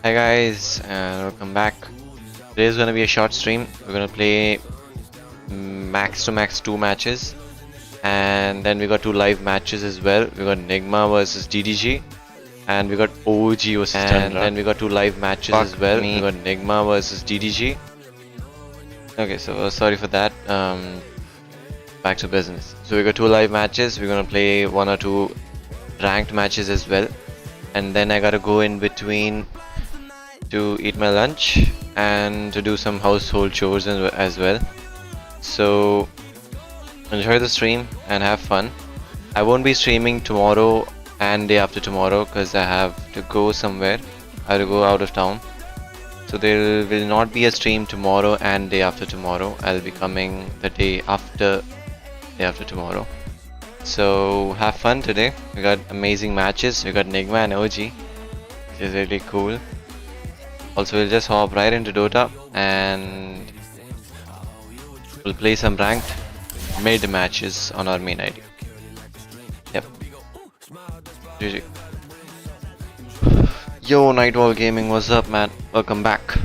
Hi guys, and welcome back. Today is gonna be a short stream. We're gonna play max to max 2 matches, and then we got 2 live matches as well. We got Nigma versus DDG, and we got OG versus Tundra. And then we got 2 live matches as well. We got Nigma versus DDG. Okay, so sorry for that. Back to business. So we got 2 live matches. We're gonna play 1 or 2 ranked matches as well, and then I gotta go in between to eat my lunch and to do some household chores as well. So enjoy the stream and have fun. I won't be streaming tomorrow and day after tomorrow because I have to go somewhere. I have to go out of town. So there will not be a stream tomorrow and day after tomorrow. I'll be coming the day after tomorrow. So have fun today. We got amazing matches. We got Nigma and OG, which is really cool. Also, we'll just hop right into Dota and we'll play some ranked mid matches on our main ID. Yep. GG. Yo, Nightwall Gaming, what's up, man? Welcome back.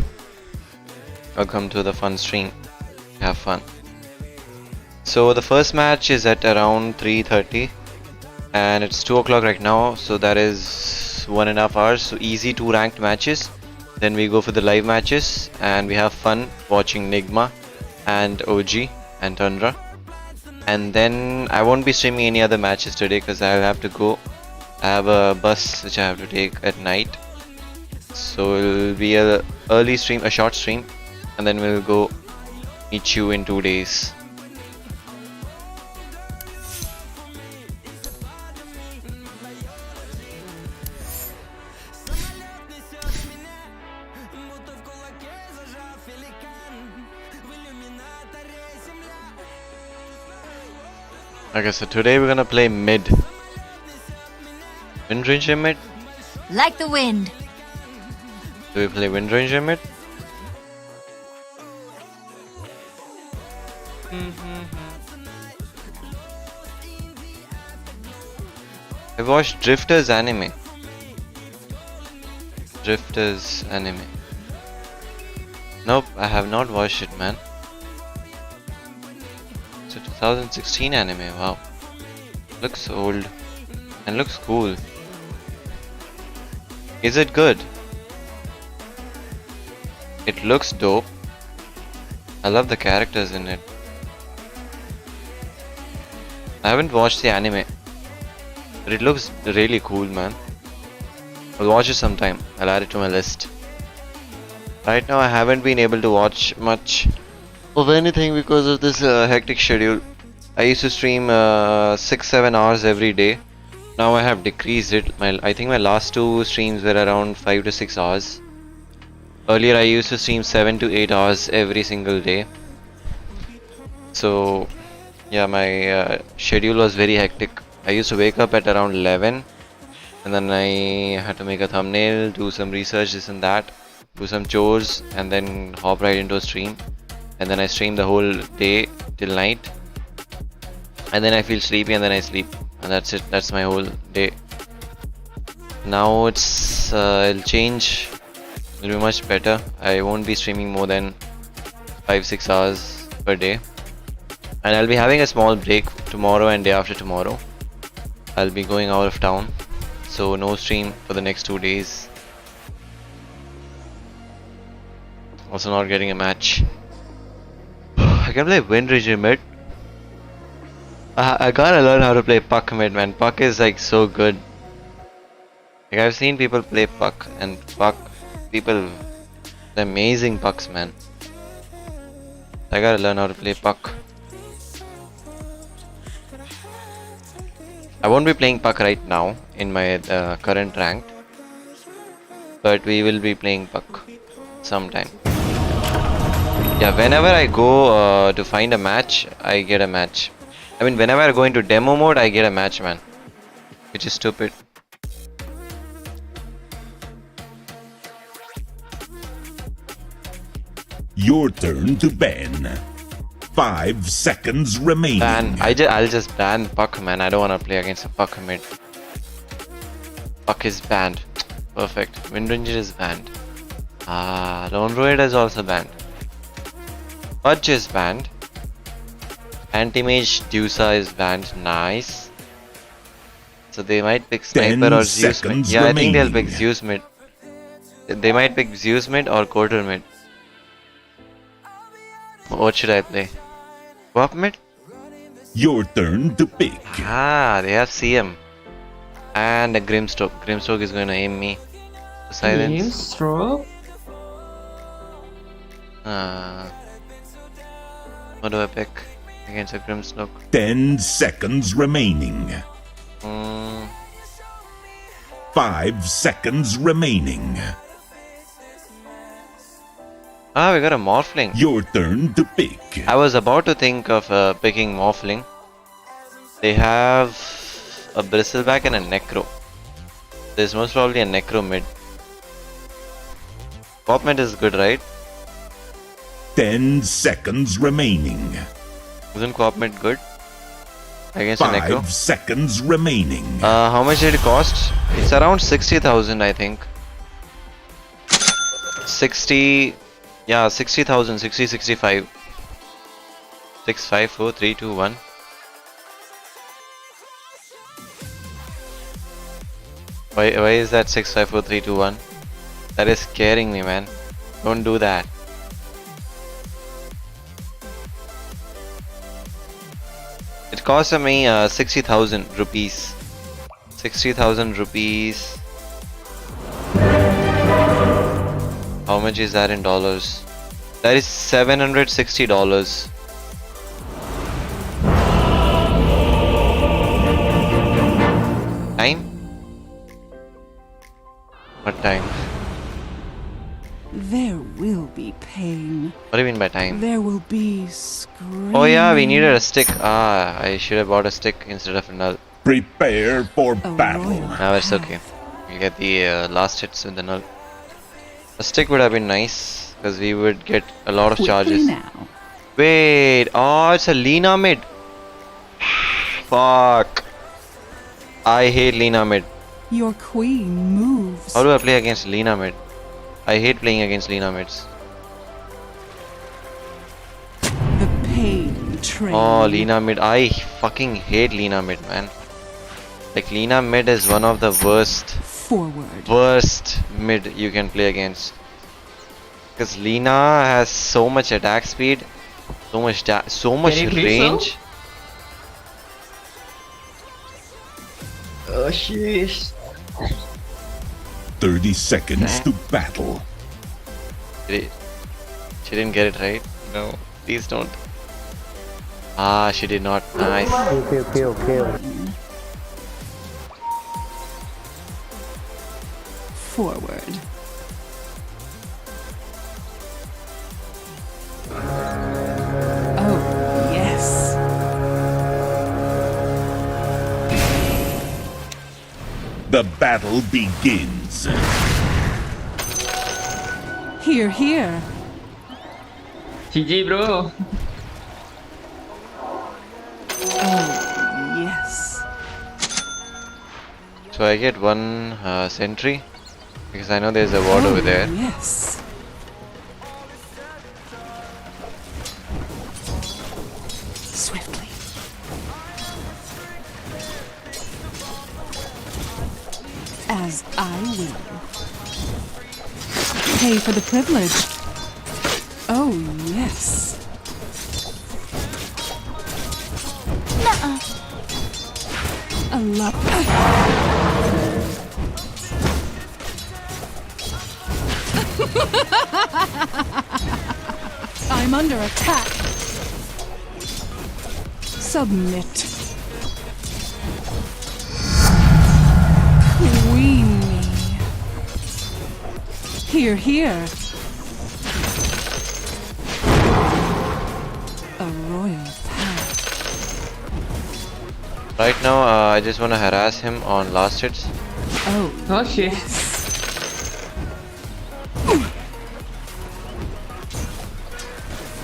Welcome to the fun stream. Have fun. So the first match is at around 3:30 and it's 2 o'clock right now, so that is 1.5 hours. So easy 2 ranked matches. Then we go for the live matches and we have fun watching Nigma and OG and Tundra. And then I won't be streaming any other matches today because I'll have to go. I have a bus which I have to take at night. So it'll be a early stream, a short stream, and then we'll go meet you in 2 days. Okay, so today we're gonna play mid. Wind Ranger mid? Like the wind. Do we play Wind Ranger mid? I watched Drifters anime. Drifters anime. Nope, I have not watched it, man. It's a 2016 anime, wow. Looks old and looks cool. Is it good? It looks dope. I love the characters in it. I haven't watched the anime, but it looks really cool, man. I'll watch it sometime. I'll add it to my list. Right now I haven't been able to watch much of anything because of this hectic schedule. I used to stream 6-7 hours every day. Now I have decreased it. I think my last 2 streams were around 5 to 6 hours. Earlier I used to stream 7 to 8 hours every single day. So yeah, my schedule was very hectic. I used to wake up at around 11 and then I had to make a thumbnail, do some research, this and that, do some chores, and then hop right into a stream. And then I stream the whole day till night, and then I feel sleepy and then I sleep, and that's it. That's my whole day. Now it'll change. It'll be much better. I won't be streaming more than 5-6 hours per day, and I'll be having a small break tomorrow and day after tomorrow. I'll be going out of town, so no stream for the next 2 days. Also not getting a match. I can play Wind Ranger mid. I gotta learn how to play Puck mid, man. Puck is like so good. Like I've seen people play Puck, and Puck people, they're amazing Pucks, man. I gotta learn how to play Puck. I won't be playing Puck right now in my current rank, but we will be playing Puck sometime. Yeah, whenever I go to find a match, I get a match. I mean, whenever I go into demo mode, I get a match, man. Which is stupid. Your turn to ban. 5 seconds remaining. Ban. I'll just ban Puck, man. I don't wanna play against a Puck mid. Puck is banned. Perfect. Wind Ranger is banned. Ah, Lone Druid is also banned. Pudge is banned. Anti-Mage Dusa is banned. Nice. So they might pick Sniper 10 or Zeus mid. seconds Yeah, I think they'll pick remaining. Zeus mid. They might pick Zeus mid or Quarter mid. What should I play? Wap mid? Your turn to pick. Ah, they have CM. And a Grimstroke. Grimstroke is going to aim me to silence. Stroke. What do I pick against a Grimstroke? 10 seconds remaining. 5 seconds remaining. Ah, we got a Morphling. Your turn to pick. I was about to think of picking Morphling. They have a Bristleback and a Necro. There's most probably a Necro mid. Pop mid is good, right? 10 seconds remaining. Isn't Pop mid good against a Necro? 5 seconds remaining. How much did it cost? It's around 60,000, I think. 60. Yeah, 60,000, 60, 65. 6, 5, 4, 3, 2, 1. Why is that 6, 5, 4, 3, 2, 1? That is scaring me, man. Don't do that. It cost me 60,000 rupees. 60,000 rupees. How much is that in dollars? That is $760. Time? What time? There will be pain. What do you mean by time? There will be screaming. Oh yeah, we needed a stick. Ah, I should have bought a stick instead of a null. Prepare for A battle. royal Now it's okay. We'll get the last hits with the null. A stick would have been nice because we would get a lot of Quickly charges. now. Wait, oh, it's a Lina mid. Fuck. I hate Lina mid. Your queen moves. How do I play against Lina mid? I hate playing against Lina mids. The pain train. Oh, Lina mid. I fucking hate Lina mid, man. Like, Lina mid is one of the worst mid you can play against. Because Lina has so much attack speed, so much you click range. Oh shit. 30 seconds to battle. She didn't get it right. No, please don't. Ah, she did not. Nice. Okay. Forward. Oh, yes. The battle begins. Here, here. GG bro. Oh, yes. So I get one sentry because I know there's a ward over there. Yes. Swiftly. As I will. Pay for the privilege. Oh, yes. Nuh-uh. A lot. I'm under attack. Submit. Queen me. Here, here. A royal path. Right now, I just want to harass him on last hits. Oh, Oh shit. yes.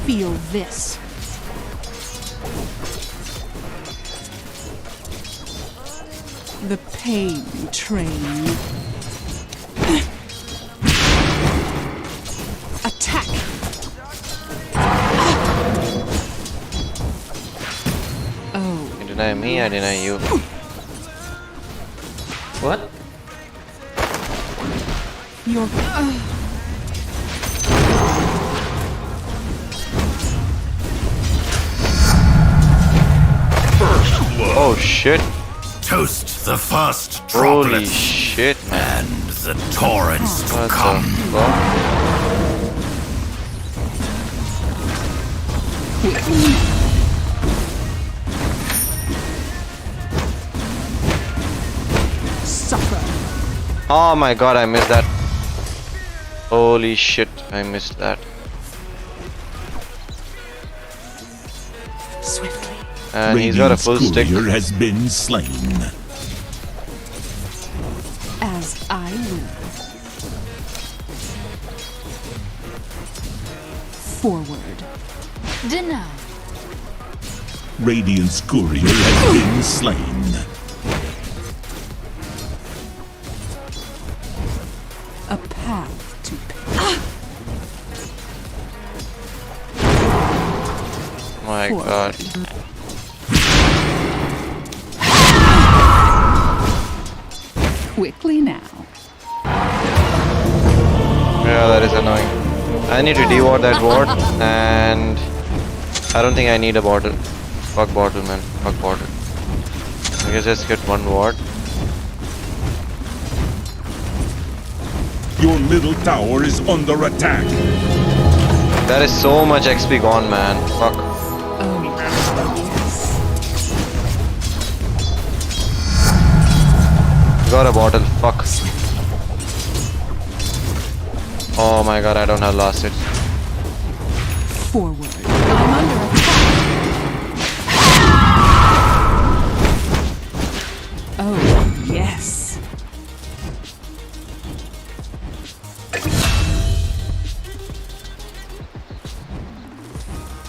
Feel this. The pain train. me, I deny you. What? Your Oh shit. Toast the first Holy droplets shit, man. and the torrents to What come. the fuck? suffer. Oh my god, I missed that. Holy shit, I missed that. Swiftly. And he's got a Radiant's full stick. courier has been slain. As I will. Forward. Deny. Radiant's courier has been slain. A path to My Forward. god. quickly now. Yeah, that is annoying. I need to deward that ward, and I don't think I need a bottle. Fuck bottle, man. Fuck bottle. I can just get one ward. Your middle tower is under attack. There is so much XP gone, man. Fuck. Oh, yes. Got a bottle. Fuck. Oh my god, I don't have last hit. Forward. I'm under attack. Oh, yes.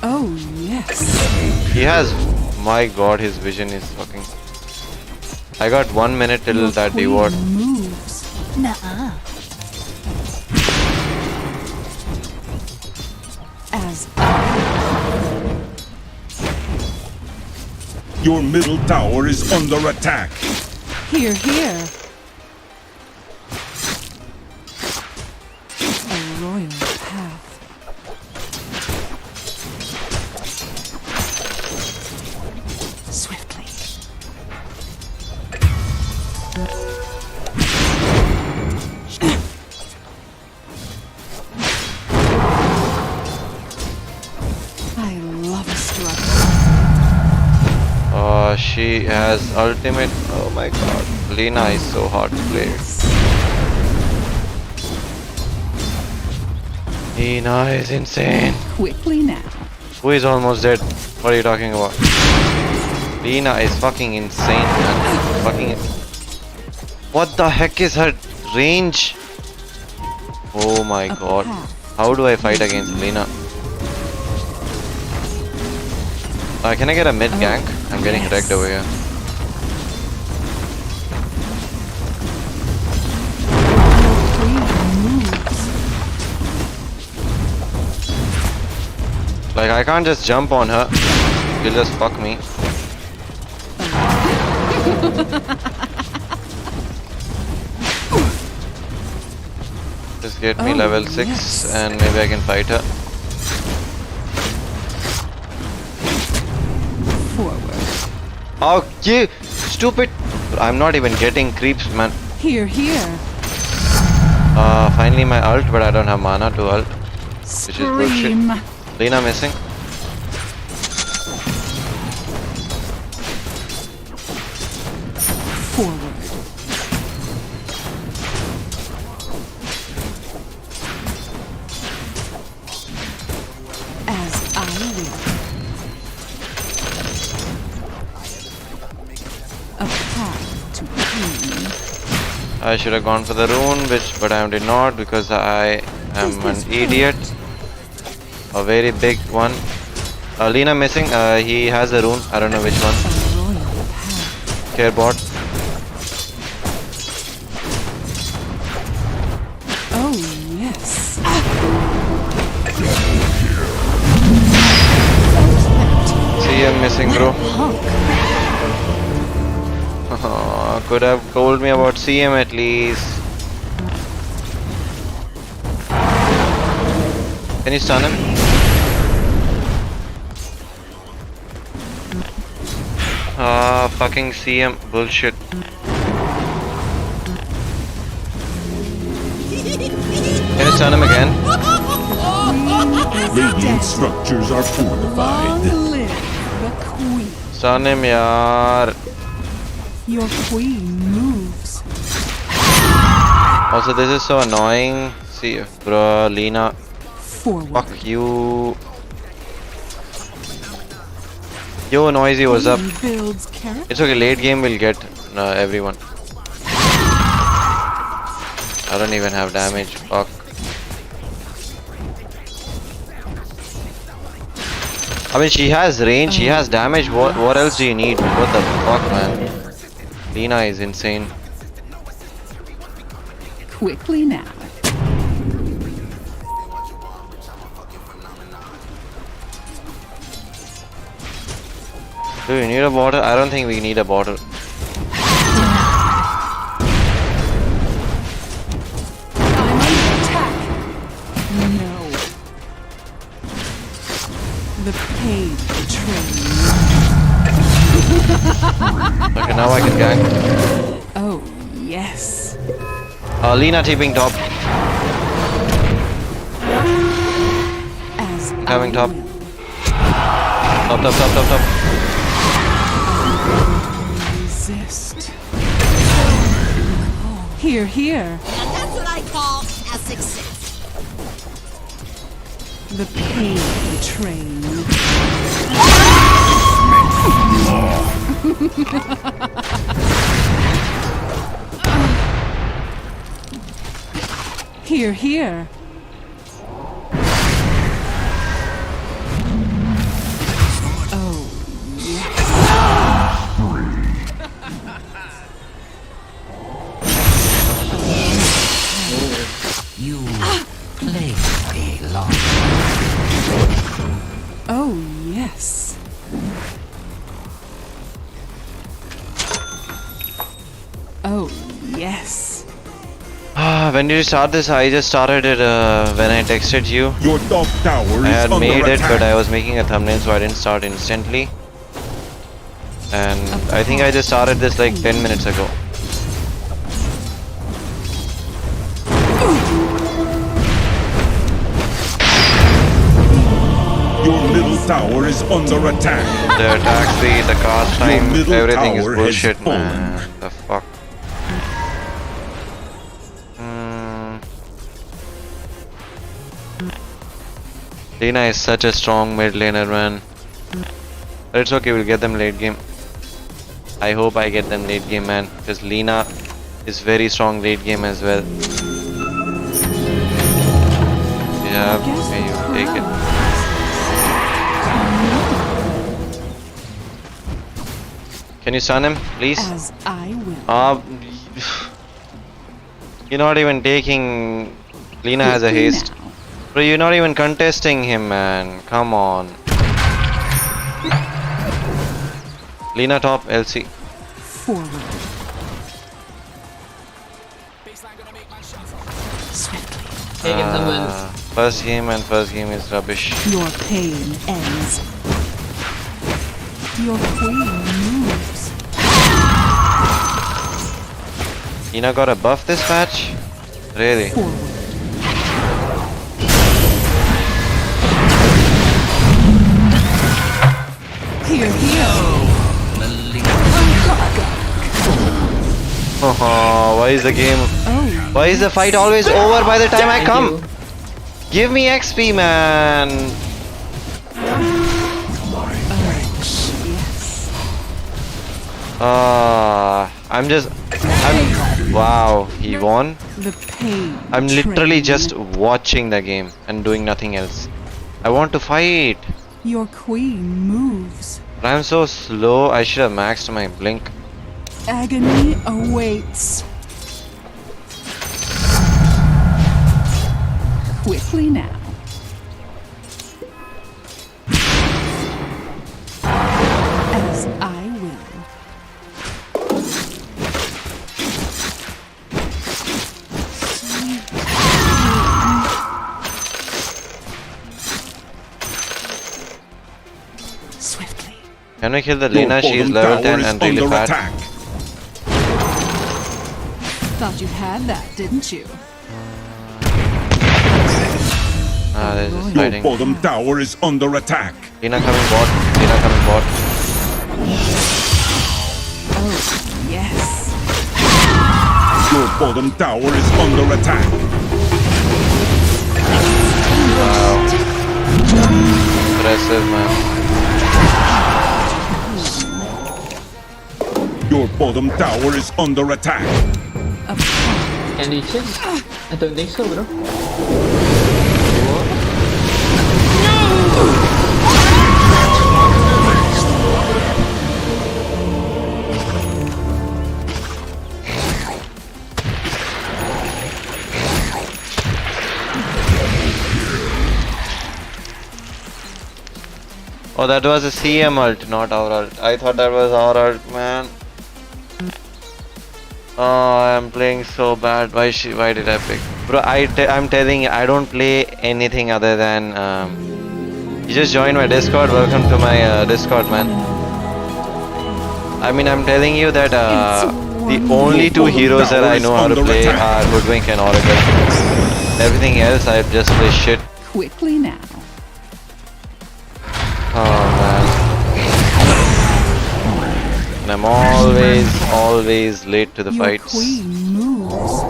Oh, yes. He has. My god, his vision is fucking. I got 1 minute till Your that queen deward. moves. Nuh-uh. As Your middle tower is under attack. here, here. A royal path. Swiftly. I love a struggle. Oh, she has ultimate. Oh my god. Lena is so hard to play. Lena is insane. Quickly now. Who is almost dead? What are you talking about? Lena is fucking insane, man. Fucking. What the heck is her range? Oh my god. How do I fight against Lena? Can I get a mid gank? I'm getting yes. wrecked over here. Queen moves. Like, I can't just jump on her. She'll just fuck me. Just get me Oh, level 6 yes. and maybe I can fight her. Forward. Oh, you stupid! I'm not even getting creeps, man. Here, here. Finally my ult, but I don't have mana to ult. Which is bullshit. Scream. Lena missing. Forward. As I will. A path to pain. I should have gone for the rune, but I did not because I am an idiot. A very big one. Lena missing. He has a rune. I don't know which one. A royal path. Care bot. Oh, yes. See him missing, bro. Honk. Could have told me about CM at least. Can you stun him? Fucking CM bullshit. Can you stun him again? Radiant structures are Long fortified. live the queen. Stun him, yaar. Your queen moves. Also, this is so annoying. See, bro, Lena. Forward. Fuck you. Yo, Noisy, what's up? Queen builds character. It's okay, late game will get everyone. I don't even have damage. Fuck. I mean, she has range, she has damage. What else do you need? What the fuck, man? Lena is insane. Quickly now. Do you need a bottle? I don't think we need a bottle. I'm under attack. No. The pain train. Okay, now I can gank. Oh, yes. Lena tipping top. As Coming I top. will. Top. Resist. Here. Now that's what I call a success. The pain train. Here. Oh, You play me long. oh yes. Oh yes. When did you start this? I just started it when I texted you. Your top tower I is had under made it, attack. but I was making a thumbnail, so I didn't start instantly. And I think I just started this like 10 minutes ago. Your middle tower is under attack. The attack speed, the cast time, middle everything is tower has bullshit, fallen. man. The fuck. Lena is such a strong mid laner, man. But it's okay, we'll get them late game. I hope I get them late game, man. Because Lena is very strong late game as well. Yeah, may you take it. Can you stun him, please? As I will. You're not even taking. Lena has a Quickly haste. now. Bro, you're not even contesting him, man. Come on. Lena top, LC. Forward. Swiftly. First game is rubbish. Your pain ends. Your queen moves. Lena got a buff this patch? Really? Forward. Here. Oh, why is the game? Oh, Why is the fight always over by the time I come? Give me XP, man. yes. Wow, he won. The pain. I'm literally train. just watching the game and doing nothing else. I want to fight. Your queen moves. But I'm so slow, I should have maxed my blink. Agony awaits. Quickly now. As I will. Can we kill the Your Lena? She is bottom level tower 10 is and really under fat. attack. Thought you had that, didn't you? Ah, they're just Your fighting. bottom tower is under attack. Lena coming bot. Lena coming bot. Oh, yes. Your bottom tower is under attack. Wow. Impressive, man. Your bottom tower is under attack. Can you check? I don't think so, bro. Oh, that was a CM ult, not our ult. I thought that was our ult, man. Oh, I'm playing so bad. Why did I pick? Bro, I'm telling you, I don't play anything other than you just joined my Discord. Welcome to my Discord, man. I mean, I'm telling you that the only two heroes that I know how to play are Hoodwink and Oracle. Everything else, I just play shit. Quickly now. Oh man. And I'm always late to the Your fights. queen moves.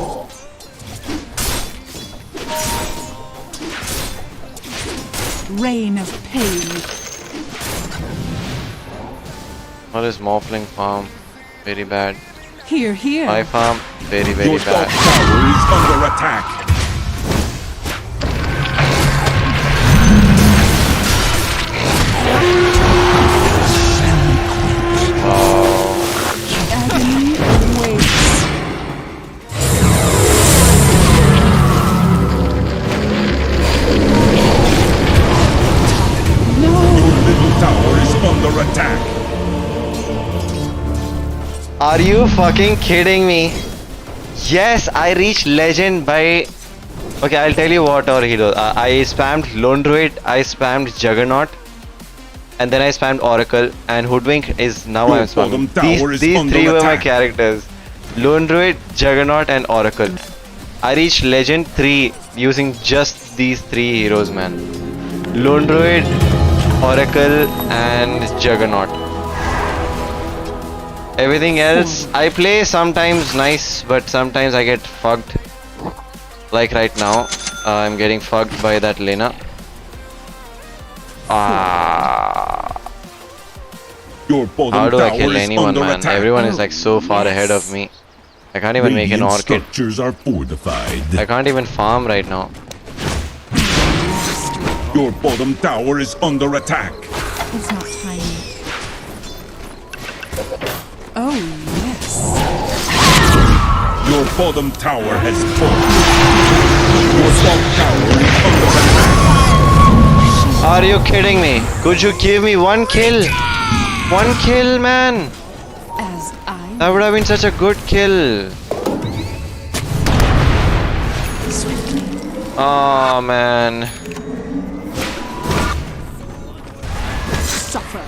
Rain of pain. What is Morphling farm? Very bad. Here, here. My farm? Very Your top bad. tower is under attack. Agony awaits. No. Your middle tower is under attack. Are you fucking kidding me? Yes, I reached legend by... Okay, I'll tell you what our hero. I spammed Lone Druid, I spammed Juggernaut, and then I spammed Oracle, and Hoodwink is now Your I'm spamming. bottom tower is These under three were my attack. characters. Lone Druid, Juggernaut, and Oracle. I reached legend 3 using just these 3 heroes, man. Lone Druid, Oracle, and Juggernaut. Everything else, I play sometimes nice, but sometimes I get fucked. Like right now, I'm getting fucked by that Lena. Your bottom How do I tower kill is anyone, under man? attack. Everyone is like so far ahead of me. I can't even make an Radiant orchid. structures are fortified. I can't even farm right now. Your bottom tower is under attack. It's not tiny. Oh, yes. Your bottom tower has fallen. Your top tower is under attack. Are you kidding me? Could you give me one kill? One kill, man! As I That would have been such a good kill. Oh man. suffer.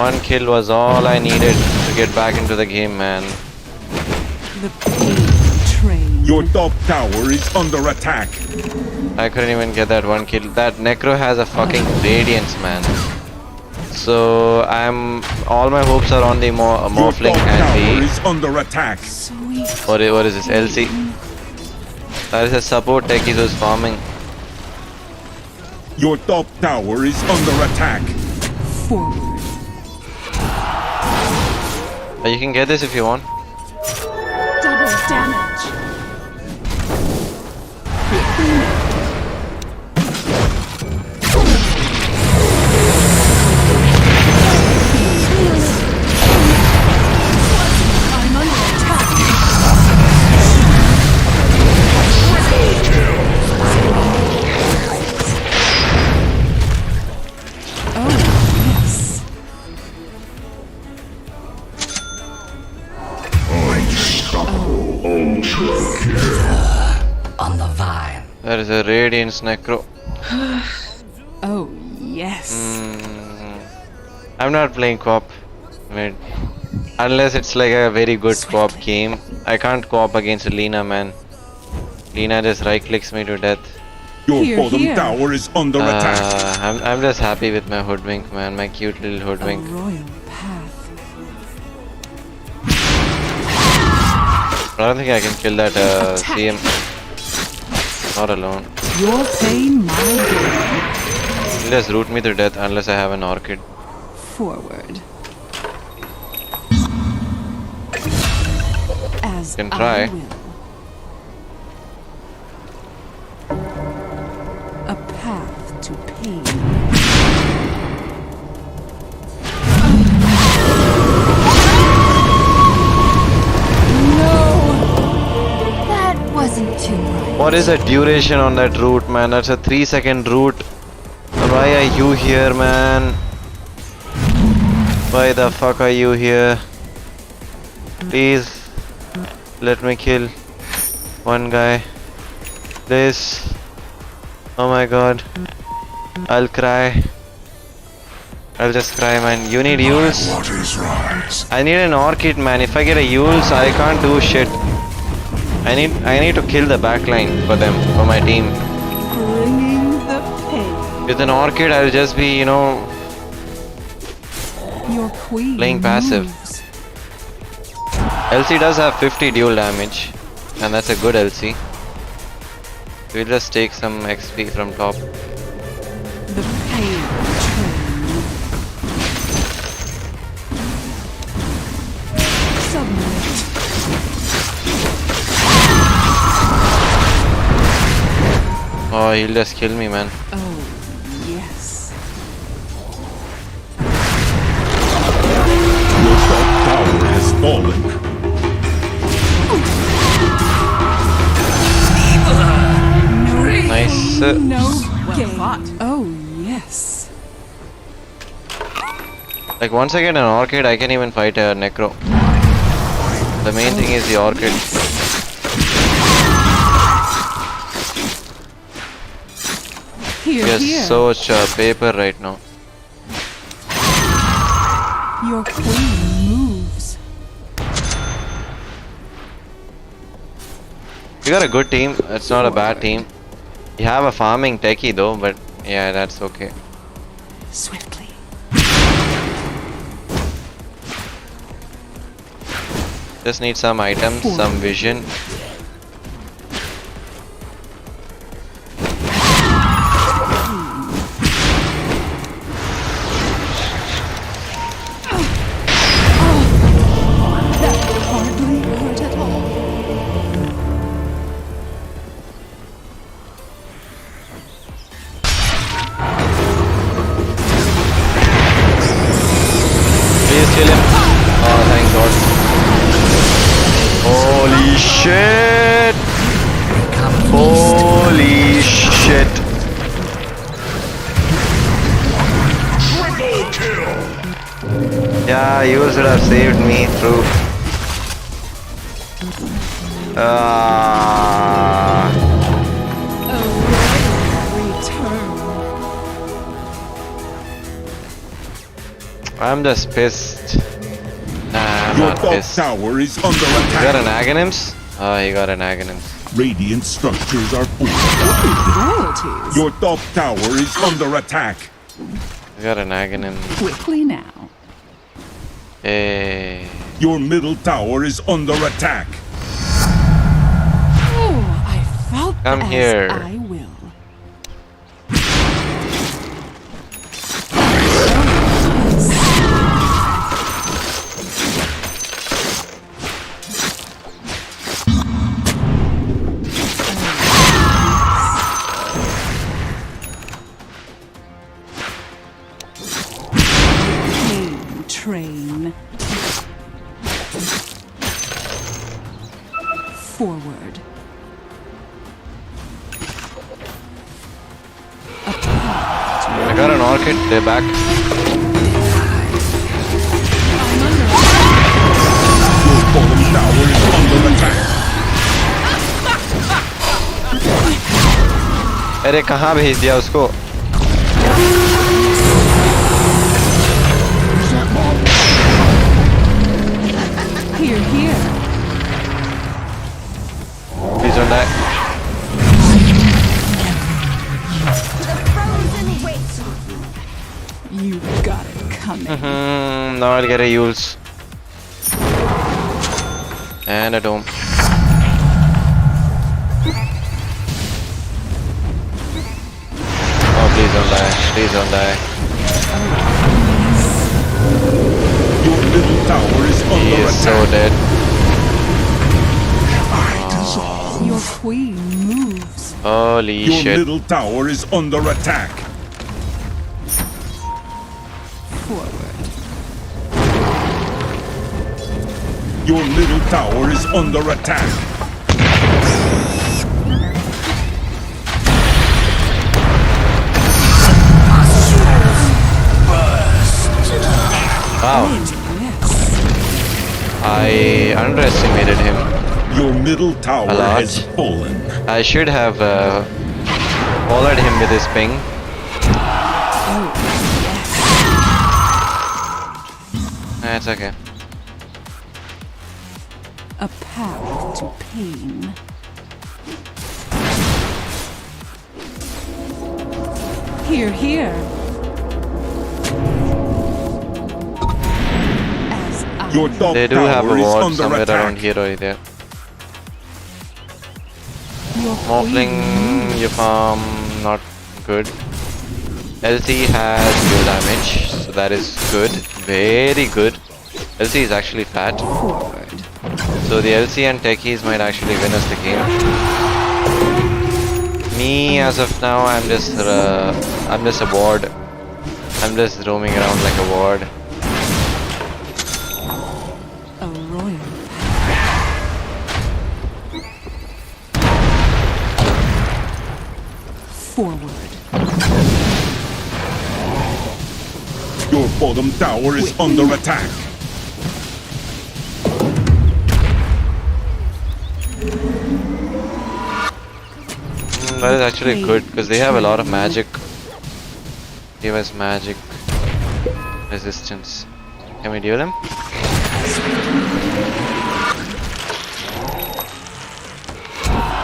One kill was all I needed to get back into the game, man. The pain train. Your top tower is under attack. I couldn't even get that one kill. That Necro has a fucking radiance, man. So all my hopes are on the Your Morphling top and tower the is under attack. Sweet. what is this LC? That is a support techie who's farming. Your top tower is under attack. Forward. You can get this if you want. Double damage. I'm under attack. Oh, yes. On the vine. There is a radiance Necro. Oh, yes. I'm not playing co-op. I mean, unless it's like a very good co-op game. I can't co-op against Lena, man. Lena just right clicks me to death. Your Here, bottom here. tower is under attack. I'm just happy with my hoodwink, man. My cute little A hoodwink. royal path. I don't think I can kill that CM. Not alone. Your pain, my gain. He'll just root me to death unless I have an orchid. Forward. As Can try. I will. A path to pain. That wasn't too right. What is the duration on that route, man? That's a 3-second route. Why are you here, man? Why the fuck are you here? Please, let me kill one guy. Please. Oh my god. I'll cry. I'll just cry, man. You need youls? I need an orchid, man. If I get a youls, I can't do shit. I need to kill the backline for them, for my team. Bringing the pain. With an orchid, I'll just be, you know, Your queen playing passive. moves. LC does have 50 dual damage, and that's a good LC. We'll just take some XP from top. The pain train. Submit. Oh, he'll just kill me, man. Oh, yes. Your top tower has fallen. Nice. No gain. Oh, yes. Like once I get an orchid, I can even fight a necro. The main thing is the orchid. Here, We here. have so much paper right now. Your queen moves. We got a good team. It's not a bad team. You have a farming techie though, but yeah, that's okay. Swiftly. Just need some items, some vision. That hardly hurt at all. Please kill him. Oh, thank God. Holy shit! Holy shit! Triple kill. Yeah, you should have saved me through. A royal return. I'm just pissed. Nah, I'm Your not top pissed. tower is under You got attack. an Aghanims? Oh, he got an Aghanims. Radiant structures are fortified. Royalties. Your top tower is under attack. You got an Aghanim. Quickly now. Hey. Your middle tower is under attack. Oh, I felt Come as here. I will. Pain train. Forward. I got an orchid. They're back. Your bottom tower is under attack. अरे कहाँ भेज दिया उसको? Here, here. Please don't die. The frozen waste. You got it coming. Now I'll get a youls. And a dome. Oh, please don't die. Please don't die. Your middle tower is He under is so attack. dead. Your queen moves. Holy Your shit. middle tower is under attack. Forward. Your middle tower is under attack. Wow. I underestimated him. Your middle tower A lot. has fallen. I should have followed him with his ping. That's okay. A path to pain. Here, here. As I Your top They do have a tower is ward under somewhere around attack. here or there. your Morphling, your farm, not good. LT has dual damage, so that is good. Very good. LT is actually fat. forward. So the LC and techies might actually win us the game. Me, as of now, I'm just a ward. I'm just roaming around like a ward. A royal forward. Your bottom tower is under attack. That is actually good because they have a lot of magic. Give us magic resistance. Can we deal them?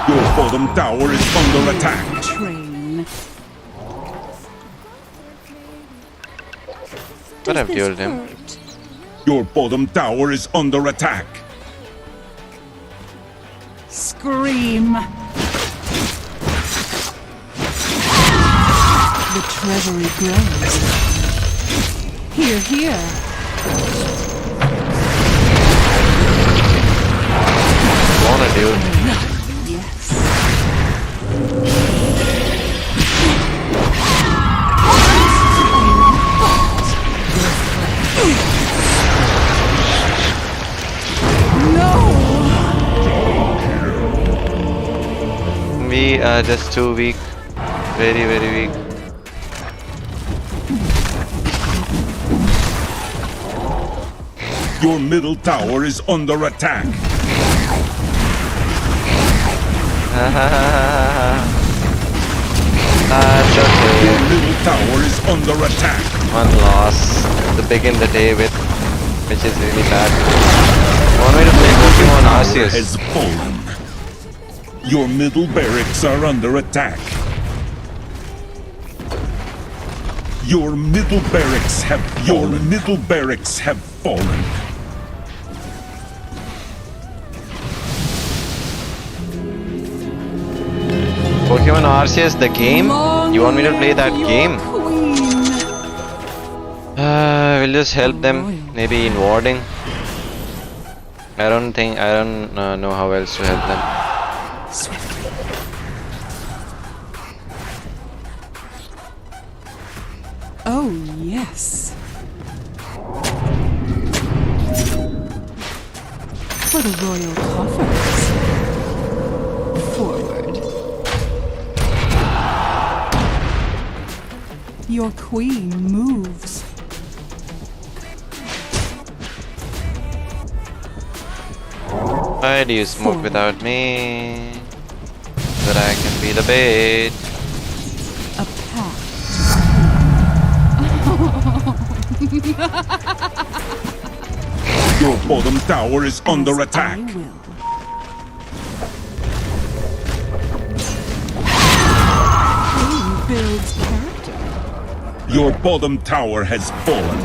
Your bottom tower is under attack. Train. But I've Does dueled this him. hurt? Your bottom tower is under attack. Scream. The treasury grows. Here, here. Wanna duel? Yes. We are just too weak. Very, very weak. Your middle tower is under attack. That's Your okay. middle tower is under attack. One loss to begin the day with, which is really bad. Want me to play Pokemon Tower Arceus? has fallen. Your middle barracks are under attack. Your middle barracks have fallen. Pokemon Arceus, the game? You want me to play that game? Queen. We'll just help them, maybe in warding. I don't know how else to help them. Swiftly. Oh, yes. For the royal coffers. Forward. Your queen moves. Why do you smoke without me? That I can be the bait. A path. Your bottom tower is under As attack. I will. Pain builds character. Your bottom tower has fallen.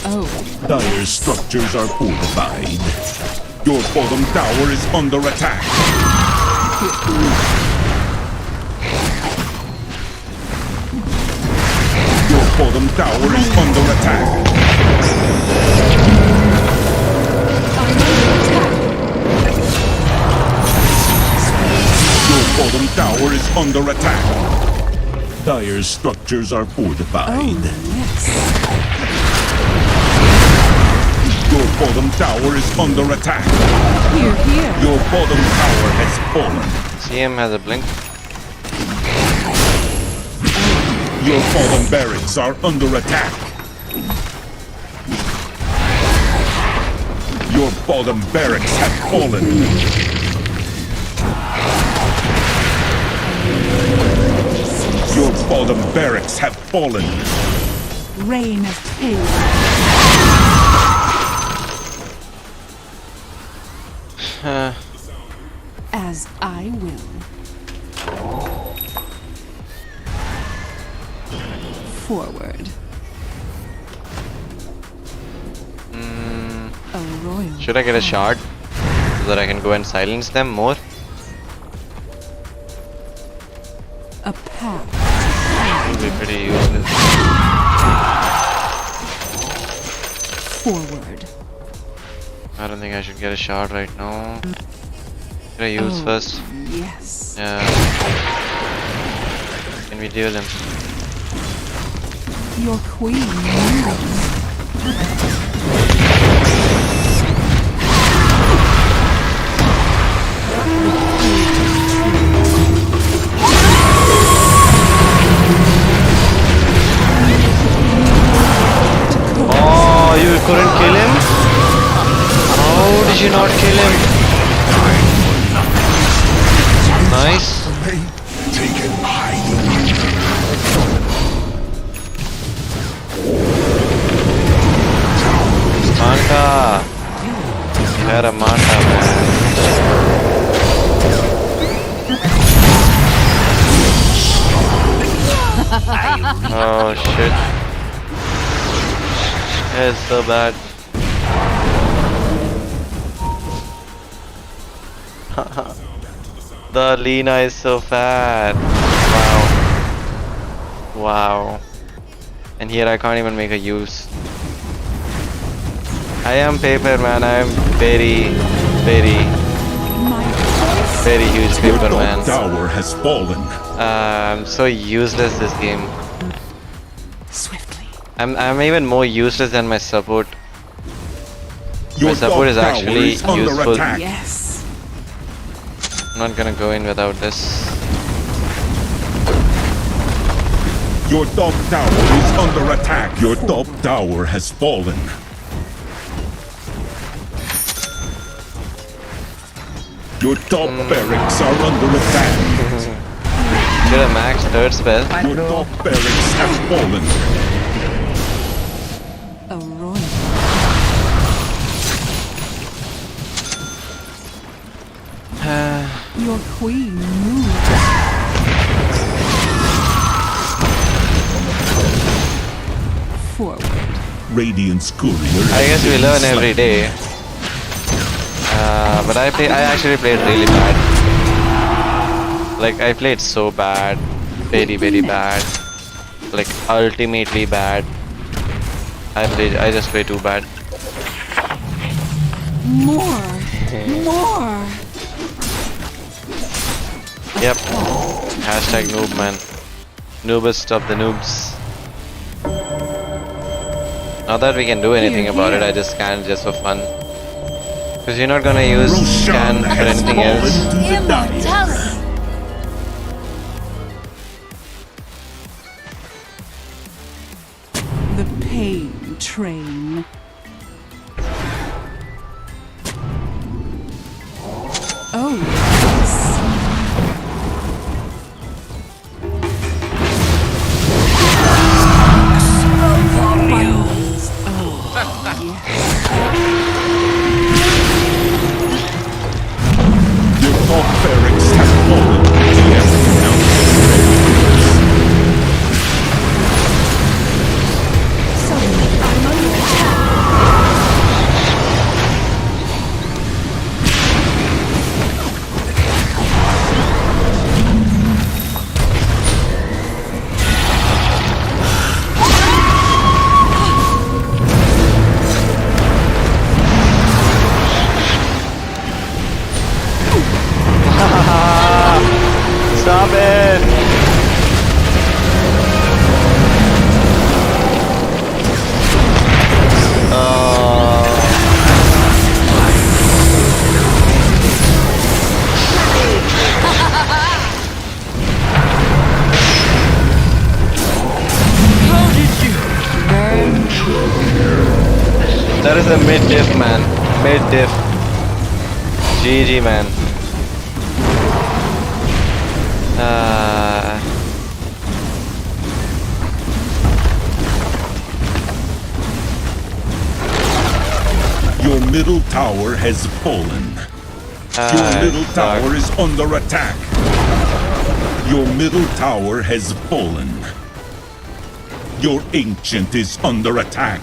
Oh, Dire structures are fortified. Your bottom tower is under attack. Your bottom tower is under attack. Your bottom tower is under attack. Dire structures are fortified. yes. Your bottom tower is under attack. Here, here. Your bottom tower has fallen. CM has a blink. Your bottom barracks are under attack. Your bottom barracks have fallen. Your bottom barracks have fallen. Reign of pain. As I will. Forward. A royal. Should I get a shard so that I can go and silence them more? A path. It would be pretty useless. Forward. I don't think I should get a shard right now. Should I use first? Yes. Yeah. Can we duel him? Your queen moves. Oh, you couldn't kill him? How did you not kill him? Nice. Manta. You had a Manta, man. Oh shit. It's so bad. The Lena is so fat. Wow. Wow. And here I can't even make a use. I am paper man, I am very huge paper man. Tower has fallen. I'm so useless this game. Swiftly. I'm even more useless than my support. Your My support is top tower actually is under useful. attack. Yes. I'm not gonna go in without this. Your top tower is under attack. Your top tower has fallen. Your top barracks are under attack. Should I max third spell? Your top barracks have fallen. A royal. Your queen moves. Forward. Radiant's courier. I guess we learn every day. But I actually played really bad. Like I played so bad, very bad. Like ultimately bad. I just played too bad. More. More. Yep. Hashtag noob man. Noobers stop the noobs. Not that we can do anything about it, I just scanned just for fun. Because you're not gonna use scan for anything else. Immortality. The pain train. Oh, yes. Your top barracks have fallen. Yes, now Suddenly, I'm under attack. Stop it! That is a mid diff, man. Mid diff. GG, man. your middle tower has fallen. Your middle tower is under attack. Your middle tower has fallen. Your ancient is under attack.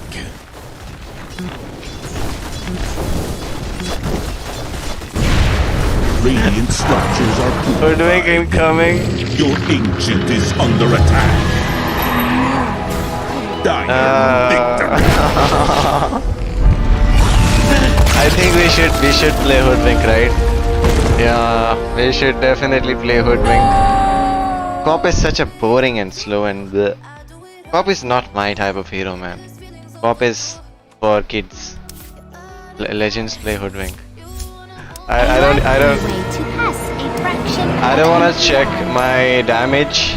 Radiant structures are We're doing incoming. Your ancient is under attack. Dire victory. I think we should play Hoodwink, right? Yeah, we should definitely play Hoodwink. Cop is such a boring and slow and bleh. Cop is not my type of hero, man. Cop is for kids. Legends play Hoodwink. I don't want to check my damage,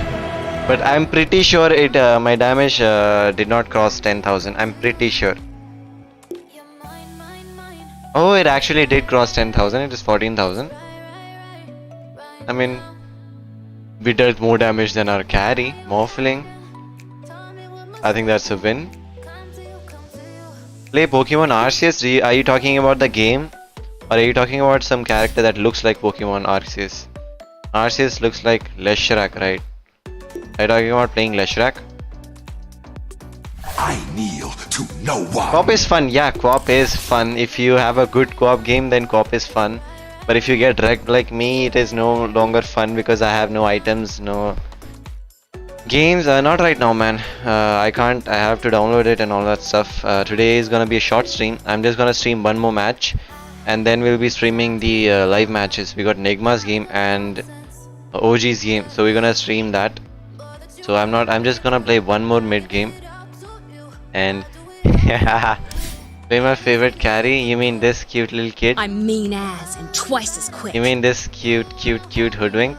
but I'm pretty sure it my damage did not cross 10,000. I'm pretty sure. Oh, it actually did cross 10,000. It is 14,000. I mean, we dealt more damage than our carry, Morphling. I think that's a win. Play Pokemon Arceus. Are you talking about the game? Or are you talking about some character that looks like Pokemon Arceus? Arceus looks like Leshrac, right? Are you talking about playing Leshrac? I kneel to no one. Co-op is fun, yeah, co-op is fun. If you have a good co-op game, then co-op is fun. But if you get wrecked like me, it is no longer fun because I have no items, no games. Not right now, man. I can't. I have to download it and all that stuff. Today is gonna be a short stream. I'm just gonna stream one more match, and then we'll be streaming the live matches. We got Nigma's game and OG's game, so we're gonna stream that. So I'm just gonna play one more mid game. And play my favorite carry. You mean this cute little kid? I'm mean as and twice as quick. You mean this cute Hoodwink?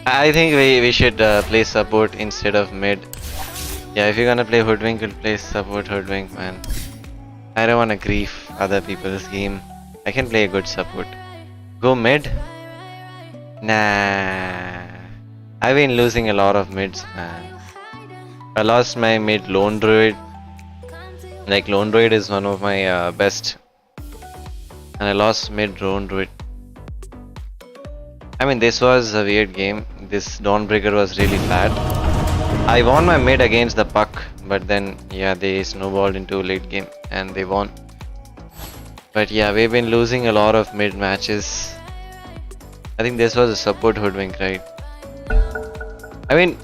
I think we should play support instead of mid. Yeah, if you're gonna play Hoodwink, we'll play support Hoodwink, man. I don't wanna grief other people's game. I can play a good support. Go mid? Nah. I've been losing a lot of mids, man. I lost my mid Lone Druid. Like Lone Druid is one of my best. And I lost mid Lone Druid. I mean, this was a weird game. This Dawnbreaker was really bad. I won my mid against the puck, but then yeah, they snowballed into late game and they won. But yeah, we've been losing a lot of mid matches. I think this was a support Hoodwink, right? I mean,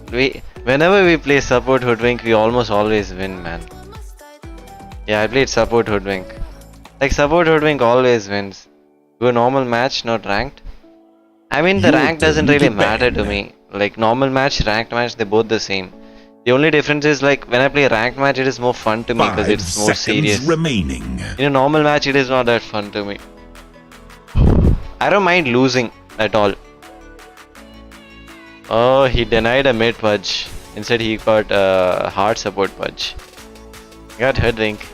whenever we play support Hoodwink, we almost always win, man. Yeah, I played support Hoodwink. Like support Hoodwink always wins. Go normal match, not ranked. I mean, the rank doesn't really matter to me. Like normal match, ranked match, they're both the same. The only difference is like when I play ranked match, it is more fun to me because it's more serious. Remaining. In a normal match, it is not that fun to me. I don't mind losing at all. Oh, he denied a mid pudge. Instead, he got a hard support pudge. Got Hoodwink.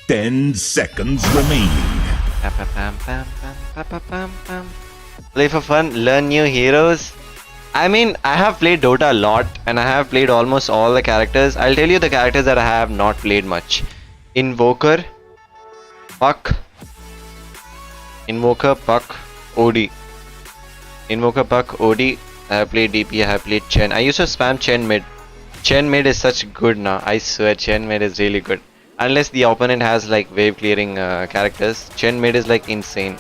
10 seconds remaining. Play for fun, learn new heroes. I mean, I have played Dota a lot and I have played almost all the characters. I'll tell you the characters that I have not played much. Invoker, Puck, OD. Invoker, Puck, OD. I have played DP, I have played Chen. I used to spam Chen mid. Chen mid is such good now. I swear, Chen mid is really good. Unless the opponent has like wave clearing characters, Chen mid is like insane.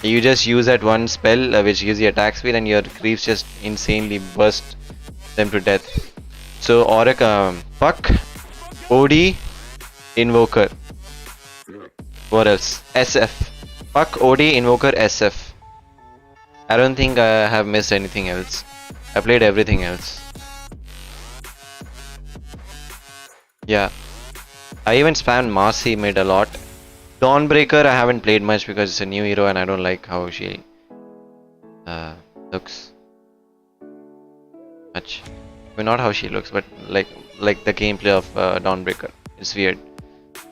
You just use that one spell which gives you attack speed and your creeps just insanely burst them to death. So Puck, OD, Invoker. What else? SF. Puck, OD, Invoker, SF. I don't think I have missed anything else. I played everything else. Yeah. I even spammed Marcy mid a lot. Dawnbreaker I haven't played much because it's a new hero and I don't like how she looks much. I mean, not how she looks, but like the gameplay of Dawnbreaker. It's weird.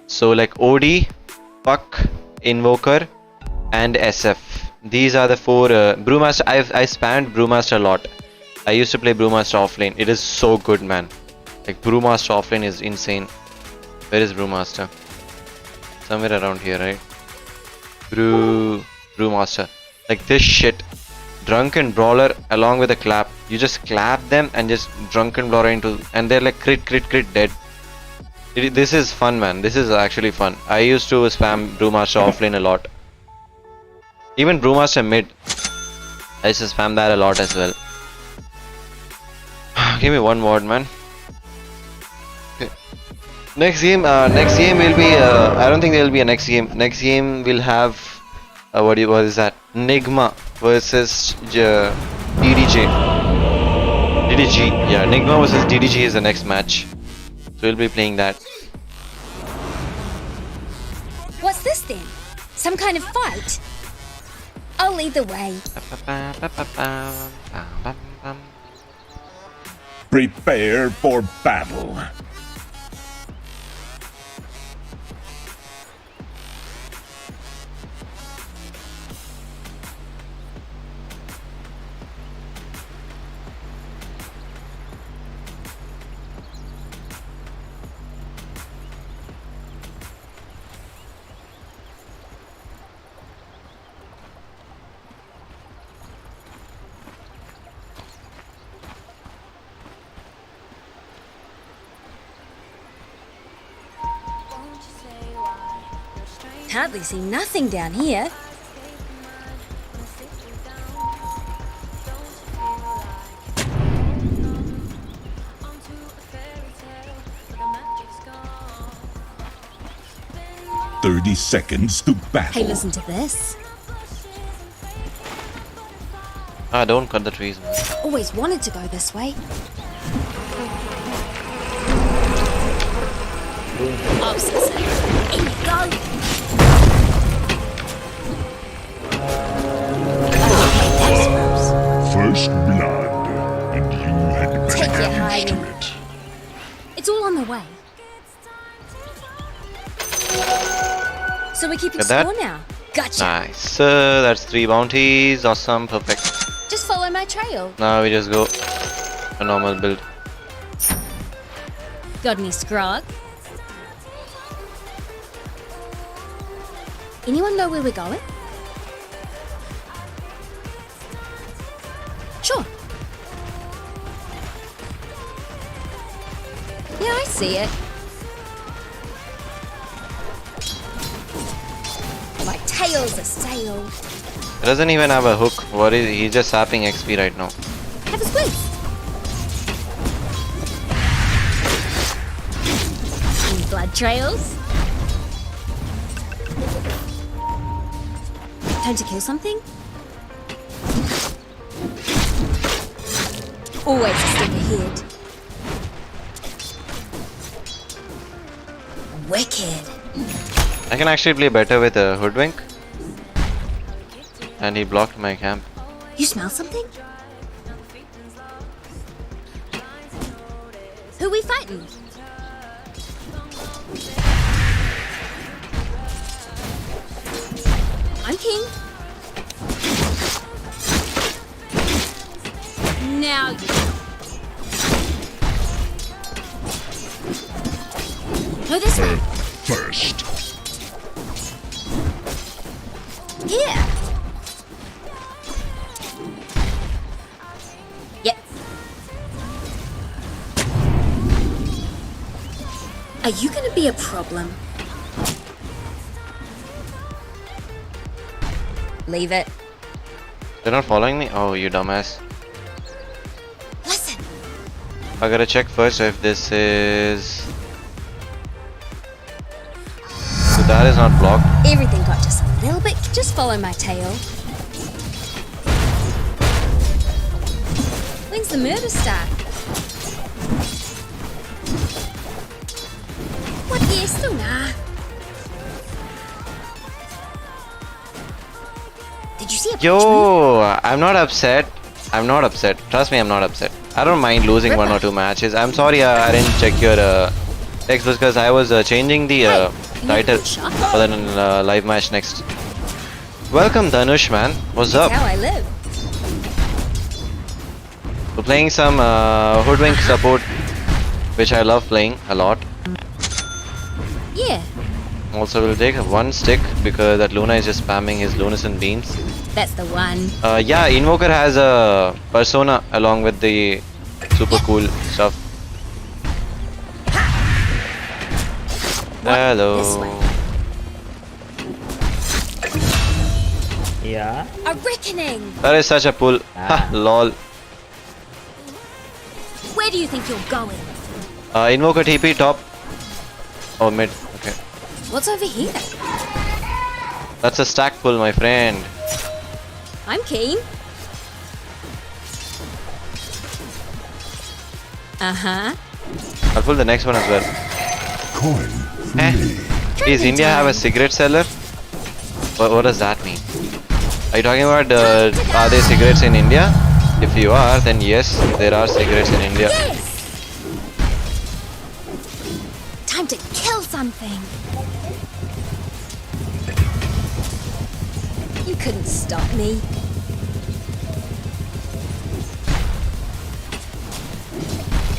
So like OD, Puck, Invoker, and SF. These are the four. Brewmaster. I spammed Brewmaster a lot. I used to play Brewmaster offlane. It is so good, man. Like Brewmaster offlane is insane. Where is Brewmaster? Somewhere around here, right? Brewmaster. Like this shit. Drunken Brawler along with a clap. You just clap them and just Drunken Brawler into, and they're like crit dead. This is fun, man. This is actually fun. I used to spam Brewmaster offlane a lot. Even Brewmaster mid. I used to spam that a lot as well. Give me one word, man. Okay. Next game will be. I don't think there will be a next game. Next game will have. What is that? Nigma versus DDG. Yeah, Nigma versus DDG is the next match. So we'll be playing that. What's this then? Some kind of fight? I'll lead the way. Prepare for battle. Hardly see nothing down here. "30 seconds to battle." Hey, listen to this. Don't cut the trees, man. Always wanted to go this way. Obsessive. In you go. First blood, and you had better Take your get high. used to it. It's all on the way. So we're keeping Get that? score now. Gotcha. Nice. That's 3 bounties. Awesome. Perfect. Just follow my trail. Now we just go a normal build. Got any scrog? Anyone know where we're going? Sure. Yeah, I see it. My tail's a sail. He doesn't even have a hook. What is he's just sapping XP right now. Have a squeeze. Any blood trails? Time to kill something? Always a step ahead. Wicked. I can actually play better with a hoodwink. And he blocked my camp. You smell something? Who we fighting? I'm king. Now. Go this way. First. Here. Yep. Are you gonna be a problem? Leave it. They're not following me? Oh, you dumbass. Listen. I gotta check first if this is... So that is not blocked. Everything got just a little bit. Just follow my tail. When's the murder start? What is still nah? Did you see a Yo, I'm not upset. I'm not upset. Trust me, I'm not upset. I don't mind losing one or two matches. I'm sorry I didn't check your text because I was changing the title for the live match next. Welcome, Dhanush, man. What's up? That's how I live. We're playing some Hoodwink support, which I love playing a lot. Yeah, Also, we'll take one stick because that Luna is just spamming his lunescent beams. that's the one. Yeah, Invoker has a persona along with the super cool stuff. Hello. This way. Yeah. A reckoning. That is such a pull. Ha, lol. Where do you think you're going? Invoker TP top. Oh, mid. Okay. What's over here? That's a stack pull, my friend. I'm keen. Uh-huh. I'll pull the next one as well. Coin. Eh? Does India have a cigarette seller? What does that mean? Are you talking about are there cigarettes in India? If you are, then yes, there are cigarettes in India. Yes! Time to kill something. You couldn't stop me.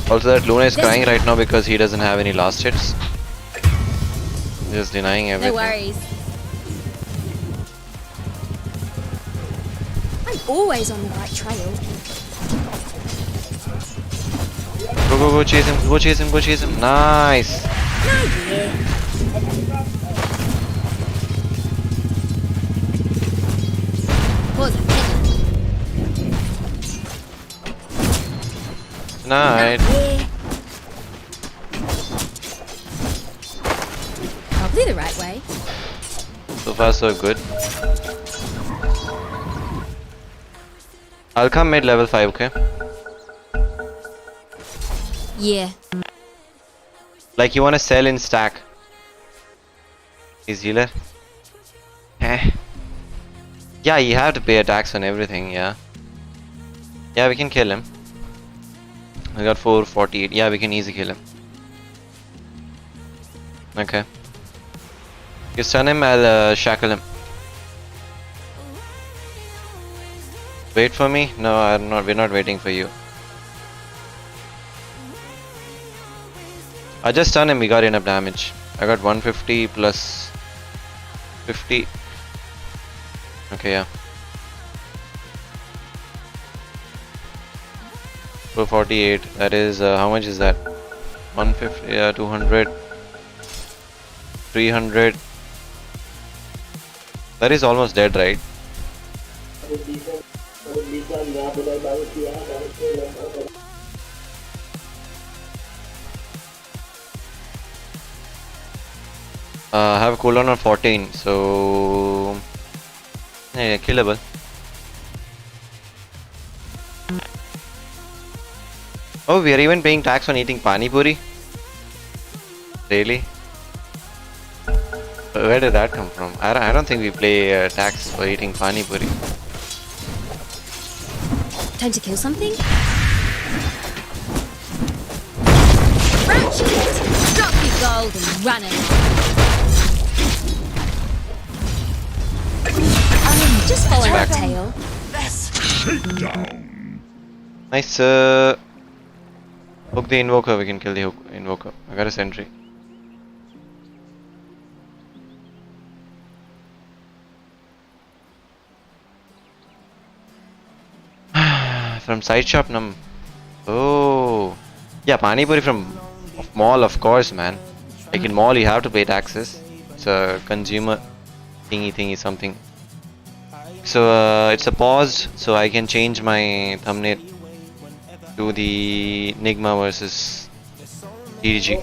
Also, that Luna is crying right now because he doesn't have any last hits. Just denying everything. No worries. I'm always on the right trail. Go chase him, go chase him, go chase him. Nice. Oh yeah. Pause it. Nice. Yeah. Probably the right way. So far so good. I'll come mid level 5, okay? Yeah. Like you wanna sell in stack. He's healer. Eh. Yeah, you have to pay a tax on everything, yeah. Yeah, we can kill him. I got 448. Yeah, we can easily kill him. Okay. You stun him, I'll shackle him. Wait for me? No, I'm not. We're not waiting for you. I just stunned him. We got enough damage. I got 150 plus 50. Okay, yeah. 448. That is how much is that? 150. Yeah, 200. 300. That is almost dead, right? I have a cooldown on 14, so yeah, killable. Oh, we are even paying tax on eating pani puri? Really? Where did that come from? I don't think we pay tax for eating pani puri. Time to kill something? Ratchet! Drop your gold and run it. Just follow my tail. Shakedown. Nice. Hook the invoker. We can kill the invoker. I got a sentry. From side shop num. Oh. Yeah, Pani Puri from mall, of course, man. Like in mall, you have to pay taxes. It's a consumer thingy something. So it's a pause, so I can change my thumbnail to the Nigma versus DDG.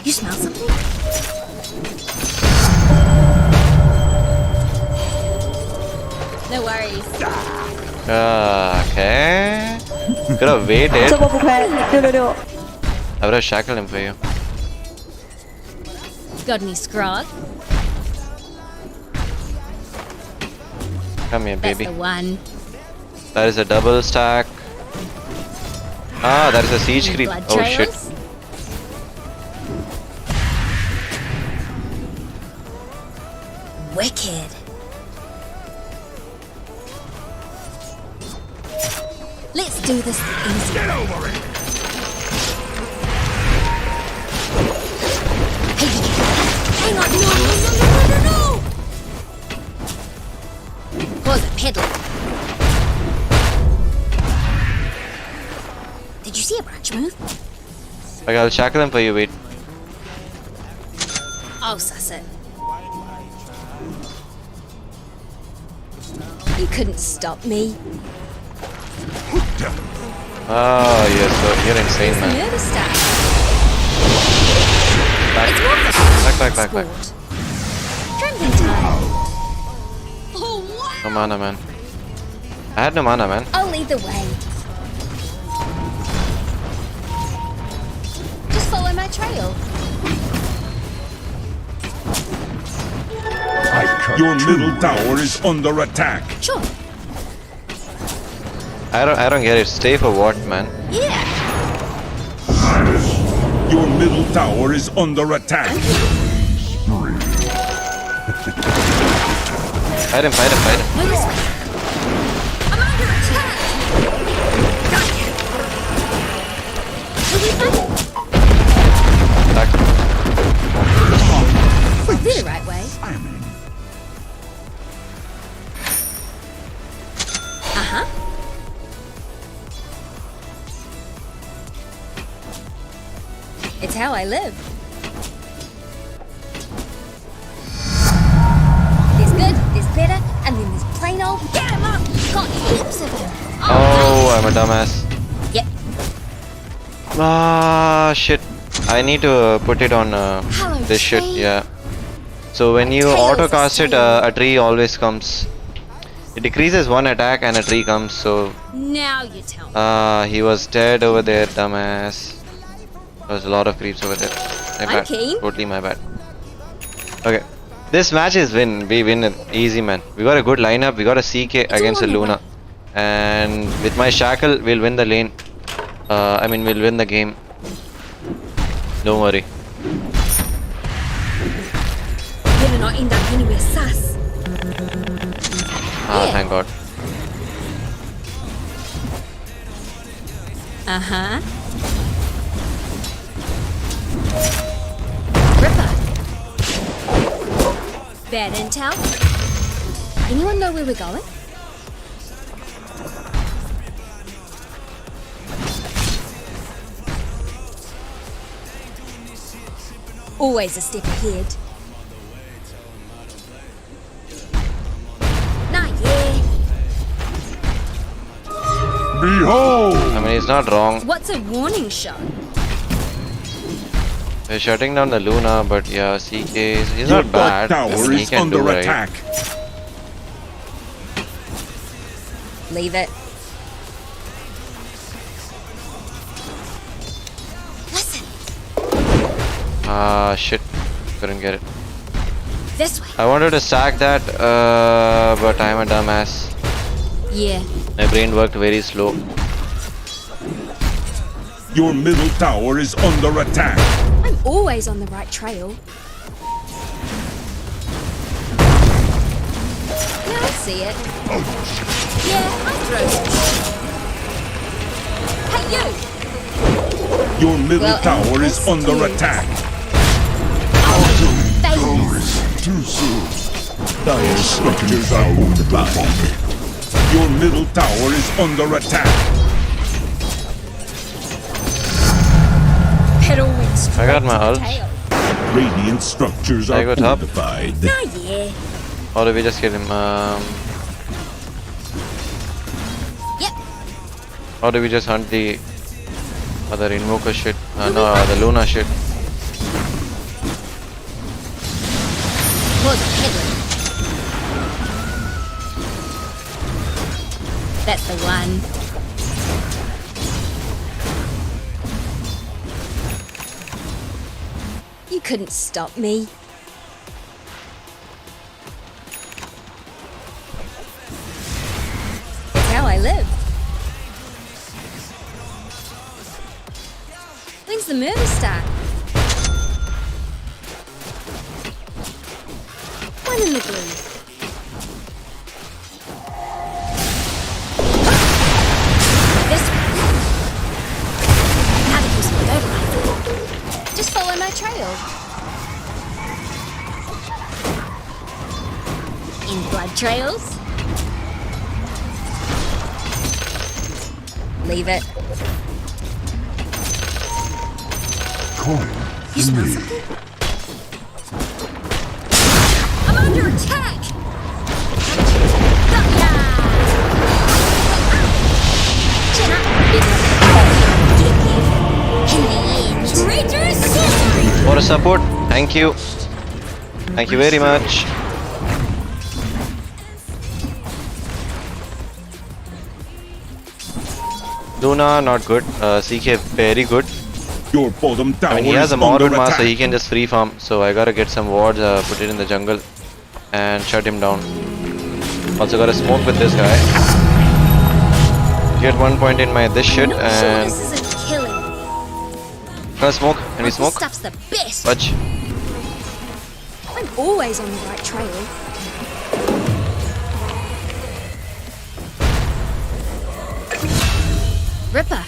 You smell something? No worries. Okay. Could have waited. 这波不亏，666。 I would have shackled him for you. Got any scrog? Come here, That's baby. the one. That is a double stack. Ah, that is a siege Any creep. blood Oh shit. trails? Wicked. Let's do this the easy way. Hey, hang on, no. Pause it, peddler. Did you see a branch move? Okay, I'll shackle him for you, wait. I'll suss it. You couldn't stop me. Oh, you're insane, man. Nervous stuff. Back. It's more of a Back. sport. Trembling time. Oh, wow. No mana, man. I had no mana, man. I'll lead the way. Just follow my trail. Your middle tower is under attack. Sure. I don't get it. Stay for what, man? Yeah. Your middle tower is under attack. Fight him. Go this way. I'm under attack. Got you. Will we fight? Back. Is it the right way? Uh-huh. It's how I live. There's good, there's better, and then there's plain old get 'em up! Got heaps of them! Oh, I'm a dumbass. Yep. Ah, shit. I need to put it on Hello, this shit, tree. yeah. So when you Tails auto is cast it, tail. a tree always comes. It decreases one attack and a tree comes, so Now you tell me. he was dead over there, dumbass. There was a lot of creeps over there. My I'm bad. keen. Totally my bad. Okay. This match is win. We win it easy, man. We got a good lineup. We got a CK against a all on the Luna. And with my shackle, we'll win the lane. We'll win the game. Don't worry. Better not end up anywhere sus. Ah, Yeah. thank God. Uh-huh. Ripper. Bad intel. Anyone know where we're going? Always a step ahead. Nah, yeah. Behold! I mean, he's not wrong. What's a warning shot? We're shutting down the Luna, but yeah, CK he's Your not bot bad. I tower mean, he is can do under right. attack. Leave it. Listen, Ah, shit. Couldn't get it. this way. I wanted to sack that, but I'm a dumbass. Yeah. My brain worked very slow. Your middle tower is under attack. I'm always on the right trail. see it. Yeah, I throw some. Hey, you! Your middle Well, tower is this under is- attack. Famous. Too soon. Dire structures are fortified. Your middle tower is under attack. Pedal went straight I got my to the ult. tail. Radiant structures I are go top. fortified. Oh, yeah. How do we just kill him? Yep. How do we just hunt the other invoker shit? No, the Luna shit. Was a headland. That's the one. You couldn't stop me. It's how I live. When's the movie start? One in the glue. This one. Now to use my fertilizer. Just follow my trail. In blood trails. Leave it. You smell something? I'm under attack! Got ya! Chin up, traitorous sorcery! For a support, thank you. Thank you very much. Luna, not good. CK, very good. Your bottom tower I mean, he has is a mod under mass, so attack. he can just free farm. So I gotta get some wards, put it in the jungle, and shut him down. Also gotta smoke with this guy. Get 1 point in my this shit, Not sure and this isn't killing. gotta smoke. Can we This smoke? stuff's the best. Fudge. I'm always on the right trail. Ripper.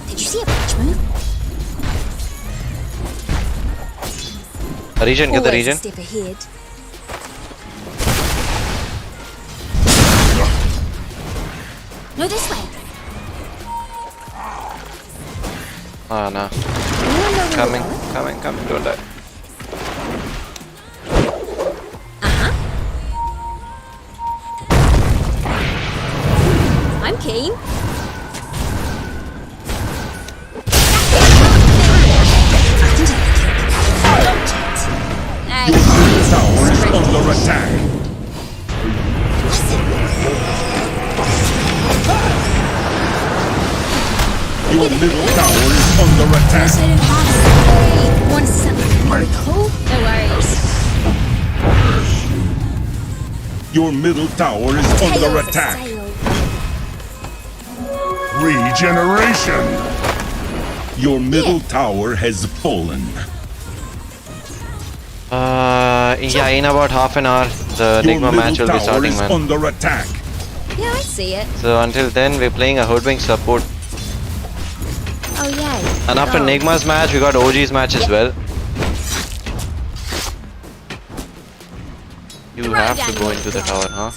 Did you see a patch move? The region, get the Always a region. step ahead. No, this way. Ah, no. Anyone know where Coming, we're going? coming, don't die. I'm keen. Tower is under attack. Your middle tower is under attack. Want something really cool? No worries. Your middle tower is under Tail for attack. sale. Regeneration. Your middle tower has fallen. Yeah, in about half an hour, the Your Enigma match middle will be tower starting, is man. under attack. Yeah, I see it. So until then, we're playing a Hoodwink support. Oh, yay. And after Oh. Enigma's match, we got OG's match as Yep. well. You Come on, have to Daddy. go into the tower, huh?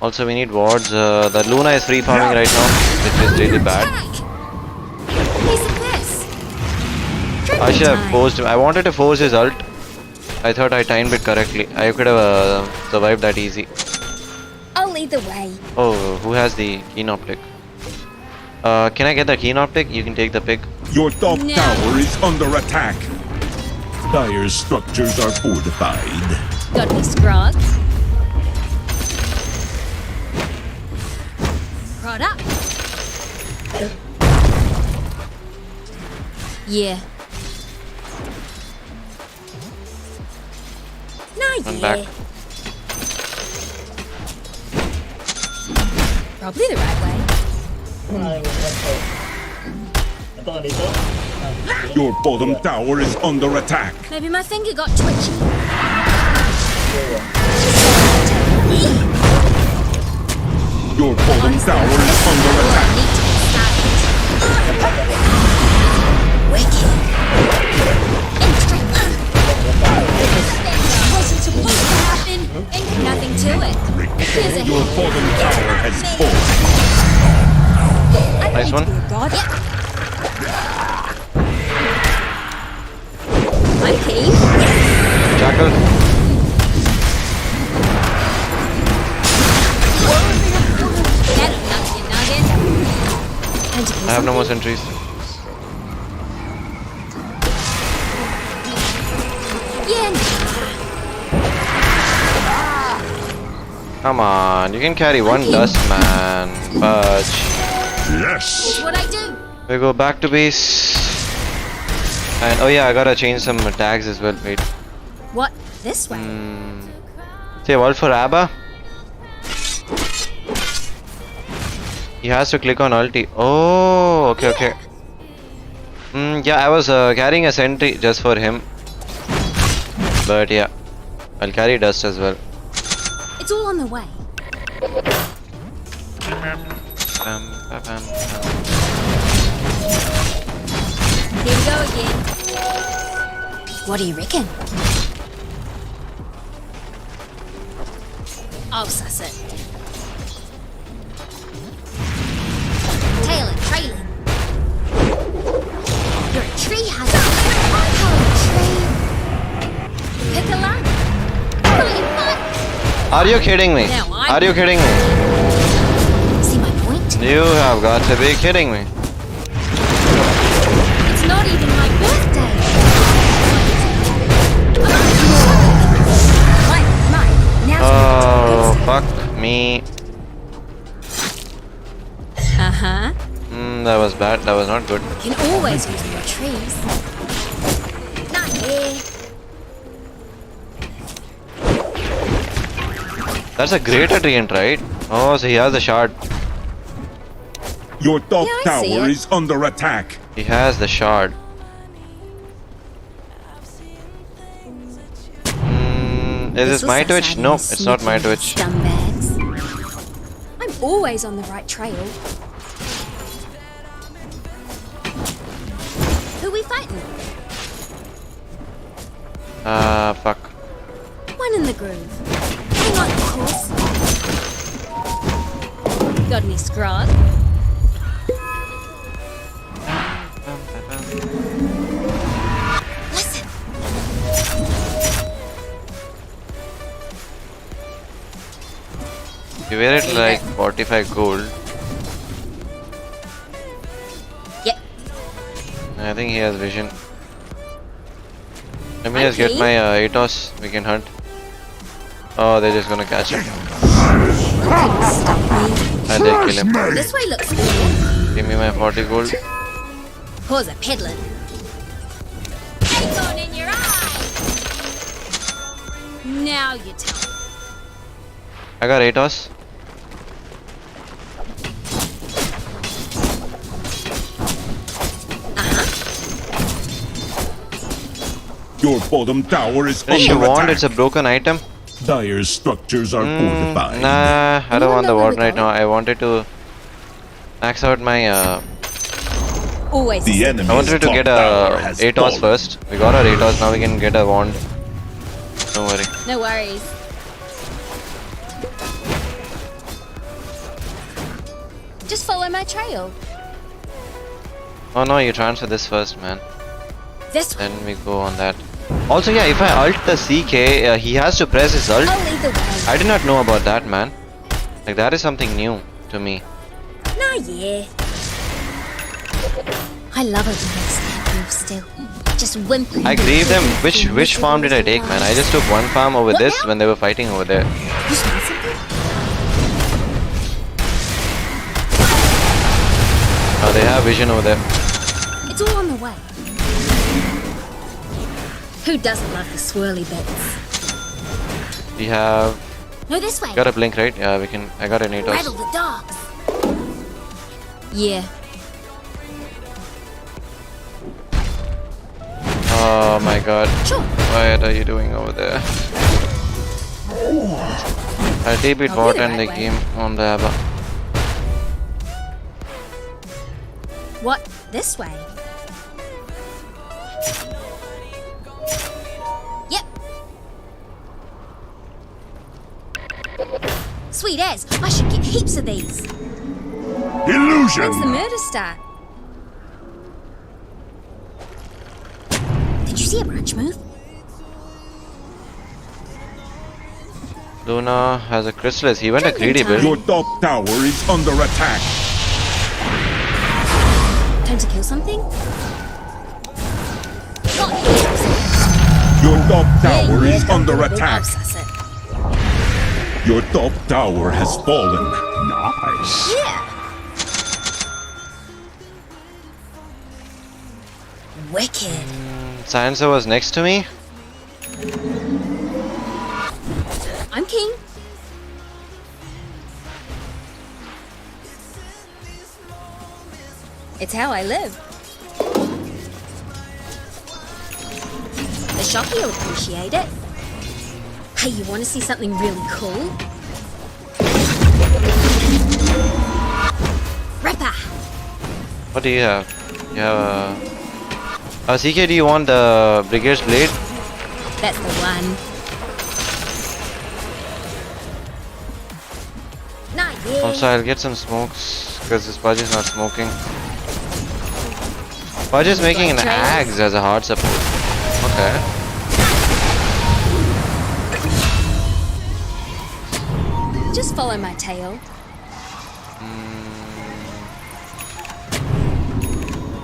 Also, we need wards. The Luna is free farming right now, which is really bad. Attack! Piece of this. I should have Time. forced him. I wanted to force his ult. I thought I timed it correctly. I could have survived that easy. I'll lead the way. Oh, who has the keen optic? Can I get the keen optic? You can take the pick. Your top No. tower is under attack. Dire structures are fortified. Got me scrog. Right up. Yeah. No, Run yeah. back. Probably the right way. Your bottom tower is under attack. Maybe my finger got twitchy. Your bottom tower is under attack. Wicked. Wasn't supposed to happen. Ain't nothing to it. Here's a Your bottom tower has fallen. Nice one. God. Yep. I'm keen. Jackal. That'll knock you nugget. I have no more sentries. Yeah. Come on, you can carry one dust, man. Fudge. Yes. It's what I do. We go back to base. And oh yeah, I gotta change some tags as well. Wait. What? This way? Say wall for Abba. He has to click on ulti. Oh, okay, okay. Yeah, I was carrying a sentry just for him. But yeah, I'll carry dust as well. It's all on the way. Here we go again. What do you reckon? I'll suss it. Tailing, trailing. You're a tree hunter. I call it a tree. Pick a line. Are you kidding me? Now I'm- Are you kidding me? See my point? You have got to be kidding me. It's not even my birthday. Mine. Now's Oh, fuck me. Uh-huh. That was bad. That was not good. Can always use more trees. Not here. That's a greater treant, right? Oh, so he has the shard. Your top Yeah, I see tower it. is under attack. He has the shard. Is this my Twitch? No, it's not my Twitch. Scumbags. I'm always on the right trail. Who we fighting? Fuck. One in the groove. Hang on, of course. Got any scrog? Listen. You wear it like 45 gold. Yep. I think he has vision. Let me just get Okay. my Atos. We can hunt. Oh, they're just gonna catch him. Couldn't stop me. I did kill him. This way looks good. Give me my 40 gold. Pause a peddling. Acorn in your eye. Now you tell me. I got Atos. Your bottom tower is Finish your under wand, it's attack. a broken item. Dire structures are fortified. Nah, I don't want the know where wand we're right now. going? I wanted to max out my Always. The enemy's I wanted to top get tower a has Atos fallen. first. We got our Atos, now we can get a wand. Don't worry. No worries. Just follow my trail. Oh no, you transfer this first, man. This way. Then we go on that. Also, yeah, if I ult the CK, he has to press his ult. I'll lead the way. I did not know about that, man. Like, that is something new to me. Nah, yeah. I love it when they stand move still. Just whimpering. I grieved them. Which farm did I take, man? I just took one farm over What this now? when they were fighting over there. You smell something? Oh, they have vision over there. It's all on the way. Who doesn't love the swirly bits? We have No, this way. got a blink, right? Yeah, we can. I got an Rattle Atos. the dogs. Yeah. Oh my god. Sure. What are you doing over there? I'll TP I'll bot do the and the right way. game on the Abba. What? This way? Yep. Sweet as. I should get heaps of these. Illusion! When's the murder start? Did you see a branch move? Luna has a Chrysalis. He went a greedy build. Your top tower is under attack. Time to kill something? Got it. Your top tower Yeah, is don't under do it, attack. I'll suss it. Your top tower has fallen. Nice. Yeah. Wicked. Sansa was next to me. I'm king. It's how I live. The shoppy will appreciate it. Hey, you want to see something really cool? Ripper! What do you have? You have a... CK, do you want the Brigade's Blade? That's the one. Not yet. Also, I'll get some smokes because this Pudge is not smoking. Pudge is making an axe as a hard support. Okay. Just follow my tail.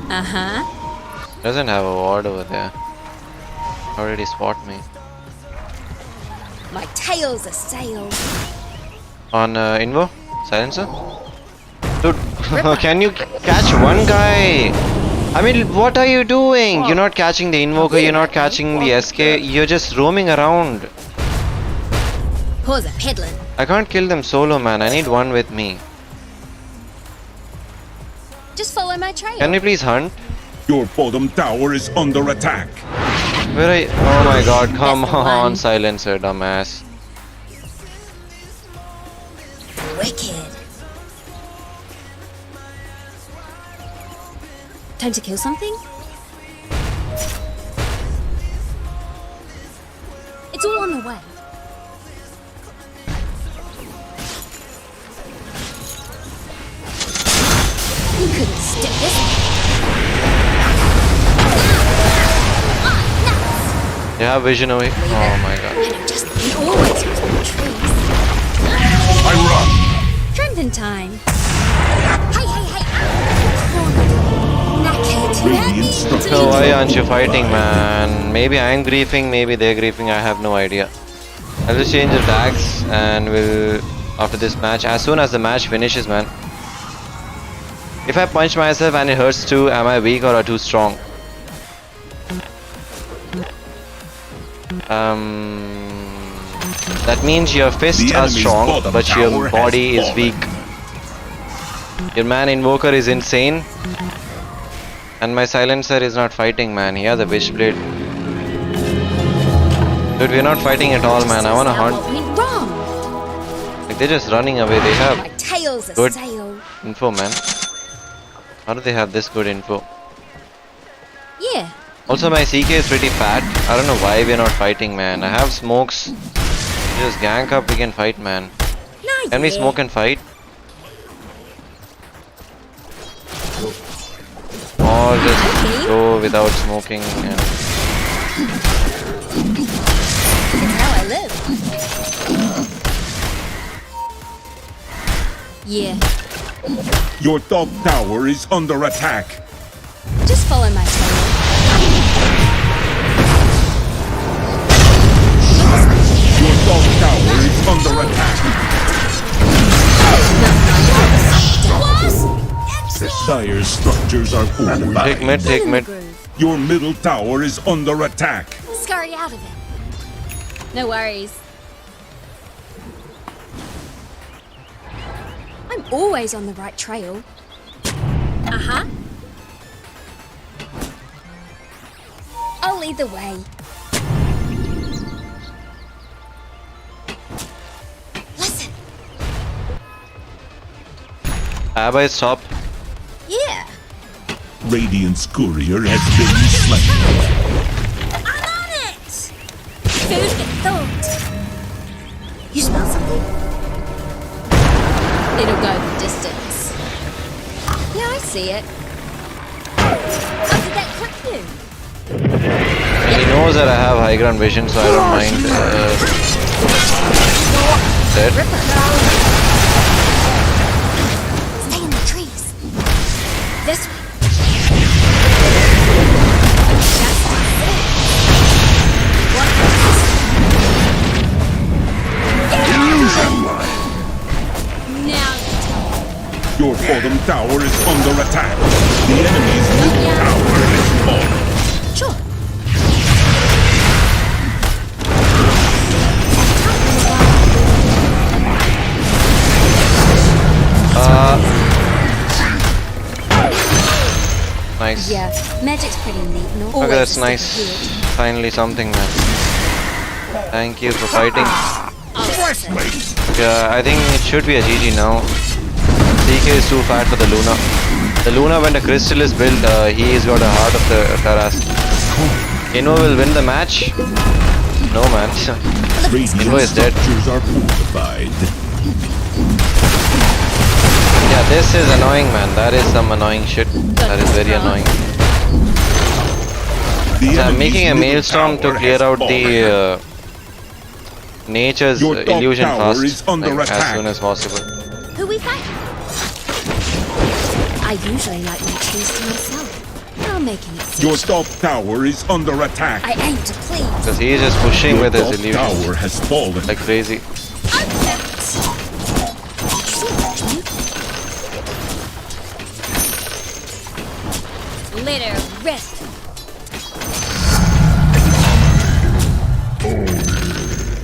Uh-huh. Doesn't have a ward over there. Already spot me. My tail's a sail. On Invo? Silencer? Dude, can you catch one guy? I mean, what are you doing? You're not catching the Invoker, you're not catching the SK, you're just roaming around. Paws are peddling. I can't kill them solo, man. I need one with me. Just follow my trail. Can we please hunt? Your bottom tower is under attack. Where are you? Oh my god, come That's the on, one. Silencer, dumbass. Wicked. Time to kill something? It's all on the way. You couldn't stick this. You have vision away. Oh my god. Just it always was the trees. I run. Trending time. Hey, hey, hey. Knackered. Radiant structures So why are aren't you fortified. fighting, man? Maybe I'm griefing, maybe they're griefing, I have no idea. I'll just change the tags and we'll, after this match, as soon as the match finishes, man. If I punch myself and it hurts too, am I weak or too strong? That means your fists The are enemy's strong, bottom but your tower has body is fallen. weak. Your man Invoker is insane. And my Silencer is not fighting, man. He has a Witchblade. Dude, we're not fighting at all, man. I wanna Now hunt. what went wrong? Like, they're just running away. They My have tail's a Good. sail. info, man. How do they have this good info? Yeah. Also, my CK is pretty fat. I don't know why we're not fighting, man. I have smokes. Just gank up, we can fight, man. Not Can we yet. smoke and fight? Or just Okay. go without smoking and... It's how I live. Yeah. Your top tower is under attack. Just follow my tail. Your top tower is under attack. Dire's structures are Take fortified. mid, take mid. Your middle tower is under attack. Scurry out of it. No worries. I'm always on the right trail. Uh-huh. I'll lead the way. Abba is top. Yeah. Radiant's courier has been slain. I'm on it! Food get thawed. You smell something? It'll go the distance. Yeah, I see it. How did that clip you? He knows that I have high ground vision, so I don't mind. Dead. Stay in the trees. This way. Now Your bottom tower is under attack. The enemy's middle tower is fallen. sure. Nice. Yeah, magic's pretty neat. Not Okay, that's always nice. disappeared. Finally something, man. Thank you for fighting. Yeah, I think it should be a GG now. CK is too fat for the Luna. The Luna, when the crystal is built, he's got a heart of the Taras. Invo will win the match? No, man. Invo is dead. Structures are fortified. Yeah, this is annoying, man. That is some annoying shit. That is very annoying. The So I'm enemy's making a middle maelstrom to tower clear has out fallen. the nature's Your top illusion tower fast, is under like, as attack. soon as possible. Who we fight? I usually like my trees to myself. Now I'm making it Your special. top tower is under attack. I aim to please. Because he is just pushing Your with his top illusions tower has fallen. like crazy. Let her rest.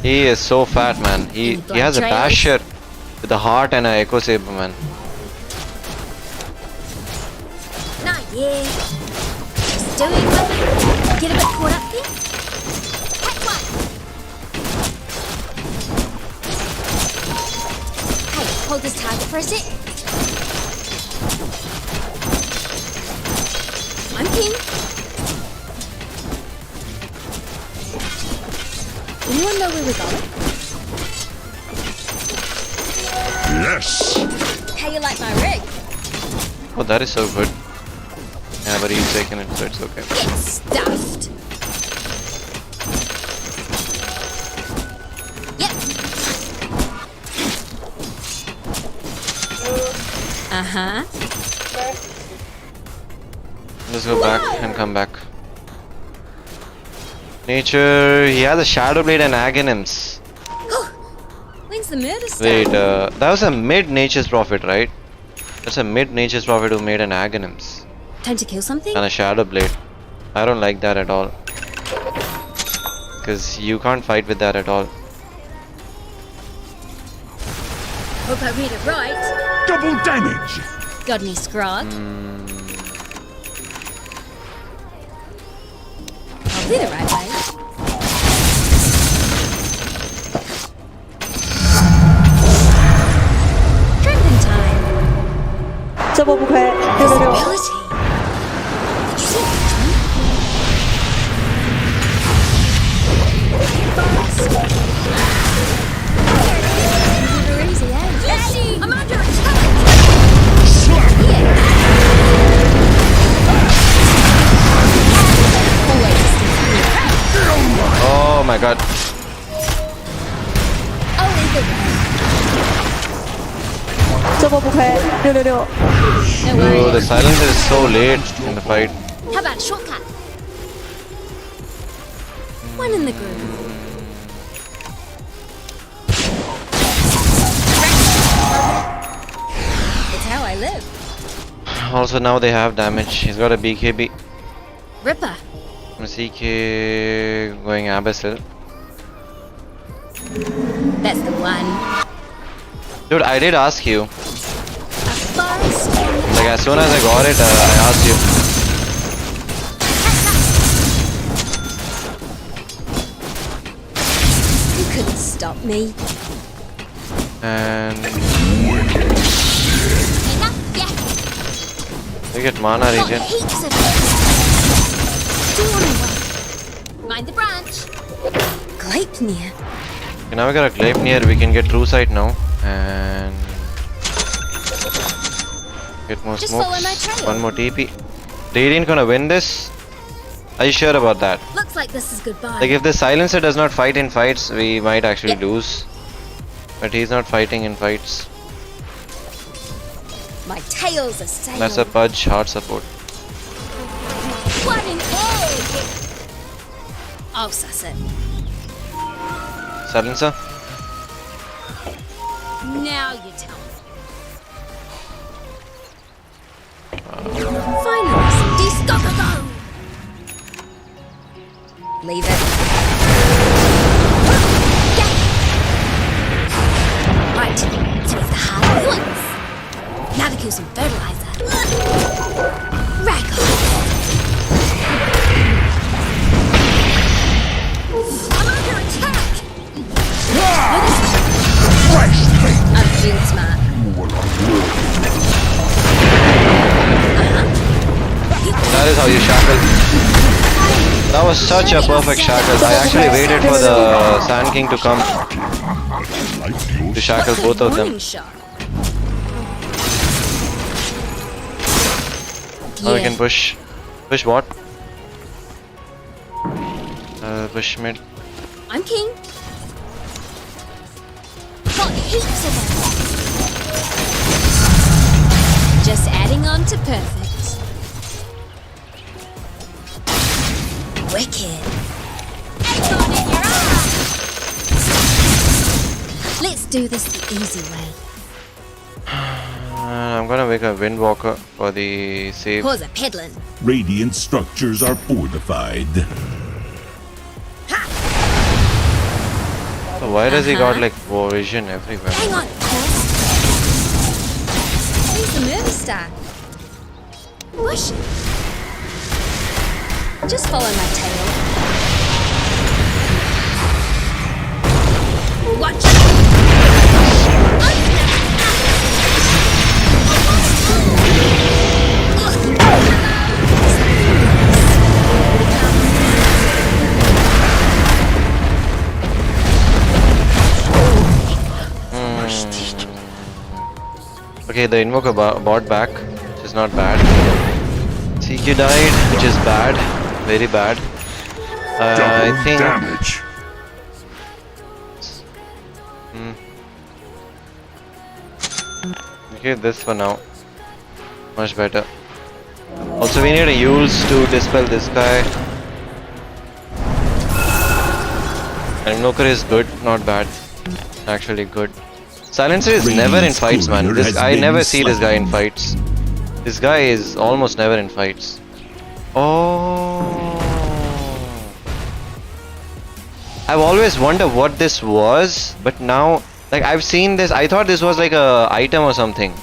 He is so fat, man. He has a basher with a heart and a echo saber, man. Not yet. Just doing what? Get a bit caught up here? Catch one. Hey, hold this target for a sec. I'm king. Anyone know where we're going? Yes. How you like my rig? Oh, that is so good. Yeah, but he's taking it, so it's okay. Get stuffed. Yep. Uh-huh. Let's go back and come back. Nature, he has a Shadow Blade and Aghanims. When's the murder start? Wait, that was a mid Nature's Prophet, right? That's a mid Nature's Prophet who made an Aghanims Time to kill something? and a Shadow Blade. I don't like that at all. Because you can't fight with that at all. Hope I read it right. Double damage. Got any scrog? I'll do the right way. Drinking time. 这波不亏，666。 Ability. Did you see that? Never easy, eh? I'm under attack. Oh my god. I'll lead the way. 这波不亏，666。 No Oh, worries. the silencer is so late in the fight. How about a shortcut? One in the groove. It's how I live. Also now they have damage. He's got a BKB. Ripper. CK going Abyssal. That's the one. Dude, I did ask you. A forest. Like as soon as I got it, I asked you. You couldn't stop me. And Enough. We get mana Got regen. heaps of it. Two on the way. Mind the branch. Gleipnir. Okay, now we got a Gleipnir. We can get true sight now and get more Just follow my smokes. trail. One more TP. Radiant gonna win this? Are you sure about that? Looks like this is goodbye. Like if the silencer does not fight in fights, we might actually lose. But he's not fighting in fights. My tail's a sail. That's a Pudge hard support. What an egg! I'll suss it. Silencer? Now you tell me. Finally, some discoverable! Leave it. Right, so it's the hard ones. Now to kill some fertilizer. Rag on. I'm under attack! Fresh meat. I'm real smart. That is how you shackle. That was such a perfect shackle. I actually waited for the Sand King to come to shackle both of them. Warning shot. Now we can push. Push what? Push mid. I'm king. Got heaps of them. Just adding on to perfect. Wicked. Excellent in your eye. Let's do this the easy way. I'm gonna make a Windwalker for the save. Pause a peddling. Radiant structures are fortified. So why does he got like vision everywhere? Hang on, Chris. He's the movie star. Push. Just follow my tail. Watch it. Okay, the Invoker bought back, which is not bad. CQ died, which is bad. Very bad. I think Damage. okay, this for now. Much better. Also, we need a youls to dispel this guy. And Invoker is good, not bad. Actually good. Silencer is never in fights, man. I never see this guy in fights. This guy is almost never in fights. Oh. I've always wondered what this was, but now, like, I've seen this. I thought this was like a item or something.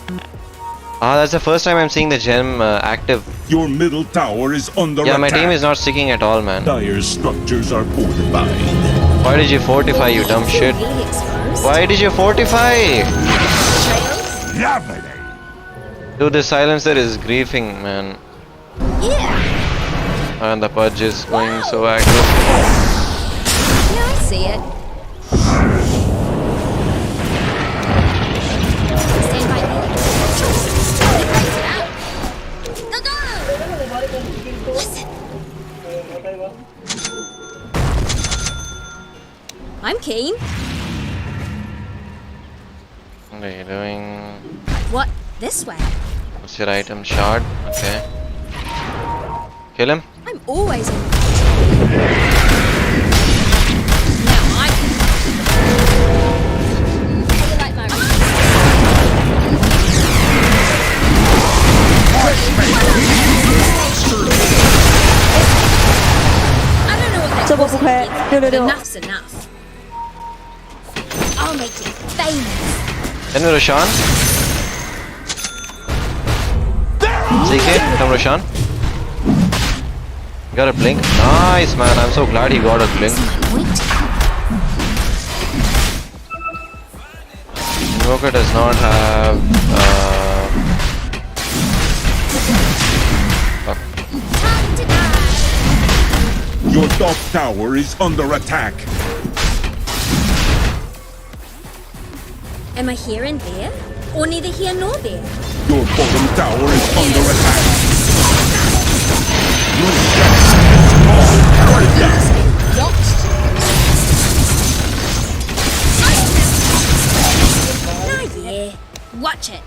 That's the first time I'm seeing the gem active. Your middle tower is under Yeah, my attack. team is not sticking at all, man. Dire structures are fortified. Why did you fortify, you dumb shit? Really exposed. Why did you fortify? Trails? Lovely. Dude, the silencer is griefing, man. Yeah. And the Pudge is going so active. Yeah, I see it. Stand by me. Breaks it out. Go, go! Listen. I'm keen. What are you doing? What? This way? What's your item? Shard? Okay. Kill him? I'm always on. Now I can. How you like my I don't know what that 这波不亏 but 666 enough's enough. I'll make you famous. Can we Roshan? CK, come Roshan. Got a blink. Nice, man. I'm so glad he got a blink. See my point? Invoker does not have Your top tower is under attack. Am I here and there? Or neither here nor there? Your bottom tower is under attack. Nah, yeah. Watch it.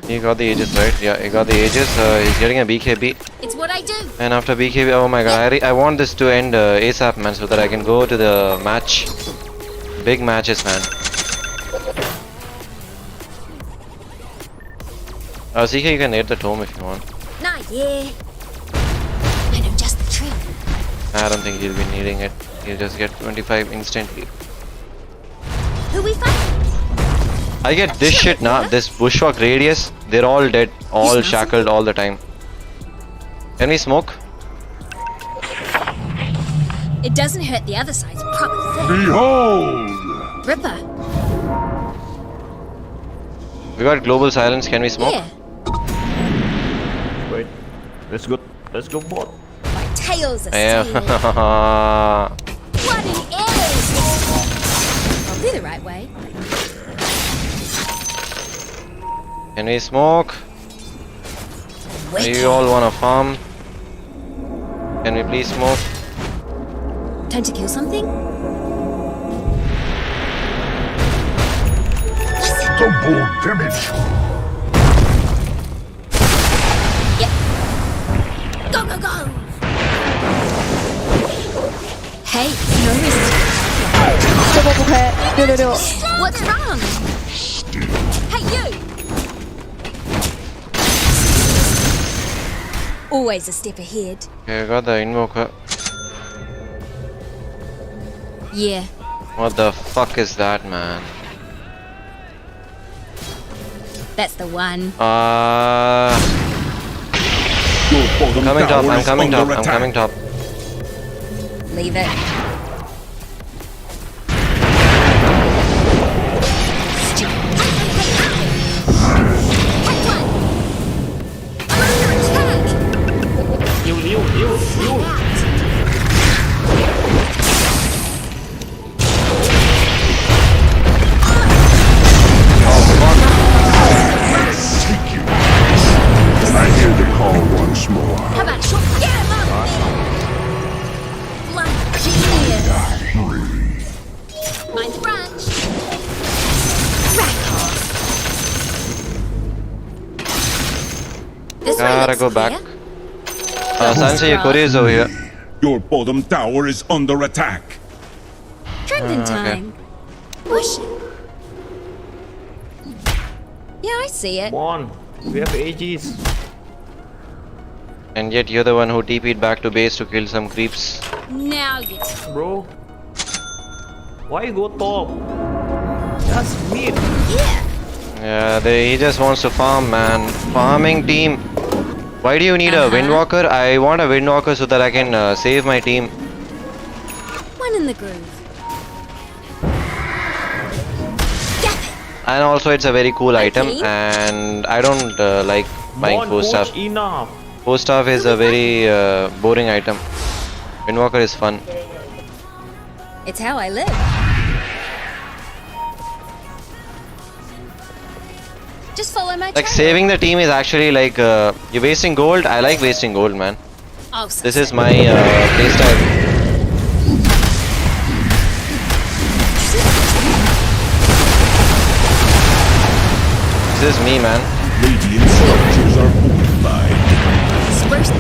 He got the Aegis, right? Yeah, he got the Aegis. He's getting a BKB. It's what I do. And after BKB, oh my god, I want this to end ASAP, man, so that I can go to the match. Big matches, man. CK, you can hit the tomb if you want. Nah, yeah. I know just the trick. I don't think he'll be needing it. He'll just get 25 instantly. Who we fight? I get this shit now. This bushwalk radius, they're all dead, all shackled all the time. Can we smoke? It doesn't hurt the other side's proper thing. Behold! Ripper. We got global silence. Can we smoke? Yeah. Wait, let's go bot. My tails are Yeah. What an error! I'll do the right way. Can we smoke? Wait. You all wanna farm? Can we please smoke? Time to kill something? Double damage. Yep. Go, go, go! Hey, no risk. 这波不亏，666。 What's wrong? Hey, you! Always a step ahead. Okay, I got the invoker. Yeah. What the fuck is that, man? That's the one. Your bottom Coming top, tower I'm is coming top, under I'm attack. coming top. Leave it. I hear the call once more. How about a shot? Get him up! Blood genius! Mind the branch. Rack off. This way Gotta looks go clear. back. Sanjay, your courier is over here. Your bottom tower is under attack. Trending okay. time. Push it. Yeah, I see it. Come on, we have AGs. And yet you're the one who TP'd back to base to kill some creeps. Now you Bro, why you go top? That's mid. Yeah. Yeah, he just wants to farm, man. Farming team. Why do you need a Windwalker? I want a Windwalker so that I can save my team. One in the groove. Gap it. And also it's a very cool item, Okay. and I don't like buying Not post push stuff. enough. Post stuff is a very boring item. Windwalker is fun. It's how I live. Just follow my Like trail. saving the team is actually like you're wasting gold. I like wasting gold, man. Oh, so This is my playstyle. This is me, man. Radiant structures are fortified. Spurs the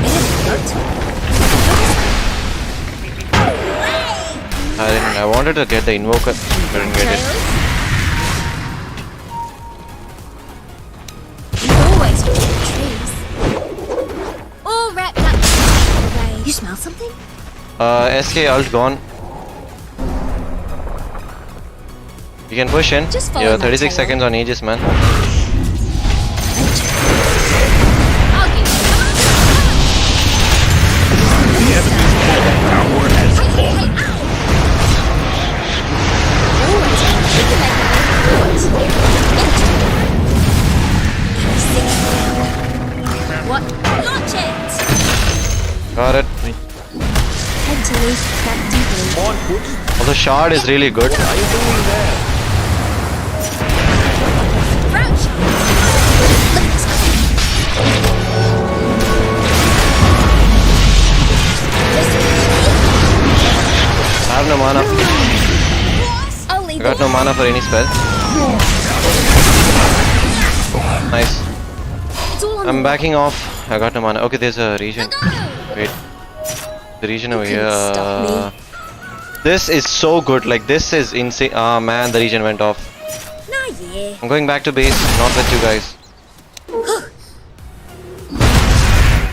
I wanted to get the invoker, couldn't get it. Always with the trees. All wrapped up. You smell something? SK ult gone. You can push in. Just follow Yeah, my 36 trail. seconds on Aegis, man. I'll give you The enemy's bottom tower has fallen. Always What? Launch it! Back deeply. Come on, push. Also, shard is really good. What are you doing there? Crouch. Look at this guy. I have no mana. Only I got no mana for any spell. Nice. It's all on I'm backing off. I got no mana. Okay, there's a region. Wait. The region over here. Stop me. This is so good. Like, this is insane. Ah, man, the region went off. Nah, yeah. I'm going back to base. Not with you guys.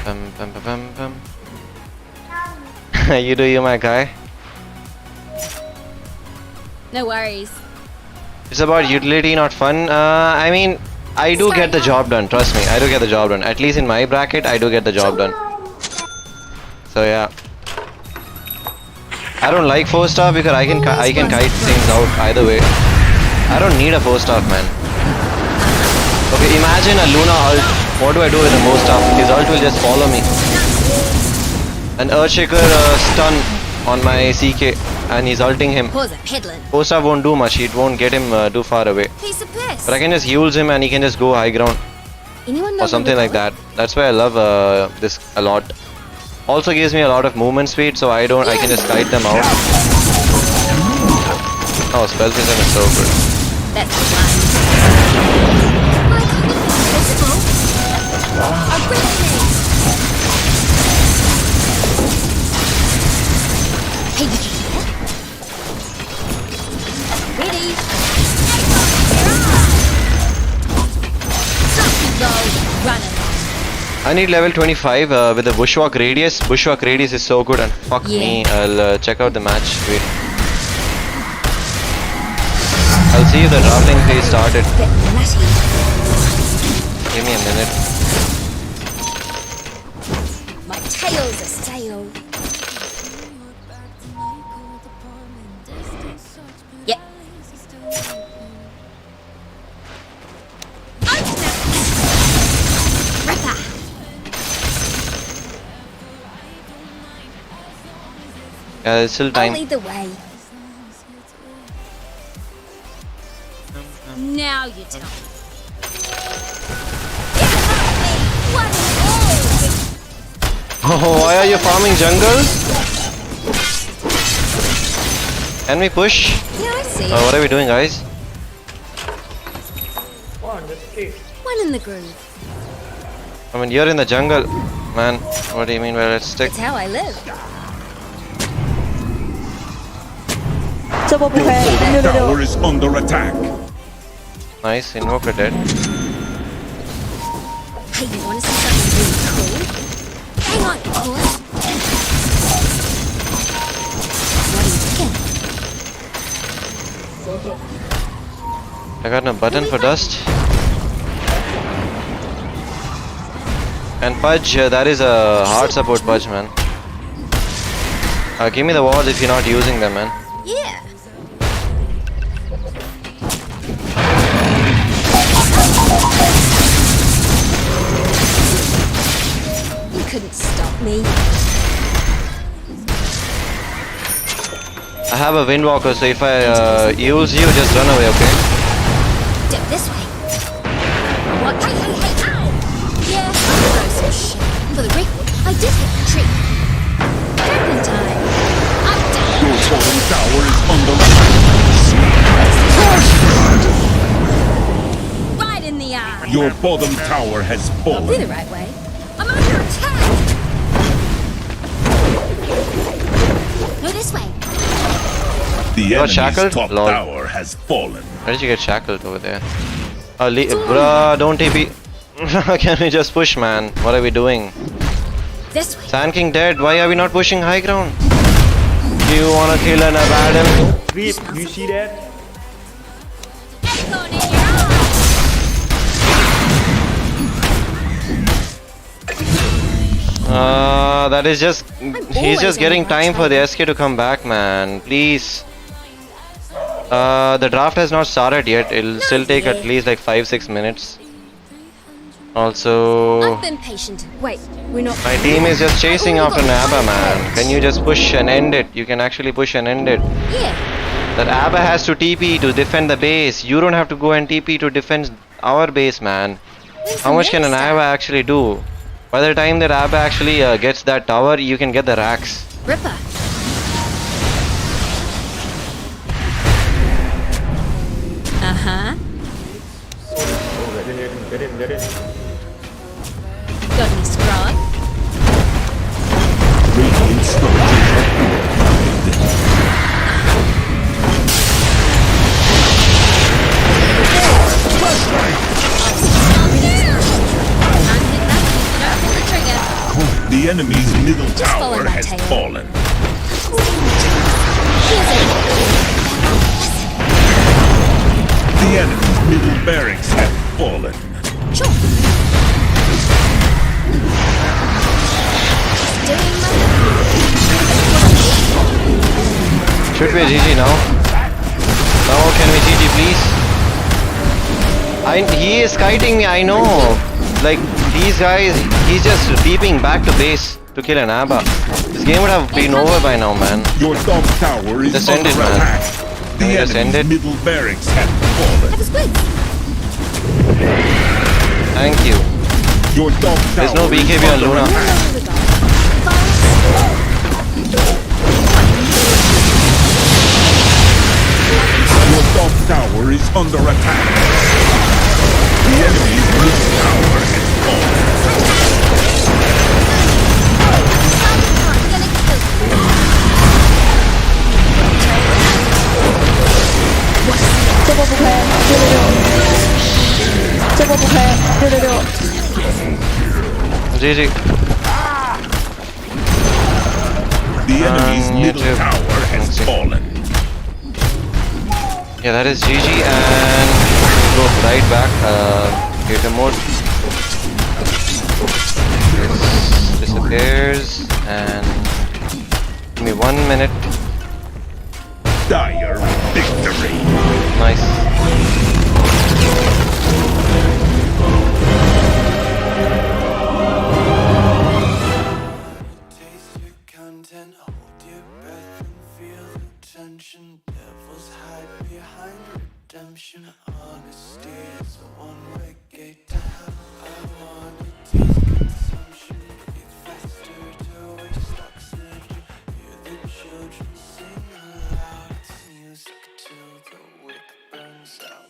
Bum, bum, bum, bum. You do you, my guy. No worries. It's about utility, not fun. I mean, I do get the job done. Trust me, I do get the job done. At least in my bracket, I do get the job done. So yeah, I don't like 4-star because I can kite things out either way. I don't need a 4-star, man. Okay, imagine a Luna ult. What do I do with a 4-star? His ult will just follow me. An Earthshaker stun on my CK, and he's ulting him. Pause it, peddling. 4-star won't do much. It won't get him too far away. Piece of piss. But I can just use him and he can just go high ground Anyone know or something like that. That's why I love this a lot. Also gives me a lot of movement speed, so I can just kite them out. Oh, spell system is so good. That's the line. My goodness, visible. A grenade. Hey, you can hear? Ready? Running. I need level 25 with the bushwalk radius. Bushwalk radius is so good, and fuck me, I'll check out the match. Wait. I'll see if the drafting phase started. Bit nutty. Give me a minute. My tail's a sail. Yep. Ripper. Yeah, there's still I'll time. lead the way. Now you tell me. What is all? Oh, why are you farming jungle? Can we push? Yeah, I see. What are we doing, guys? Come on, just kick. One in the groove. I mean, you're in the jungle, man. What do you mean by let's stick? It's how I live. 서버 부패. Tower is under attack. Nice, invoker dead. Hey, you want to see something really cool? Hang on, boy. What are you thinking? I got no button for dust. And Pudge, that is a hard support Pudge, man. Give me the walls if you're not using them, man. Yeah. You couldn't stop me. I have a Windwalker, so if I use you, just run away, okay? Dip this way. What? Hey, hey, hey, ow! Yeah, I'll throw some shit. For the record, I did hit the tree. Dragon time. I'm down. Your bottom tower is under attack. Right in the eye. Your bottom tower has I'll do fallen. the right way. I'm under attack. Go this way. The got enemy's shackled? top Lol. tower has fallen. Where did you get shackled over there? Oh, bruh, don't TP. Can we just push, man? What are we doing? This way. Sand King dead. Why are we not pushing high ground? Do you wanna kill an Abaddon? Creep, you see that? Acorn in your eye. That is just... He's just getting time for the SK to come back, man. Please. The draft has not started yet. It'll still take at least like 5-6 minutes. Also, I've been patient. Wait, we're not. my team is just chasing after Abba, man. Can you just push and end it? You can actually push and end it. Yeah. That Abba has to TP to defend the base. You don't have to go and TP to defend our base, man. How much can an Abba actually do? By the time that Abba actually gets that tower, you can get the racks. Ripper. Uh-huh. Get in. Got any scrog? Radiant structures The enemy's middle tower has fallen. The enemy's middle barracks have fallen. Sure. Should we GG now? No, can we GG please? He is kiting me, I know. Like, these guys, he's just beeping back to base to kill an Abba. This game would have been over by now, man. Your top tower is Just end under it, man. attack. Can we The just end enemy's it? middle barracks have fallen. Have a squid. Thank you. Your top tower There's no is BKB on under Luna. attack. Your top tower is under attack. The enemy's middle tower has fallen. GG. The enemy's middle YouTube. tower has fallen. Yeah, that is GG, and go right back. Creator mode. This disappears, and give me 1 minute. Dire victory. Nice. Honesty is a one-way gate to hell. I wanna taste consumption, breathe faster to waste oxygen. Hear the children sing aloud. It's music till the wick burns out.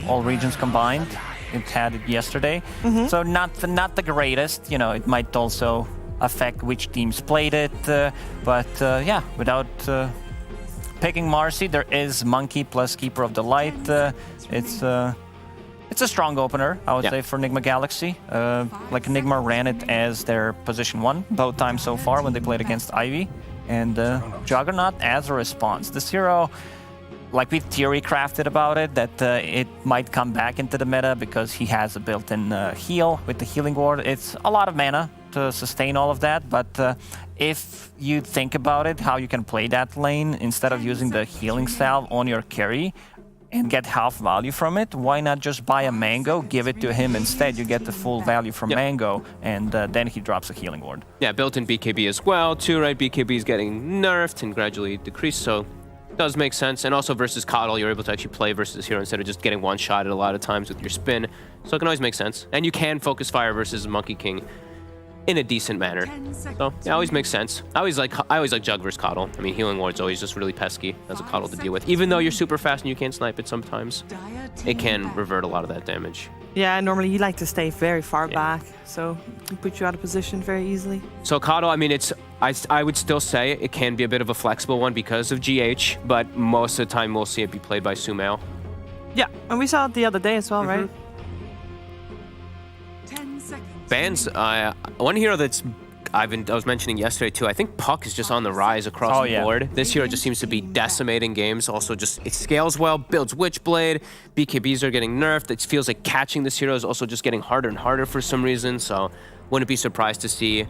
All regions combined. It had it yesterday, so not the greatest. You know, it might also affect which teams played it, but yeah, without picking Marcy, there is Monkey plus Keeper of the Light. It's a strong opener, I would say, for Nigma Galaxy. Like Nigma ran it as their position 1 both times so far when they played against Ivy, and Juggernaut as a response. This hero, like we theory crafted about it, that it might come back into the meta because he has a built-in heal with the Healing Ward. It's a lot of mana to sustain all of that, but if you think about it, how you can play that lane, instead of using the healing salve on your carry and get half value from it, why not just buy a Mango, give it to him instead? You get the full value from Mango, and then he drops a Healing Ward. Yeah, built-in BKB as well, too, right? BKB is getting nerfed and gradually decreased, so does make sense. And also versus Coddle, you're able to actually play versus this hero instead of just getting one-shotted a lot of times with your spin. So it can always make sense. And you can focus fire versus Monkey King in a decent manner. So yeah, always makes sense. I always like Jug versus Coddle. I mean, Healing Ward's always just really pesky as a Coddle to deal with. Even though you're super fast and you can't snipe it sometimes, it can revert a lot of that damage. Yeah, normally you like to stay very far back, so it can put you out of position very easily. So Coddle, I mean, I would still say it can be a bit of a flexible one because of GH, but most of the time we'll see it be played by Sumail. Yeah, and we saw it the other day as well, right? Bans, one hero that's I was mentioning yesterday too, I think Puck is just on the rise across the board. This hero just seems to be decimating games. Also, just it scales well, builds Witchblade. BKBs are getting nerfed. It feels like catching this hero is also just getting harder and harder for some reason. So, wouldn't be surprised to see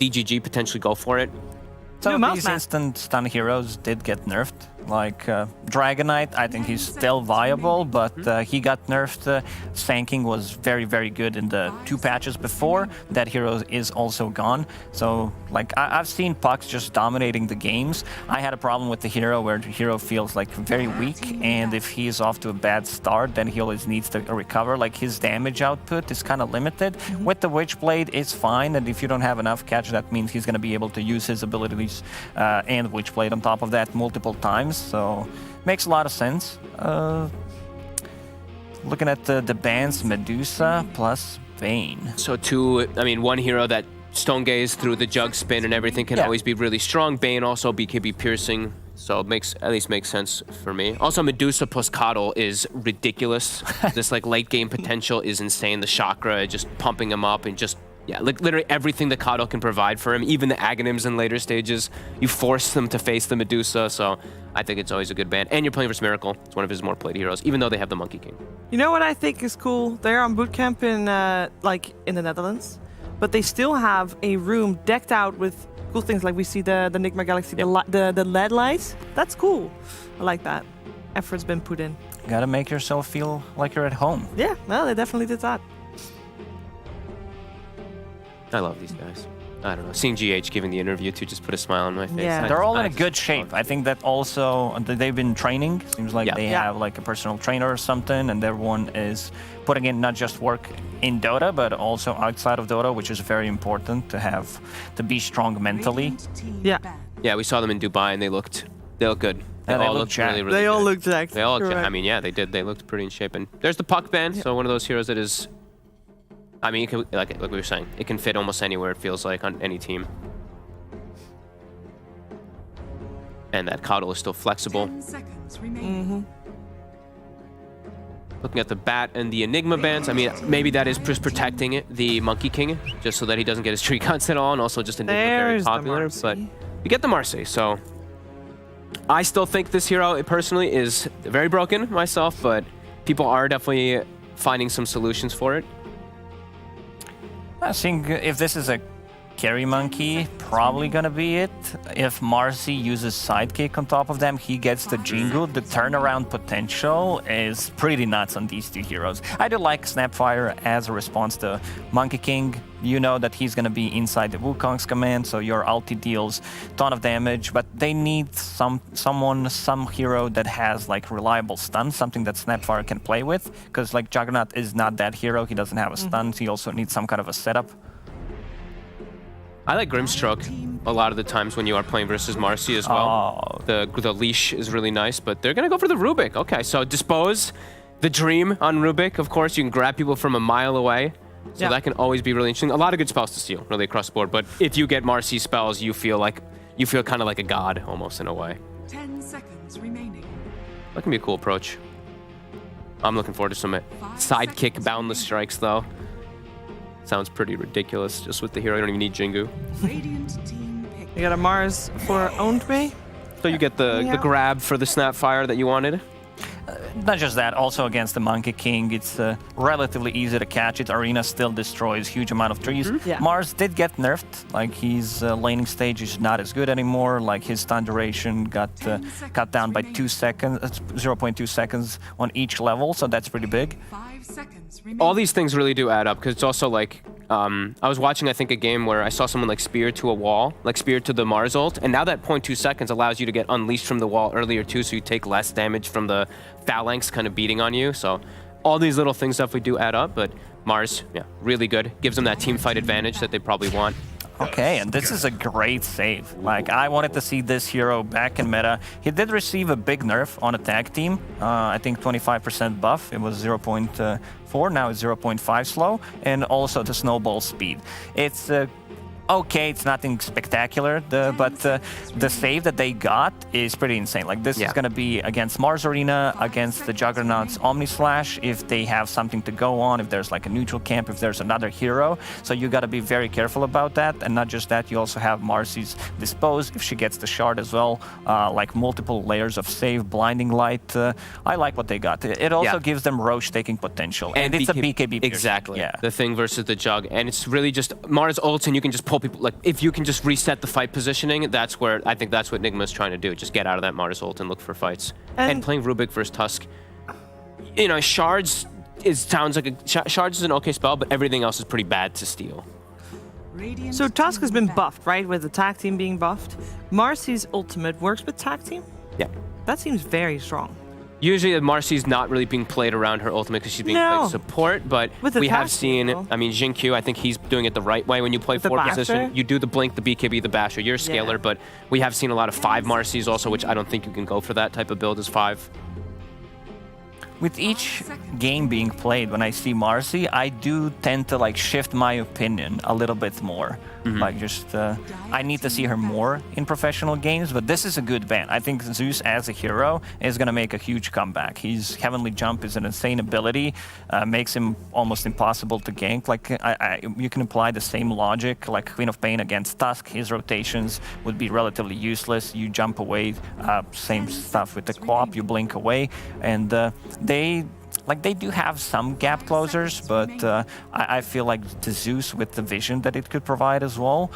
DGG potentially go for it. Some of these instant stun heroes did get nerfed. Like Dragon Knight, I think he's still viable, but he got nerfed. Sanking was very, very good in the 2 patches before. That hero is also gone. So, like, I've seen Pucks just dominating the games. I had a problem with the hero where the hero feels like very weak, and if he's off to a bad start, then he always needs to recover. Like, his damage output is kind of limited. With the Witchblade, it's fine, and if you don't have enough catch, that means he's going to be able to use his abilities and Witchblade on top of that multiple times. So makes a lot of sense. Looking at the bans, Medusa plus Vayne. So one hero that Stone Gaze through the Jug Spin and everything can always be really strong. Bane also BKB piercing, so it at least makes sense for me. Also, Medusa plus Coddle is ridiculous. This like late game potential is insane. The chakra just pumping him up and just like literally everything the Coddle can provide for him, even the Aghanims in later stages, you force them to face the Medusa, so I think it's always a good ban. And you're playing versus Miracle. It's one of his more played heroes, even though they have the Monkey King. You know what I think is cool? They're on bootcamp in in the Netherlands, but they still have a room decked out with cool things like we see the Enigma Galaxy, the LED lights. That's cool. I like that. Effort's been put in. Gotta make yourself feel like you're at home. Yeah, well, they definitely did that. I love these guys. I don't know. Seeing GH giving the interview too just put a smile on my face. Yeah, they're all in a good shape. I think that also they've been training. Seems like they have like a personal trainer or something, and everyone is putting in not just work in Dota, but also outside of Dota, which is very important to be strong mentally. Yeah. Yeah, we saw them in Dubai, and they look good. They all looked really, really They all good. looked jacked. They all, I mean, yeah, they did. They looked pretty in shape. And there's the Puck ban, so one of those heroes that is. I mean, like we were saying, it can fit almost anywhere, it feels like, on any team. And that Coddle is still flexible. Looking at the Bat and the Enigma bans, I mean, maybe that is just protecting the Monkey King, just so that he doesn't get his tree content on. Also, just Enigma very popular, but you get the Marseille, so... I still think this hero, personally, is very broken myself, but people are definitely finding some solutions for it. I think if this is a carry monkey, probably gonna be it. If Marcy uses sidekick on top of them, he gets the Jingu. The turnaround potential is pretty nuts on these two heroes. I do like Snapfire as a response to Monkey King. You know that he's gonna be inside the Wukong's command, so your ulti deals a ton of damage, but they need some hero that has like reliable stun, something that Snapfire can play with, because like Juggernaut is not that hero. He doesn't have a stun. He also needs some kind of a setup. I like Grimstroke a lot of the times when you are playing versus Marcy as well. The leash is really nice, but they're gonna go for the Rubik. Okay, so Dispose, the Dream on Rubik. Of course, you can grab people from a mile away, so that can always be really interesting. A lot of good spells to steal, really across the board. But if you get Marcy spells, you feel kind of like a god almost in a way. 10 seconds remaining. That can be a cool approach. I'm looking forward to some sidekick boundless strikes though. Sounds pretty ridiculous just with the hero. You don't even need Jingu. You got a Mars for owned me. So you get the grab for the Snapfire that you wanted? Not just that, also against the Monkey King, it's relatively easy to catch it. Arena still destroys huge amount of trees. Mars did get nerfed, like his laning stage is not as good anymore, like his stun duration got cut down by 2 seconds, 0.2 seconds on each level, so that's pretty big. 5 seconds remaining. All these things really do add up, because it's also like, I was watching, I think, a game where I saw someone like spear to a wall, like spear to the Mars ult, and now that 0.2 seconds allows you to get unleashed from the wall earlier too, so you take less damage from the phalanx kind of beating on you. So all these little things stuff we do add up, but Mars, yeah, really good. Gives them that team fight advantage that they probably want. Okay, and this is a great save. Like, I wanted to see this hero back in meta. He did receive a big nerf on a tag team. I think 25% buff. It was 0.4, now it's 0.5 slow. And also the snowball speed. It's okay, it's nothing spectacular, but the save that they got is pretty insane. Like, this is going to be against Mars Arena, against the Juggernaut's Omni Slash, if they have something to go on, if there's like a neutral camp, if there's another hero. So you got to be very careful about that. And not just that, you also have Marcy's Dispose, if she gets the shard as well, like multiple layers of save, Blinding Light. I like what they got. It also gives them Roche taking potential. And it's a BKB piercing. Exactly. Yeah. The thing versus the Jug. And it's really just Mars ults, and you can just pull people, like, if you can just reset the fight positioning, that's where I think that's what Nigma's trying to do. Just get out of that Mars ult and look for fights. And playing Rubik versus Tusk, you know, Shards sounds like Shards is an okay spell, but everything else is pretty bad to steal. So Tusk has been buffed, right? With the tag team being buffed. Marcy's ultimate works with tag team? Yeah. That seems very strong. Usually Marcy's not really being played around her ultimate because she's being played support, but we have seen, I mean, Jin Q, I think he's doing it the right way. When you play 4 position, you do the Blink, the BKB, the Basher. You're a scaler, but we have seen a lot of 5 Marcys also, which I don't think you can go for that type of build as 5. With each game being played, when I see Marcy, I do tend to like shift my opinion a little bit more. Like, just I need to see her more in professional games, but this is a good ban. I think Zeus as a hero is going to make a huge comeback. His Heavenly Jump is an insane ability, makes him almost impossible to gank. Like, you can apply the same logic, like Queen of Pain against Tusk. His rotations would be relatively useless. You jump away, same stuff with the co-op, you blink away, and they do have some gap closers, but I feel like the Zeus with the vision that it could provide as well,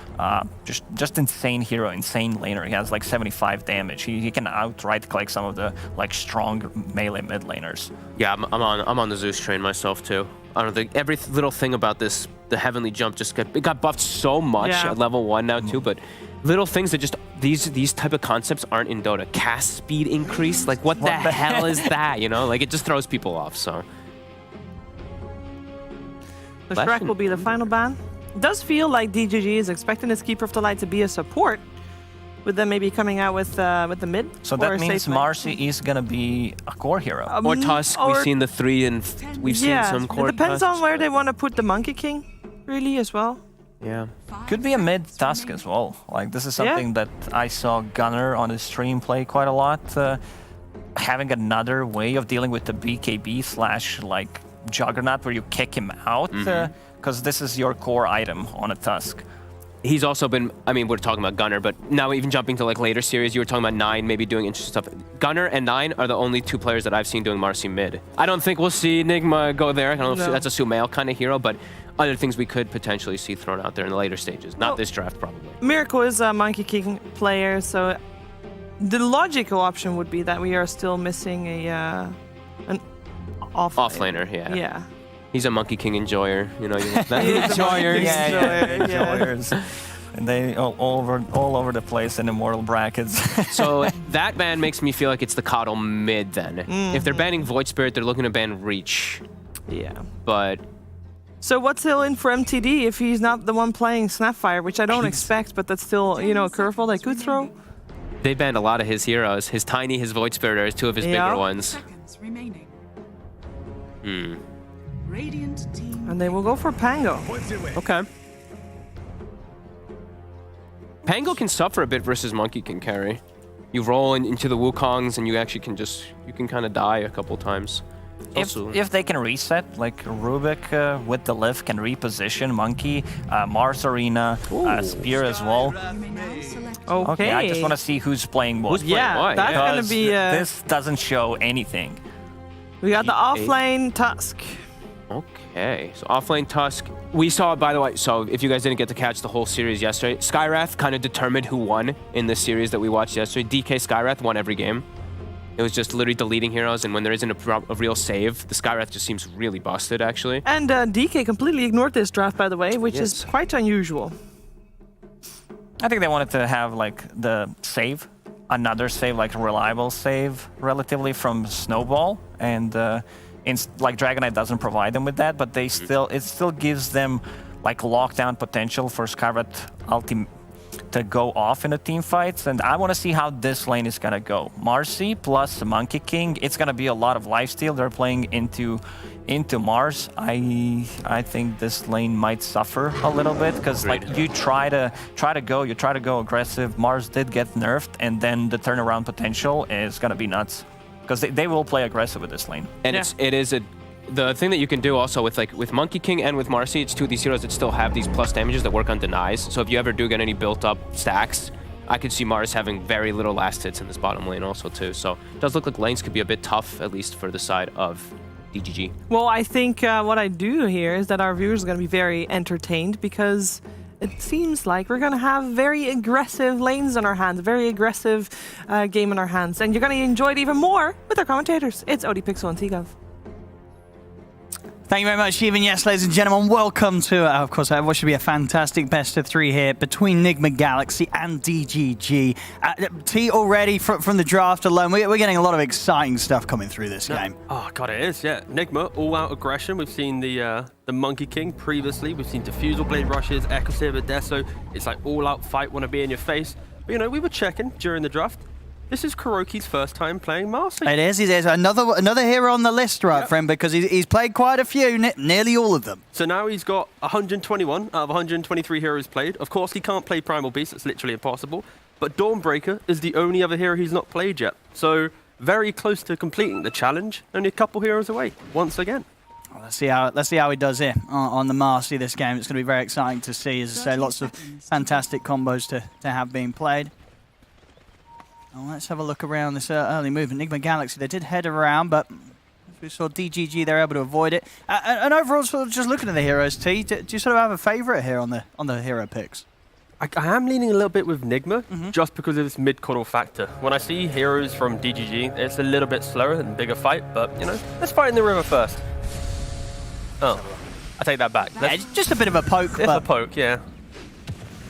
just insane hero, insane laner. He has like 75 damage. He can outright click some of the like strong melee mid laners. Yeah, I'm on the Zeus train myself too. I don't think every little thing about this, the Heavenly Jump, just got buffed so much at level 1 now too, but little things that just these type of concepts aren't in Dota. Cast speed increase, like what the hell is that? You know, like it just throws people off. So the Shrek will be the final ban. It does feel like DGG is expecting this Keeper of the Light to be a support, with them maybe coming out with the mid. So that means Marcy is gonna be a core hero. Or Tusk. We've seen the 3 and we've seen some core. It depends Tusks, on where they want to put the Monkey King, really, as well. Yeah. Could be a mid Tusk as well. Like, this is something that I saw Gunner on his stream play quite a lot. Having another way of dealing with the BKB / like Juggernaut where you kick him out, because this is your core item on a Tusk. He's also been, I mean, we're talking about Gunner, but now even jumping to like later series, you were talking about 9 maybe doing interesting stuff. Gunner and 9 are the only 2 players that I've seen doing Marcy mid. I don't think we'll see Nigma go there. I don't know if that's a Sumail kind of hero, but other things we could potentially see thrown out there in the later stages. Not this draft, probably. Miracle is a Monkey King player, so the logical option would be that we are still missing an offlaner. Yeah. He's a Monkey King enjoyer, you know. Enjoyers. And they all over the place in immortal brackets. So that ban makes me feel like it's the Coddle mid then. If they're banning Void Spirit, they're looking to ban Reach. Yeah. But so what's still in for MTD if he's not the one playing Snapfire, which I don't expect, but that's still, you know, a curveball they could throw. They banned a lot of his heroes. His Tiny, his Void Spirit are 2 of his bigger ones. Seconds remaining. Radiant team. And they will go for Pango. Okay. Pango can suffer a bit versus Monkey King carry. You roll into the Wukongs and you actually can kind of die a couple times. If they can reset, like Rubik with the lift can reposition Monkey, Mars Arena, Spear as well. Okay, I just want to see who's playing what. That's going to be... this doesn't show anything. We got the offlane Tusk. Okay, so offlane Tusk. We saw, by the way, so if you guys didn't get to catch the whole series yesterday, Skywrath kind of determined who won in the series that we watched yesterday. DK Skywrath won every game. It was just literally deleting heroes, and when there isn't a real save, the Skywrath just seems really busted, actually. And DK completely ignored this draft, by the way, which is quite unusual. I think they wanted to have, like, the save, another save, like a reliable save, relatively, from Snowball, and like Dragonite doesn't provide them with that, but they it still gives them like lockdown potential for Scarlet ulti to go off in the team fights, and I want to see how this lane is gonna go. Marcy plus Monkey King, it's gonna be a lot of lifesteal. They're playing into Mars. I think this lane might suffer a little bit because like you try to go aggressive. Mars did get nerfed, and then the turnaround potential is gonna be nuts because they will play aggressive with this lane. And the thing that you can do also with Monkey King and with Marcy, it's two of these heroes that still have these plus damages that work on denies. So if you ever do get any built up stacks, I could see Mars having very little last hits in this bottom lane also too. So it does look like lanes could be a bit tough, at least for the side of DGG. Well, I think what I do here is that our viewers are going to be very entertained because it seems like we're going to have very aggressive lanes on our hands, very aggressive game on our hands, and you're going to enjoy it even more with our commentators. It's ODPixel and TGov. Thank you very much, Stephen. Yes, ladies and gentlemen, welcome to, of course, what should be a fantastic best of 3 here between Nigma Galaxy and DGG. T already from the draft alone, we're getting a lot of exciting stuff coming through this game. Oh god, it is. Yeah, Nigma all-out aggression. We've seen the Monkey King previously. We've seen Diffusal Blade rushes, Echo Saber, Deso. It's like all-out fight, want to be in your face. But, you know, we were checking during the draft. This is Kuroki's first time playing Marcy. It is. It is another hero on the list, right, friend? Because he's played quite a few, nearly all of them. So now he's got 121 out of 123 heroes played. Of course, he can't play Primal Beast. It's literally impossible. But Dawnbreaker is the only other hero he's not played yet. So very close to completing the challenge. Only a couple heroes away once again. Well, let's see how he does here on the Marcy this game. It's going to be very exciting to see. As I say, lots of fantastic combos to have being played. Well, let's have a look around this early movement. Nigma Galaxy, they did head around, but as we saw DGG, they're able to avoid it. And overall, sort of just looking at the heroes, T, do you sort of have a favourite here on the hero picks? I am leaning a little bit with Nigma, just because of this mid-coddle factor. When I see heroes from DGG, it's a little bit slower and bigger fight, but, you know, let's fight in the river first. Oh, I take that back. Yeah, just a bit of a poke. It's a poke, yeah.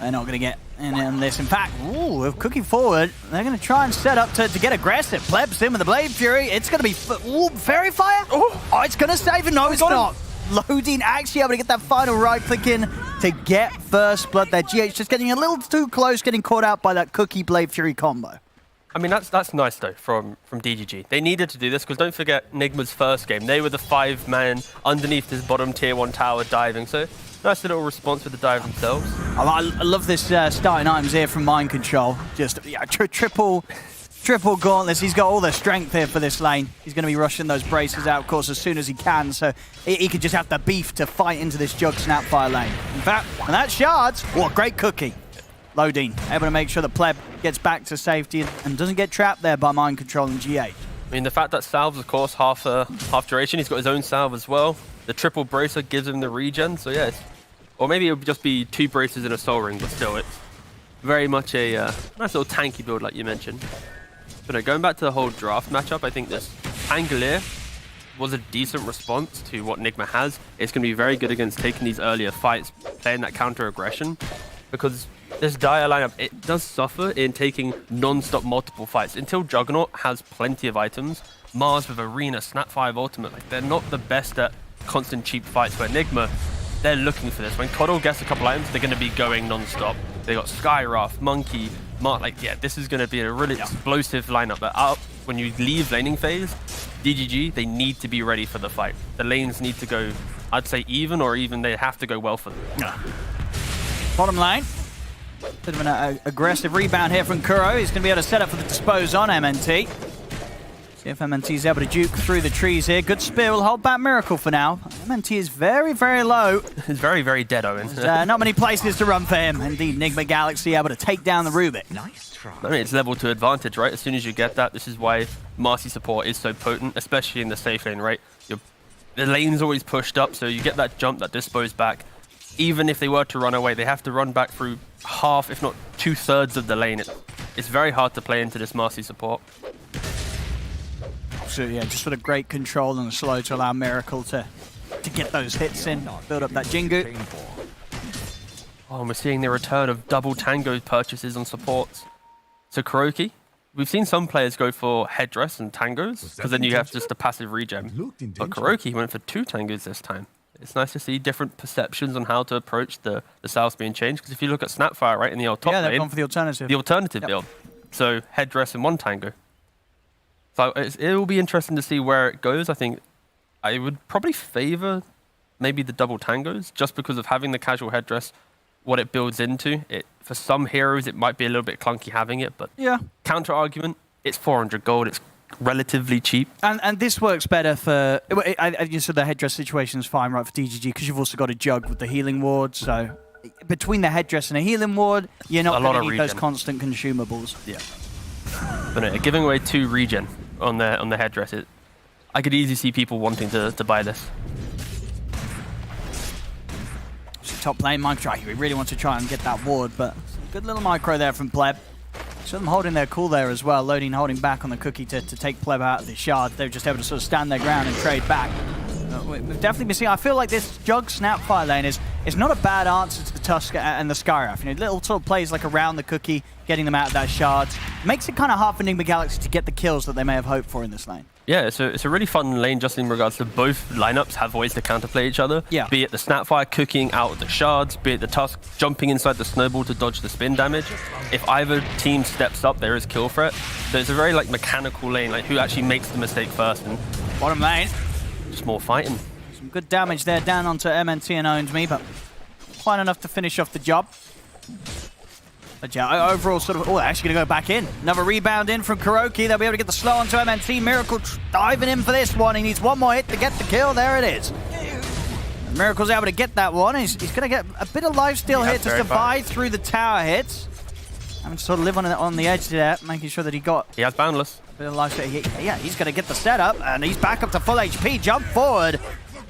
They're not going to get in on this. In fact, ooh, cooking forward, they're going to try and set up to get aggressive. Plebs in with the Blade Fury. It's going to be Fairy Fire. Oh, it's going to save him. No, it's not. Loading, actually able to get that final right click in to get first blood there. GH just getting a little too close, getting caught out by that Cookie Blade Fury combo. I mean, that's nice, though, from DGG. They needed to do this, because don't forget Nigma's first game. They were the 5-man underneath this bottom tier 1 tower diving, so nice little response with the dive themselves. I love this starting items here from Mind Control. Just triple gauntlets. He's got all the strength here for this lane. He's going to be rushing those braces out, of course, as soon as he can, so he could just have the beef to fight into this Jug Snapfire lane. In fact, and that shards, what great cookie. Loading, able to make sure the pleb gets back to safety and doesn't get trapped there by Mind Control and GH. I mean, the fact that salves, of course, half duration. He's got his own salve as well. The triple bracer gives him the regen, so yeah. Or maybe it would just be 2 braces and a soul ring, but still, it's very much a nice little tanky build, like you mentioned. But no, going back to the whole draft matchup, I think this Pangolier was a decent response to what Nigma has. It's going to be very good against taking these earlier fights, playing that counter aggression, because this Dire lineup, it does suffer in taking non-stop multiple fights. Until Juggernaut has plenty of items, Mars with Arena, Snapfire Ultimate, like they're not the best at constant cheap fights, where Nigma, they're looking for this. When Coddle gets a couple items, they're going to be going non-stop. They got Skyrath, Monkey, Mark, like, yeah, this is going to be a really explosive lineup. But when you leave laning phase, DGG, they need to be ready for the fight. The lanes need to go, I'd say even, or even they have to go well for them. Bottom lane. Bit of an aggressive rebound here from Kuro. He's going to be able to set up for the dispose on MNT. See if MNT's able to juke through the trees here. Good spear will hold back Miracle for now. MNT is very, very low. He's very, very dead, Owen. Not many places to run for him. Indeed, Nigma Galaxy able to take down the Rubik. Nice try. I mean, it's level to advantage, right? As soon as you get that, this is why Marcy support is so potent, especially in the safe lane, right? The lane's always pushed up, so you get that jump, that dispose back. Even if they were to run away, they have to run back through half, if not 2/3 of the lane. It's very hard to play into this Marcy support. So yeah, just sort of great control and slow to allow Miracle to get those hits in, build up that Jingu. Oh, and we're seeing the return of double Tango purchases on supports. So Kuroki, we've seen some players go for headdress and tangos, because then you have just a passive regen. But KuroKy went for 2 tangos this time. It's nice to see different perceptions on how to approach the souths being changed, because if you look at Snapfire, right, in the old top lane, they've gone for the alternative. The alternative build. So headdress and 1 tango. So it will be interesting to see where it goes. I think I would probably favor maybe the double tangos, just because of having the casual headdress, what it builds into. For some heroes, it might be a little bit clunky having it, but counter argument, it's 400 gold. It's relatively cheap. And this works better for... You said the headdress situation is fine, right, for DGG, because you've also got a jug with the healing ward, so... Between the headdress and a healing ward, you're not going to need those constant consumables. Yeah. But no, giving away 2 regen on the headdress, I could easily see people wanting to buy this. Top lane micro, he really wants to try and get that ward, but good little micro there from Pleb. So them holding their cool there as well, holding back on the cookie to take Pleb out of the shard. They were just able to sort of stand their ground and trade back. We've definitely been seeing, I feel like this Jug Snapfire lane is not a bad answer to the Tusk and the Skyraf. You know, little sort of plays like around the cookie, getting them out of that shards. Makes it kind of hard for Enigma Galaxy to get the kills that they may have hoped for in this lane. Yeah, it's a really fun lane just in regards to both lineups have ways to counterplay each other. Yeah. Be it the Snapfire cooking out the shards, be it the Tusk jumping inside the snowball to dodge the spin damage. If either team steps up, there is kill threat. So it's a very like mechanical lane, like who actually makes the mistake first. And bottom lane. Just more fighting. Some good damage there down onto MNT and Owns Me, but quite enough to finish off the job. But yeah, overall sort of... Oh, they're actually going to go back in. Another rebound in from KuroKy. They'll be able to get the slow onto MNT. Miracle diving in for this one. He needs one more hit to get the kill. There it is. And Miracle's able to get that one. He's going to get a bit of lifesteal here to survive through the tower hits. Having to sort of live on the edge there, making sure that he got... He has Boundless. A bit of lifesteal. Yeah, he's going to get the setup, and he's back up to full HP. Jump forward.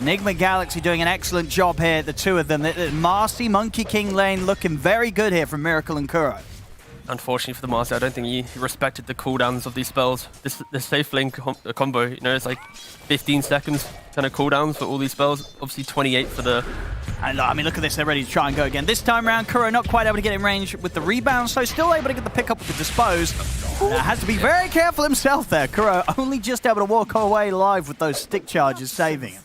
Enigma Galaxy doing an excellent job here, the two of them. The Marcy Monkey King lane looking very good here from Miracle and Kuro. Unfortunately for the Marcy, I don't think he respected the cooldowns of these spells. The safe lane combo, you know, it's like 15 seconds kind of cooldowns for all these spells. Obviously 28 for the... And I mean, look at this, they're ready to try and go again. This time around, Kuro not quite able to get in range with the rebound, so still able to get the pick up with the dispose. Has to be very careful himself there. Kuro only just able to walk away live with those stick charges saving him.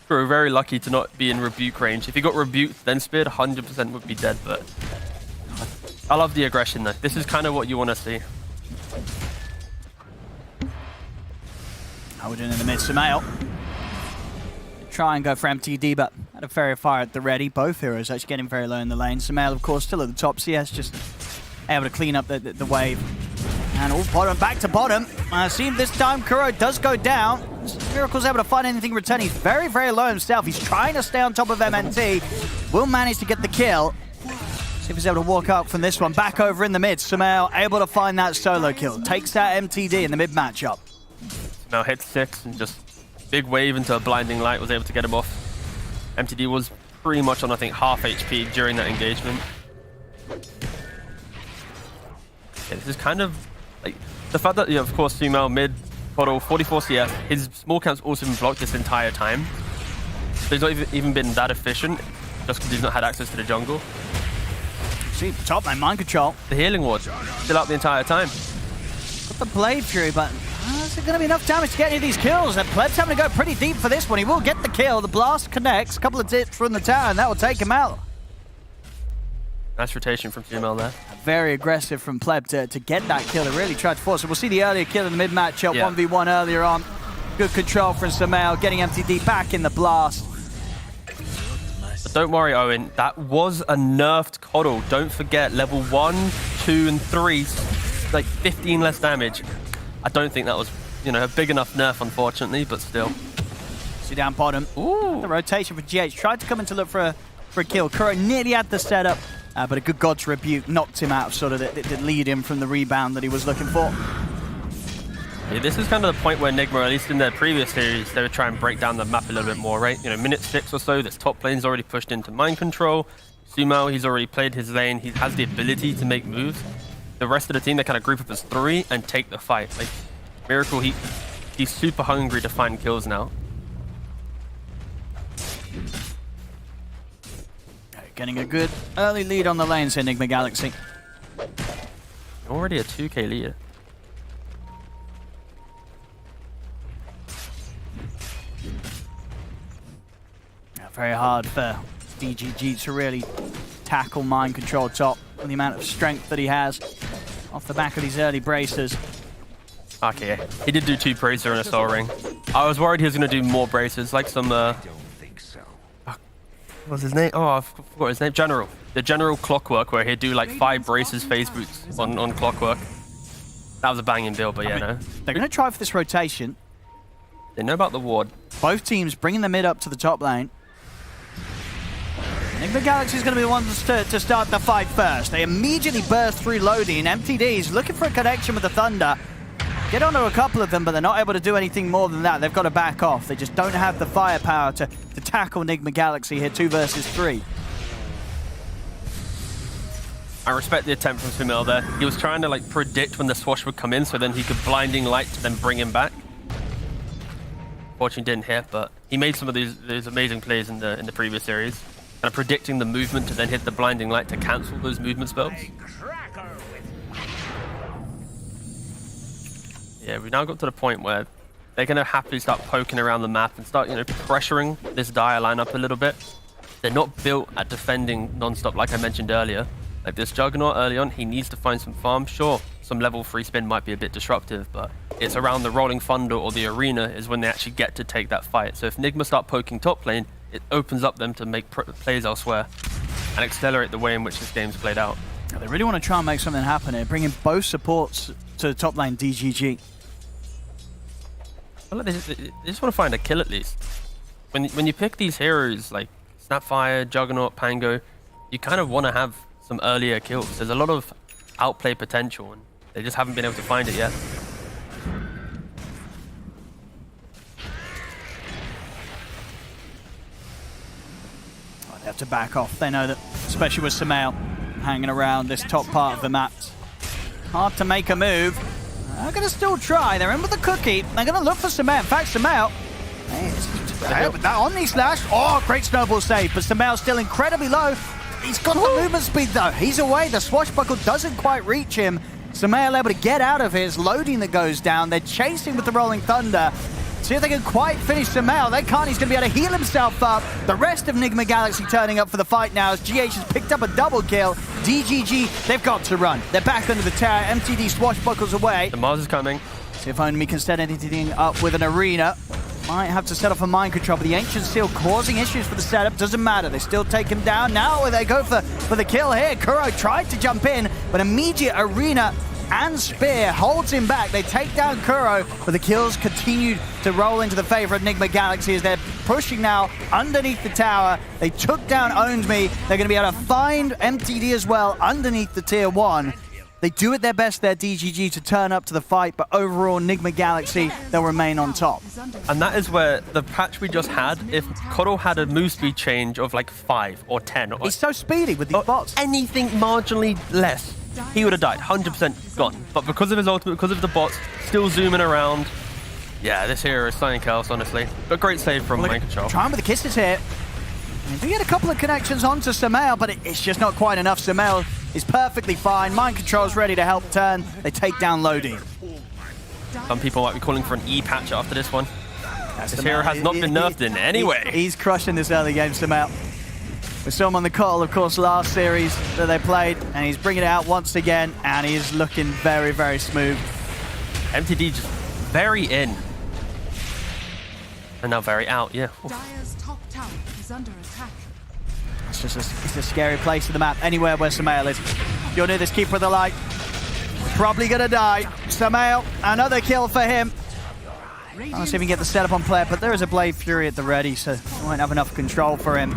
Kuro very lucky to not be in rebuke range. If he got rebuked, then speared, 100% would be dead, but... I love the aggression though. This is kind of what you want to see. How we're doing in the mid, Sumail. Try and go for MTD, but had a fairy fire at the ready. Both heroes actually getting very low in the lane. Sumail, of course, still at the top. CS just able to clean up the wave. And all bottom, back to bottom. See if this time Kuro does go down. Miracle's able to find anything returning. He's very, very low himself. He's trying to stay on top of MNT. Will manage to get the kill. See if he's able to walk up from this one. Back over in the mid. Sumail able to find that solo kill. Takes that MTD in the mid matchup. Now hit 6 and just big wave into a blinding light was able to get him off. MTD was pretty much on, I think, half HP during that engagement. Yeah, this is kind of like the fact that, you know, of course, Sumail mid, bottle, 44 CS, his small camp's also been blocked this entire time. So he's not even been that efficient just because he's not had access to the jungle. See, top lane, mind control. The healing ward still up the entire time. Got the Blade Fury, but is there going to be enough damage to get any of these kills? And Pleb's having to go pretty deep for this one. He will get the kill. The blast connects. A couple of dips from the tower, and that will take him out. Nice rotation from Sumail there. Very aggressive from Pleb to get that kill. They really tried to force it. We'll see the earlier kill in the mid-matchup, 1v1 earlier on. Good control from Sumail, getting MTD back in the blast. But don't worry, Owen. That was a nerfed Coddle. Don't forget, level 1, 2, and 3, like 15 less damage. I don't think that was, you know, a big enough nerf, unfortunately, but still. See down bottom. Ooh. The rotation for GH. Tried to come in to look for a kill. Kuro nearly had the setup, but a good God's Rebuke knocked him out of sort of the lead him from the rebound that he was looking for. Yeah, this is kind of the point where Enigma, at least in their previous series, they would try and break down the map a little bit more, right? You know, minute 6 or so, this top lane's already pushed into mind control. Sumail, he's already played his lane. He has the ability to make moves. The rest of the team, they kind of group up as 3 and take the fight. Like, Miracle, he's super hungry to find kills now. Getting a good early lead on the lanes, Enigma Galaxy. Already a 2k lead. Very hard for DGG to really tackle mind control top with the amount of strength that he has off the back of these early bracers. Okay, he did do 2 bracer and a soul ring. I was worried he was going to do more bracers, like some, what's his name? Oh, I forgot his name. General. The General Clockwork, where he'd do like 5 braces phase boots on Clockwork. That was a banging build, but yeah, no. They're going to try for this rotation. They know about the ward. Both teams bringing the mid up to the top lane. Enigma Galaxy is going to be the ones to start the fight first. They immediately burst through loading. MTD's looking for a connection with the Thunder. Get onto a couple of them, but they're not able to do anything more than that. They've got to back off. They just don't have the firepower to tackle Enigma Galaxy here, 2 versus 3. I respect the attempt from Sumail there. He was trying to like predict when the swash would come in, so then he could blinding light to then bring him back. Fortunately didn't hit, but he made some of these amazing plays in the previous series. Kind of predicting the movement to then hit the blinding light to cancel those movement spells. Yeah, we've now got to the point where they're going to happily start poking around the map and start, pressuring this dire lineup a little bit. They're not built at defending non-stop, like I mentioned earlier. Like this Juggernaut early on, he needs to find some farm. Sure, some level 3 spin might be a bit disruptive, but it's around the Rolling Thunder or the Arena is when they actually get to take that fight. So if Nigma start poking top lane, it opens up them to make plays elsewhere and accelerate the way in which this game's played out. They really want to try and make something happen here, bringing both supports to the top lane DGG. Well, they just want to find a kill at least. When you pick these heroes like Snapfire, Juggernaut, Pango, you kind of want to have some earlier kills. There's a lot of outplay potential, and they just haven't been able to find it yet. They have to back off. They know that, especially with Sumail hanging around this top part of the map, hard to make a move. They're going to still try. They're in with the cookie. They're going to look for Sumail. In fact, Sumail, that Omni Slash. Oh, great snowball save, but Sumail's still incredibly low. He's got the movement speed though. He's away. The swashbuckle doesn't quite reach him. Sumail able to get out of his loading that goes down. They're chasing with the Rolling Thunder. See if they can quite finish Sumail. They can't. He's going to be able to heal himself up. The rest of Enigma Galaxy turning up for the fight now as GH has picked up a double kill. DGG, they've got to run. They're back under the tower. MTD swashbuckles away. The Mars is coming. See if only can set anything up with an Arena. Might have to set off a mind control, but the Ancient Seal causing issues for the setup. Doesn't matter. They still take him down. Now they go for the kill here. Kuro tried to jump in, but immediate Arena and Spear holds him back. They take down Kuro, but the kills continue to roll into the favor of Enigma Galaxy as they're pushing now underneath the tower. They took down Owned Me. They're going to be able to find MTD as well underneath the tier 1. They do it their best there, DGG, to turn up to the fight, but overall, Enigma Galaxy, they'll remain on top. And that is where the patch we just had, if Koro had a move speed change of like 5 or 10. Or he's so speedy with these bots. Anything marginally less, he would have died, 100% gone. But because of his ultimate, because of the bots, still zooming around. Yeah, this hero is something else, honestly. But great save from Mind Control. Trying with the kisses here. They get a couple of connections onto Sumail, but it's just not quite enough. Sumail is perfectly fine. Mind Control's ready to help turn. They take down loading. Some people might be calling for an E patch after this one. This hero has not been nerfed in any way. He's crushing this early game, Sumail. We saw him on the KOTL, of course, last series that they played, and he's bringing it out once again, and he's looking very, very smooth. MTD just very in. And now very out, yeah. Dire's top tower is under attack. It's just it's a scary place to the map, anywhere where Sumail is. You'll do this, Keeper of the Light. Probably gonna die. Sumail, another kill for him. I'll see if we can get the setup on player, but there is a Blade Fury at the ready, so we won't have enough control for him.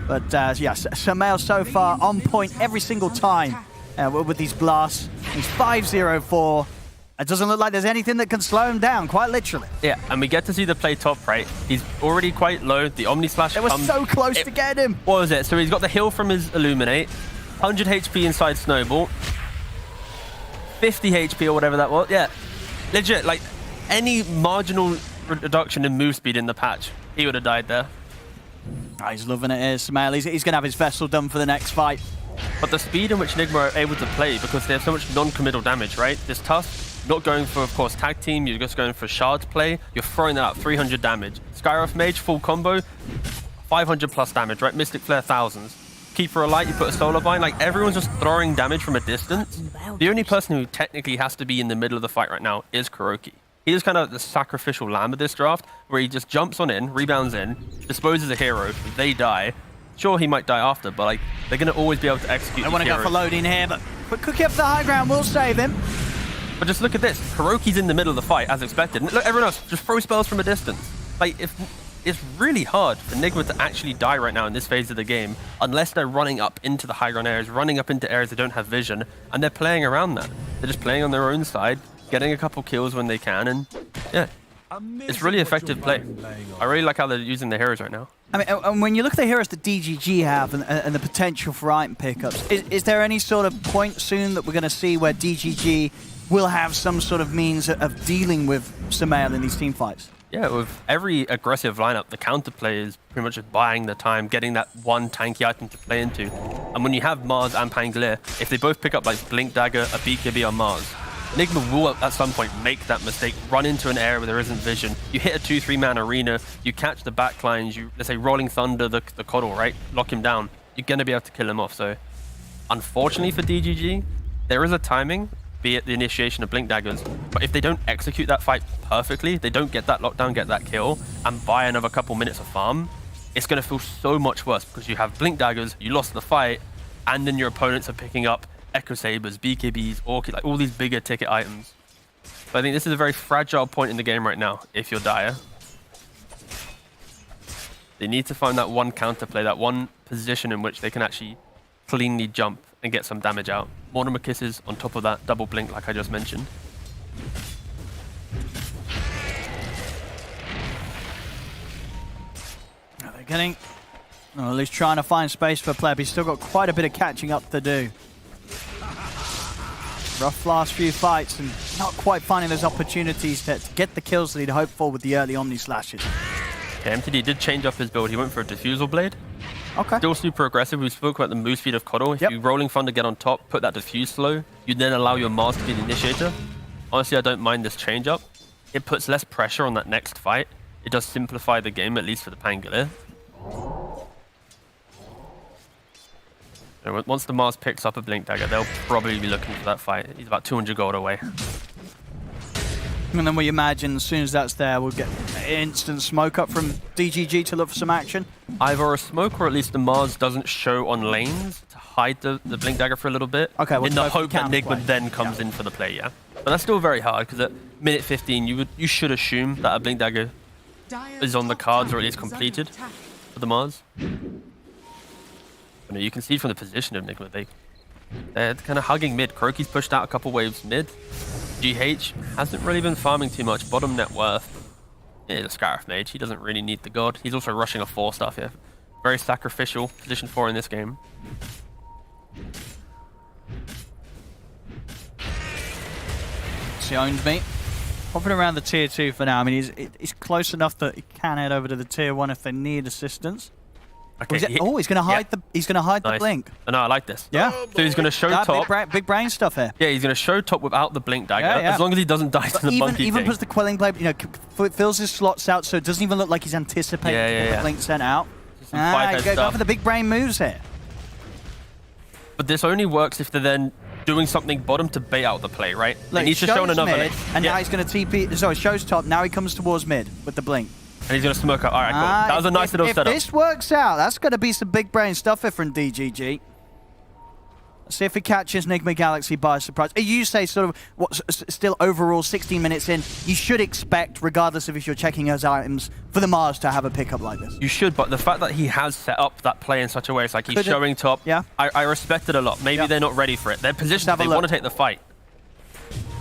But yeah, Sumail so far on point every single time with these blasts. He's 5-0-4. It doesn't look like there's anything that can slow him down, quite literally. Yeah, and we get to see the play top, right? He's already quite low. The Omni Slash comes. It was so close to get him. What was it? So he's got the heal from his Illuminate, 100 HP inside Snowball, 50 HP or whatever that was. Yeah, legit, like any marginal reduction in move speed in the patch, he would have died there. Oh, he's loving it here, Sumail. He's going to have his Vessel done for the next fight. But the speed in which Enigma are able to play, because they have so much non-committal damage, right? This Tusk, not going for, of course, tag team, you're just going for shard play. You're throwing that out, 300 damage. Skyroth Mage, full combo, 500 plus damage, right? Mystic Flare, thousands. Keeper Alight, you put a Solar Vine, like everyone's just throwing damage from a distance. The only person who technically has to be in the middle of the fight right now is KuroKy. He is kind of the sacrificial lamb of this draft, where he just jumps on in, rebounds in, disposes a hero, if they die. Sure, he might die after, but like they're going to always be able to execute. I want to go for loading here, but Cookie up the high ground will save him. But just look at this. KuroKy's in the middle of the fight, as expected. And look, everyone else, just throw spells from a distance. Like, it's really hard for Nigma to actually die right now in this phase of the game, unless they're running up into the high ground areas, running up into areas that don't have vision, and they're playing around that. They're just playing on their own side, getting a couple kills when they can, and yeah. It's really effective play. I really like how they're using the heroes right now. I mean, and when you look at the heroes that DGG have and the potential for item pickups, is there any sort of point soon that we're going to see where DGG will have some sort of means of dealing with Sumail in these team fights? Yeah, with every aggressive lineup, the counterplay is pretty much just buying the time, getting that one tanky item to play into. And when you have Mars and Pangolier, if they both pick up like Blink Dagger, a BKB on Mars, Nigma will at some point make that mistake, run into an area where there isn't vision. You hit a 2-3 man arena, you catch the backlines, you, let's say Rolling Thunder, the Coddle, right? Lock him down. You're going to be able to kill him off. So unfortunately for DGG, there is a timing, be it the initiation of Blink Daggers, but if they don't execute that fight perfectly, they don't get that lockdown, get that kill, and buy another couple minutes of farm, it's going to feel so much worse because you have Blink Daggers, you lost the fight, and then your opponents are picking up Echo Sabers, BKBs, Orchid, like all these bigger ticket items. So I think this is a very fragile point in the game right now if you're Dire. They need to find that one counterplay, that one position in which they can actually cleanly jump and get some damage out. Mortimer Kisses on top of that double blink like I just mentioned. They're getting, or at least trying to find space for Pleb. He's still got quite a bit of catching up to do. Rough last few fights and not quite finding those opportunities to get the kills that he'd hoped for with the early Omni Slashes. Yeah, MTD did change up his build. He went for a Diffusal Blade. Okay. Still super aggressive. We spoke about the move speed of Coddle. If you Rolling Thunder get on top, put that Diffuse slow, you then allow your Mars to be the initiator. Honestly, I don't mind this change up. It puts less pressure on that next fight. It does simplify the game, at least for the Pangolier. Once the Mars picks up a Blink Dagger, they'll probably be looking for that fight. He's about 200 gold away. And then we imagine as soon as that's there, we'll get instant smoke up from DGG to look for some action. Either a smoke or at least the Mars doesn't show on lanes to hide the Blink Dagger for a little bit. Okay, well, in the hope that Nigma then comes in for the play, yeah. But that's still very hard because at minute 15, you should assume that a Blink Dagger is on the cards or at least completed for the Mars. You can see from the position of Nigma, they're kind of hugging mid. KuroKy's pushed out a couple waves mid. GH hasn't really been farming too much. Bottom net worth is a Scarif Mage. He doesn't really need the God. He's also rushing a 4-star here. Very sacrificial position 4 in this game. He owns me. Popping around the tier 2 for now. I mean, he's close enough that he can head over to the tier 1 if they need assistance. Okay, he's going to hide the blink. No, I like this. Yeah. So he's going to show top. Big brain stuff here. Yeah, he's going to show top without the Blink Dagger, as long as he doesn't die to the monkey even thing. puts the Quelling Blade, fills his slots out so it doesn't even look like he's anticipating to get the blink sent out. He's going for the big brain moves here. But this only works if they're then doing something bottom to bait out the play, right? Look, they need to show another mid, and now he's going to TP. Sorry, shows top. Now he comes towards mid with the blink. And he's going to smoke out. All right, cool. That was a nice little setup. If this works out, that's going to be some big brain stuff here from DGG. Let's see if he catches Nigma Galaxy by surprise. You say sort of, what's still overall 16 minutes in, you should expect, regardless of if you're checking those items, for the Mars to have a pickup like this. You should, but the fact that he has set up that play in such a way, it's like he's showing top. Yeah. I respect it a lot. Maybe they're not ready for it. They're positioned, they want to take the fight.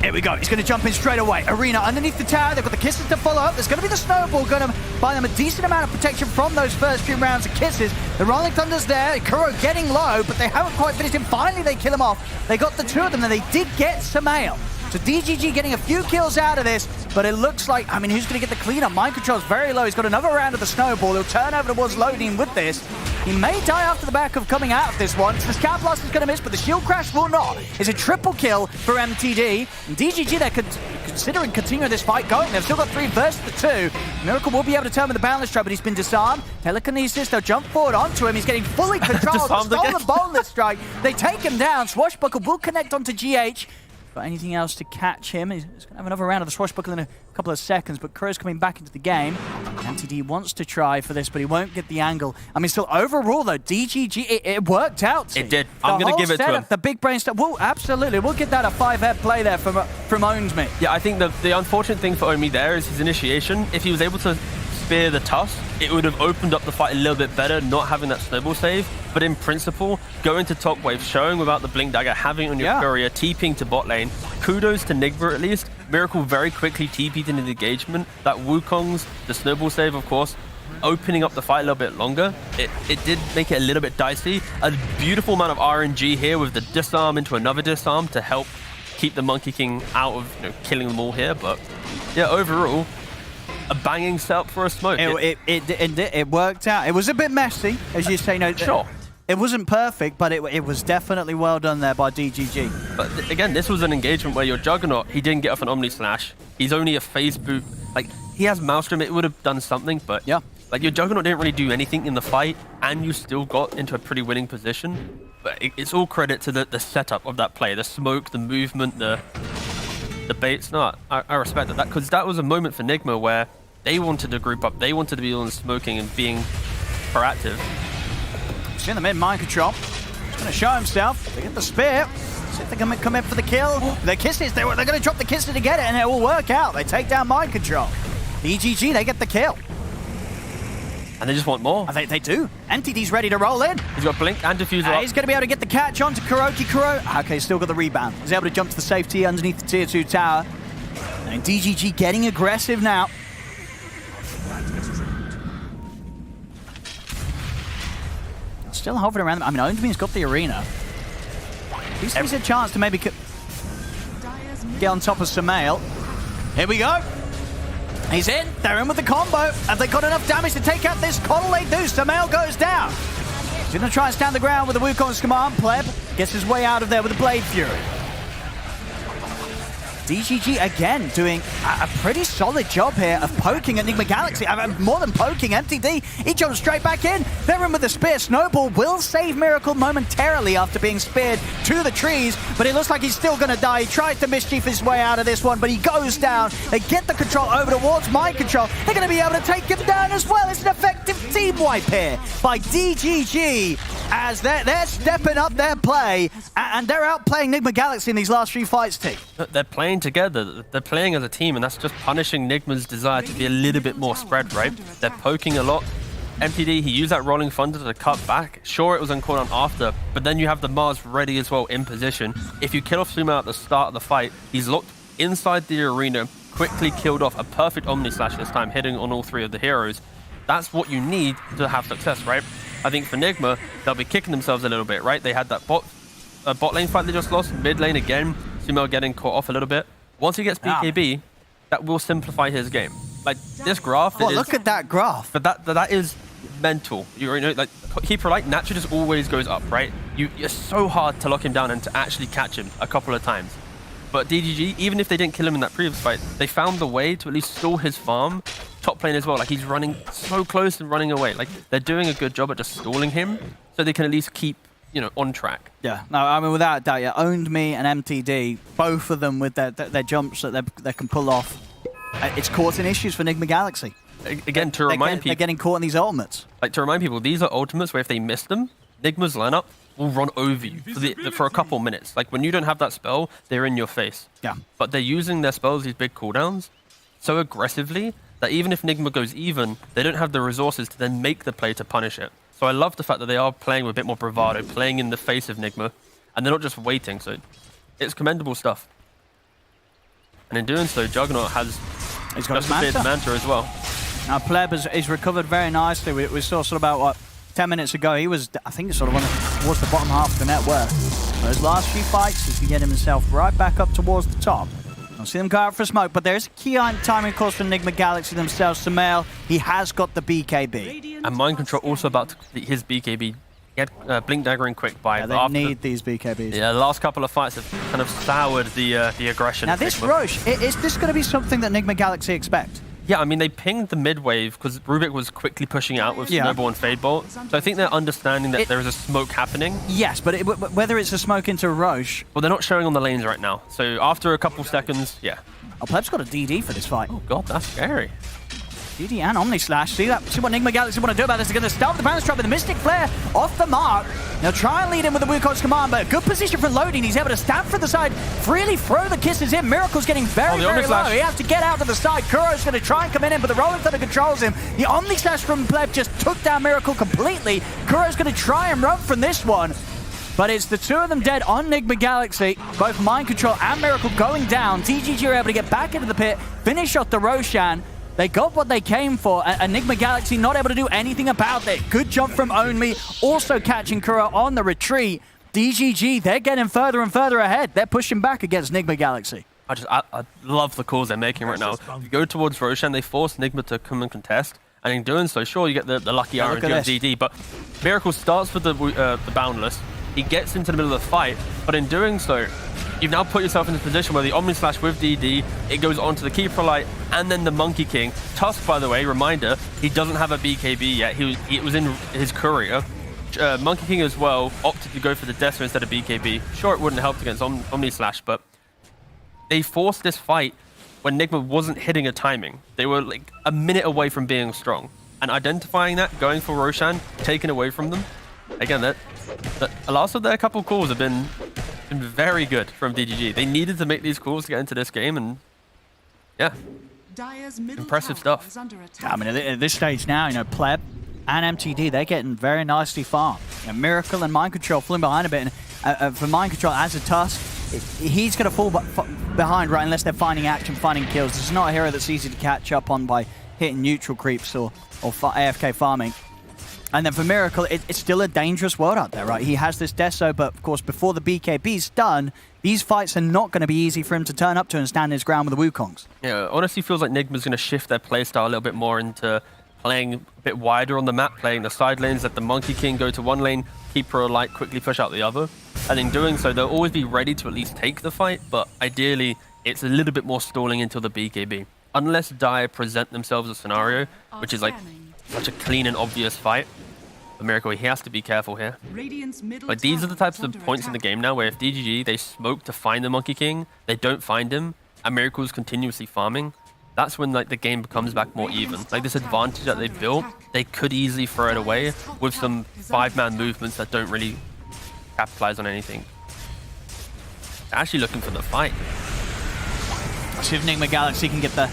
Here we go. He's going to jump in straight away. Arena underneath the tower. They've got the kisses to follow up. There's going to be the snowball going to buy them a decent amount of protection from those first few rounds of kisses. The Rolling Thunder's there. Kuro getting low, but they haven't quite finished him. Finally, they kill him off. They got the two of them, and they did get Sumail. So DGG getting a few kills out of this, but it looks like, I mean, who's going to get the cleanup? Mind control's very low. He's got another round of the snowball. He'll turn over towards loading with this. He may die after the back of coming out of this one. So the Scout Blast is going to miss, but the Shield Crash will not. It's a triple kill for MTD. And DGG, they're considering continuing this fight going. They've still got 3 versus the 2. Miracle will be able to turn with the Boundless Strike, but he's been disarmed. Telekinesis, they'll jump forward onto him. He's getting fully controlled. Stole the Boneless Strike. They take him down. Swashbuckle will connect onto GH. Got anything else to catch him? He's going to have another round of the Swashbuckle in a couple of seconds, but Crow's coming back into the game. MTD wants to try for this, but he won't get the angle. I mean, still overall, though, DGG, it worked out. It did. I'm going to give it to him. The big brain stuff. Well, absolutely. We'll get that a 5-head play there from Owns Me. Yeah, I think the unfortunate thing for Omi there is his initiation. If he was able to spear the tusk, it would have opened up the fight a little bit better, not having that snowball save. But in principle, going to top wave, showing without the blink dagger, having on your courier, TPing to bot lane. Kudos to Nigma at least. Miracle very quickly TP'd into the engagement. That Wukong's, the snowball save, of course, opening up the fight a little bit longer. It did make it a little bit dicey. A beautiful amount of RNG here with the disarm into another disarm to help keep the Monkey King out of killing them all here. But yeah, overall, a banging setup for a smoke. It worked out. It was a bit messy, as you say. No, sure. It wasn't perfect, but it was definitely well done there by DGG. But again, this was an engagement where your Juggernaut, he didn't get off an Omni Slash. He's only a phase boot. Like, he has Maelstrom, it would have done something, but yeah, like your Juggernaut didn't really do anything in the fight, and you still got into a pretty winning position. But it's all credit to the setup of that play, the smoke, the movement, the baits. No, I respect that, because that was a moment for Nigma where they wanted to group up, they wanted to be on smoking and being proactive. He's in the mid, Mind Control. He's going to show himself. They get the spear. See if they can come in for the kill. Their kisses, they're going to drop the kisses to get it, and it will work out. They take down Mind Control. DGG, they get the kill. And they just want more. They do. NTD's ready to roll in. He's got Blink and Diffuser. He's going to be able to get the catch onto Kuroki Kuro. Okay, still got the rebound. He's able to jump to the safety underneath the tier 2 tower. And DGG getting aggressive now. Still hovering around them. I mean, Ownsme's got the arena. He sees a chance to maybe get on top of Samael. Here we go. He's in. They're in with the combo. Have they got enough damage to take out this Coddle? They do. Samael goes down. He's going to try and stand the ground with the Wukong's command. Pleb gets his way out of there with the Blade Fury. DGG again doing a pretty solid job here of poking Enigma Galaxy. I mean, more than poking, MTD, he jumps straight back in. They're in with the spear. Snowball will save Miracle momentarily after being speared to the trees, but it looks like he's still going to die. He tries to mischief his way out of this one, but he goes down. They get the control over towards Mind Control. They're going to be able to take him down as well. It's an effective team wipe here by DGG as they're stepping up their play, and they're outplaying Enigma Galaxy in these last 3 fights, T. They're playing together, they're playing as a team, and that's just punishing Nigma's desire to be a little bit more spread, right? They're poking a lot. MTD, he used that Rolling Thunder to cut back. Sure, it was on cooldown after, but then you have the Mars ready as well in position. If you kill off Sumo at the start of the fight, he's locked inside the arena, quickly killed off a perfect Omni Slash this time, hitting on all 3 of the heroes. That's what you need to have success, right? I think for Nigma, they'll be kicking themselves a little bit, right? They had that bot lane fight they just lost, mid lane again, Sumo getting caught off a little bit. Once he gets BKB, that will simplify his game. Like this graph. Well, look at that graph. But that is mental. You know, like Keeper Light naturally just always goes up, right? You're so hard to lock him down and to actually catch him a couple of times. But DGG, even if they didn't kill him in that previous fight, they found the way to at least stall his farm. Top lane as well, like he's running so close and running away. Like they're doing a good job at just stalling him, so they can at least keep, on track. Yeah, no, I mean, without a doubt, yeah, Owned Me and MTD, both of them with their jumps that they can pull off. It's causing issues for Enigma Galaxy. Again, to remind people, they're getting caught in these ultimates. Like to remind people, these are ultimates where if they miss them, Nigma's lineup will run over you for a couple minutes. Like when you don't have that spell, they're in your face. Yeah. But they're using their spells, these big cooldowns, so aggressively that even if Nigma goes even, they don't have the resources to then make the play to punish it. So I love the fact that they are playing with a bit more bravado, playing in the face of Nigma, and they're not just waiting. So it's commendable stuff. And in doing so, Juggernaut has He's got his Manta as well. Now Pleb is recovered very nicely. We saw sort of about, what, 10 minutes ago, he was, I think, sort of towards the bottom half of the net worth. Those last few fights, he can get himself right back up towards the top. I'll see them go out for smoke, but there's a key timing, of course, for Enigma Galaxy themselves. Sumail, he has got the BKB. And Mind Control also about to complete his BKB. He had Blink Dagger in quick buy. Yeah, they need these BKBs. Yeah, the last couple of fights have kind of soured the aggression. Now this Roche, is this going to be something that Enigma Galaxy expect? Yeah, I mean, they pinged the mid wave because Rubik was quickly pushing out with Snowball and Fade Bolt. So I think they're understanding that there is a smoke happening. Yes, but whether it's a smoke into Roche... Well, they're not showing on the lanes right now. So after a couple seconds, yeah. Oh, Pleb's got a DD for this fight. Oh, God, that's scary. DD and Omni Slash. See that? See what Enigma Galaxy want to do about this. They're going to start with the balance trap with the Mystic Flare off the mark. They'll try and lead in with the Wukong's command, but a good position for loading. He's able to stab from the side, freely throw the kisses in. Miracle's getting very low. He has to get out to the side. Kuro's going to try and come in, but the Rolling Thunder controls him. The Omni Slash from Pleb just took down Miracle completely. Kuro's going to try and run from this one. But it's the two of them dead on Enigma Galaxy. Both Mind Control and Miracle going down. TGG are able to get back into the pit, finish off the Roshan. They got what they came for. Enigma Galaxy not able to do anything about it. Good jump from Only, also catching Kuro on the retreat. DGG, they're getting further and further ahead. They're pushing back against Enigma Galaxy. I love the calls they're making right now. If you go towards Roshan, they force Enigma to come and contest. And in doing so, sure, you get the lucky RNG on DD, but Miracle starts with the Boundless. He gets into the middle of the fight, but in doing so, you've now put yourself in a position where the Omni Slash with DD, it goes onto the Keeper Light, and then the Monkey King. Tusk, by the way, reminder, he doesn't have a BKB yet. It was in his courier. Monkey King as well opted to go for the Desper instead of BKB. Sure, it wouldn't have helped against Omni Slash, but they forced this fight when Enigma wasn't hitting a timing. They were like a minute away from being strong. And identifying that, going for Roshan, taken away from them. Again, the last of their couple calls have been very good from DGG. They needed to make these calls to get into this game, and yeah, impressive stuff. I mean, at this stage now, you know, Pleb and MTD, they're getting very nicely farmed. You know, Miracle and Mind Control falling behind a bit, and for Mind Control as a Tusk, he's going to fall behind, right, unless they're finding action, finding kills. This is not a hero that's easy to catch up on by hitting neutral creeps or AFK farming. And then for Miracle, it's still a dangerous world out there, right? He has this Deso, but of course, before the BKB's done, these fights are not going to be easy for him to turn up to and stand his ground with the Wukongs. Yeah, honestly feels like Nigma's going to shift their playstyle a little bit more into playing a bit wider on the map, playing the side lanes, let the Monkey King go to one lane, Keeper Light quickly push out the other. And in doing so, they'll always be ready to at least take the fight, but ideally, it's a little bit more stalling until the BKB. Unless Dire present themselves a scenario, which is like such a clean and obvious fight. For Miracle, he has to be careful here. Like, these are the types of points in the game now where if DGG, they smoke to find the Monkey King, they don't find him, and Miracle's continuously farming, that's when like the game becomes back more even. Like, this advantage that they've built, they could easily throw it away with some 5-man movements that don't really capitalize on anything. They're actually looking for the fight. See if Enigma Galaxy can get the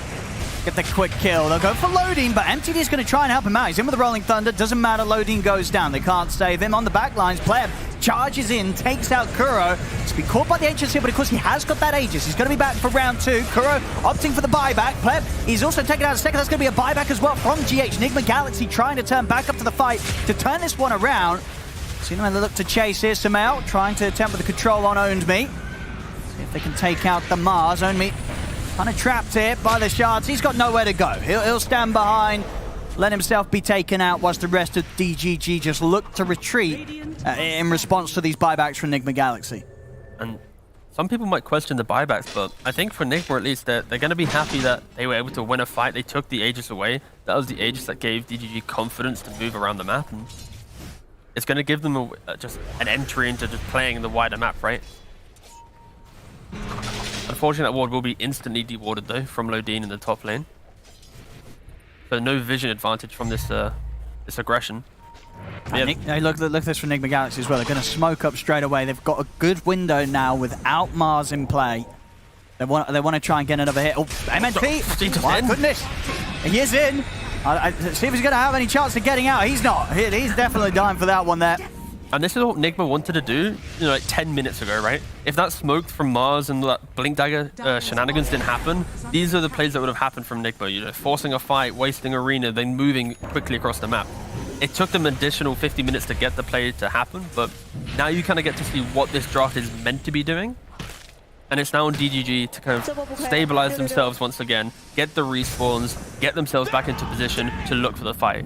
quick kill. They'll go for Loading, but MTD is going to try and help him out. He's in with the Rolling Thunder. Doesn't matter. Loading goes down. They can't save him. On the back lines, Pleb charges in, takes out Kuro. He's been caught by the Aegis here, but of course he has got that Aegis. He's going to be back for round 2. Kuro opting for the buyback. Pleb, he's also taken out a second. That's going to be a buyback as well from GH. Enigma Galaxy trying to turn back up to the fight to turn this one around. See them look to chase here. Sumail trying to attempt with the control on Owned Me. See if they can take out the Mars. Owned Me kind of trapped here by the shards. He's got nowhere to go. He'll stand behind, let himself be taken out whilst the rest of DGG just look to retreat in response to these buybacks from Enigma Galaxy. And some people might question the buybacks, but I think for Enigma at least, they're going to be happy that they were able to win a fight. They took the Aegis away. That was the Aegis that gave DGG confidence to move around the map. And it's going to give them just an entry into just playing the wider map, right? Unfortunately, that ward will be instantly dewarded though from Lodine in the top lane. So no vision advantage from this this aggression. Yeah. Look at this from Enigma Galaxy as well. They're going to smoke up straight away. They've got a good window now without Mars in play. They want to try and get another hit. Oh, MNP! My goodness, he is in. See if he's going to have any chance of getting out. He's not. He's definitely dying for that one there. And this is what Nigma wanted to do, you know, like 10 minutes ago, right? If that smoke from Mars and that Blink Dagger shenanigans didn't happen, these are the plays that would have happened from Nigma, you know, forcing a fight, wasting arena, then moving quickly across the map. It took them additional 50 minutes to get the play to happen, but now you kind of get to see what this draft is meant to be doing. And it's now on DGG to kind of stabilize themselves once again, get the respawns, get themselves back into position to look for the fight.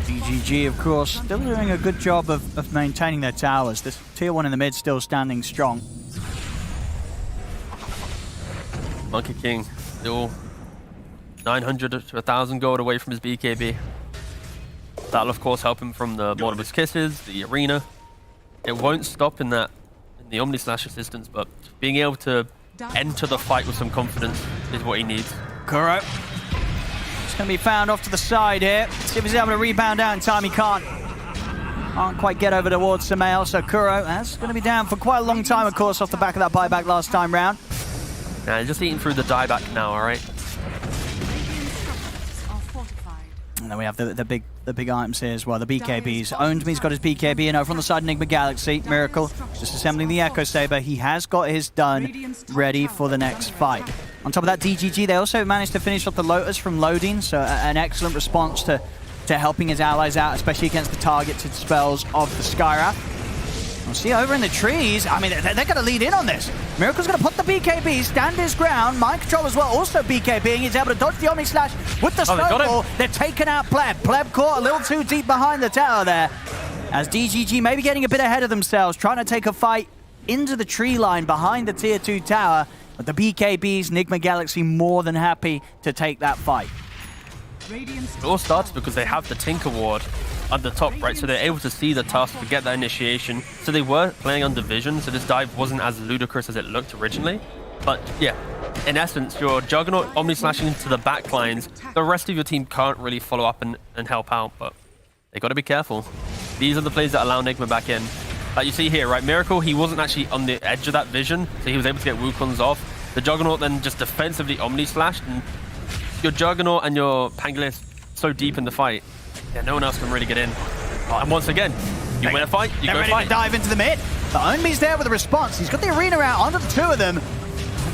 DGG, of course, still doing a good job of maintaining their towers. This tier 1 in the mid still standing strong. Monkey King still 900 to 1,000 gold away from his BKB. That'll of course help him from the Mortimer's Kisses, the arena. It won't stop in the Omni Slash assistance, but being able to enter the fight with some confidence is what he needs. Kuro. It's going to be found off to the side here. See if he's able to rebound out in time. He can't quite get over towards Samael, so Kuro, that's going to be down for quite a long time, of course, off the back of that buyback last time round. Nah, he's just eating through the dieback now, alright? And then we have the big items here as well, the BKBs. Owned me's got his BKB, and over on the side, Enigma Galaxy. Miracle just assembling the Echo Saber. He has got his done ready for the next fight. On top of that, DGG, they also managed to finish off the Lotus from loading, so an excellent response to helping his allies out, especially against the targeted spells of the Skywrath. We'll see over in the trees. I mean, they're going to lead in on this. Miracle's going to put the BKB, stand his ground. Mind Control as well, also BKBing. He's able to dodge the Omni Slash with the snowball. They're taking out Pleb. Pleb caught a little too deep behind the tower there. As DGG maybe getting a bit ahead of themselves, trying to take a fight into the tree line behind the tier 2 tower. But the BKBs, Enigma Galaxy more than happy to take that fight. It all starts because they have the Tinker Ward at the top, right? So they're able to see the task to get that initiation. So they were playing under vision, so this dive wasn't as ludicrous as it looked originally. But yeah, in essence, your Juggernaut Omni slashing into the back lines, the rest of your team can't really follow up and help out, but they got to be careful. These are the plays that allow Enigma back in. Like you see here, right? Miracle, he wasn't actually on the edge of that vision, so he was able to get Wukongs off. The Juggernaut then just defensively Omni slashed, and your Juggernaut and your Pangolier so deep in the fight. Yeah, no one else can really get in. And once again, you win a fight, you go ready fight. to dive into the mid. The Onmi's there with a response. He's got the arena out onto the two of them.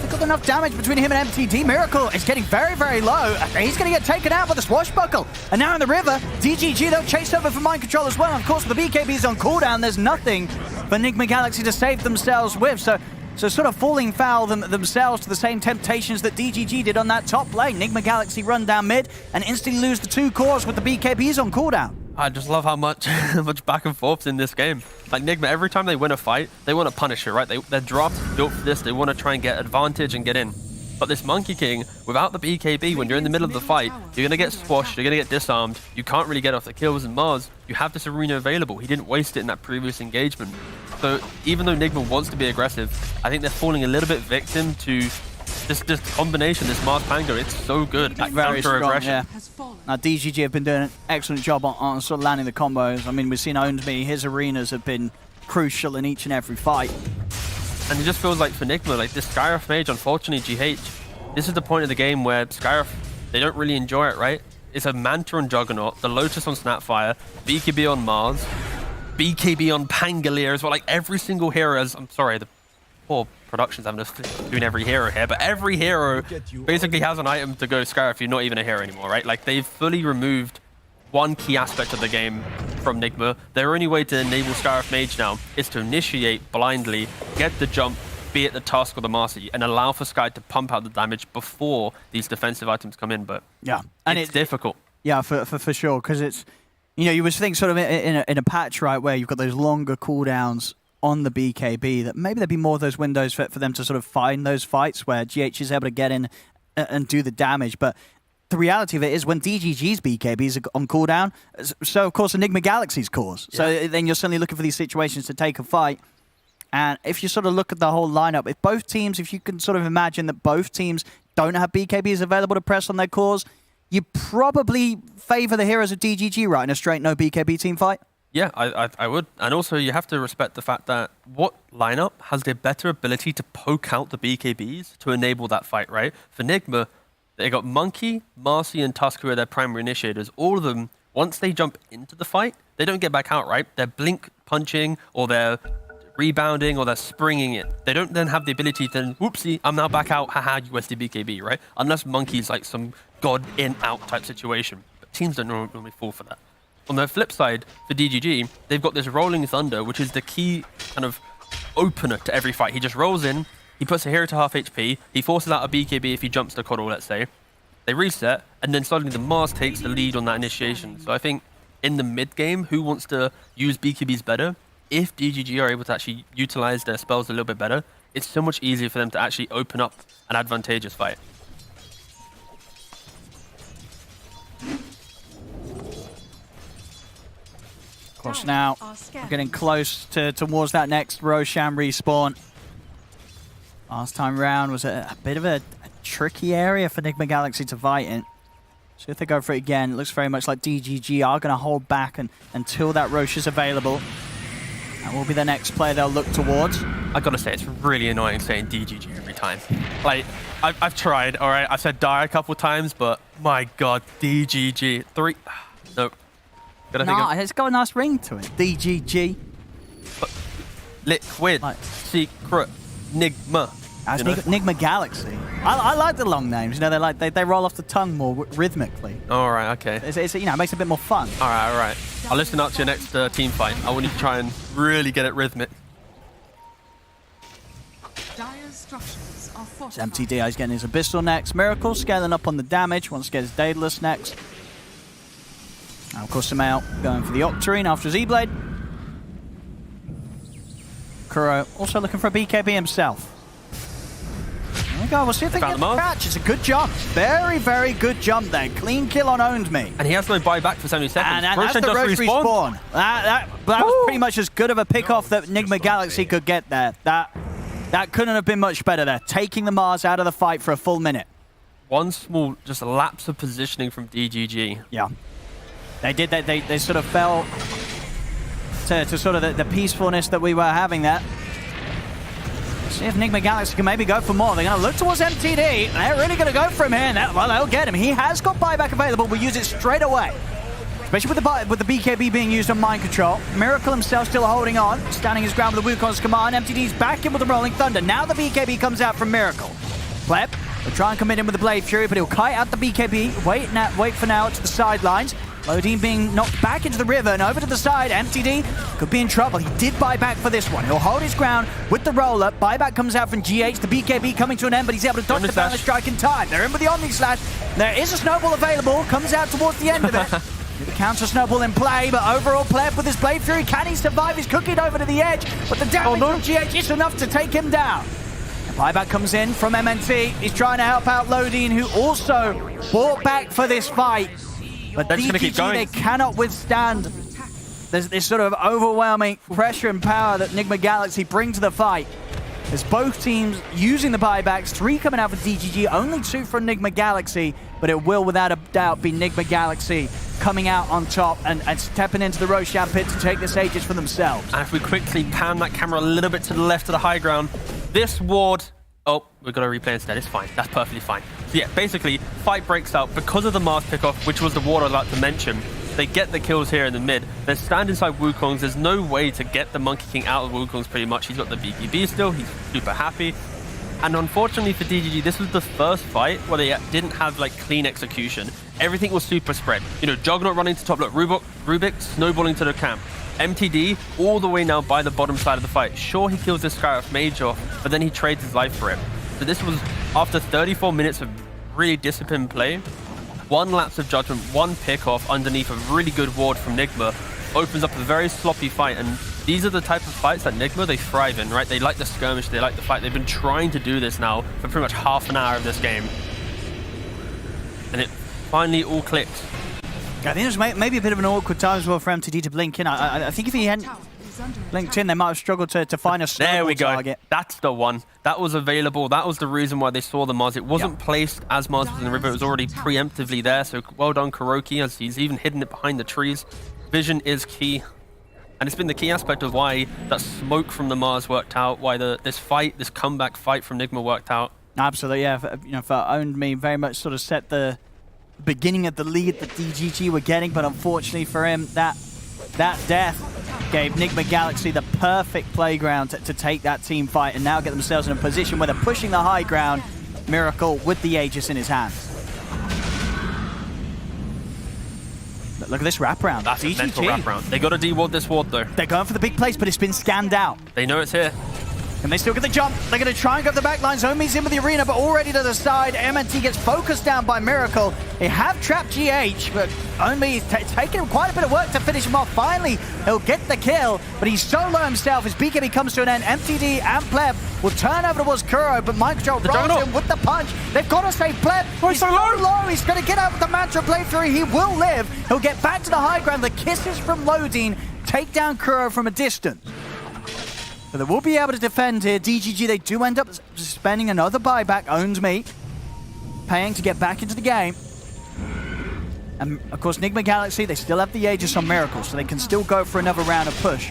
They've got enough damage between him and MTD. Miracle is getting very, very low. He's going to get taken out by the Swashbuckle. And now in the river, DGG, they'll chase over for Mind Control as well. And of course, with the BKBs on cooldown, there's nothing for Enigma Galaxy to save themselves with. So sort of falling foul themselves to the same temptations that DGG did on that top lane. Enigma Galaxy run down mid and instantly lose the 2 cores with the BKBs on cooldown. I just love how much back and forth in this game. Like Enigma, every time they win a fight, they want to punish it, right? Their draft's built for this. They want to try and get advantage and get in. But this Monkey King, without the BKB, when you're in the middle of the fight, you're going to get squashed, you're going to get disarmed. You can't really get off the kills and Mars. You have this arena available. He didn't waste it in that previous engagement. So even though Enigma wants to be aggressive, I think they're falling a little bit victim to this combination, this Mars Pango. It's so good at counter-aggression. Yeah. Now DGG have been doing an excellent job on sort of landing the combos. I mean, we've seen Owned Me, his arenas have been crucial in each and every fight. And it just feels like for Enigma, like this Skywrath Mage, unfortunately, GH, this is the point of the game where Skywrath, they don't really enjoy it, right? It's a Manta on Juggernaut, the Lotus on Snapfire, BKB on Mars, BKB on Pangolier as well. Like every single hero has, I'm sorry, the poor production's having to doing every hero here, but every hero basically has an item to go Skywrath if you're not even a hero anymore, right? Like they've fully removed one key aspect of the game from Enigma. Their only way to enable Skywrath Mage now is to initiate blindly, get the jump, be it the Tusk or the Master, and allow for Sky to pump out the damage before these defensive items come in. But yeah, and it's difficult. Yeah, for sure, because it's, you know, you would think sort of in a patch, right, where you've got those longer cooldowns on the BKB, that maybe there'd be more of those windows for them to sort of find those fights where GH is able to get in and do the damage. But the reality of it is when DGG's BKBs are on cooldown, so of course Enigma Galaxy's cores. Yeah. So then you're suddenly looking for these situations to take a fight. And if you sort of look at the whole lineup, if both teams, if you can sort of imagine that both teams don't have BKBs available to press on their cores, you probably favor the heroes of DGG, right, in a straight no BKB team fight? Yeah, I would. And also you have to respect the fact that what lineup has the better ability to poke out the BKBs to enable that fight, right? For Enigma, they got Monkey, Marcy, and Tusk, who are their primary initiators. All of them, once they jump into the fight, they don't get back out, right? They're blink punching, or they're rebounding, or they're springing it. They don't then have the ability to, whoopsie, I'm now back out, haha, USD BKB, right? Unless Monkey's like some god in-out type situation. But teams don't normally fall for that. On the flip side, for DGG, they've got this Rolling Thunder, which is the key kind of opener to every fight. He just rolls in, he puts a hero to half HP, he forces out a BKB if he jumps the coddle, let's say. They reset, and then suddenly the Mars takes the lead on that initiation. So I think in the mid game, who wants to use BKBs better? If DGG are able to actually utilize their spells a little bit better, it's so much easier for them to actually open up an advantageous fight. Of course, now we're getting close towards that next Roshan respawn. Last time round was a bit of a tricky area for Nigma Galaxy to fight in. So if they go for it again, it looks very much like DGG are going to hold back until that Rosh is available. That will be the next player they'll look towards. I gotta say, it's really annoying saying DGG every time. Like, I've tried, all right? I've said die a couple times, but my God, DGG. Nope. It's got a nice ring to it. DGG. Liquid. Secret. Nigma. That's Nigma Galaxy. I like the long names. You know, they roll off the tongue more rhythmically. All right, okay. It's it makes it a bit more fun. All right. I'll listen up to your next team fight. I want you to try and really get it rhythmic. Dire's structures are So fortified. MTD is getting his Abyssal next. Miracle scaling up on the damage. Wants to get his Daedalus next. And of course, Sumail going for the Octarine after his E-Blade. Kuro also looking for a BKB himself. There we go. We'll see if they can get the catch. It's a good jump. Very, very good jump there. Clean kill on Owned Me. And he has no buyback for 70 seconds. And that's the Rosh respawn. That was pretty much as good of a pick-off that Nigma Galaxy could get there. That couldn't have been much better there. Taking the Mars out of the fight for a full minute. One small, just a lapse of positioning from DGG. Yeah. They did that. They sort of fell to sort of the peacefulness that we were having there. See if Nigma Galaxy can maybe go for more. They're going to look towards MTD. They're really going to go for him here. Well, they'll get him. He has got buyback available. We'll use it straight away. Especially with the BKB being used on mind control. Miracle himself still holding on. Standing his ground with the Wukong's command. MTD's back in with the Rolling Thunder. Now the BKB comes out from Miracle. Pleb will try and commit him with the Blade Fury, but he'll kite out the BKB. Wait for now to the sidelines. Lodine being knocked back into the river and over to the side. MTD could be in trouble. He did buy back for this one. He'll hold his ground with the roller. Buyback comes out from GH. The BKB coming to an end, but he's able to dodge the balance strike in time. They're in with the Omni Slash. There is a snowball available. Comes out towards the end of it. The counter snowball in play, but overall Pleb with his Blade Fury. Can he survive? He's cooking over to the edge, but the damage from GH is enough to take him down. The buyback comes in from MNT. He's trying to help out Lodine, who also bought back for this fight. But DGG, they cannot withstand this sort of overwhelming pressure and power that Nigma Galaxy bring to the fight. There's both teams using the buybacks, 3 coming out for DGG, only 2 for Nigma Galaxy, but it will without a doubt be Nigma Galaxy coming out on top and stepping into the Roshan pit to take this Aegis for themselves. And if we quickly pan that camera a little bit to the left of the high ground, this ward... Oh, we've got to replay instead. It's fine. That's perfectly fine. So yeah, basically, fight breaks out because of the Mars pickoff, which was the ward I was about to mention. They get the kills here in the mid. They stand inside Wukong's. There's no way to get the Monkey King out of Wukong's pretty much. He's got the BKB still. He's super happy. And unfortunately for DGG, this was the first fight where they didn't have like clean execution. Everything was super spread. You know, Juggernaut running to top. Look, Rubik snowballing to the camp. MTD all the way now by the bottom side of the fight. Sure, he kills this Scarif Mage off, but then he trades his life for it. So this was after 34 minutes of really disciplined play. 1 lapse of judgment, 1 pick off underneath a really good ward from Nigma opens up a very sloppy fight. And these are the type of fights that Nigma, they thrive in, right? They like the skirmish, they like the fight. They've been trying to do this now for pretty much half an hour of this game. And it finally all clicked. I think it was maybe a bit of an awkward time as well for MTD to blink in. I think if he hadn't blinked in, they might have struggled to find a snowball There we go. target. That's the one. That was available. That was the reason why they saw the Mars. It wasn't placed as Mars was in the river. It was already preemptively there. So well done, Kuroki, as he's even hidden it behind the trees. Vision is key. And it's been the key aspect of why that smoke from the Mars worked out, why this comeback fight from Nigma worked out. Absolutely, yeah. For Owned Me, very much sort of set the beginning of the lead that DGG were getting, but unfortunately for him, that death gave Nigma Galaxy the perfect playground to take that team fight and now get themselves in a position where they're pushing the high ground. Miracle with the Aegis in his hands. Look at this wraparound. That's a mental DGG. wraparound. They got to deward this ward though. They're going for the big place, but it's been scanned out. They know it's here. Can they still get the jump? They're going to try and go up the back lines. Omi's in with the arena, but already to the side. MNT gets focused down by Miracle. They have trapped GH, but Omi is taking quite a bit of work to finish him off. Finally, he'll get the kill, but he's solo himself as BKB comes to an end. MTD and Pleb will turn over towards Kuro, but Mike Control rolls him with the punch. They've got to save Pleb. He's so low. He's going to get out with the Mantra playthrough. He will live. He'll get back to the high ground. The kisses from loading take down Kuro from a distance. So they will be able to defend here. DGG, they do end up spending another buyback. Owns me. Paying to get back into the game. And, of course, Nigma Galaxy, they still have the Aegis on Miracle, so they can still go for another round of push.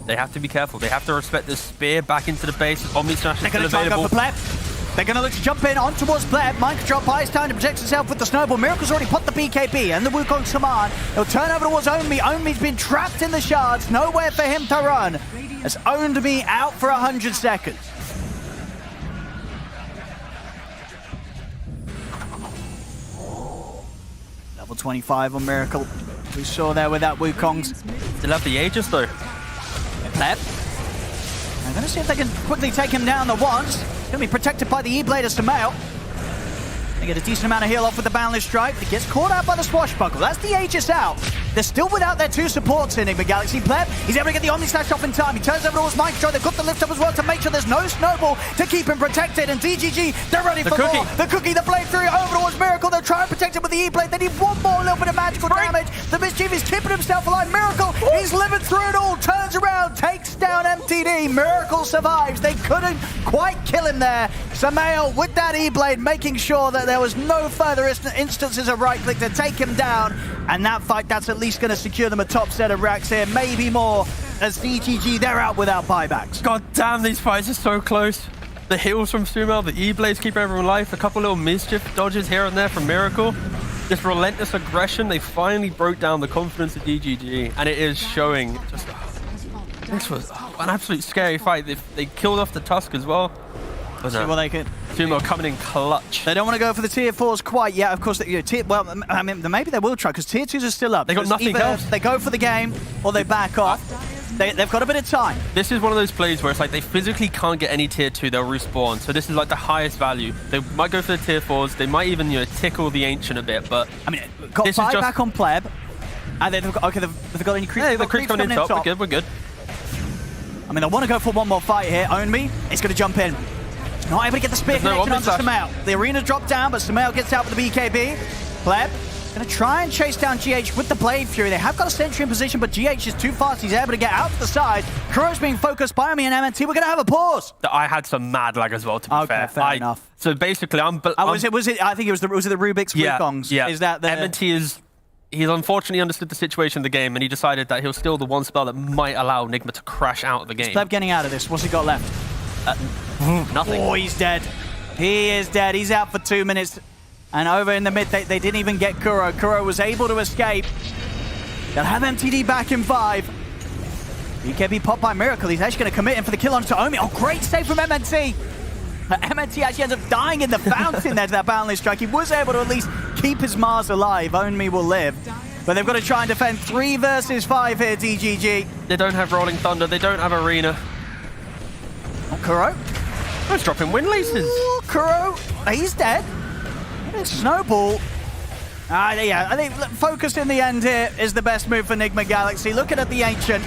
They have to be careful. They have to respect this spear back into the base. Omni Smash is They're going still to try and go available. for Pleb. They're going to look to jump in on towards Pleb. Mind Control buys time to protect himself with the snowball. Miracle's already put the BKB and the Wukong Saman. He'll turn over towards Omi. Omi's been trapped in the shards. Nowhere for him to run. Has owned me out for 100 seconds. Level 25 on Miracle. We saw there with that Wukong's. Still have the Aegis though. Pleb. I'm going to see if they can quickly take him down the once. Going to be protected by the E-Blade as Samael. They get a decent amount of heal off with the Boundless Strike. He gets caught out by the Swashbuckle. That's the Aegis out. They're still without their two supports in Enigma Galaxy. Pleb, he's able to get the Omni Slash off in time. He turns over towards Mike Control. They've got the lift up as well to make sure there's no snowball to keep him protected. And DGG, they're ready for more. The cookie, the blade through over towards Miracle. They're trying to protect him with the E-Blade. They need one more little bit of magical damage. The Mischief is keeping himself alive. Miracle, he's living through it all. Turns around, takes down MTD. Miracle survives. They couldn't quite kill him there. Samael with that E-Blade, making sure that there was no further instances of right click to take him down. And that fight, that's at least going to secure them a top set of racks here, maybe more, as DGG, they're out without buybacks. God damn, these fights are so close. The heals from Sumo, the E-Blades keep everyone alive, a couple little mischief dodges here and there from Miracle. This relentless aggression, they finally broke down the confidence of DGG, and it is showing just... This was an absolute scary fight. They killed off the Tusk as well. See what they can. Sumo coming in clutch. They don't want to go for the tier 4s quite yet. Of course, well, I mean, maybe they will try, because tier 2s are still up. They got nothing else. They go for the game, or they back off. They've got a bit of time. This is one of those plays where it's like they physically can't get any tier 2, they'll respawn. So this is like the highest value. They might go for the tier 4s. They might even, tickle the Ancient a bit, but... I mean, got buyback on Pleb. And they've got, okay, they've got any creeps. Yeah, the creeps coming in top. We're good. I mean, they want to go for one more fight here. Own me. It's going to jump in. Not able to get the spear connection onto Samael. The arena dropped down, but Samael gets out with the BKB. Pleb going to try and chase down GH with the Blade Fury. They have got a sentry in position, but GH is too fast. He's able to get out to the side. Kuro's being focused by me and MNT. We're going to have a pause. I had some mad lag as well, to be fair. Fair enough. So basically, was it? I think it was the Rubik's Wukongs. Yeah. Is that the... MNT he's unfortunately understood the situation of the game, and he decided that he'll steal the one spell that might allow Nigma to crash out of the game. Is Pleb getting out of this? What's he got left? Nothing. Oh, he's dead. He is dead. He's out for 2 minutes. And over in the mid, they didn't even get Kuro. Kuro was able to escape. They'll have MTD back in 5. BKB popped by Miracle. He's actually going to commit him for the kill onto Omi. Oh, great save from MNT. MNT actually ends up dying in the fountain there to that Boundless Strike. He was able to at least keep his Mars alive. Omi will live. But they've got to try and defend 3 versus 5 here, DGG. They don't have Rolling Thunder. They don't have Arena. Oh, Kuro. He's dropping win laces. Ooh, Kuro. He's dead. Snowball. Yeah, I think focus in the end here is the best move for Nigma Galaxy. Looking at the Ancient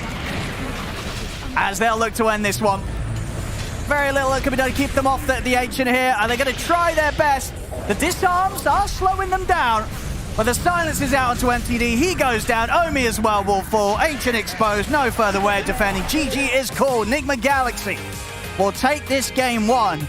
as they'll look to end this one. Very little that can be done to keep them off the Ancient here. Are they going to try their best? The disarms are slowing them down, but the silence is out onto MTD. He goes down. Omi as well will fall. Ancient exposed. No further way of defending. GG is called. Nigma Galaxy will take this game 1.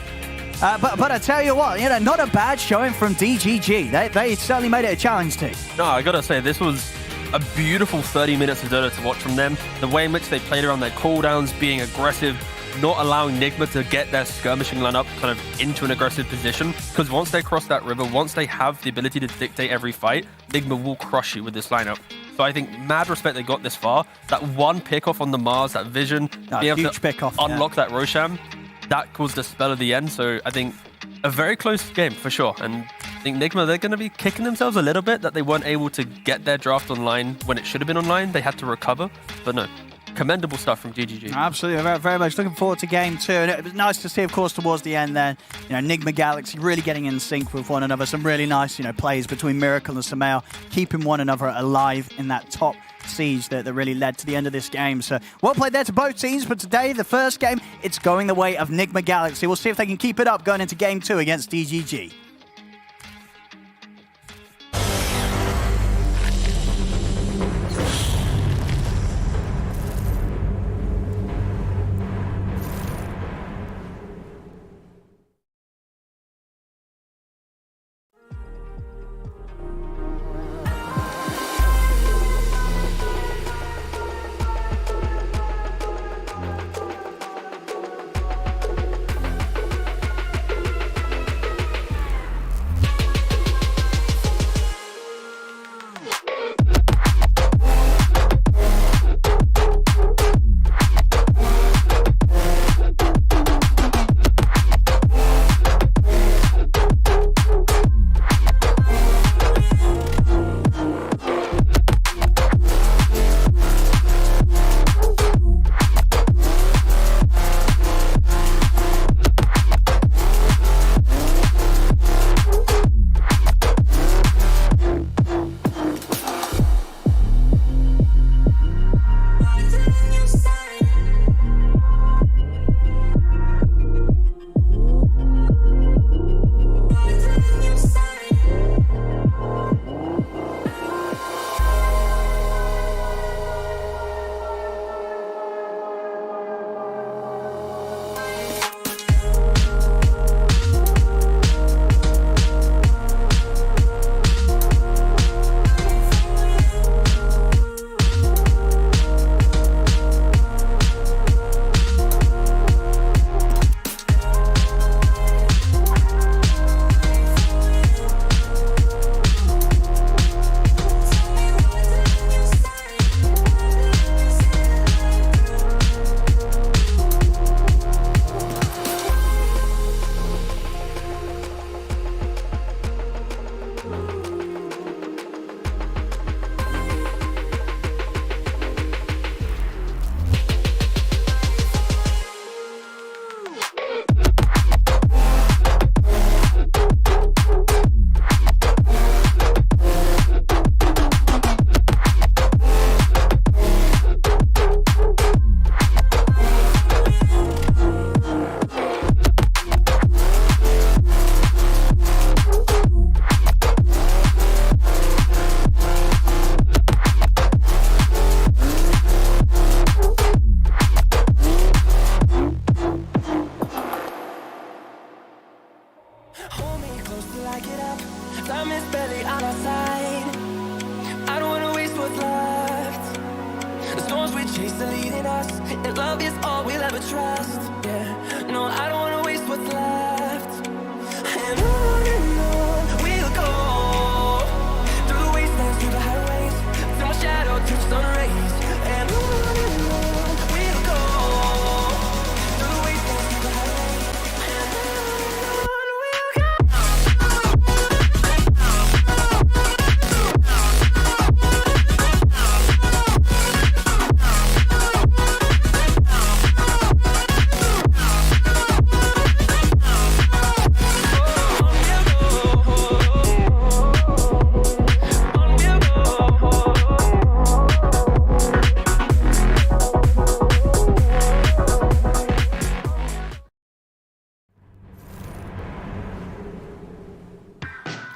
But I tell you what, not a bad showing from DGG. They certainly made it a challenge team. No, I gotta say, this was a beautiful 30 minutes of Dota to watch from them. The way in which they played around their cooldowns, being aggressive, not allowing Nigma to get their skirmishing line up kind of into an aggressive position. Because once they cross that river, once they have the ability to dictate every fight, Nigma will crush you with this lineup. So I think mad respect they got this far. That one pickoff on the Mars, that vision, be able huge to pickoff, unlock that Roshan, that caused the spell of the end. So I think a very close game for sure. And I think Nigma, they're going to be kicking themselves a little bit that they weren't able to get their draft online when it should have been online. They had to recover, but no. Commendable stuff from GGG. Absolutely, very, very much looking forward to game 2. And it was nice to see, of course, towards the end there, Nigma Galaxy really getting in sync with one another. Some really nice, plays between Miracle and Samael, keeping one another alive in that top siege that really led to the end of this game. So well played there to both teams, but today, the first game, it's going the way of Nigma Galaxy. We'll see if they can keep it up going into game 2 against DGG.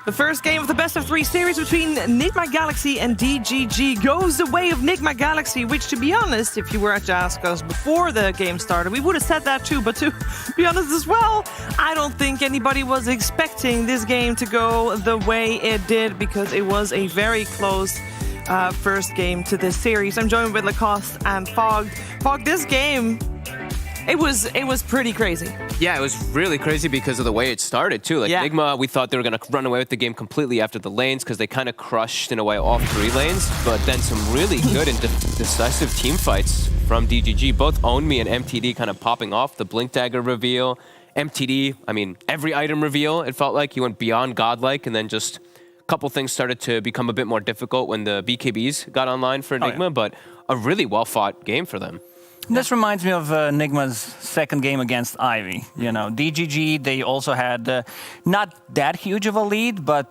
The first game of the best of 3 series between Nigma Galaxy and DGG goes the way of Nigma Galaxy, which, to be honest, if you were to ask us before the game started, we would have said that too, but to be honest as well, I don't think anybody was expecting this game to go the way it did, because it was a very close first game to this series. I'm joined with Lacoste and Fog. Fog, this game, it was pretty crazy. Yeah, it was really crazy because of the way it started, too. Like, Nigma, we thought they were going to run away with the game completely after the lanes because they kind of crushed, in a way, all 3 lanes. But then some really good and decisive team fights from DGG. Both Own Me and MTD kind of popping off the Blink Dagger reveal. MTD, I mean, every item reveal, it felt like he went beyond godlike, and then just a couple things started to become a bit more difficult when the BKBs got online for Enigma, but a really well-fought game for them. This reminds me of Enigma's second game against Ivy. You know, DGG, they also had not that huge of a lead, but,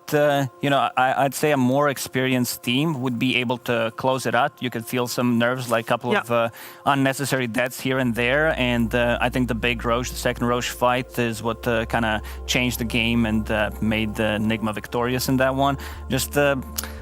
you know, I'd say a more experienced team would be able to close it out. You could feel some nerves, like a couple of unnecessary deaths here and there. And I think the big Roche, the second Roche fight is what kind of changed the game and made Enigma victorious in that one. Just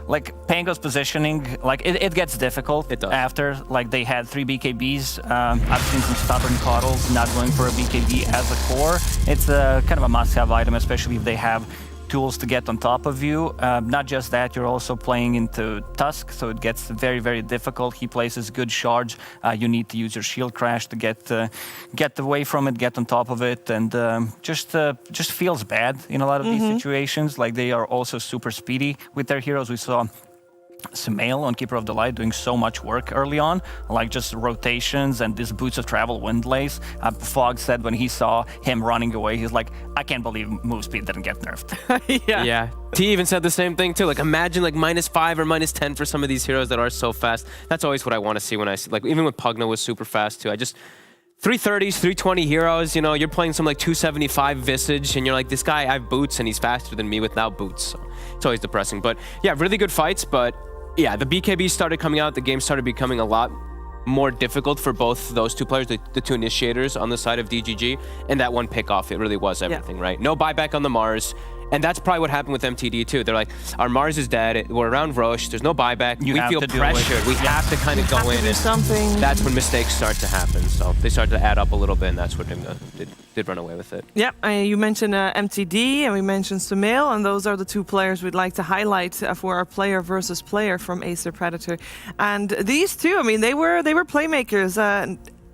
like Pango's positioning, like it gets difficult after. Like they had 3 BKBs. I've seen some stubborn coddles not going for a BKB as a core. It's kind of a must-have item, especially if they have tools to get on top of you. Not just that, you're also playing into Tusk, so it gets very, very difficult. He places good shards. You need to use your shield crash to get away from it, get on top of it, and just feels bad in a lot of these situations. Like they are also super speedy with their heroes. We saw Sumail on Keeper of the Light doing so much work early on, like just rotations and these boots of travel wind lace. Fog said when he saw him running away, he's like, I can't believe move speed didn't get nerfed. Yeah. T even said the same thing too. Like imagine like -5 or -10 for some of these heroes that are so fast. That's always what I want to see when I see, like even when Pugna was super fast too. I just 330s, 320 heroes, you know, you're playing some like 275 Visage and you're like, this guy, I have boots and he's faster than me without boots. So it's always depressing. But yeah, really good fights, but yeah, the BKB started coming out. The game started becoming a lot more difficult for both those two players, the two initiators on the side of DGG, and that one pickoff, it really was everything, right? No buyback on the Mars. And that's probably what happened with MTD too. They're like, our Mars is dead. We're around Roche. There's no buyback. We feel pressured. We have to kind of go in and something. That's when mistakes start to happen. So they started to add up a little bit, and that's what did run away with it. Yeah, you mentioned MTD and we mentioned Sumail, and those are the 2 players we'd like to highlight for our player versus player from Acer Predator. And these 2, I mean, they were playmakers.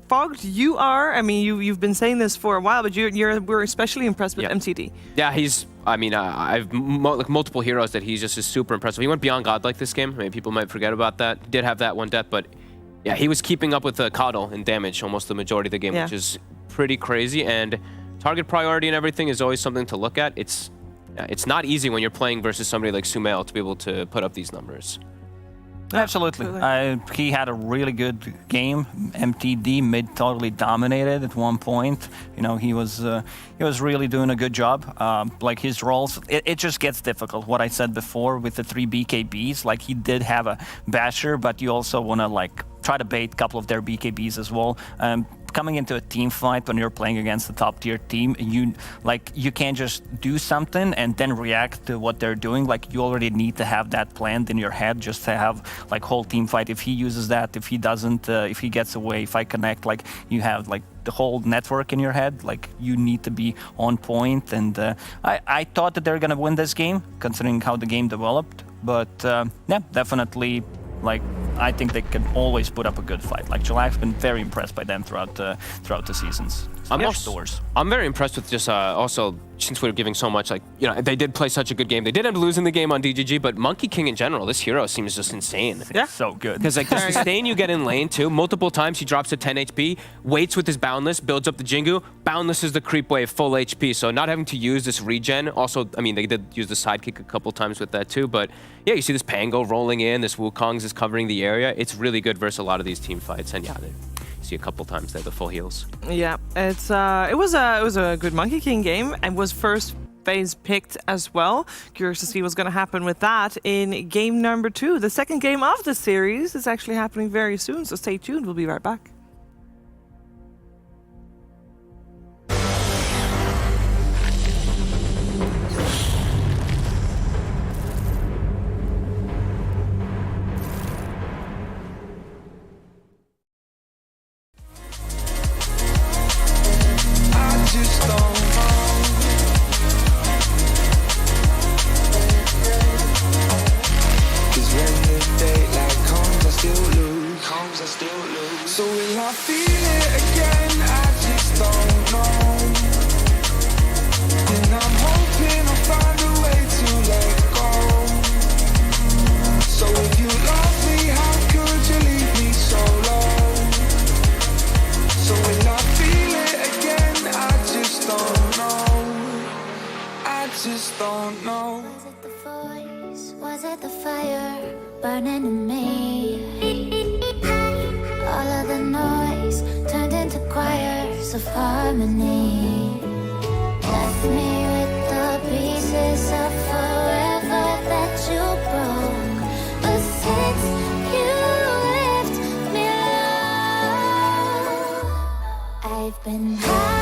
Fogged, you are. I mean, you've been saying this for a while, but we're especially impressed with MTD. Yeah, he's. I mean, I've like multiple heroes that he's just super impressive. He went beyond God like this game. I mean, people might forget about that. Did have that one death, but yeah, he was keeping up with the coddle and damage almost the majority of the game, which is pretty crazy. And target priority and everything is always something to look at. It's not easy when you're playing versus somebody like Sumail to be able to put up these numbers. Absolutely. He had a really good game. MTD mid totally dominated at one point. You know, he was really doing a good job. Like his roles, it just gets difficult. What I said before with the 3 BKBs, like he did have a basher, but you also want to like try to bait a couple of their BKBs as well. Coming into a team fight when you're playing against a top tier team, you can't just do something and then react to what they're doing. Like you already need to have that planned in your head, just to have like whole team fight. If he uses that, if he doesn't, if he gets away, if I connect, like you have like the whole network in your head. Like you need to be on point. And I thought that they're gonna win this game, considering how the game developed. But yeah, definitely. Like I think they can always put up a good fight. Like Jalak's been very impressed by them throughout the seasons. I'm very impressed with just also, since we're giving so much, like, you know, they did play such a good game. They did end up losing the game on DGG, but Monkey King in general, this hero seems just insane. Yeah, so good. Because like the sustain you get in lane too, multiple times he drops to 10 HP, waits with his Boundless, builds up the Jingu. Boundless is the creep wave, full HP, so not having to use this regen. Also, I mean, they did use the sidekick a couple times with that too, but yeah, you see this Pango rolling in, this Wukong's is covering the area. It's really good versus a lot of these team fights, and yeah, see a couple times there the full heals. Yeah, it was a good Monkey King game and was first phase picked as well. Curious to see what's going to happen with that in game number 2. The second game of the series is actually happening very soon, so stay tuned. We'll be right back. So will I feel it again? I just don't know. And I'm hoping I'll find a way to let go. So if you love me, how could you leave me so low? So will I feel it again? I just don't know. burning in me. All of the noise turned into choirs of harmony. Left me with the pieces of forever that you broke. But since you left me alone, I've been high.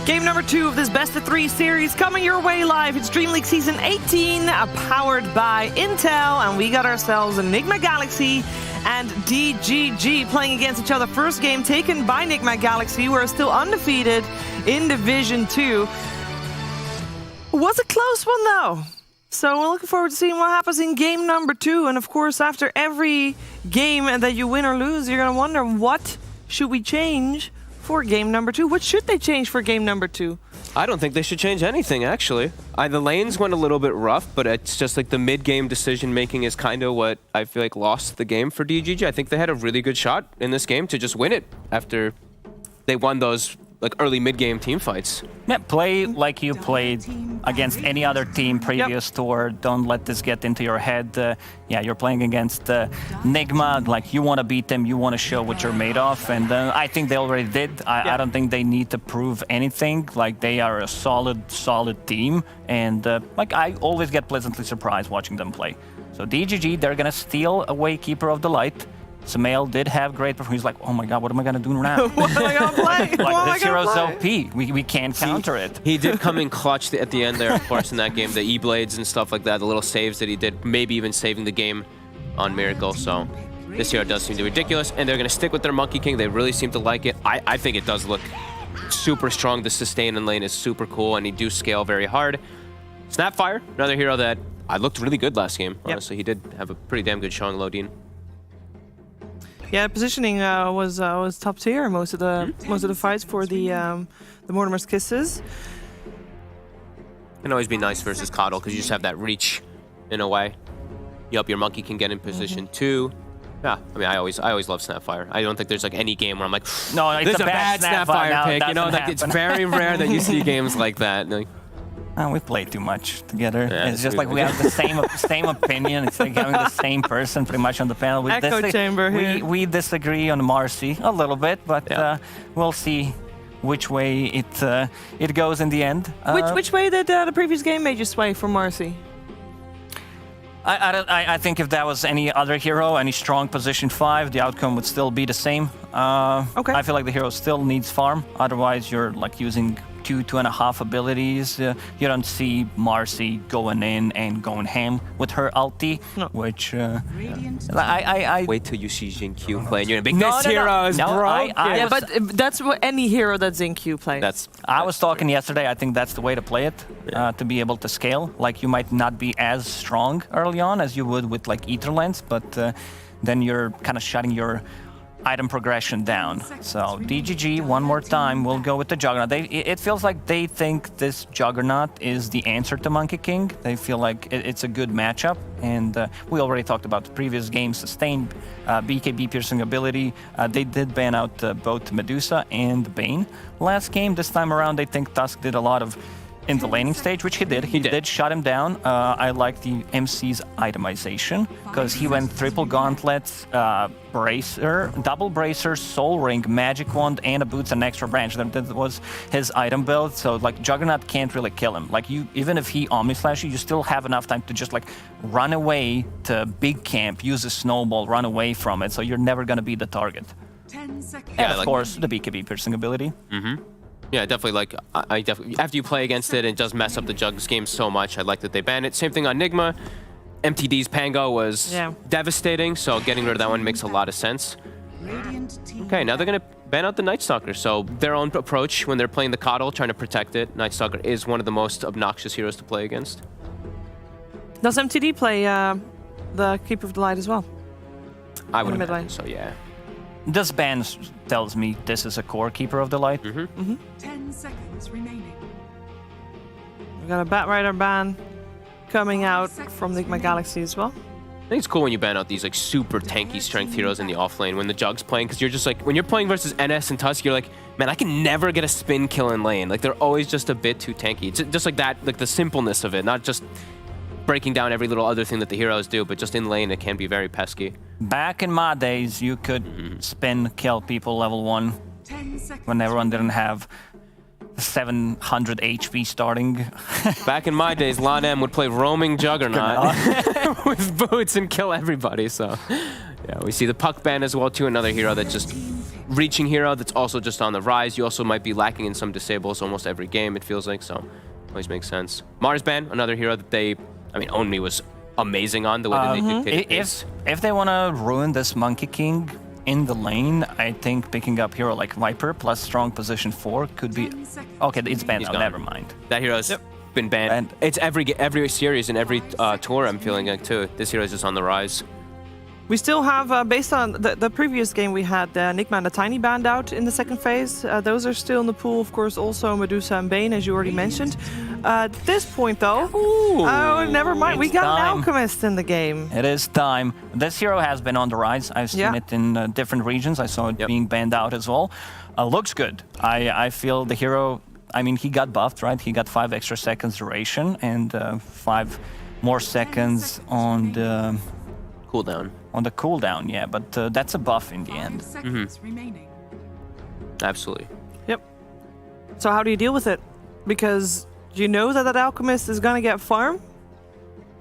Game number 2 of this Best of 3 series coming your way live. It's Dream League Season 18, powered by Intel, and we got ourselves Enigma Galaxy and DGG playing against each other. First game taken by Enigma Galaxy. We're still undefeated in Division 2. Was a close one, though. So we're looking forward to seeing what happens in game number 2. And of course, after every game that you win or lose, you're going to wonder, what should we change for game number 2? What should they change for game number 2? I don't think they should change anything, actually. The lanes went a little bit rough, but it's just like the mid-game decision-making is kind of what I feel like lost the game for DGG. I think they had a really good shot in this game to just win it after they won those like early mid-game team fights. Yeah, play like you played against any other team previous tour. Don't let this get into your head. Yeah, you're playing against Nigma. Like, you want to beat them. You want to show what you're made of. And I think they already did. I don't think they need to prove anything. Like, they are a solid team. And like, I always get pleasantly surprised watching them play. So DGG, they're going to steal away Keeper of the Light. Sumail did have great performance. He's like, oh my god, what am I going to do now? What am I going to play? Like, this hero's OP. We can't counter it. He did come in clutch at the end there, of course, in that game. The E-Blades and stuff like that, the little saves that he did, maybe even saving the game on Miracle. So this hero does seem to be ridiculous, and they're going to stick with their Monkey King. They really seem to like it. I think it does look super strong. The sustain in lane is super cool, and he do scale very hard. Snapfire, another hero that I looked really good last game. Honestly, he did have a pretty damn good showing, Lodine. Yeah, positioning was top tier most of the fights for the Mortimer's Kisses. Can always be nice versus Coddle because you just have that reach in a way. Yup, your monkey can get in position too. Yeah, I mean, I always love Snapfire. I don't think there's like any game where I'm like, no, it's this is a bad Snapfire pick. You know, like it's very rare that you see games like that. Like, we play too much together. Yeah, it's just like we have the same opinion. It's like having the same person pretty much on the panel. Echo chamber here. We disagree on Marcy a little bit, but we'll see which way it goes in the end. Which way did the previous game made you sway for Marcy? I think if that was any other hero, any strong position 5, the outcome would still be the same. Okay. I feel like the hero still needs farm. Otherwise, you're like using 2.5 abilities. You don't see Marcy going in and going ham with her ulti, which I wait till you see Jin-Q play, and you're gonna be No, this no, no. hero is No, broken. Yeah, but that's what any hero that's in Q plays. I was talking yesterday. I think that's the way to play it, to be able to scale. Like you might not be as strong early on as you would with like Ether Lens, but then you're kind of shutting your item progression down. So DGG one more time. We'll go with the Juggernaut. It feels like they think this Juggernaut is the answer to Monkey King. They feel like it's a good matchup, and we already talked about the previous game. Sustained BKB piercing ability. They did ban out both Medusa and Bane last game. This time around, they think Tusk did a lot of in the laning stage, which he did. He did shut him down. I like the MC's itemization because he went triple gauntlets, bracer, double bracer, soul ring, magic wand, and a boots and extra branch. That was his item build. So like Juggernaut can't really kill him. Like you, even if he omni slash you still have enough time to just like run away to big camp, use a snowball, run away from it. So you're never gonna be the target. 10 seconds. And of course the BKB piercing ability. Yeah, definitely. Like, I definitely after you play against it, it does mess up the Jugs game so much. I like that they banned it. Same thing on Nigma. MTD's Pango was devastating, so getting rid of that one makes a lot of sense. Okay, now they're gonna ban out the Night Stalker. So their own approach when they're playing the Coddle, trying to protect it. Night Stalker is one of the most obnoxious heroes to play against. Does MTD play the Keeper of the Light as well? I would imagine so, yeah. This ban tells me this is a core Keeper of the Light. 10 seconds remaining. We got a Batrider ban coming out from Nigma Galaxy as well. I think it's cool when you ban out these like super tanky strength heroes in the offlane when the Jug's playing, because you're just like, when you're playing versus NS and Tusk, you're like, man, I can never get a spin kill in lane. Like they're always just a bit too tanky. It's just like that, like the simpleness of it, not just breaking down every little other thing that the heroes do, but just in lane it can be very pesky. Back in my days, you could spin kill people level 1 when everyone didn't have 700 HP starting. Back in my days, Lon M would play roaming Juggernaut with boots and kill everybody. So yeah, we see the puck ban as well too, another hero that's just reaching hero that's also just on the rise. You also might be lacking in some disables almost every game, it feels like, so always makes sense. Mars ban, another hero that they, I mean, Only was amazing on the way that they dictated pace. If they want to ruin this Monkey King in the lane, I think picking up hero like Viper plus strong position 4 could be... Okay, it's banned now, never mind. That hero's been banned. It's every series and every tour, I'm feeling like, too. This hero is just on the rise. We still have, based on the previous game, we had Nigma and the Tiny banned out in the second phase. Those are still in the pool, of course, also Medusa and Bane, as you already mentioned. At this point, though, oh, never mind. We got an Alchemist in the game. It is time. This hero has been on the rise. I've seen it in different regions. I saw it being banned out as well. Looks good. I feel the hero, I mean, he got buffed, right? He got 5 extra seconds duration and 5 more seconds on the... cooldown. On the cooldown, yeah, but that's a buff in the end. Absolutely. Yep. So how do you deal with it? Because you know that Alchemist is going to get farm.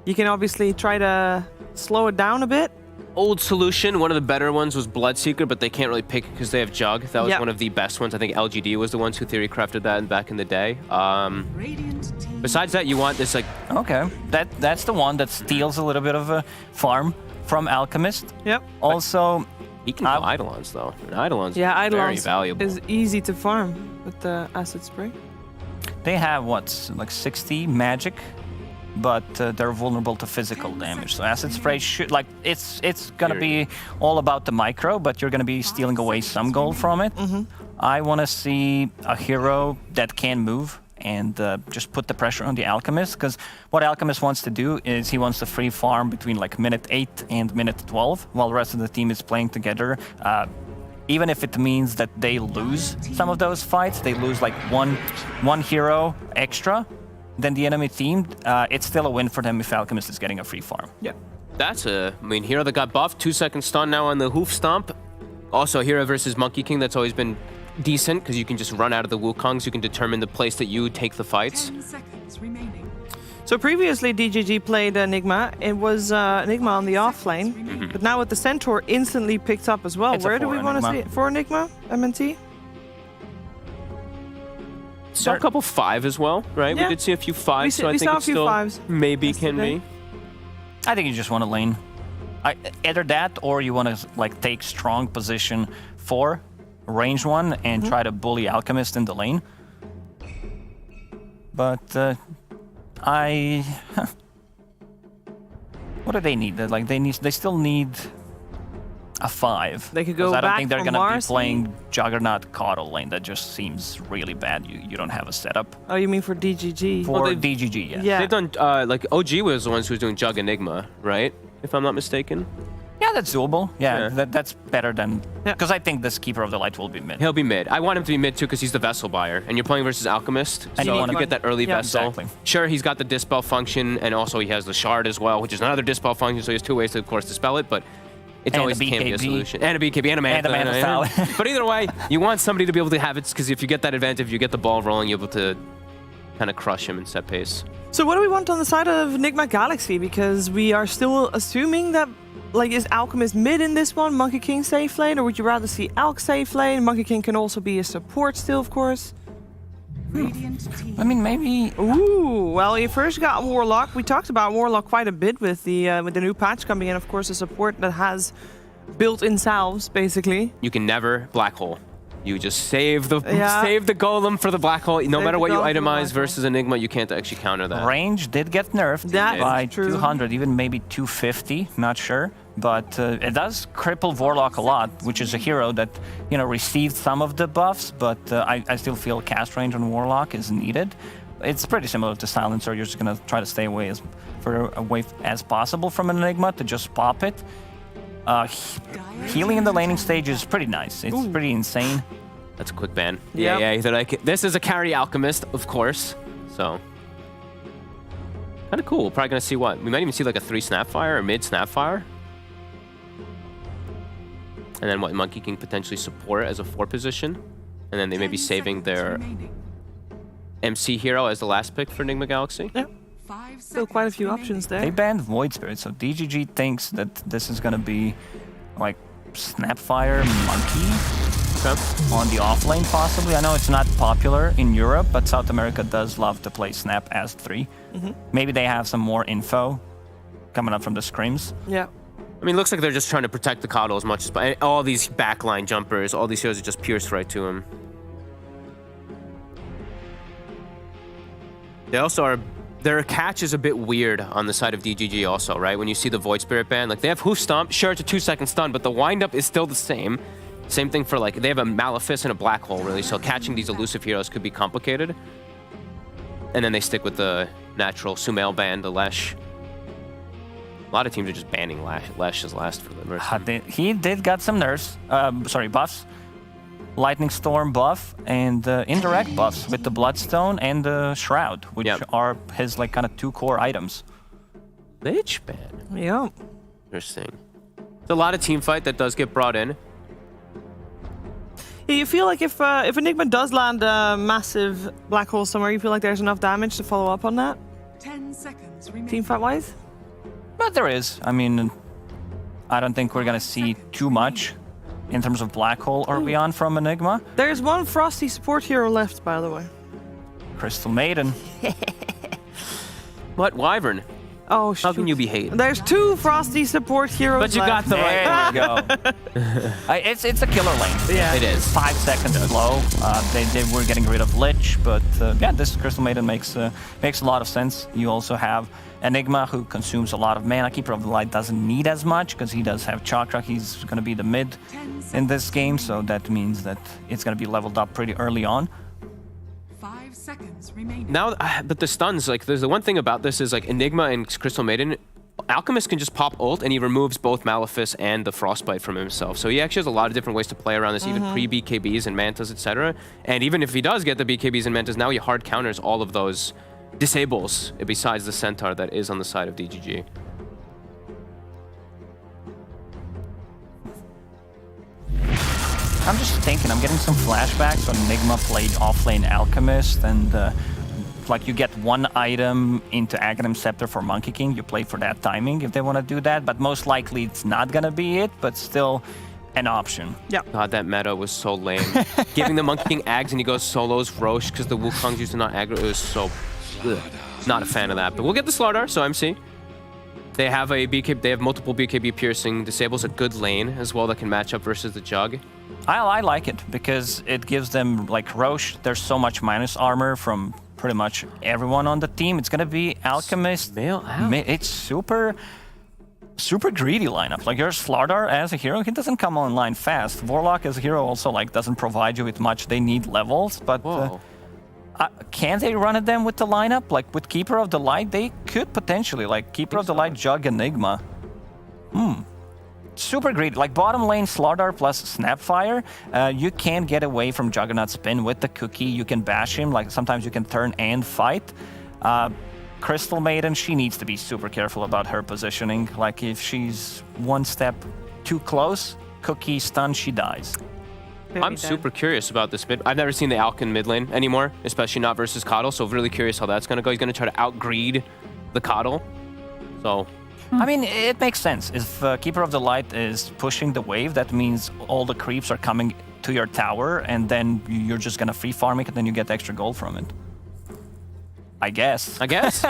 You can obviously try to slow it down a bit. Old solution, one of the better ones was Bloodseeker, but they can't really pick it because they have Jug. That was one of the best ones. I think LGD was the ones who theory crafted that back in the day. Besides that, you want this like... Okay, that's the one that steals a little bit of a farm from Alchemist. Yep. Also... He can kill Eidolons, though. And Eidolons Eidolons very valuable. is easy to farm with the Acid Spray. They have, what, like 60 magic? But they're vulnerable to physical damage. So Acid Spray should, like, it's gonna be all about the micro, but you're gonna be stealing away some gold from it. I wanna see a hero that can move and just put the pressure on the Alchemist, because what Alchemist wants to do is he wants to free farm between like minute 8 and minute 12, while the rest of the team is playing together. Even if it means that they lose some of those fights, they lose like one hero extra than the enemy team, it's still a win for them if Alchemist is getting a free farm. Yeah. That's I mean, hero that got buffed, 2-second stun now on the Hoof Stomp. Also, hero versus Monkey King, that's always been decent, because you can just run out of the Wukongs, you can determine the place that you take the fights. So previously DGG played Enigma. It was Enigma on the off lane, but now with the Centaur instantly picked up as well. It's a Where do we 4 want to see Enigma. it? For Enigma, MNT? Saw a couple 5 as well, right? Yeah. We did see a few 5s, so I we think saw a it few still 5s maybe can yesterday. be. I think you just want to lane. Either that, or you want to like take strong position for range 1 and try to bully Alchemist in the lane. But what do they need? They still need a 5. They could 'Cause go I don't back think they're for gonna Marcy. be playing Juggernaut Coddle lane. That just seems really bad. You don't have a setup Oh, you mean for DGG? for DGG. Yeah. Yeah. They've done, like, OG was the ones who was doing Jug Enigma, right? If I'm not mistaken. Yeah, that's doable. Yeah, Yeah. that's better than... Yeah. Because I think this Keeper of the Light will be mid. He'll be mid. I want him to be mid too because he's the vessel buyer, and you're playing versus Alchemist, And so you if wanna- you get that early Yeah, vessel. exactly. Sure, he's got the dispel function, and also he has the shard as well, which is another dispel function. So he has 2 ways to, of course, dispel it, but it And a always can be a BKB. solution. And a BKB and a And a Manta. Manta Salad. But either way, you want somebody to be able to have it because if you get that advantage, you get the ball rolling, you're able to kind of crush him and set pace. So what do we want on the side of Enigma Galaxy? Because we are still assuming that, like, is Alchemist mid in this one? Monkey King safe lane? Or would you rather see Alk safe lane? Monkey King can also be a support still, of course. Radiant team. I mean, maybe... Ooh, well, you first got Warlock. We talked about Warlock quite a bit with the new patch coming in. Of course, a support that has built-in salves, basically. You can never black hole. You just save the Yeah. save the golem for the black hole. No Save matter the what you golem for the itemize black hole. versus Enigma, you can't actually counter that. Range did get nerfed That by is true. 200, even maybe 250, not sure. But it does cripple Warlock a lot, which is a hero that, you know, received some of the buffs, but I still feel cast range on Warlock is needed. It's pretty similar to Silencer. You're just going to try to stay away as far away as possible from an Enigma to just pop it. Healing in the laning stage is pretty nice. It's pretty insane. That's a quick ban. Yep. Yeah. They're like, this is a carry alchemist, of course. So kind of cool. Probably gonna see what we might even see like a 3 Snapfire or mid Snapfire, and then what Monkey King potentially support as a 4 position, and then they may be 10 saving seconds their remaining. MC hero as the last pick for Enigma Galaxy. Yeah, 5 still quite a seconds few remaining. options They there. banned Void Spirit, so DGG thinks that this is gonna be like Snapfire Monkey on the offlane possibly. I know it's not popular in Europe, but South America does love to play Snap as 3. Maybe they have some more info coming up from the scrims. Yeah. I mean, it looks like they're just trying to protect the Coddle as much as possible. All these backline jumpers, all these heroes are just pierced right to him. They also are... Their catch is a bit weird on the side of DGG also, right? When you see the Void Spirit ban, like they have Hoof Stomp, sure it's a 2-second stun, but the windup is still the same. Same thing for like, they have a Malefice and a Black Hole really, so catching these elusive heroes could be complicated. And then they stick with the natural Sumail ban, the Lesh. A lot of teams are just banning Lesh as last for the mercy. He did got some nerfs, buffs. Lightning Storm buff and indirect buffs with the Bloodstone and the Shroud, which are his like kind of 2 core items. Lich ban. Yeah. Interesting. It's a lot of team fight that does get brought in. Yeah, you feel like if Enigma does land a massive black hole somewhere, you feel like there's enough damage to follow up on that? 10 seconds remaining. Team fight wise? But there is. I mean, I don't think we're gonna see too much in terms of Black Hole or beyond from Enigma. There's one Frosty support hero left, by the way. Crystal Maiden. What? Wyvern? Oh, How can you be hated? There's 2 Frosty support heroes But you got left. the right. There we go. It's a killer lane. Yeah. It is. 5 seconds slow. They were getting rid of Lich, but yeah, this Crystal Maiden makes a lot of sense. You also have Enigma, who consumes a lot of mana. Keeper of the Light doesn't need as much because he does have Chakra. He's going to be the mid in this game, so that means that it's going to be leveled up pretty early on. 5 seconds remaining. Now, but the stuns, like, there's the one thing about this is, like, Enigma and Crystal Maiden, Alchemist can just pop ult, and he removes both Malefice and the Frostbite from himself. So he actually has a lot of different ways to play around this, even pre-BKBs and Mantas, etc. And even if he does get the BKBs and Mantas, now he hard counters all of those disables, besides the Centaur that is on the side of DGG. I'm just thinking, I'm getting some flashbacks when Enigma played offlane Alchemist, and Like you get one item into Aghanim Scepter for Monkey King. You play for that timing if they want to do that. But most likely it's not gonna be it. But still, an option. Yeah. God, that meta was so lame. Giving the Monkey King Ags and he goes solos Roche because the Wukongs used to not aggro. It was so... Ugh. Not a fan of that. But we'll get the Slardar, so MC. They have a BKB, they have multiple BKB piercing. Disables a good lane as well that can match up versus the Jug. I like it because it gives them, like Roche, there's so much minus armor from pretty much everyone on the team. It's gonna be Alchemist. It's super greedy lineup. Like your Slardar as a hero, he doesn't come online fast. Warlock as a hero also like doesn't provide you with much. They need levels, but can they run at them with the lineup? Like with Keeper of the Light, they could potentially, like Keeper of the Light, Jug, Enigma. Super greedy. Like bottom lane Slardar plus Snapfire, you can get away from Juggernaut Spin with the cookie. You can bash him. Like sometimes you can turn and fight. Crystal Maiden, she needs to be super careful about her positioning. Like if she's one step too close, cookie stun, she dies. I'm super curious about this mid. I've never seen the Alkin mid lane anymore, especially not versus Coddle, so really curious how that's going to go. He's going to try to outgreed the Coddle. So, I mean, it makes sense. If Keeper of the Light is pushing the wave, that means all the creeps are coming to your tower, and then you're just going to free farm it, and then you get extra gold from it. I guess. I guess.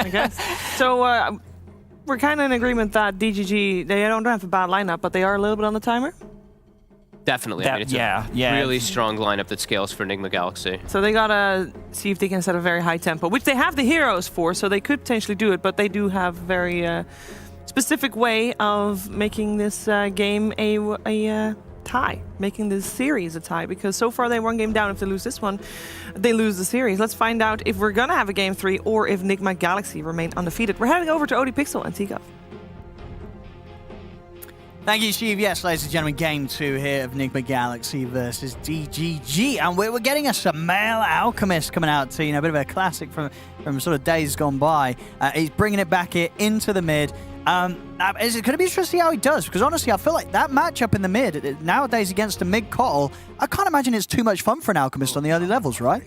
So, we're kind of in agreement that DGG, they don't have a bad lineup, but they are a little bit on the timer? Definitely. I mean, it's a really strong lineup that scales for Enigma Galaxy. So they gotta see if they can set a very high tempo, which they have the heroes for, so they could potentially do it, but they do have very specific way of making this game a tie, making this series a tie, because so far they're one game down. If they lose this one, they lose the series. Let's find out if we're gonna have a game 3 or if Enigma Galaxy remain undefeated. We're heading over to ODPixel and Tikov. Thank you, Steve. Yes, ladies and gentlemen, game 2 here of Enigma Galaxy versus DGG. And we're getting a Sumail Alchemist coming out to, a bit of a classic from sort of days gone by. He's bringing it back here into the mid. Is it going to be interesting to see how he does? Because honestly, I feel like that matchup in the mid, nowadays against a mid Coddle, I can't imagine it's too much fun for an Alchemist on the early levels, right?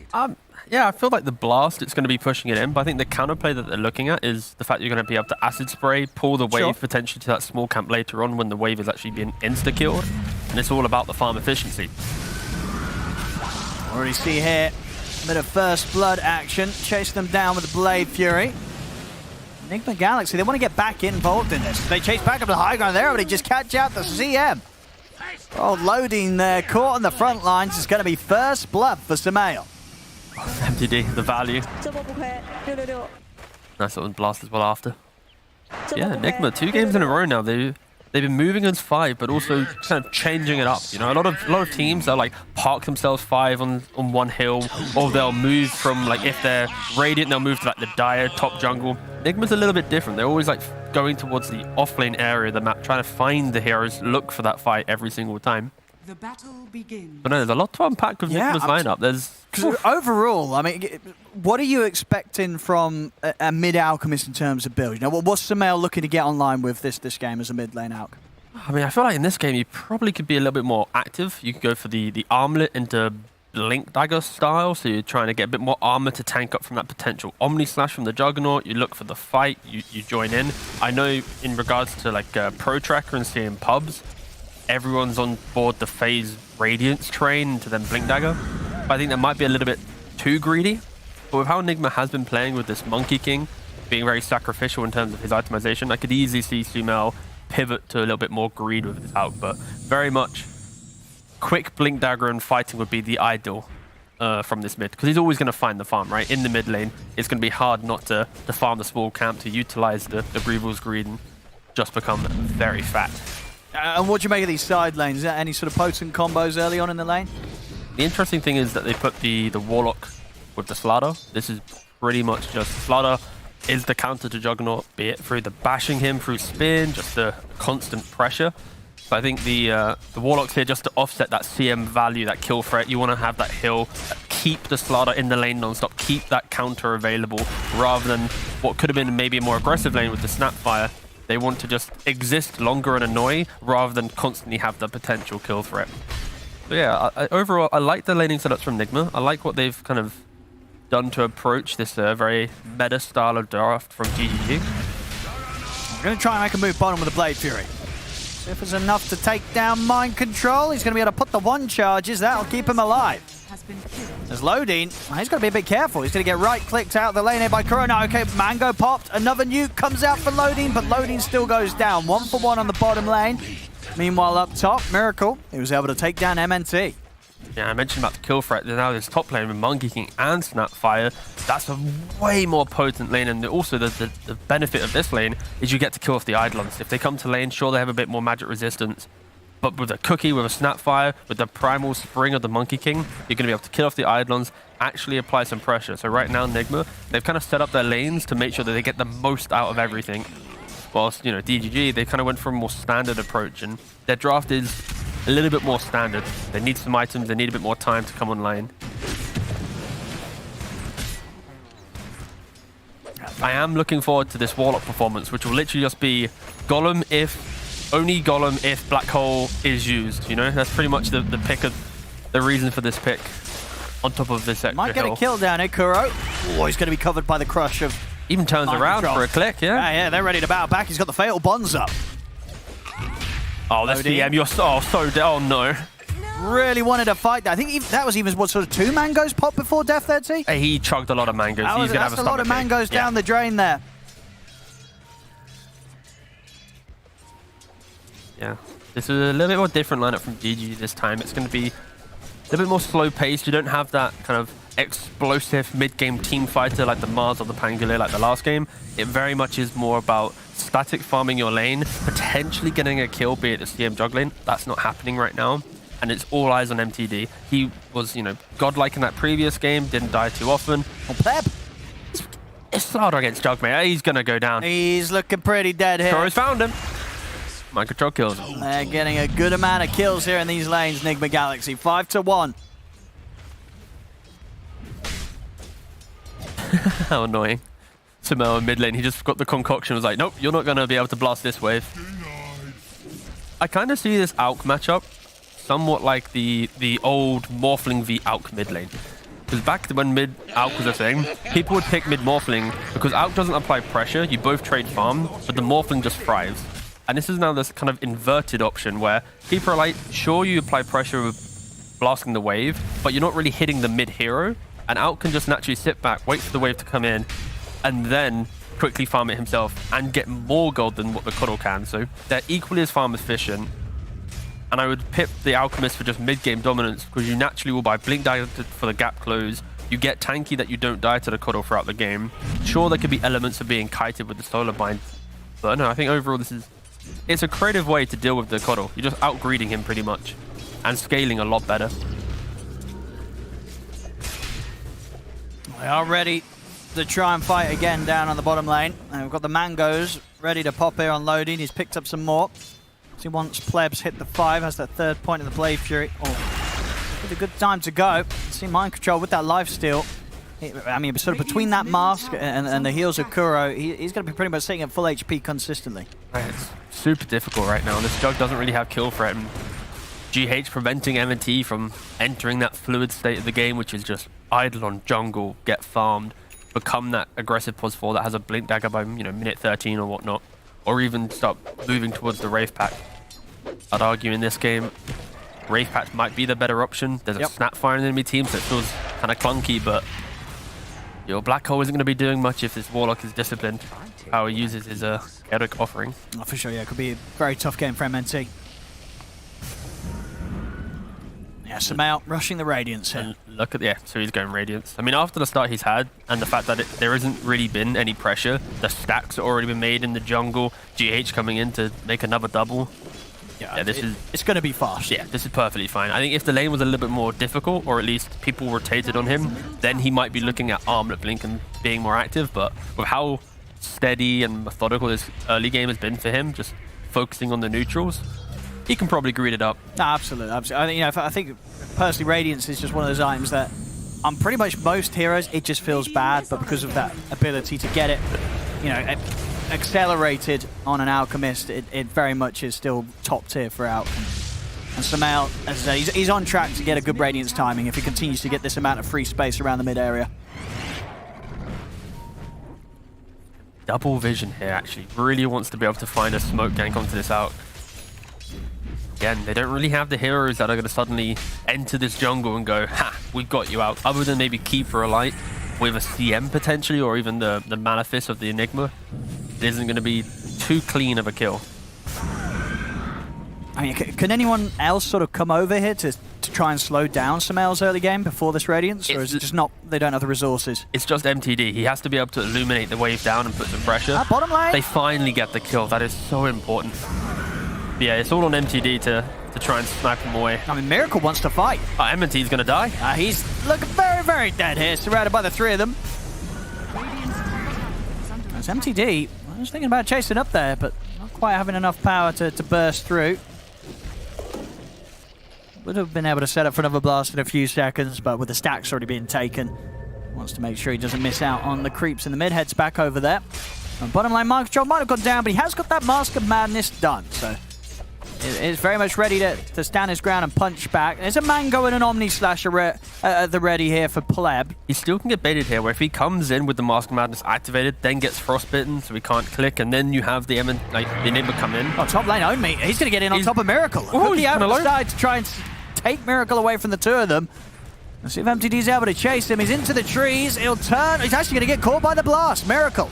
Yeah, I feel like the blast, it's going to be pushing it in, but I think the counterplay that they're looking at is the fact you're going to be able to acid spray, pull the wave potentially to that small camp later on when the wave is actually being insta-killed, and it's all about the farm efficiency. Already see here a bit of first blood action, chasing them down with the Blade Fury. Enigma Galaxy, they want to get back involved in this. They chase back up to the high ground there, but they just catch out the CM. Oh, loading there, caught on the front lines. It's going to be first blood for Sumail. MTD, the value. Nice little blast as well after. Yeah, Enigma, 2 games in a row now. They've been moving as 5, but also kind of changing it up. A lot of teams they'll like park themselves 5 on one hill, or they'll move from like if they're Radiant, they'll move to like the Dire top jungle. Enigma's a little bit different. They're always like going towards the offlane area of the map, trying to find the heroes, look for that fight every single time. The battle begins. But no, there's a lot to unpack with Enigma's lineup. Because overall, I mean, what are you expecting from a mid Alchemist in terms of build? What's Sumail looking to get online with this game as a mid lane Alch? I mean, I feel like in this game you probably could be a little bit more active. You could go for the armlet into Blink Dagger style, so you're trying to get a bit more armor to tank up from that potential Omni Slash from the Juggernaut. You look for the fight, you join in. I know in regards to like Pro Tracker and seeing pubs, everyone's on board the phase Radiance train to then Blink Dagger. But I think that might be a little bit too greedy. But with how Enigma has been playing with this Monkey King, being very sacrificial in terms of his itemization, I could easily see Sumail pivot to a little bit more greed with his out. But very much quick Blink Dagger and fighting would be the ideal from this mid. Because he's always going to find the farm, right? In the mid lane, it's going to be hard not to farm the small camp, to utilize the Grieval's greed and just become very fat. And what do you make of these side lanes? Is there any sort of potent combos early on in the lane? The interesting thing is that they put the Warlock with the Slardar. This is pretty much just Slardar is the counter to Juggernaut, be it through the bashing him through spin, just the constant pressure. So I think the Warlock's here just to offset that CM value, that kill threat. You want to have that hill, keep the Slardar in the lane non-stop, keep that counter available, rather than what could have been maybe a more aggressive lane with the Snapfire. They want to just exist longer and annoy, rather than constantly have the potential kill threat. So yeah, overall, I like the laning setups from Enigma. I like what they've kind of done to approach this very meta style of draft from GGG. We're going to try and make a move bottom with the Blade Fury. If it's enough to take down Mind Control, he's going to be able to put the 1 charges. That'll keep him alive. There's loading. Well, he's got to be a bit careful. He's going to get right-clicked out of the lane here by Kuro. Now, okay, Mango popped. Another nuke comes out for loading, but loading still goes down. 1 for 1 on the bottom lane. Meanwhile, up top, Miracle, he was able to take down MNT. Yeah, I mentioned about the kill threat. Now this top lane with Monkey King and Snapfire. That's a way more potent lane, and also the benefit of this lane is you get to kill off the Eidolons. If they come to lane, sure, they have a bit more magic resistance, but with a Cookie, with a Snapfire, with the Primal Spring of the Monkey King, you're going to be able to kill off the Eidolons, actually apply some pressure. So right now, Nigma, they've kind of set up their lanes to make sure that they get the most out of everything. Whilst, you know, DGG, they kind of went for a more standard approach, and their draft is a little bit more standard. They need some items, they need a bit more time to come online. I am looking forward to this Warlock performance, which will literally just be Golem only Golem if Black Hole is used, you know? That's pretty much the pick of the reason for this pick on top of this extra Might get hill. a kill down here, Kuro. Oh, he's going to be covered by the crush of... Even turns around for a click, yeah? Yeah, they're ready to battle back. He's got the Fatal Bonds up. Oh, this DM, you're so oh no. Really wanted to fight that. I think that was even, what, sort of 2 mangoes popped before death there, T? He chugged a lot of mangoes. He's going to have a lot of mangoes down the drain there. Yeah, this is a little bit more different lineup from GG this time. It's going to be a little bit more slow-paced. You don't have that kind of explosive mid-game team fighter like the Mars or the Pangolier like the last game. It very much is more about static farming your lane, potentially getting a kill, be it the CM jug lane. That's not happening right now, and it's all eyes on MTD. He was, you know, godlike in that previous game, didn't die too often. Oh, Pleb! It's harder against Jug, mate. He's going to go down. He's looking pretty dead here. Kuro's found him. Mind Control kills him. They're getting a good amount of kills here in these lanes, Nigma Galaxy. 5-1. How annoying. Sumo in mid lane, he just got the concoction, was like, nope, you're not going to be able to blast this wave. I kind of see this Auk matchup somewhat like the old Morphling v Auk mid lane. Because back when mid Auk was a thing, people would pick mid Morphling because Auk doesn't apply pressure, you both trade farm, but the Morphling just thrives. And this is now this kind of inverted option where people are like, sure, you apply pressure with blasting the wave, but you're not really hitting the mid hero. And Auk can just naturally sit back, wait for the wave to come in, and then quickly farm it himself and get more gold than what the Cuddle can. So they're equally as farm efficient. And I would pip the Alchemist for just mid-game dominance because you naturally will buy Blink Dagger for the gap close. You get tanky that you don't die to the Cuddle throughout the game. Sure, there could be elements of being kited with the Solar Bind, but no, I think overall it's a creative way to deal with the Cuddle. You're just out-greeding him pretty much and scaling a lot better. They are ready to try and fight again down on the bottom lane. And we've got the Mangoes ready to pop here on loading. He's picked up some more. See, once Plebs hit the 5, has that 3rd point in the Blade Fury. Oh, with a good time to go. See Mind Control with that lifesteal. I mean, sort of between that mask and the heals of Kuro, he's going to be pretty much sitting at full HP consistently. It's super difficult right now. This Jug doesn't really have kill threat. And GH preventing M&T from entering that fluid state of the game, which is just idle on jungle, get farmed, become that aggressive pos 4 that has a Blink Dagger by, you know, minute 13 or whatnot, or even start moving towards the Wraith Pact. I'd argue in this game, Wraith Pact might be the better option. There's a Snapfire in the enemy team, so it feels kind of clunky, but your Black Hole isn't going to be doing much if this Warlock is disciplined. How he uses his chaotic offering. Oh, for sure, yeah, it could be a very tough game for MNT. Yeah, Samao rushing the Radiance here. And look at so he's going Radiance. I mean, after the start he's had, and the fact that there hasn't really been any pressure, the stacks have already been made in the jungle, GH coming in to make another double. Yeah, it's going to be fast. Yeah, this is perfectly fine. I think if the lane was a little bit more difficult, or at least people rotated on him, then he might be looking at Armlet Blink and being more active, but with how steady and methodical this early game has been for him, just focusing on the neutrals, he can probably greed it up. No, absolutely. I think personally, Radiance is just one of those items that on pretty much most heroes it just feels bad, but because of that ability to get it, you know, accelerated on an Alchemist, it very much is still top tier for Alchemy. And Samao, as I say, he's on track to get a good Radiance timing if he continues to get this amount of free space around the mid area. double vision here, actually. Really wants to be able to find a smoke gank onto this out. Again, they don't really have the heroes that are going to suddenly enter this jungle and go, ha, we've got you out. Other than maybe Keeper Alight with a CM potentially, or even the Malefice of the Enigma. It isn't going to be too clean of a kill. I mean, can anyone else sort of come over here to try and slow down Sumail's early game before this Radiance? Or is it just not, they don't have the resources? It's just MTD. He has to be able to illuminate the wave down and put some pressure. Bottom lane. They finally get the kill. That is so important. Yeah, it's all on MTD to try and snipe him away. I mean, Miracle wants to fight. MT's going to die. He's looking very, very dead here, surrounded by the three of them. It's MTD. I was thinking about chasing up there, but not quite having enough power to burst through. Would have been able to set up for another blast in a few seconds, but with the stacks already being taken, wants to make sure he doesn't miss out on the creeps in the mid. Heads back over there. And bottom line, mind control might have gone down, but he has got that Mask of Madness done, so is very much ready to stand his ground and punch back. There's a Mango and an Omni Slasher at the ready here for Pleb. He still can get baited here, where if he comes in with the Mask of Madness activated, then gets frostbitten, so he can't click, and then you have the Enigma come in. Oh, top lane own me. He's going to get in on top of Miracle. Oh, he's out on the side to try and take Miracle away from the two of them. Let's see if MTD's able to chase him. He's into the trees. He'll turn. He's actually going to get caught by the blast. Miracle.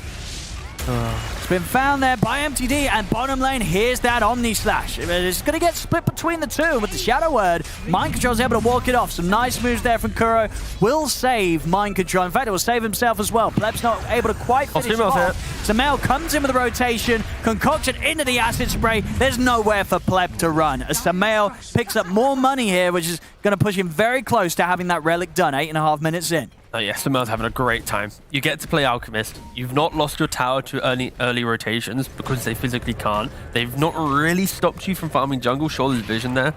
It's been found there by MTD, and bottom lane, here's that Omni Slash. It's going to get split between the two with the Shadow Word. Mind Control's able to walk it off. Some nice moves there from Kuro. Will save Mind Control. In fact, it will save himself as well. Pleb's not able to quite finish him off. Sumail comes in with the rotation. Concoction into the Acid Spray. There's nowhere for Pleb to run. As Sumail picks up more money here, which is going to push him very close to having that Relic done 8.5 minutes in. Oh yeah, Sumail's having a great time. You get to play Alchemist. You've not lost your tower to early rotations because they physically can't. They've not really stopped you from farming jungle. Sure, there's vision there.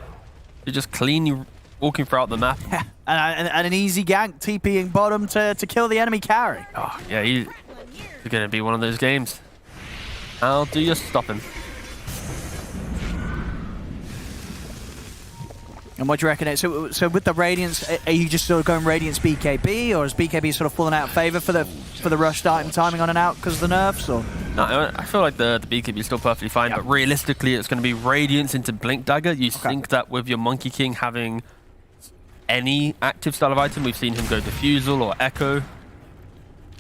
You're just cleanly walking throughout the map. Yeah, and an easy gank, TPing bottom to kill the enemy carry. Oh yeah, he's going to be one of those games. How do you stop him? And what do you reckon? So with the Radiance, are you just sort of going Radiance BKB, or is BKB sort of falling out of favor for the rush starting timing on and out because of the nerfs? Or no, I feel like the BKB is still perfectly fine, but realistically, it's going to be Radiance into Blink Dagger. You think that with your Monkey King having any active style of item, we've seen him go Diffusal or Echo.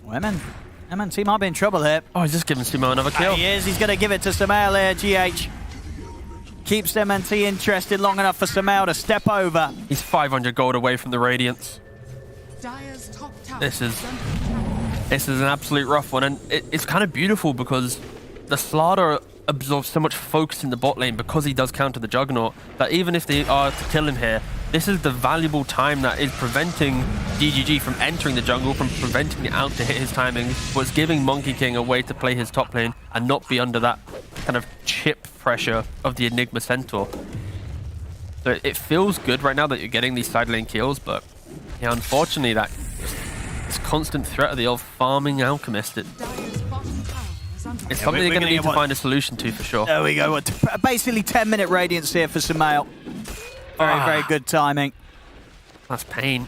Well, MNT might be in trouble here. Oh, he's just giving Sumail another kill. He is. He's going to give it to Sumail here, GH. Keeps MNT interested long enough for Sumail to step over. He's 500 gold away from the Radiance. This is an absolute rough one, and it's kind of beautiful because the Slaughter absorbs so much focus in the bot lane because he does counter the Juggernaut, that even if they are to kill him here, this is the valuable time that is preventing DGG from entering the jungle, from preventing the out to hit his timing, but it's giving Monkey King a way to play his top lane and not be under that kind of chip pressure of the Enigma Centaur. So it feels good right now that you're getting these side lane kills, but yeah, unfortunately that this constant threat of the old farming Alchemist, it's something they're going to need to find a solution to for sure. There we go. Basically 10-minute Radiance here for Sumail. Very good timing. That's pain.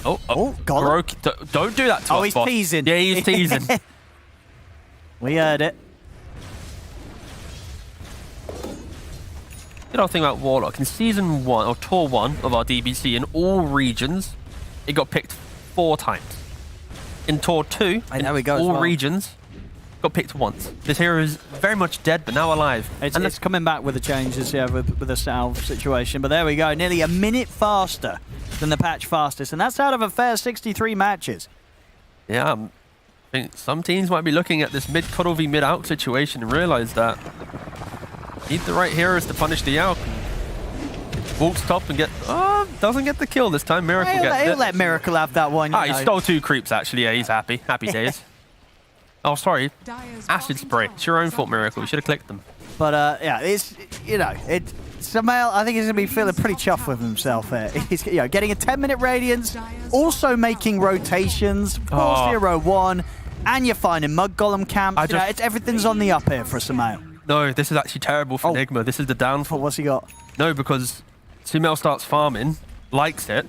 Oh, God. Don't do that to us, he's boss. teasing. Yeah, he's teasing. We heard it. You know, thing about Warlock in Season 1 or Tour 1 of our DBC, in all regions, it got picked 4 times. In Tour 2, in all regions, got picked once. This hero is very much dead, but now alive. It's coming back with the changes, with the salve situation. But there we go, nearly a minute faster than the patch fastest, and that's out of a fair 63 matches. Yeah, I think some teams might be looking at this mid-cuddle v mid-alk situation and realise that need the right heroes to punish the alk. Walks top and doesn't get the kill this time. Miracle gets it. He'll let Miracle have that one. He stole 2 creeps actually. Yeah, he's happy. Happy days. Oh, sorry. Acid Spray. It's your own fault, Miracle. You should have clicked them. But yeah, it's Sumail, I think he's going to be feeling pretty chuffed with himself here. He's getting a 10-minute Radiance, also making rotations, 4-0-1, and you're finding Mud Golem camps. Everything's on the up here for Sumail. No, this is actually terrible for Enigma. This is the downfall. What's he got? No, because Sumail starts farming, likes it,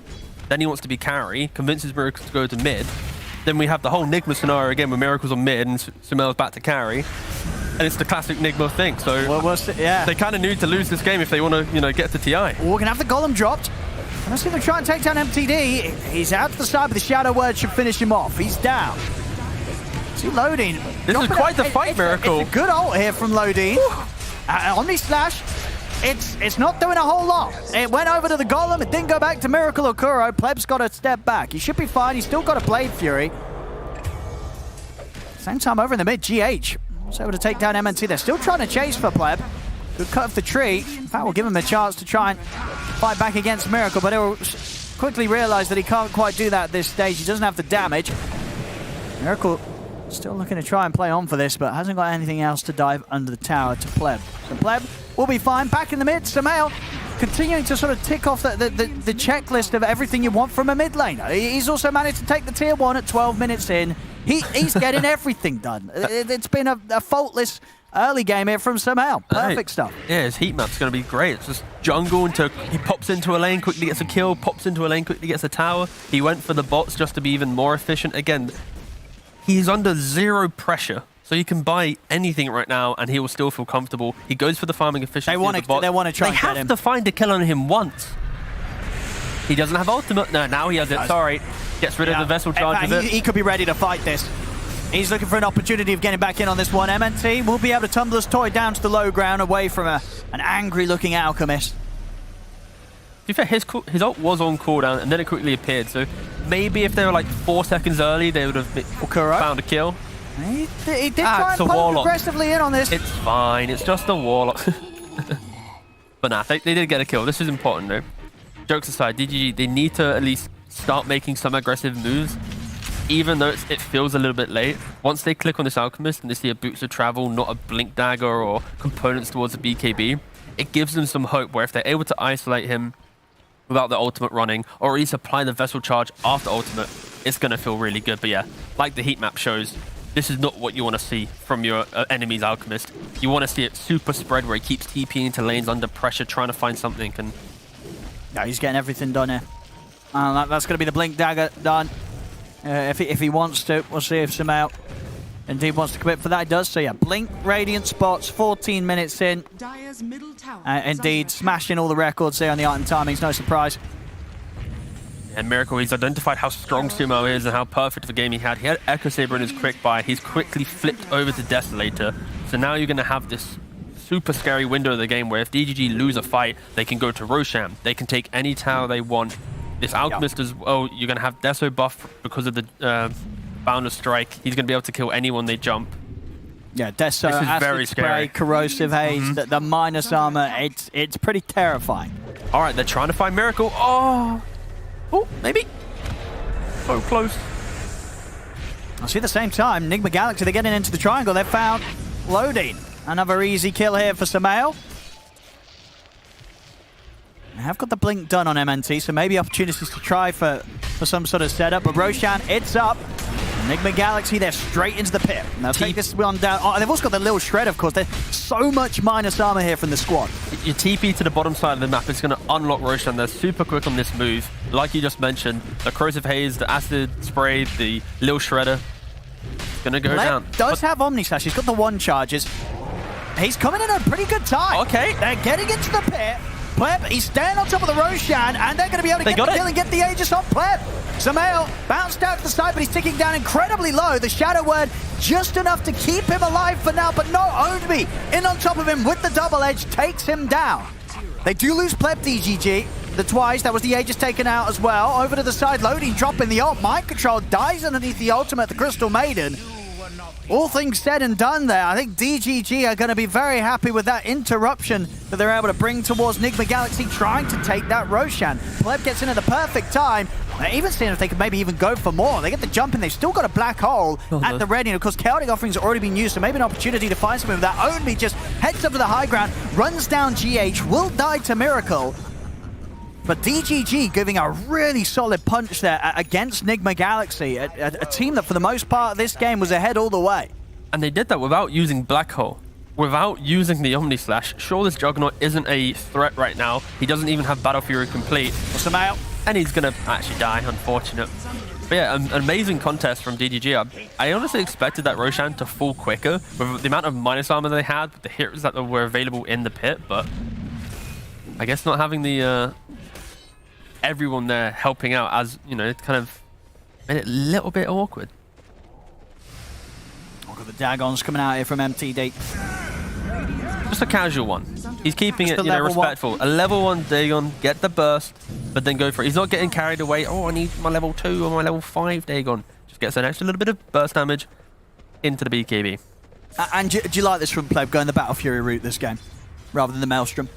then he wants to be carry, convinces Miracle to go to mid, then we have the whole Nigma scenario again where Miracle's on mid and Sumel's back to carry. And it's the classic Nigma thing. So yeah. they kind of need to lose this game if they want to, you know, get to TI. We're going to have the Golem dropped. Let's see if they try and take down MTD. He's out to the side, but the Shadow Word should finish him off. He's down. Is he loading? This is quite the fight, Miracle. It's a good ult here from Lodine. Omni Slash. It's not doing a whole lot. It went over to the Golem. It didn't go back to Miracle or Kuro. Pleb's got to step back. He should be fine. He's still got a Blade Fury. Same time over in the mid, GH was able to take down MNT. They're still trying to chase for Pleb. Good cut of the tree. In fact, we'll give him a chance to try and fight back against Miracle, but he'll quickly realize that he can't quite do that at this stage. He doesn't have the damage. Miracle still looking to try and play on for this, but hasn't got anything else to dive under the tower to Pleb. So Pleb will be fine. Back in the mid, Sumail continuing to sort of tick off the checklist of everything you want from a mid laner. He's also managed to take the tier 1 at 12 minutes in. He's getting everything done. It's been a faultless early game here from Sumail. Perfect stuff. Yeah, his heat map's going to be great. It's just jungle until he pops into a lane, quickly gets a kill, pops into a lane, quickly gets a tower. He went for the bots just to be even more efficient. Again, he's under zero pressure. So he can buy anything right now and he will still feel comfortable. He goes for the farming efficiency. They want to try and get him. They have to find a kill on him once. He doesn't have ultimate. No, now he has it. Sorry. Gets rid of the vessel charge of it. He could be ready to fight this. He's looking for an opportunity of getting back in on this one. MNT will be able to tumble his toy down to the low ground away from an angry-looking Alchemist. To be fair, his ult was on cooldown and then it quickly appeared. So maybe if they were like 4 seconds early, they would have found a kill. He did try and poke aggressively in on this. It's fine. It's just a warlock. But nah, they did get a kill. This is important though. Jokes aside, DGG, they need to at least start making some aggressive moves. Even though it feels a little bit late, once they click on this Alchemist and they see a Boots of Travel, not a Blink Dagger or components towards a BKB, it gives them some hope where if they're able to isolate him without the ultimate running, or at least apply the Vessel Charge after ultimate, it's going to feel really good. But yeah, like the heat map shows, this is not what you want to see from your enemy's Alchemist. You want to see it super spread where he keeps TPing into lanes under pressure, trying to find something. And no, he's getting everything done here. That's going to be the Blink Dagger done. If he wants to, we'll see if Sumail indeed wants to commit for that. He does. So yeah, Blink, Radiant spots, 14 minutes in. Dire's middle tower indeed, smashing all the records there on the item timings, no surprise. And Miracle, he's identified how strong Sumo is and how perfect of a game he had. He had Echo Saber in his quick buy. He's quickly flipped over to Desolator. So now you're going to have this super scary window of the game where if DGG lose a fight, they can go to Roshan. They can take any tower they want. This Alchemist as well, you're going to have Deso buff because of the Boundless Strike. He's going to be able to kill anyone they jump. Yeah, Deso, Acid Spray, Corrosive Haze, the minus armor, it's pretty terrifying. All right, they're trying to find Miracle. Oh, maybe. So close. I'll see at the same time, Nigma Galaxy, they're getting into the triangle. They've found Loading. Another easy kill here for Sumail. They have got the blink done on MNT, so maybe opportunities to try for some sort of setup. But Roshan, it's up. Nigma Galaxy, they're straight into the pit. Now take this one down. Oh, they've also got the little shred, of course. There's so much minus armor here from the squad. Your TP to the bottom side of the map is going to unlock Roshan. They're super quick on this move. Like you just mentioned, the Corrosive Haze, the Acid Spray, the little shredder. It's going to go down. Does have Omni Slash. He's got the 1 charges. He's coming in at a pretty good time. Okay. They're getting into the pit. Pleb, he's staying on top of the Roshan, and they're going to be able to get the kill and get the Aegis on Pleb. Sumail bounced out to the side, but he's ticking down incredibly low. The Shadow Word just enough to keep him alive for now, but no, Ownby in on top of him with the double edge takes him down. They do lose Pleb DGG. The twice, that was the Aegis taken out as well. Over to the side, Loading dropping the ult. Mind Control dies underneath the ultimate, the Crystal Maiden. All things said and done there, I think DGG are going to be very happy with that interruption that they're able to bring towards Nigma Galaxy, trying to take that Roshan. Pleb gets in at the perfect time. They're even seeing if they could maybe even go for more. They get the jump in. They've still got a black hole at the ready. And of course, Chaotic Offerings have already been used, so maybe an opportunity to find something with that. Only just heads up to the high ground, runs down GH, will die to Miracle. But DGG giving a really solid punch there against Nigma Galaxy, a team that for the most part of this game was ahead all the way. And they did that without using Black Hole, without using the Omni Slash. Sure, this Juggernaut isn't a threat right now. He doesn't even have Battle Fury complete. Sumail. And he's going to actually die, unfortunate. But yeah, an amazing contest from DGG. I honestly expected that Roshan to fall quicker with the amount of minus armor they had, with the heroes that were available in the pit, but I guess not having the everyone there helping out, as you know, it kind of made it a little bit awkward. Look at the Dagons coming out here from MTD. Just a casual one. He's keeping Just it, a respectful. A level 1 Dagon, get the burst, but then go for it. He's not getting carried away. Oh, I need my level 2 or my level 5 Dagon. Just gets an extra little bit of burst damage into the BKB. And do you like this from Pleb, going the Battle Fury route this game, rather than the Maelstrom?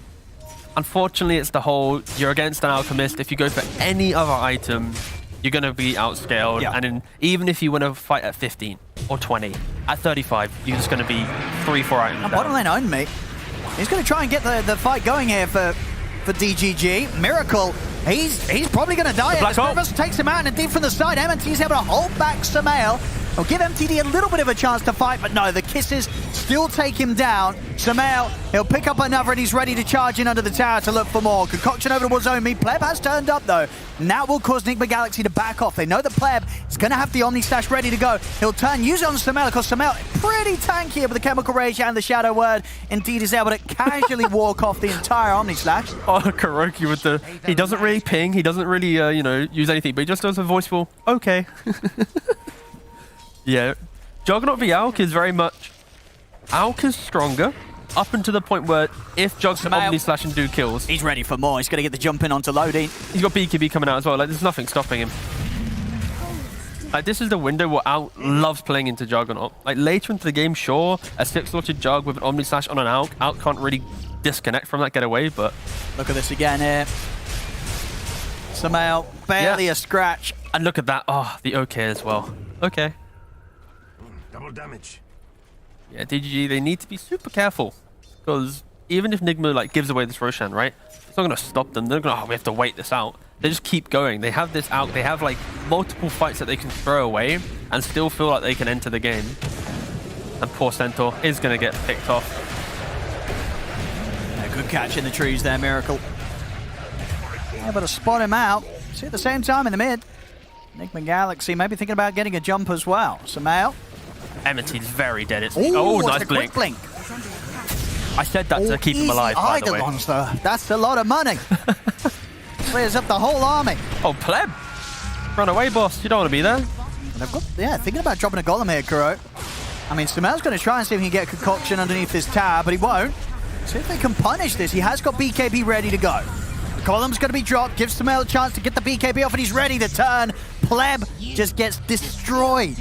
Unfortunately, it's the whole, you're against an Alchemist. If you go for any other item, you're going to be outscaled. Yeah. And even if you win a fight at 15 or 20, at 35, you're just going to be 3-4 items down. Bottom lane owned, mate. He's going to try and get the fight going here for DGG. Miracle, he's probably going to die. This Purpose takes him out, and indeed from the side, MTD's able to hold back Samael. Will give MTD a little bit of a chance to fight, but no, the kisses still take him down. Samael, he'll pick up another, and he's ready to charge in under the tower to look for more. Concoction over towards Omi. Pleb has turned up, though. And that will cause Nigma Galaxy to back off. They know that Pleb is going to have the Omni Slash ready to go. He'll turn, use it on Samael, because Samael pretty tanky here with the Chemical Rage and the Shadow Word. Indeed, is able to casually walk off the entire Omni Slash. Oh, Kuroki with the... He doesn't really ping. He doesn't really, use anything, but he just does a voiceful, okay. Yeah. Juggernaut v Alk is very much... Alk is stronger, up until the point where if Jug's can Omni Slash and do kills... He's ready for more. He's going to get the jump in onto loading. He's got BKB coming out as well. Like, there's nothing stopping him. Like, this is the window where Alk loves playing into Juggernaut. Like, later into the game, sure, a 6-slotted Jug with an Omni Slash on an Alk. Alk can't really disconnect from that, get away, but... Look at this again here. Samael, barely a scratch. And look at that. Oh, the OK as well. Okay. Double damage. Yeah, DGG, they need to be super careful. Because even if Nigma, like, gives away this Roshan, right? It's not going to stop them. They're going to, we have to wait this out. They just keep going. They have this out. They have, like, multiple fights that they can throw away and still feel like they can enter the game. And poor Centaur is going to get picked off. A good catch in the trees there, Miracle. Able to spot him out. See at the same time in the mid. Nigma Galaxy maybe thinking about getting a jump as well. Samael. Emmeti's very dead. It's, Ooh, nice it's a quick blink. I said that to keep him alive, by the way. Eidolons, though. That's a lot of money. Clears up the whole army. Oh, Pleb! Run away, boss. You don't want to be there. They've got, thinking about dropping a golem here, Kuro. I mean, Samael's going to try and see if he can get Concoction underneath this tower, but he won't. See if they can punish this. He has got BKB ready to go. The golem's going to be dropped. Gives Samael a chance to get the BKB off, and he's ready to turn. Pleb just gets destroyed.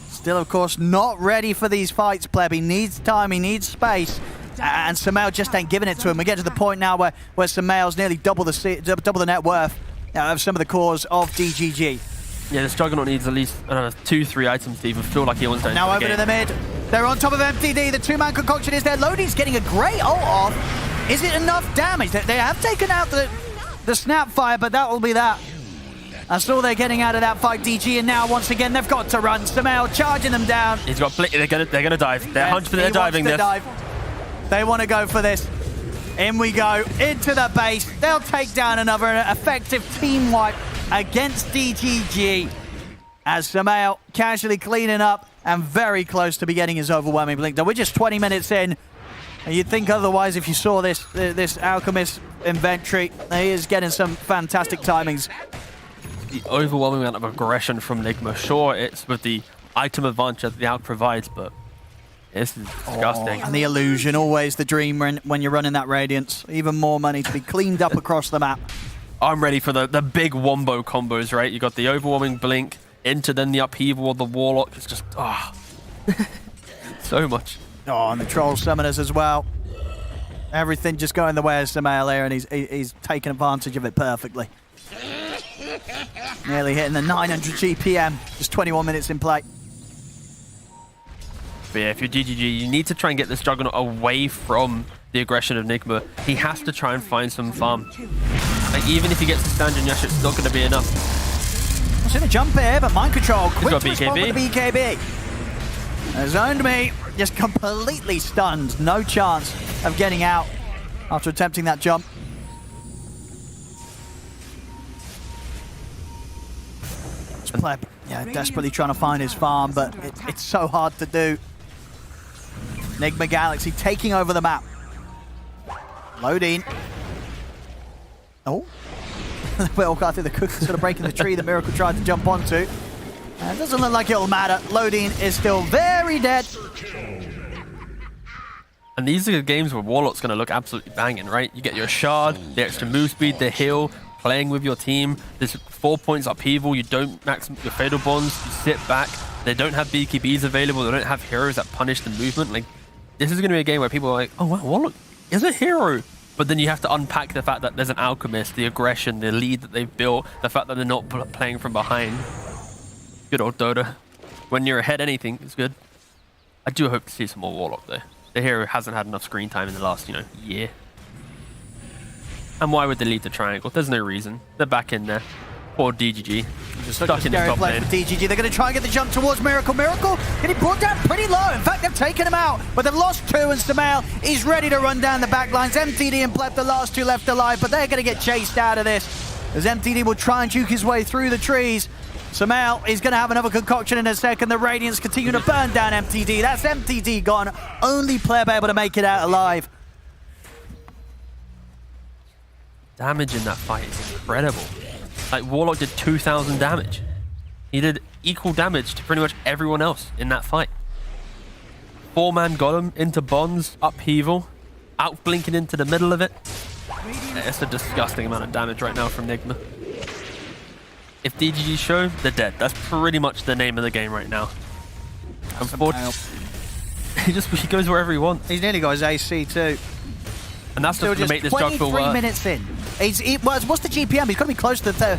Still, of course, not ready for these fights, Pleb. He needs time, he needs space, and Samael just ain't giving it to him. We get to the point now where Samael's nearly double the net worth of some of the cores of DGG. Yeah, this Juggernaut needs at least 2-3 items to even feel like he wants to enter now the over game. to the mid. They're on top of MTD. The two-man Concoction is there. Loading's getting a great ult off. Is it enough damage? They have taken out the Snapfire, but that will be that. That's all they're getting out of that fight, DG, and now once again they've got to run. Samael charging them down. He's got blink. They're gonna dive. They're 100% diving this. They want to go for this. In we go into the base. They'll take down another effective team wipe against DGG. As Samael casually cleaning up and very close to be getting his overwhelming blink. Now we're just 20 minutes in. You'd think otherwise if you saw this Alchemist inventory. He is getting some fantastic timings. The overwhelming amount of aggression from Nigma. Sure, it's with the item advantage that the Alk provides, but this is disgusting. And the illusion, always the dream when you're running that Radiance. Even more money to be cleaned up across the map. I'm ready for the big wombo combos, right? You got the overwhelming blink into then the upheaval of the Warlock. It's just, so much. Oh, and the Troll Summoners as well. Everything just going the way of Samael here, and he's taking advantage of it perfectly. Nearly hitting the 900 GPM, just 21 minutes in play. But yeah, if you're DGG, you need to try and get this Juggernaut away from the aggression of Nigma. He has to try and find some farm. Like, even if he gets the Stanjan Yash, it's not going to be enough. He's going to jump here, but mind control. Quick got response with the BKB. Zoned me, just completely stunned. No chance of getting out after attempting that jump. Pleb, yeah, desperately trying to find his farm, but it's so hard to do. Enigma Galaxy taking over the map. Loading. Oh. Well, I think the cook is sort of breaking the tree that Miracle tried to jump onto. It doesn't look like it'll matter. Loading is still very dead. And these are the games where Warlock's going to look absolutely banging, right? You get your shard, the extra move speed, the heal, playing with your team. There's 4 points upheaval. You don't max your fatal bonds. You sit back. They don't have BKBs available. They don't have heroes that punish the movement. Like, this is going to be a game where people are like, oh, wow, Warlock is a hero. But then you have to unpack the fact that there's an alchemist, the aggression, the lead that they've built, the fact that they're not playing from behind. Good old Dota. When you're ahead, anything is good. I do hope to see some more Warlock, though. The hero hasn't had enough screen time in the last, year. And why would they leave the triangle? There's no reason. They're back in there. Poor DGG. Just stuck in the top lane. DGG, they're going to try and get the jump towards Miracle. Miracle getting brought down pretty low. In fact, they've taken him out, but they've lost two, and Samael is ready to run down the back lines. MTD and Pleb, the last two left alive, but they're going to get chased out of this, as MTD will try and juke his way through the trees. Samael is going to have another concoction in a second. The Radiants continue to burn down MTD. That's MTD gone. Only Pleb able to make it out alive. Damage in that fight is incredible. Like, Warlock did 2,000 damage. He did equal damage to pretty much everyone else in that fight. 4-man golem into bonds, upheaval, out blinking into the middle of it. Yeah, it's a disgusting amount of damage right now from Nigma. If DGG show, they're dead. That's pretty much the name of the game right now. Unfortunately, he goes wherever he wants. He's nearly got his AC too. And that's just going to make this jug feel worse. 23 minutes in. What's the GPM? He's got to be close to the...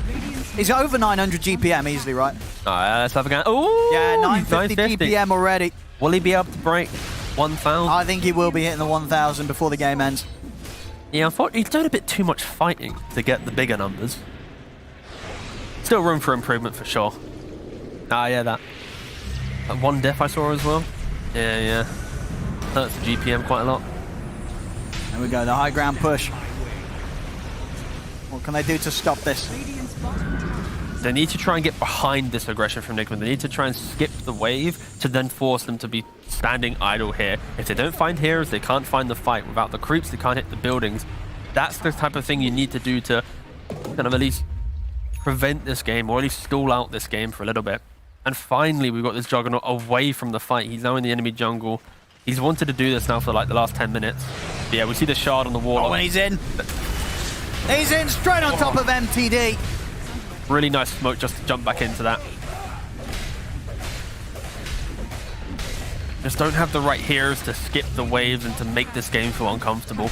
He's over 900 GPM easily, right? Let's have a go. Oh, yeah, 950 GPM already. Will he be able to break 1,000? I think he will be hitting the 1,000 before the game ends. Yeah, unfortunately, he's doing a bit too much fighting to get the bigger numbers. Still room for improvement for sure. Yeah, that one death I saw as well. Yeah. Hurts the GPM quite a lot. There we go, the high ground push. What can they do to stop this? They need to try and get behind this aggression from Nigma. They need to try and skip the wave to then force them to be standing idle here. If they don't find heroes, they can't find the fight. Without the creeps, they can't hit the buildings. That's the type of thing you need to do to kind of at least prevent this game, or at least stall out this game for a little bit. And finally, we've got this Juggernaut away from the fight. He's now in the enemy jungle. He's wanted to do this now for like the last 10 minutes. But yeah, we see the shard on the wall. Oh, and he's in. He's in straight on top of MTD. Really nice smoke just to jump back into that. Just don't have the right heroes to skip the waves and to make this game feel uncomfortable.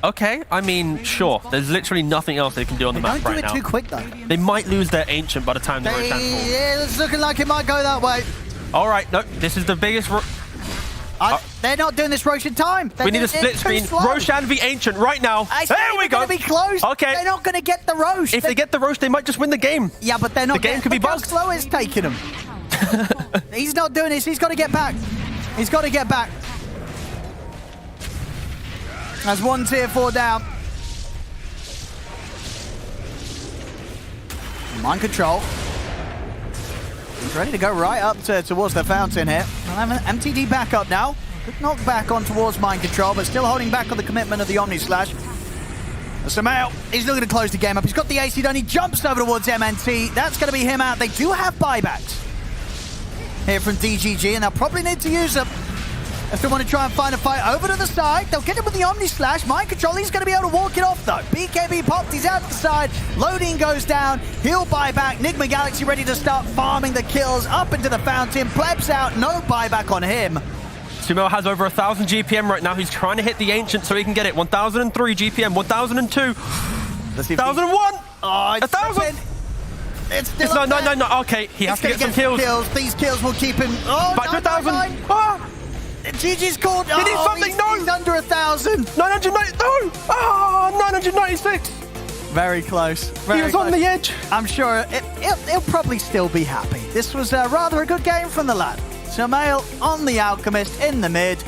Okay, I mean, sure. There's literally nothing else they can do on the map right now. Don't do it too quick, though. They might lose their Ancient by the time the Roshan falls. Yeah, it's looking like it might go that way. All right, no, this is the biggest... they're not doing this Roshan time. We need a split screen. Roshan v Ancient right now. There we go. Be close. Okay. They're not going to get the Rosh. If they get the Rosh, they might just win the game. Yeah, but they're not. The game could be bugged. Slow is taking him. He's not doing this. He's got to get back. He's got to get back. That's one tier 4 down. Mind control. He's ready to go right up towards the fountain here. We'll have an MTD back up now. Good knock back on towards mind control, but still holding back on the commitment of the Omni Slash. Samael, he's looking to close the game up. He's got the AC done. He jumps over towards MNT. That's going to be him out. They do have buybacks here from DGG, and they'll probably need to use them if they want to try and find a fight over to the side. They'll get him with the Omni Slash. Mind control, he's going to be able to walk it off, though. BKB popped, he's out to the side. Loading goes down. He'll buy back. Nigma Galaxy ready to start farming the kills up into the fountain. Plebs out, no buyback on him. Sumo has over 1,000 GPM right now. He's trying to hit the Ancient so he can get it. 1,003 GPM, 1,002, 1,001, 1,000. It's still no. Okay, he has to get some kills. These kills will keep him. Oh, back to 1,000. GG's called. He needs something. He's under 1,000. 990. No. 996. Very close. He was on the edge. I'm sure he'll probably still be happy. This was rather a good game from the lad. Samael on the Alchemist in the mid.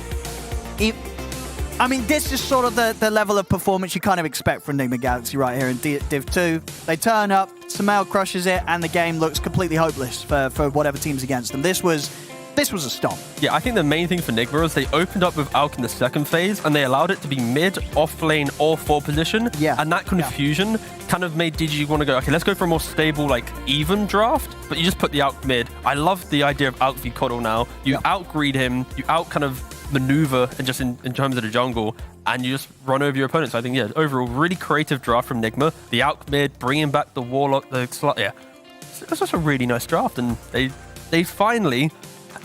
I mean, this is sort of the level of performance you kind of expect from Enigma Galaxy right here in Div 2. They turn up, Sumail crushes it, and the game looks completely hopeless for whatever team's against them. This was a stomp. Yeah, I think the main thing for Enigma is they opened up with Alk in the second phase, and they allowed it to be mid, off lane, or 4 position. Yeah. And that confusion kind of made DG want to go, okay, let's go for a more stable, like, even draft, but you just put the Alk mid. I love the idea of Alk v KOTL now. You out-greed him, you out-kind of maneuver and just in terms of the jungle, and you just run over your opponents. So I think, yeah, overall, really creative draft from Enigma. The Alk mid, bringing back the Warlock, the slot, yeah. It's just a really nice draft, and they finally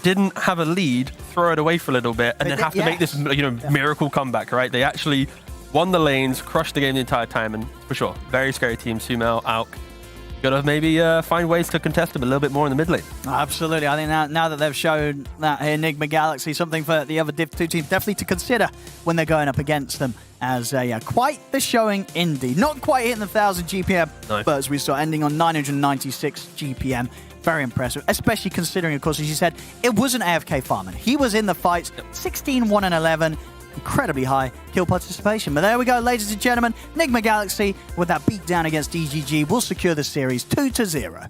didn't have a lead, throw it away for a little bit, and then have to make this, miracle comeback, right? They actually won the lanes, crushed the game the entire time, and for sure, very scary team. Sumail, Alk, gotta maybe find ways to contest them a little bit more in the mid lane. Absolutely. I think now that they've shown that Enigma Galaxy, something for the other Div 2 teams definitely to consider when they're going up against them. As quite the showing indeed. Not quite hitting the 1,000 GPM, but as we saw, ending on 996 GPM. Very impressive, especially considering, of course, as you said, it wasn't AFK farming. He was in the fights, 16, 1, and 11. Incredibly high kill participation. But there we go, ladies and gentlemen. Enigma Galaxy, with that beatdown against DGG, will secure the series 2-0.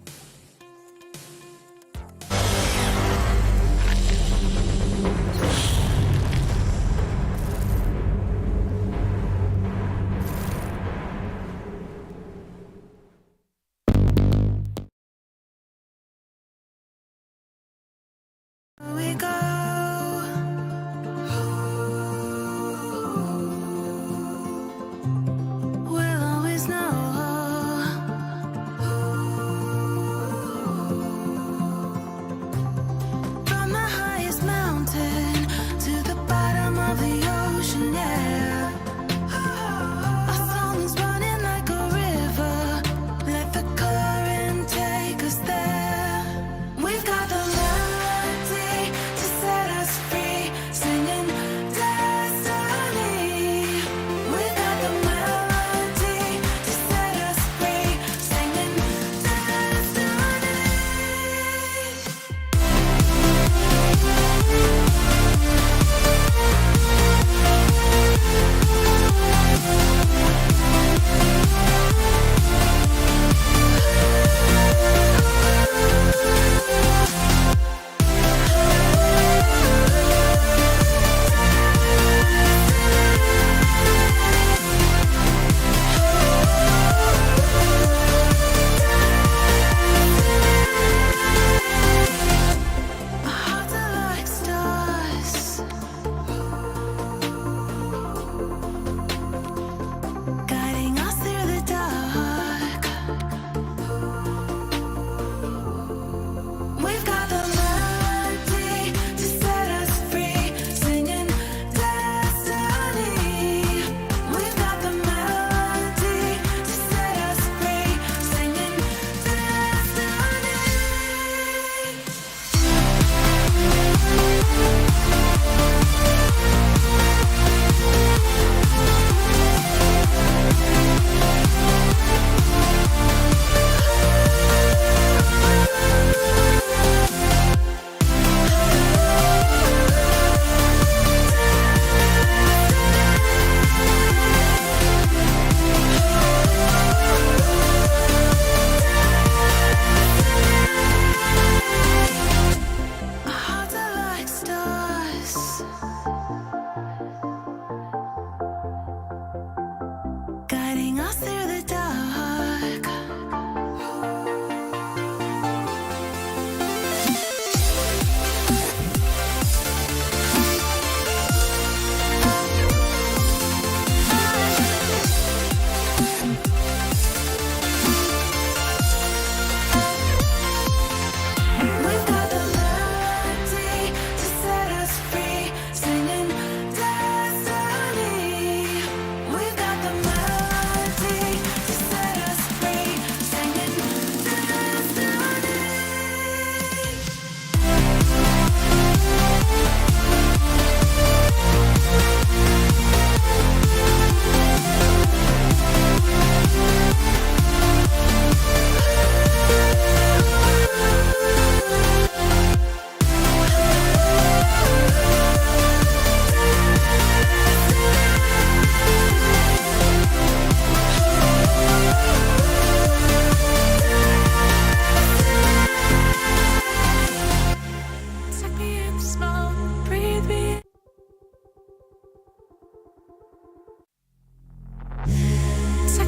We go. We'll always know. From the highest mountain to the bottom of the ocean, yeah. Our song is running like a river. Let the current take us there. We've got the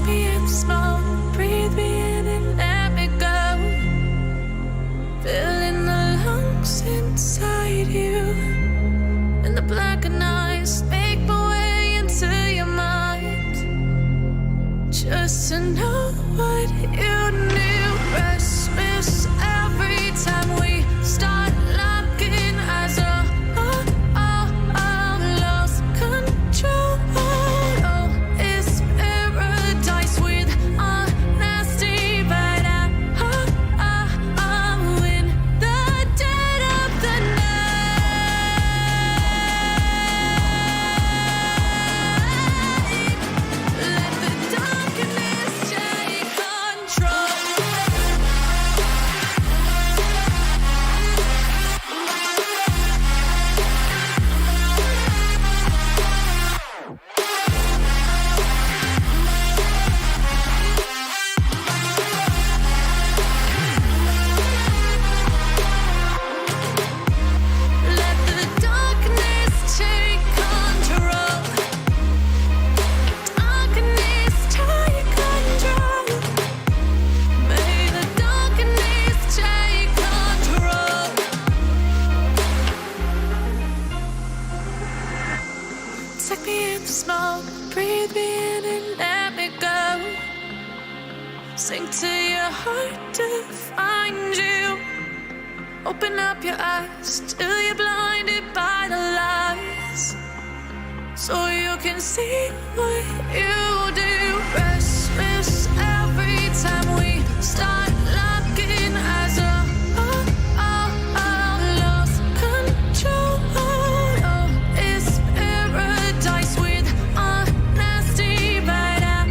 me in the smoke, breathe me in and let me go. Filling the lungs inside you, and the blackened eyes make my way into your mind. Just to know what you knew. Restless every time we start locking eyes. Lost control. Oh, it's paradise with honesty, but I'm in the dead of the night. Let the darkness take control. Let the darkness take control. Darkness take control. May the darkness take control. Take me in the smoke, breathe me in and let me go. Sink to your heart to find you. Open up your eyes till you're blinded by the lies, so you can see what you do. Restless every time we start locking eyes. Lost control. Oh, it's paradise with honesty, but I'm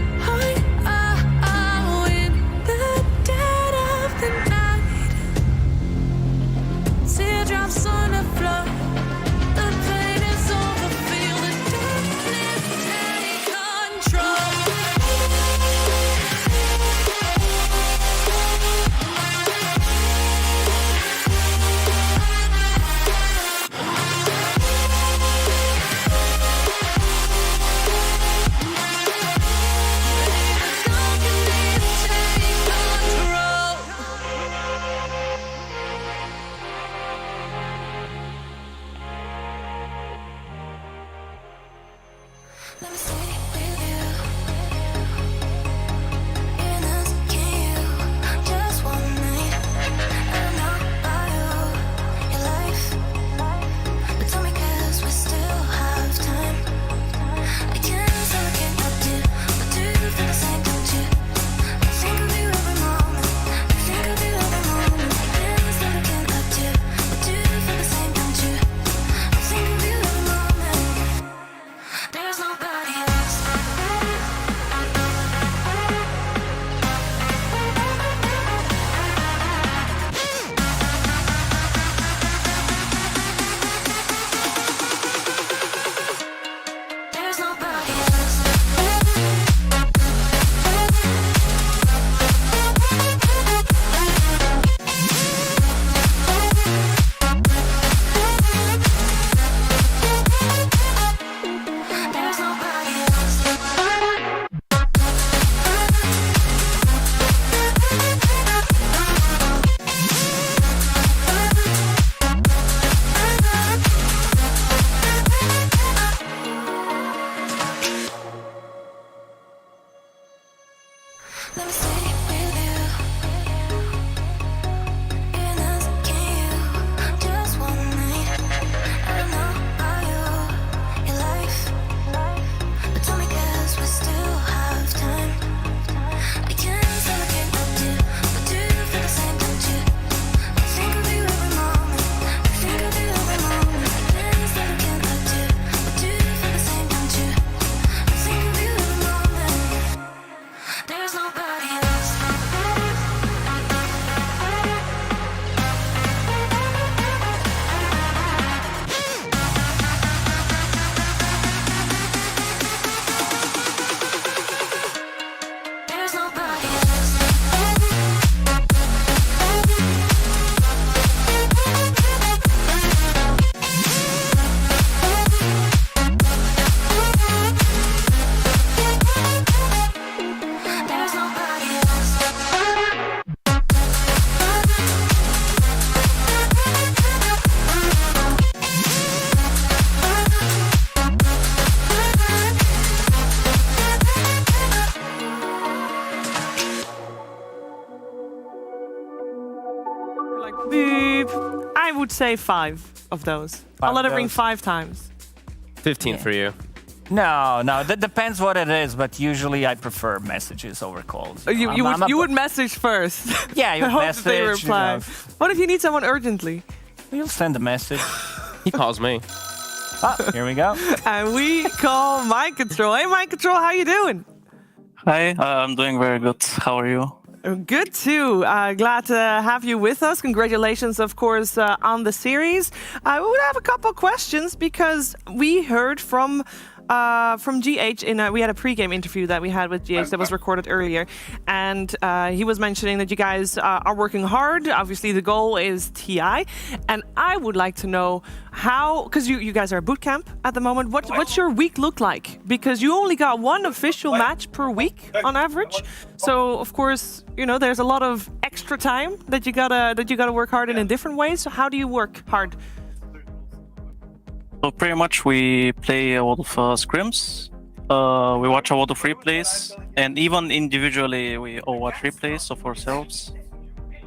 in the dead of the night. Teardrops on the floor. The pain is over. Feel the darkness take control. Let me stay with you. In us, can you? Just one night. I don't know about your life, but tell me 'cause we still have time. I can't say I can't help you, but do you feel the same, don't you? I think of you every moment. I think of you every moment. I can't say I can't help you, but do you feel the same, don't you? I think of you every moment. There's nobody else. There's nobody else. There's nobody else. Let me stay with you. In us, can you? Just one night. I don't know about your life, but tell me 'cause we still have time. I can't say I can't help you, but do you feel the same, don't you? I think of you every moment. I think of you every moment. I can't say I can't help you, but do you feel the same, don't you? I think of you every moment. There's nobody else. I would say 5 of those. I'll let it ring 5 times. 15 for you. No, that depends what it is, but usually I prefer messages over calls. You would message first. Yeah, you I hope message. that they reply. You know. What if you need someone urgently? You'll send a message. He calls me. Here we go. And we call Mind Control. Hey, Mind Control, how you doing? Hi, I'm doing very good. How are you? Good too. Glad to have you with us. Congratulations, of course, on the series. We would have a couple questions because we heard from GH we had a pre-game interview that we had with GH that was recorded earlier, and he was mentioning that you guys are working hard. Obviously, the goal is TI, and I would like to know how, because you guys are at boot camp at the moment. What's your week look like? Because you only got 1 official match per week on average. So of course, you know, there's a lot of extra time that you gotta work hard in different ways. So how do you work hard? So pretty much we play a lot of scrims, we watch a lot of replays, and even individually we all watch replays of ourselves.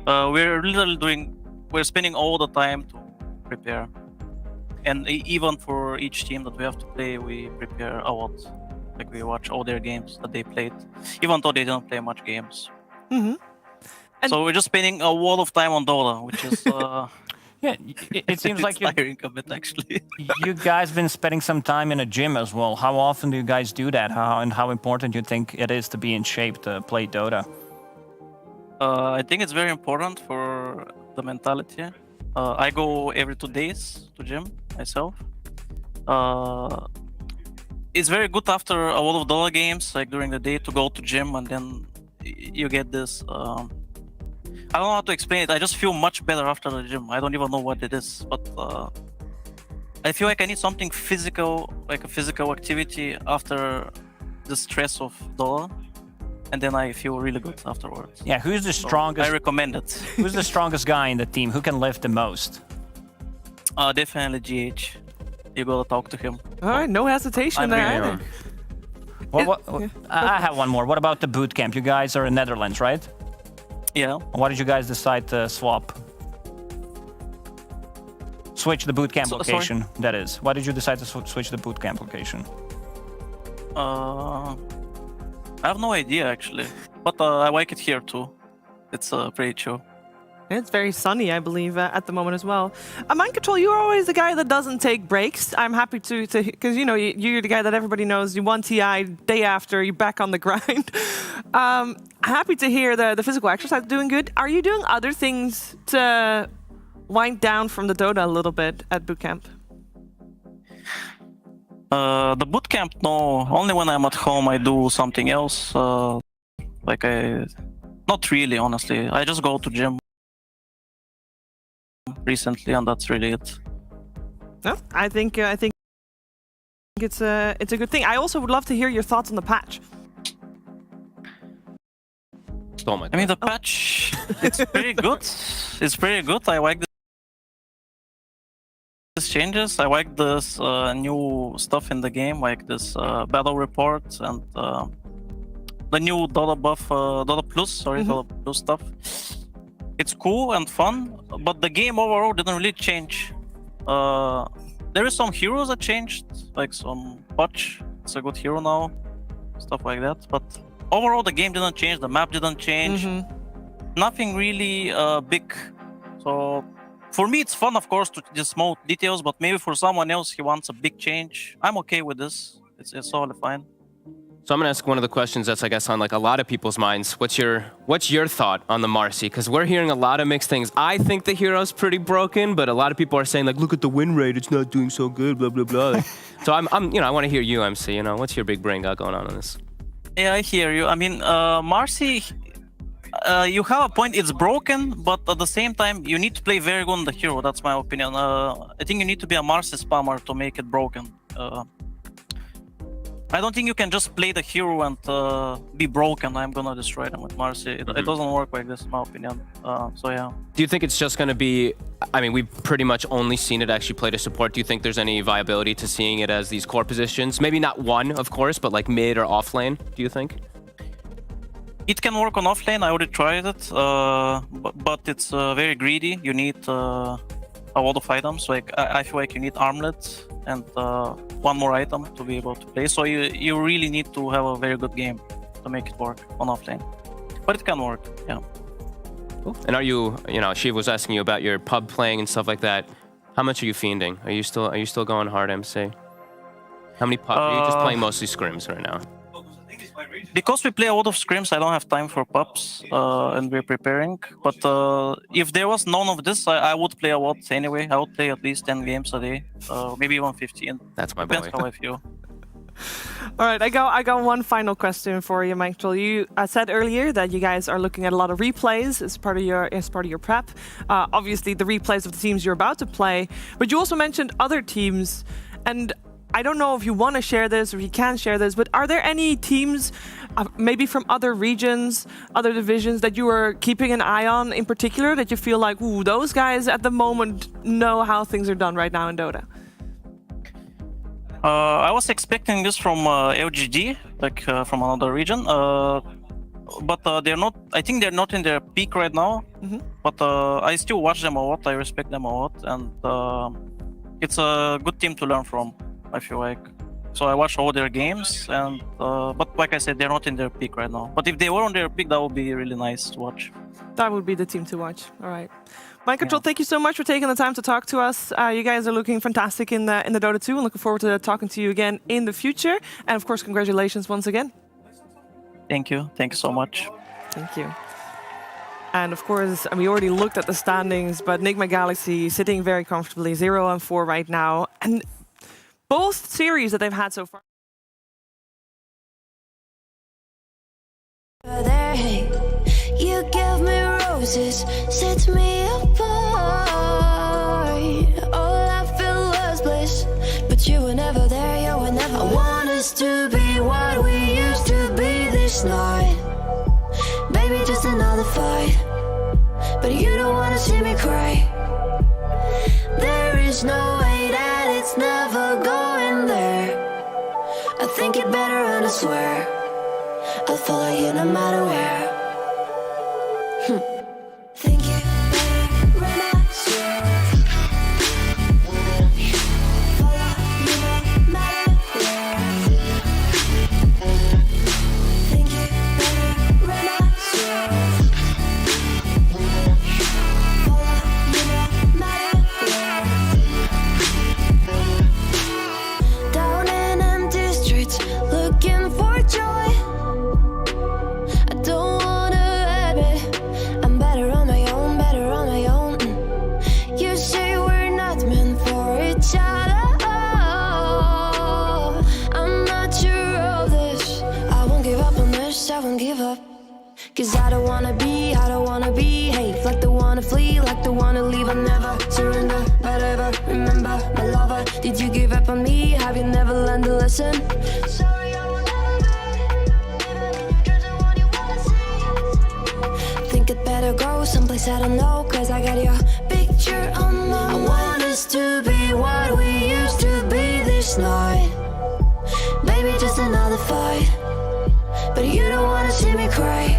We're spending all the time to prepare. And even for each team that we have to play, we prepare a lot. Like we watch all their games that they played, even though they didn't play much games. Mm-hmm. So we're just spending a lot of time on Dota, which is... Yeah, it seems like tiring a bit, actually. You guys been spending some time in a gym as well. How often do you guys do that? How important do you think it is to be in shape to play Dota? I think it's very important for the mentality. I go every 2 days to gym myself. It's very good after a lot of Dota games, like during the day, to go to gym, and then you get this... I don't know how to explain it. I just feel much better after the gym. I don't even know what it is, but I feel like I need something physical, like a physical activity after the stress of Dota, and then I feel really good afterwards. Yeah, who's the strongest? I recommend it. Who's the strongest guy in the team? Who can lift the most? Definitely GH. You gotta talk to him. All right, no hesitation there either. I have one more. What about the boot camp? You guys are in Netherlands, right? Yeah. Why did you guys decide to switch the bootcamp location? Sorry? That is. Why did you decide to switch the bootcamp location? I have no idea actually, but I like it here too. It's pretty chill. It's very sunny, I believe, at the moment as well. Mind Control, you're always the guy that doesn't take breaks. I'm happy to because you know you're the guy that everybody knows. You won TI, day after you're back on the grind. Happy to hear the physical exercise doing good. Are you doing other things to wind down from the Dota a little bit at bootcamp? The bootcamp, no. Only when I'm at home I do something else. Not really, honestly. I just go to gym recently, and that's really it. No, I think it's a good thing. I also would love to hear your thoughts on the patch. I mean, the patch, it's pretty good. It's pretty good. I like these changes. I like this new stuff in the game, like this battle report and the new Dota buff, Dota Plus, Dota Plus stuff. It's cool and fun, but the game overall didn't really change. There is some heroes that changed, like some Butch. It's a good hero now, stuff like that. But overall, the game didn't change. The map didn't change. Nothing really big. So for me, it's fun, of course, to the small details. But maybe for someone else, he wants a big change. I'm okay with this. It's totally fine. So I'm gonna ask one of the questions that's, I guess, on like a lot of people's minds. What's your thought on the Marcy? Because we're hearing a lot of mixed things. I think the hero's pretty broken, but a lot of people are saying like, look at the win rate, it's not doing so good, blah blah blah. So I want to hear you, MC. You know, what's your big brain got going on this? Yeah, I hear you. I mean, Marcy, you have a point. It's broken, but at the same time, you need to play very good on the hero. That's my opinion. I think you need to be a Marcy spammer to make it broken. I don't think you can just play the hero and be broken. I'm gonna destroy them with Marcy. It doesn't work like this, in my opinion. So yeah. Do you think it's just gonna be? I mean, we've pretty much only seen it actually played as support. Do you think there's any viability to seeing it as these core positions? Maybe not one, of course, but like mid or off lane. Do you think? It can work on offlane. I already tried it, but it's very greedy. You need a lot of items. Like I feel like you need armlet and one more item to be able to play. So you really need to have a very good game to make it work on offlane. But it can work. Yeah. Cool. And are you know, Shiv was asking you about your pub playing and stuff like that. How much are you fiending? Are you still going hard, MC? How many pubs? Are you just playing mostly scrims right now? Because we play a lot of scrims, I don't have time for pubs, and we're preparing. But if there was none of this, I would play a lot anyway. I would play at least 10 games a day, maybe even 15. That's my boy. Depends how I feel. All right, I got one final question for you, Michael. You said earlier that you guys are looking at a lot of replays as part of your prep. Obviously, the replays of the teams you're about to play, but you also mentioned other teams, and I don't know if you want to share this or if you can share this, but are there any teams, maybe from other regions, other divisions, that you are keeping an eye on in particular, that you feel like, ooh, those guys at the moment know how things are done right now in Dota? I was expecting this from LGD, like from another region, but they're not. I think they're not in their peak right now. But I still watch them a lot. I respect them a lot, and it's a good team to learn from, I feel like. So I watch all their games, and but like I said, they're not in their peak right now. But if they were on their peak, that would be really nice to watch. That would be the team to watch. All right. Michael, thank you so much for taking the time to talk to us. You guys are looking fantastic in the Dota 2, and looking forward to talking to you again in the future. And of course, congratulations once again. Thank you. Thank you so much. Thank you. And of course, we already looked at the standings, but Nigma Galaxy sitting very comfortably, 0-4 right now. And both series that they've had so far. You give me roses, set me apart. All I feel was bliss, but you were never there, you were never. I want us to be what we used to be this night. Baby, just another fight, but you don't wanna see me cry. There is no way that it's never going there. I think it better and I swear I'll follow you no matter where. Think it better and I swear follow you no matter where. Think it better and I swear follow you no matter where. Down in empty streets, looking for joy. I don't wanna admit I'm better on my own, better on my own. You say we're not meant for each other. I'm not sure of this. I won't give up on this, I won't give up. Cause I don't wanna behave like the wanna flee, like the wanna leave. I'll never surrender, but ever remember my lover. Did you give up on me? Have you never learned to listen? Sorry, I will never be, even in your dreams, the one you wanna see. Think it better go someplace I don't know, cause I got your picture on my mind. I want us to be what we used to be this night. Baby, just another fight, but you don't wanna see me cry.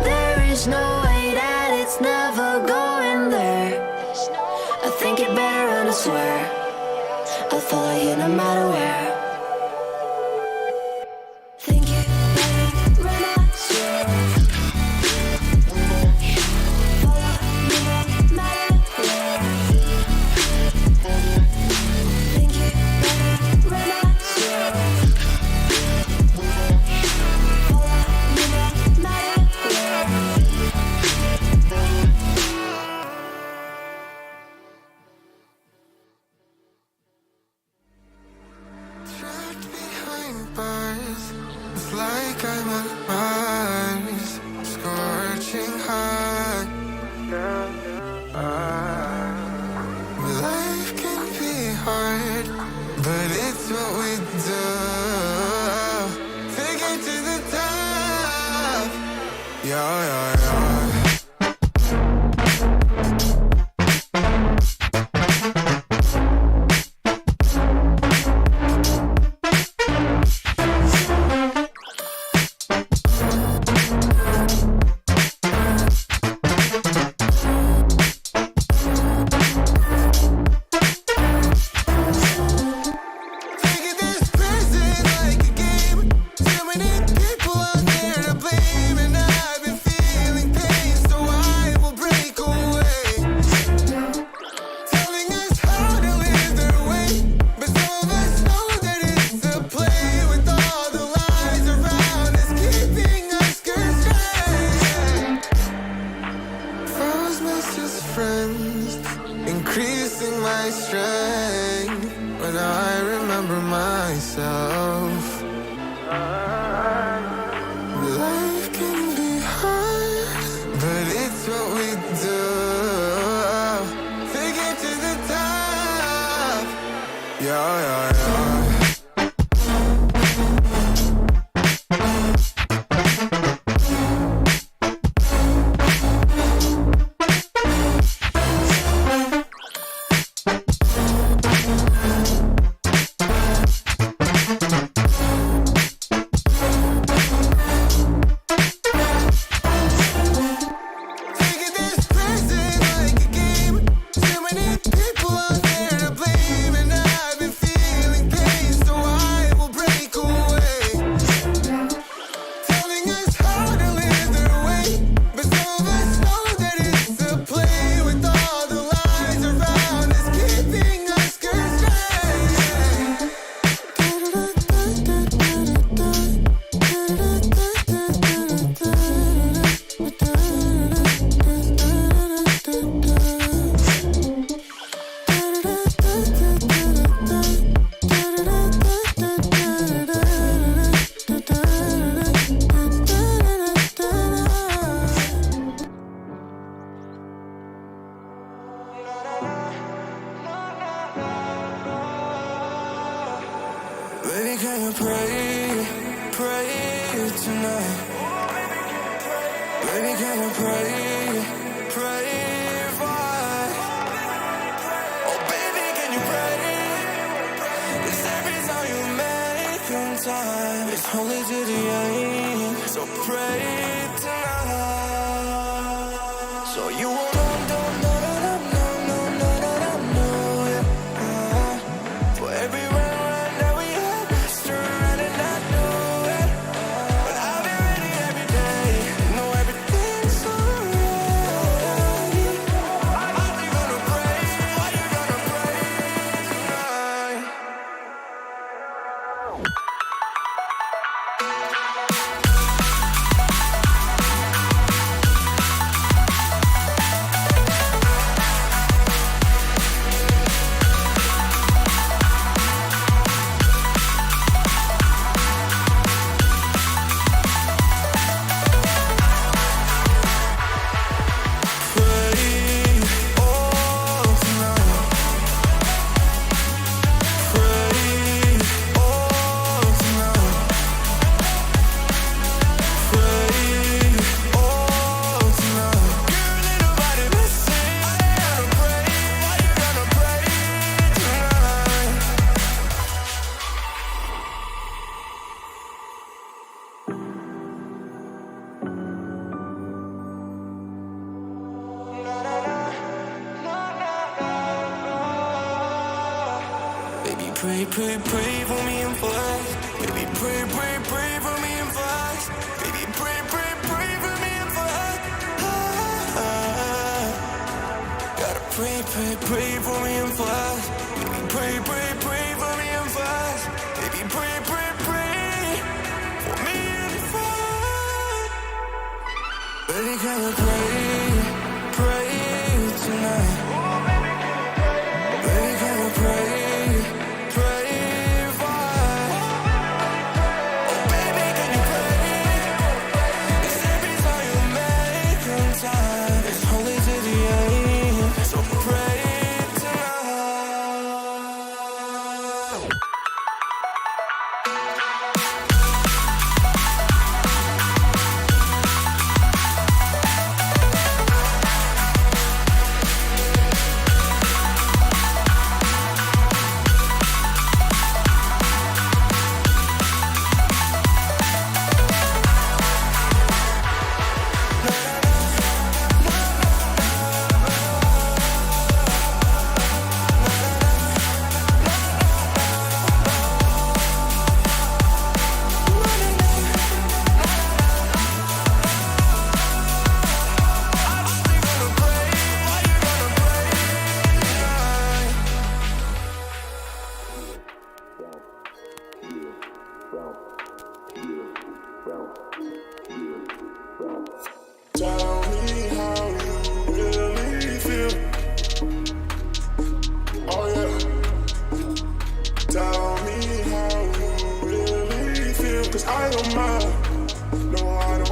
There is no way that it's never going there. I think it better and I swear I'll follow you no matter where. Think it better and I swear follow you no matter where. Think it better and I swear follow you no matter where. Trapped behind bars, it's like I'm on Mars, scorching hot. Life can be hard, but it's what we do to get to the top. Yeah, yeah, yeah. life can be hard, but it's what we do to get to the top. Yeah, yeah, yeah. Baby, can you pray, pray tonight? Baby, can you pray, pray for us? Oh, baby, can you pray? 'Cause every time you make in time, it's only to the end. So pray tonight. So you won't for every run that we had, surround and I know it. But I'll be ready every day, know everything's alright. Are you gonna pray? Are you gonna pray tonight? Baby, pray, pray, pray for me and for us. Baby, pray, pray, pray for me and for us. Baby, pray, pray, pray for me and for us. Gotta pray, pray, pray for me and for us. Baby, pray, pray, pray for me and for us. Baby, pray, pray, pray for me and for us. Baby, can you pray, pray tonight? Baby, can you pray? I don't mind. No, I don't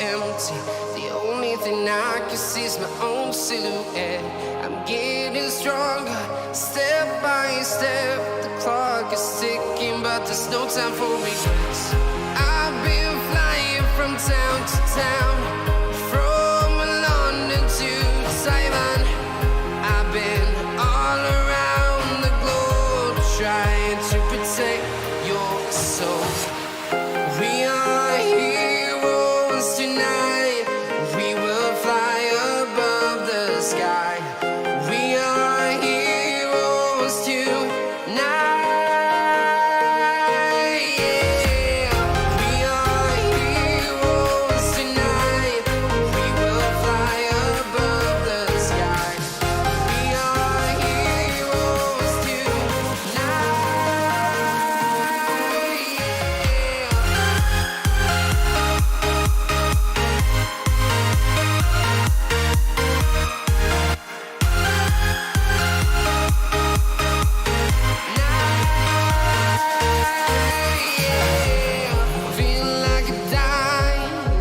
empty. The only thing I can see is my own silhouette. I'm getting stronger, step by step. The clock is ticking, but there's no time for regrets. I've been flying from town to town, from London to Taiwan. I've been all around the globe trying to protect your soul. We are heroes tonight. We will fly above the sky. We are heroes tonight. Yeah. We are heroes tonight. We will fly above the sky. We are heroes Feel like a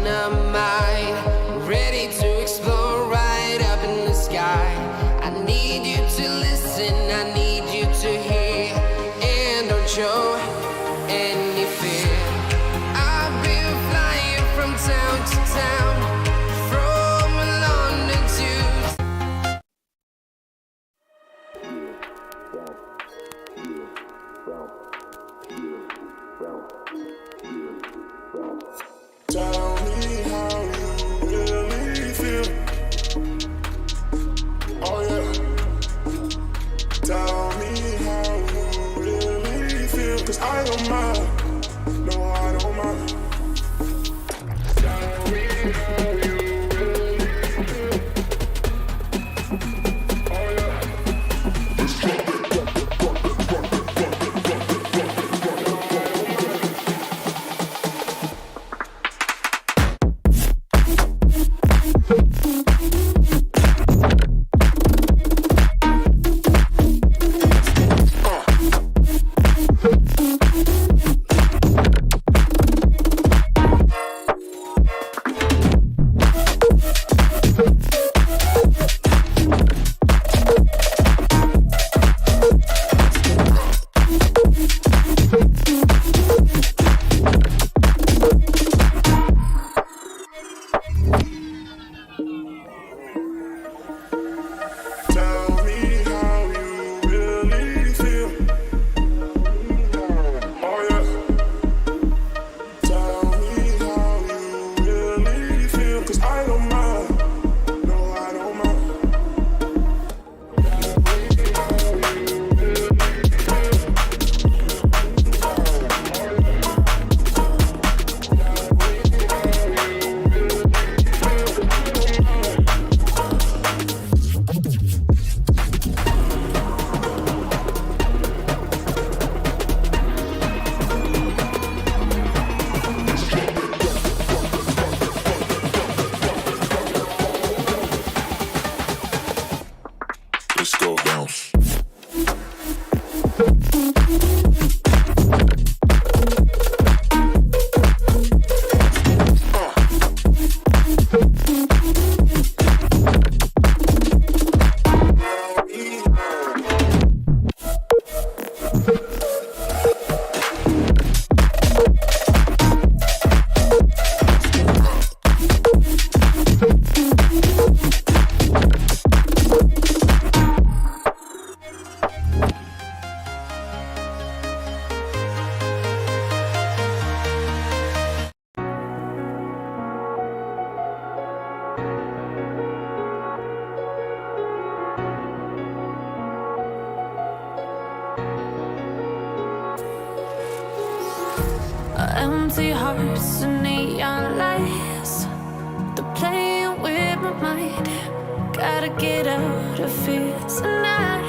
dynamite, ready to explode right up in the sky. I need you to listen, I need you to hear, and don't show any fear. I've been flying from town to town, from London to Tell me how you really feel. Oh yeah. Tell me how you really feel. 'Cause I don't mind. No, I don't mind. Tell me how you really feel. Oh yeah. Tell me how you really feel. Oh yeah. Tell me how you really feel. 'Cause I don't mind. No, I don't mind. Let's go bounce. Empty hearts and neon lights, they're playing with my mind. Gotta get out of here tonight.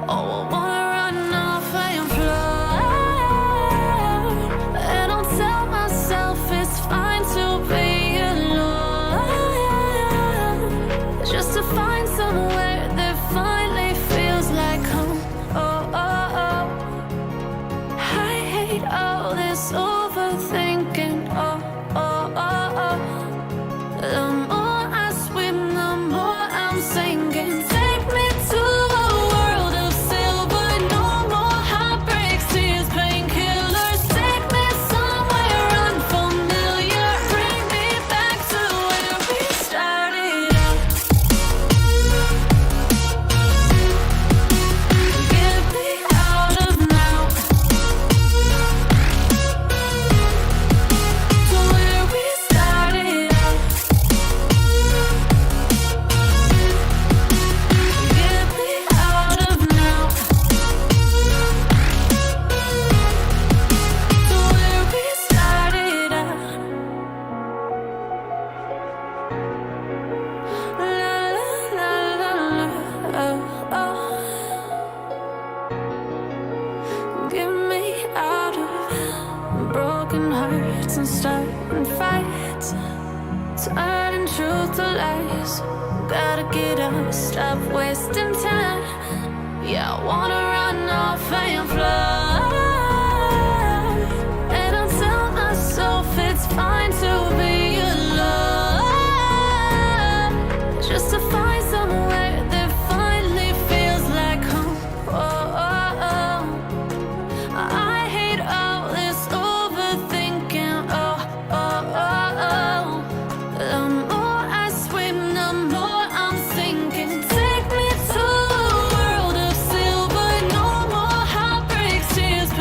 Oh, I wanna run off and fly. And I'll tell myself it's fine to be alone, just to find somewhere that finally feels like home. Oh, oh, oh. I hate all this overthinking. Oh, oh, oh, oh. broken hearts and starting fights, turning truth to lies. Gotta get up, stop wasting time. Yeah, I wanna run off and fly. And I'll tell myself it's fine to be alone, just to find somewhere that finally feels like home. I hate all this overthinking. The more I swim, the more I'm sinking. Take me to a world of silver, no more heartbreaks, tears.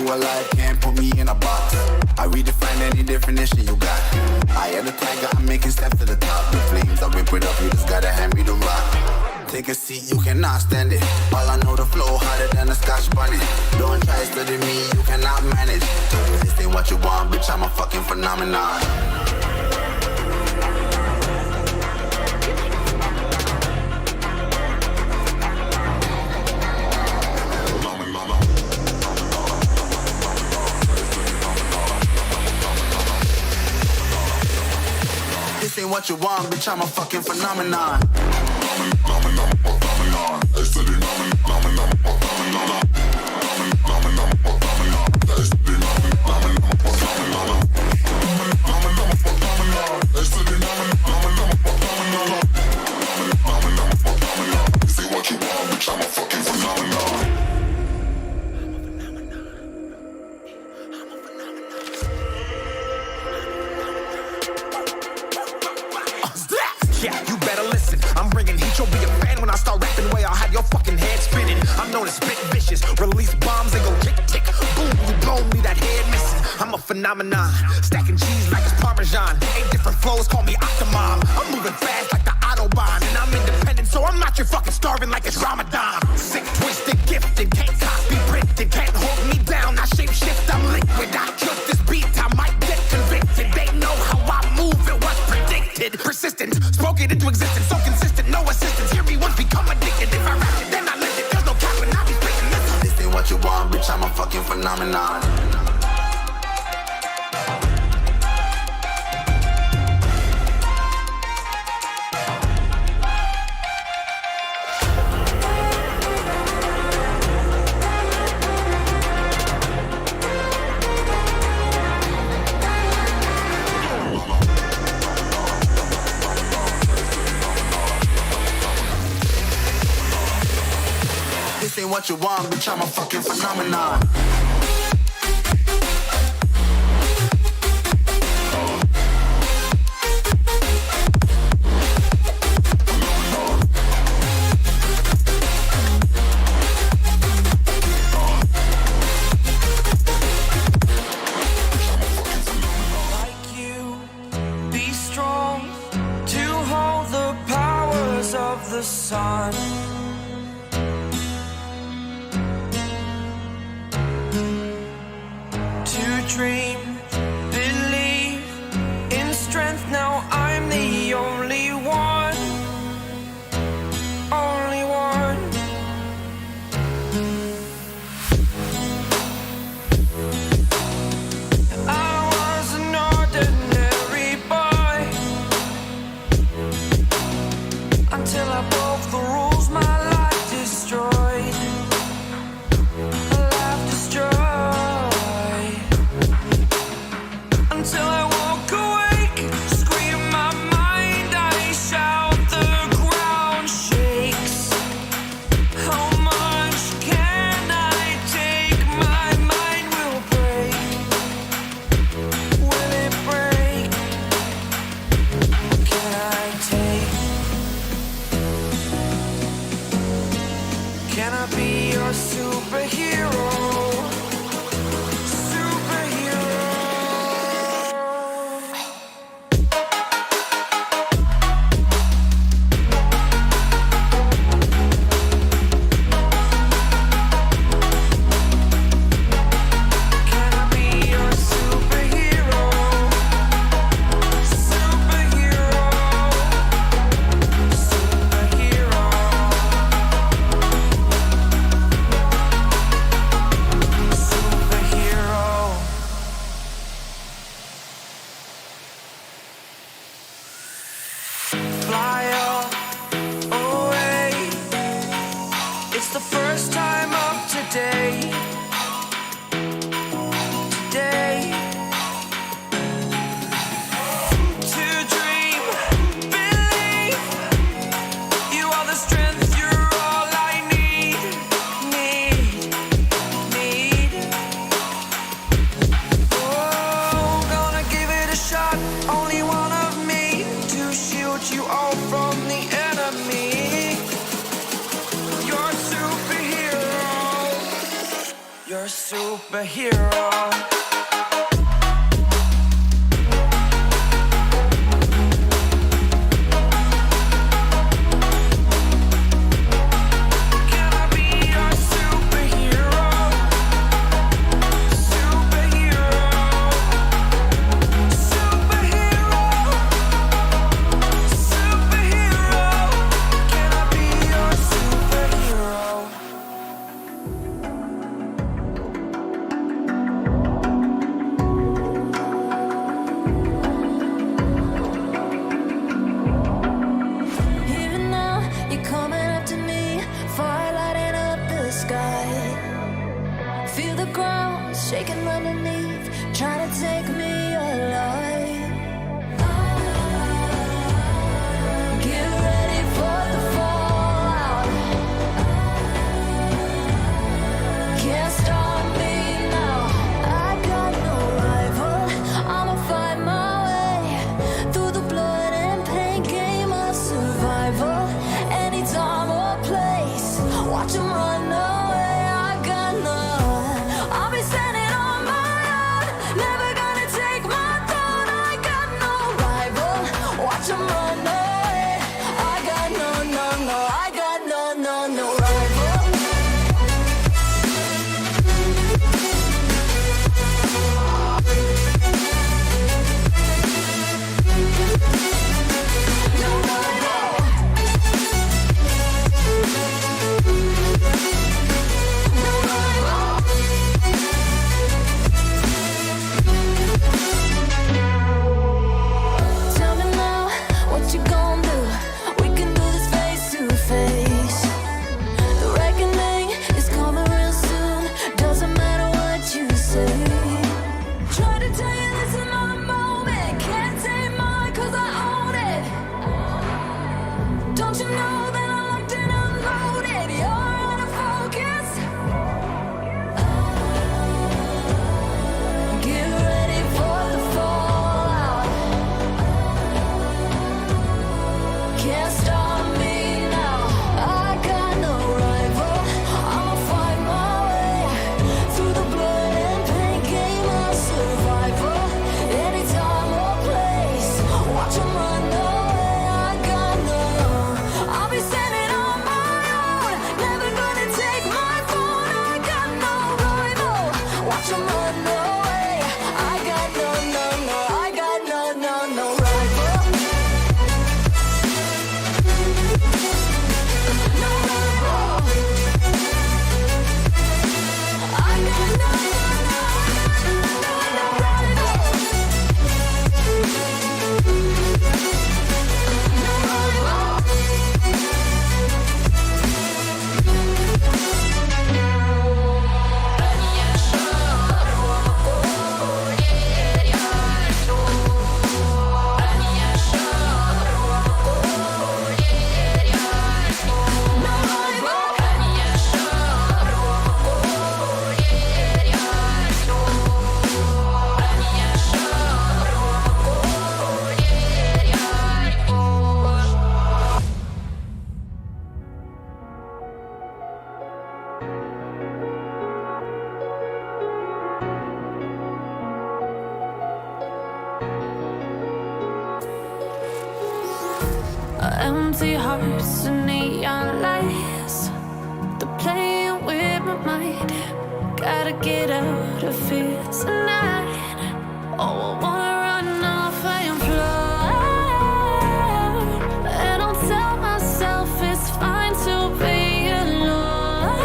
to a life, can't put me in a box. I redefine any definition you got. I am the tiger, I'm making steps to the top. The flames, I whip it up, you just gotta hand me the rock. Take a seat, you cannot stand it. All I know, the flow harder than a Scotch bunny. Don't try study me, you cannot manage. This ain't what you want, bitch, I'm a fucking phenomenon. This ain't what you want, bitch, I'm a fucking phenomenon. Yeah, you better listen. I'm bringing heat, you'll be a fan when I start rapping. Way I'll have your fucking head spinning. I'm known as spit vicious. Release bombs and go tick tick. Boom, you blow me that head missing. I'm a phenomenon. Stacking cheese like it's Parmesan. 8 different flows, call me Octomom. I'm moving fast like the Autobahn. And I'm independent, so I'm not your fucking starving like it's Ramadan. Sick, twisted, gifted. Can't copy, printed. Can't hold me down. I shape shift, I'm liquid. I killed this beat, I might get convicted. They know how I move, it was predicted. Persistent, spoke it into existence. So consistent, no assistance. Hear me once, become addicted. If I rap it, then I live it. There's no cap when I be spitting this. This ain't what you want, bitch, I'm a fucking phenomenon. This ain't what you want, bitch, I'm a fucking phenomenon. Like you, be strong to hold the powers of the sun. Dream, believe in strength. Now I'm the only one, only one. I was an ordinary boy until I broke the rules. My life destroyed, a life destroyed. Until I walk awake, scream my mind, I shout, the ground shakes. How much can I take? My mind will break. Will it break? What can I take? Can I be your superhero? a superhero. Shaking underneath, trying to take me alive. Get ready for the fallout. Can't stop me now. I got no rival. I'ma find my way through the blood and pain game of survival. Any time or place, watch 'em run away. I got no. I'll be standing. Empty hearts and neon lights. They're playing with my mind. Gotta get out of here tonight. Oh, I wanna run off and fly. And I'll tell myself it's fine to be alone.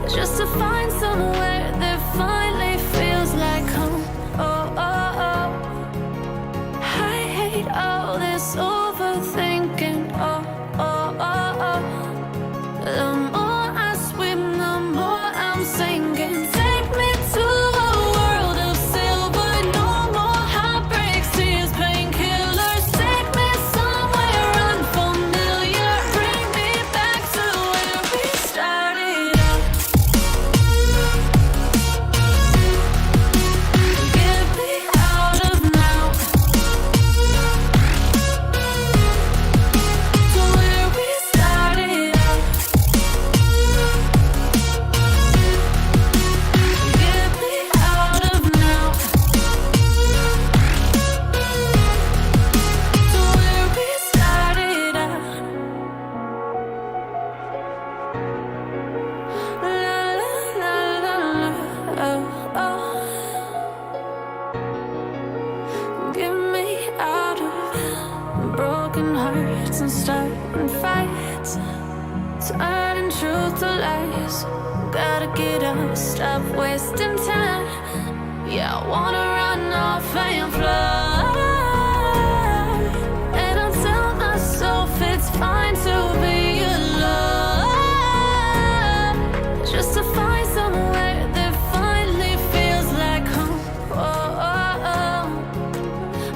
Just to find somewhere that finally feels like home. Oh, oh, oh. I hate all this overthinking. Oh, oh, oh, oh. The more I swim, the more I'm sinking. Take me to a world of silver Get me out of broken hearts and starting fights, turning truth to lies. Gotta get up, stop wasting time. Yeah, I wanna run off and fly. And I'll tell myself it's fine to be alone, just to find somewhere that finally feels like home.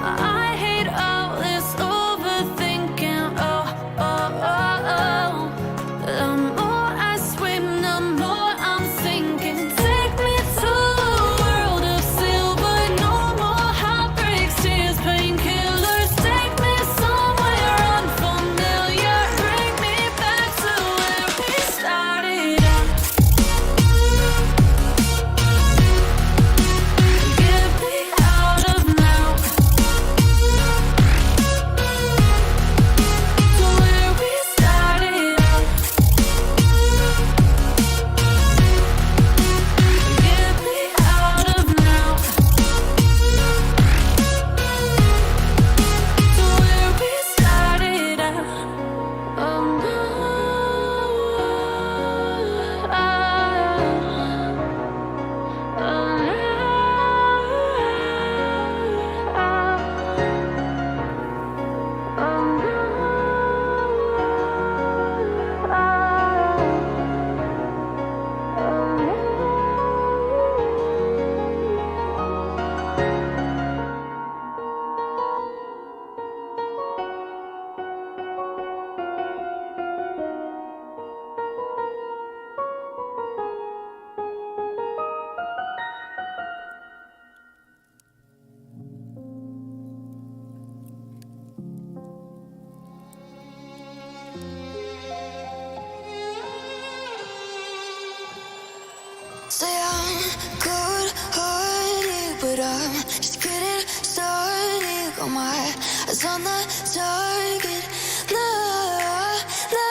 I hate all this overthinking. The more I swim, the more I'm sinking. Take me to a world of silver. No more heartbreaks, tears, painkillers. Take me somewhere unfamiliar. Bring me back to where we started out. Get me out of now, to where we started out. Get me out of now, to where we started out. Oh no. Say I'm good-hearted, but I'm just getting started. Got my eyes on the target. No, no.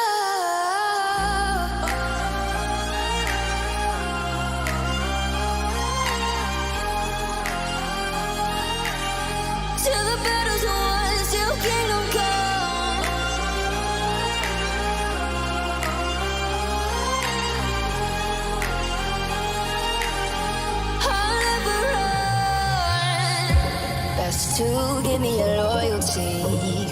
Till the battle's won, till kingdom come. Best to give me your loyalty,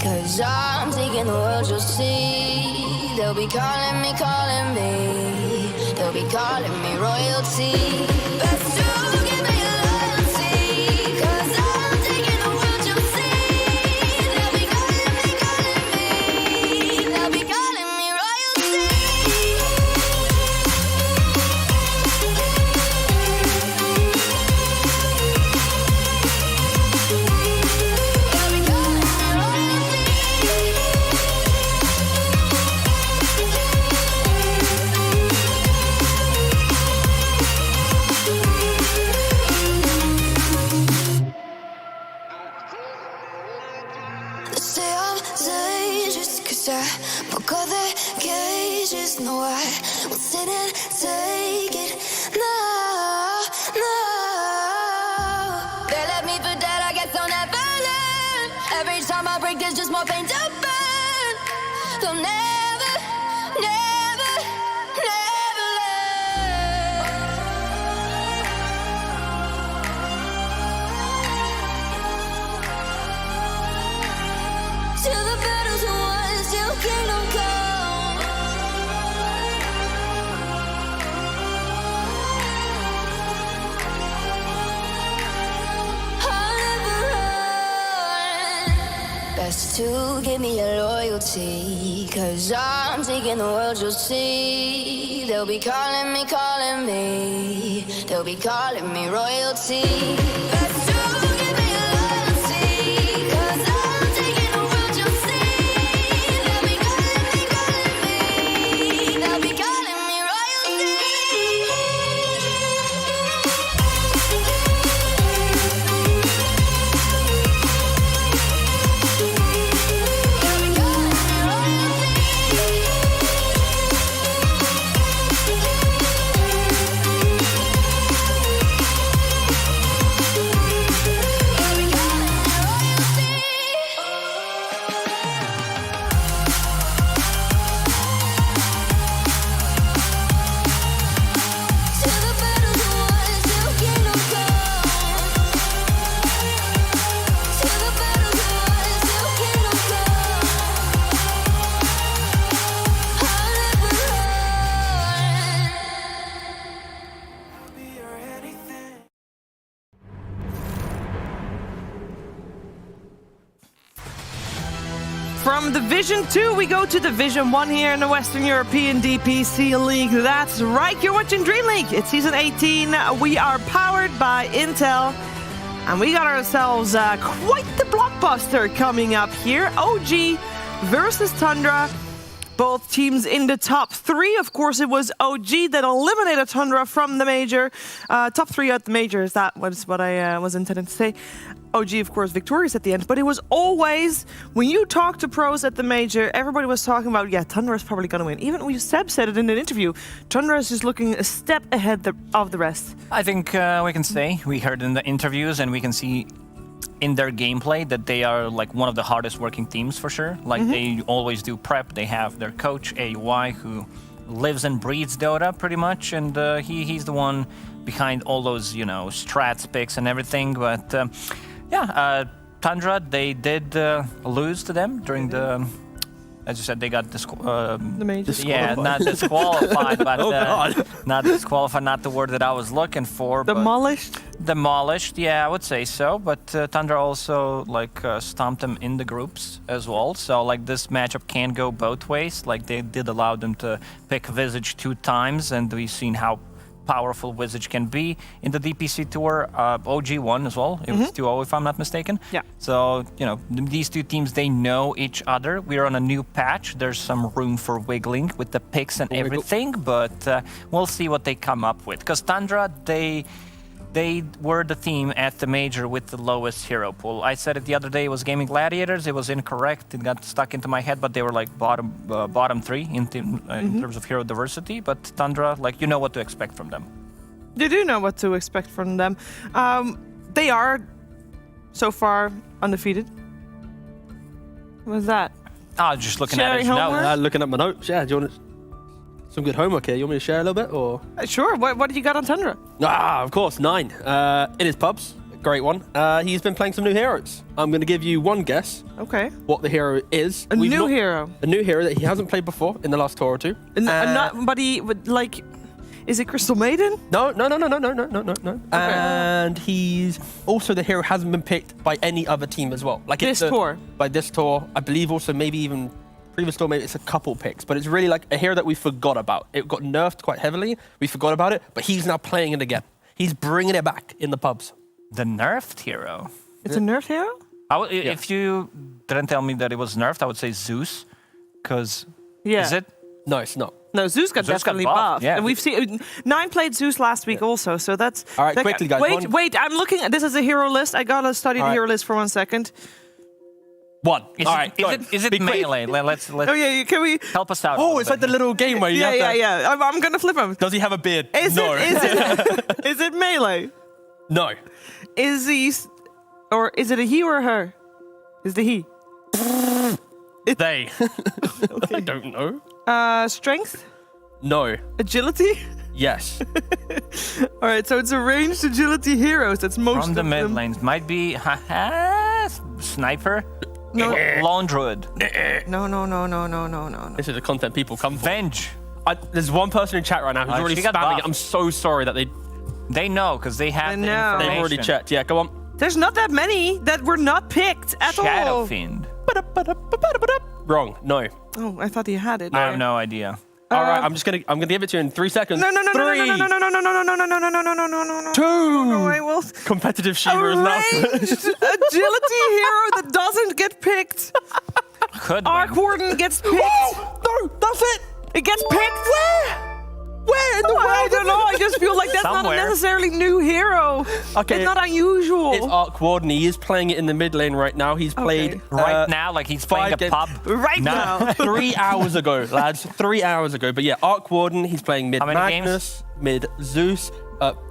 'cause I'm taking the world, you'll see. They'll be calling me, they'll be calling me royalty. Best to give me your loyalty, 'cause I'm taking the world, you'll see. They'll be calling me, they'll be calling me royalty. They say I'm dangerous 'cause I broke all the cages. No, I won't sit and take it. No, no. They left me for dead, I guess I'll never learn. Every time I break, there's just more pain to burn. They'll never, never, never learn. Till the battle's won, till kingdom come. I'll never run. Best to give me your loyalty, 'cause I'm taking the world, you'll see. They'll be calling me, they'll be calling me royalty. Best to give me your loyalty, 'cause I'm taking the world, you'll see. They'll be calling me, they'll be calling me royalty. They'll be calling me royalty. From Division 2, we go to Division 1 here in the Western European DPC League. That's right, you're watching Dream League. It's Season 18. We are powered by Intel. And we got ourselves quite the blockbuster coming up here. OG versus Tundra. Both teams in the top 3. Of course, it was OG that eliminated Tundra from the major. Top 3 at the majors, that was what I was intending to say. OG, of course, victorious at the end. But it was always, when you talk to pros at the major, everybody was talking about, yeah, Tundra is probably going to win. Even when Seb said it in an interview, Tundra is just looking a step ahead of the rest. I think we can say, we heard in the interviews and we can see in their gameplay that they are like one of the hardest working teams for sure. Like they always do prep. They have their coach AUI who lives and breathes Dota pretty much, and he's the one behind all those strats picks and everything. But Tundra, they did lose to them during the. As you said, they got the major. Yeah, not disqualified, but not disqualified. Not the word that I was looking for. Demolished. Demolished, yeah, I would say so. But Tundra also stomped them in the groups as well. So this matchup can go both ways. Like they did allow them to pick Visage 2 times, and we've seen how powerful Visage can be in the DPC tour. OG won as well. It was 2-0 if I'm not mistaken. Yeah. So, these two teams, they know each other. We're on a new patch. There's some room for wiggling with the picks and everything, but we'll see what they come up with. Because Tundra, they were the team at the major with the lowest hero pool. I said it the other day, it was Gaming Gladiators. It was incorrect. It got stuck into my head, but they were bottom 3 in terms of hero diversity. But Tundra, you know what to expect from them. You do know what to expect from them. They are, so far, undefeated. What was that? Oh, just looking Sharing at his homework? notes. Looking at my notes. Yeah, do you want some good homework here? You want me to share a little bit, or? Sure. What do you got on Tundra? Of course, 9. In his pubs, great one. He's been playing some new heroes. I'm going to give you one guess. Okay. What the hero is. A new hero. A new hero that he hasn't played before in the last tour or 2. But he would is it Crystal Maiden? No. Okay. And he's also the hero hasn't been picked by any other team as well. This tour. By this tour, I believe also maybe even. Previous tour, maybe it's a couple picks, but it's really a hero that we forgot about. It got nerfed quite heavily. We forgot about it, but he's now playing it again. He's bringing it back in the pubs. The nerfed hero? It's a nerfed hero? If you didn't tell me that it was nerfed, I would say Zeus, because is it? No, it's not. No, Zeus got definitely buffed. Yeah. And we've seen 9 played Zeus last week also, so that's... All right, quickly, guys. Wait, I'm looking at... This is a hero list. I gotta study the hero list for 1 second. 1. Is it melee? Let's oh yeah, can we help us out? Oh, it's like the little game where you have to... Yeah. I'm gonna flip him. Does he have a beard? Is it melee? No. Is it a he or a her? Is the he? They. I don't know. Strength? No. Agility? Yes. All right, so it's a ranged agility heroes. That's most from the mid lanes. Might be sniper. No. Lone druid. No. This is the content people come for. Venge. There's one person in chat right now who's already spamming it. I'm so sorry that they know because they have the information. They've already checked. Yeah, go on. There's not that many that were not picked at all. Shadow Fiend. Wrong. No. Oh, I thought you had it. I have no idea. All right, I'm gonna give it to you in 3 seconds. No. 3. No. 2. I will. Competitive Shiva is now. Agility hero that doesn't get picked. Arc Warden gets picked. No, that's it. It gets picked. Where in the world? I don't know. I just feel like that's not a necessarily new hero. Okay. It's not unusual. It's Arc Warden. He is playing it in the mid lane right now. He's played right now, like he's playing a pub. Right now. 3 hours ago, lads. 3 hours ago. But yeah, Arc Warden. He's playing mid Magnus, mid Zeus.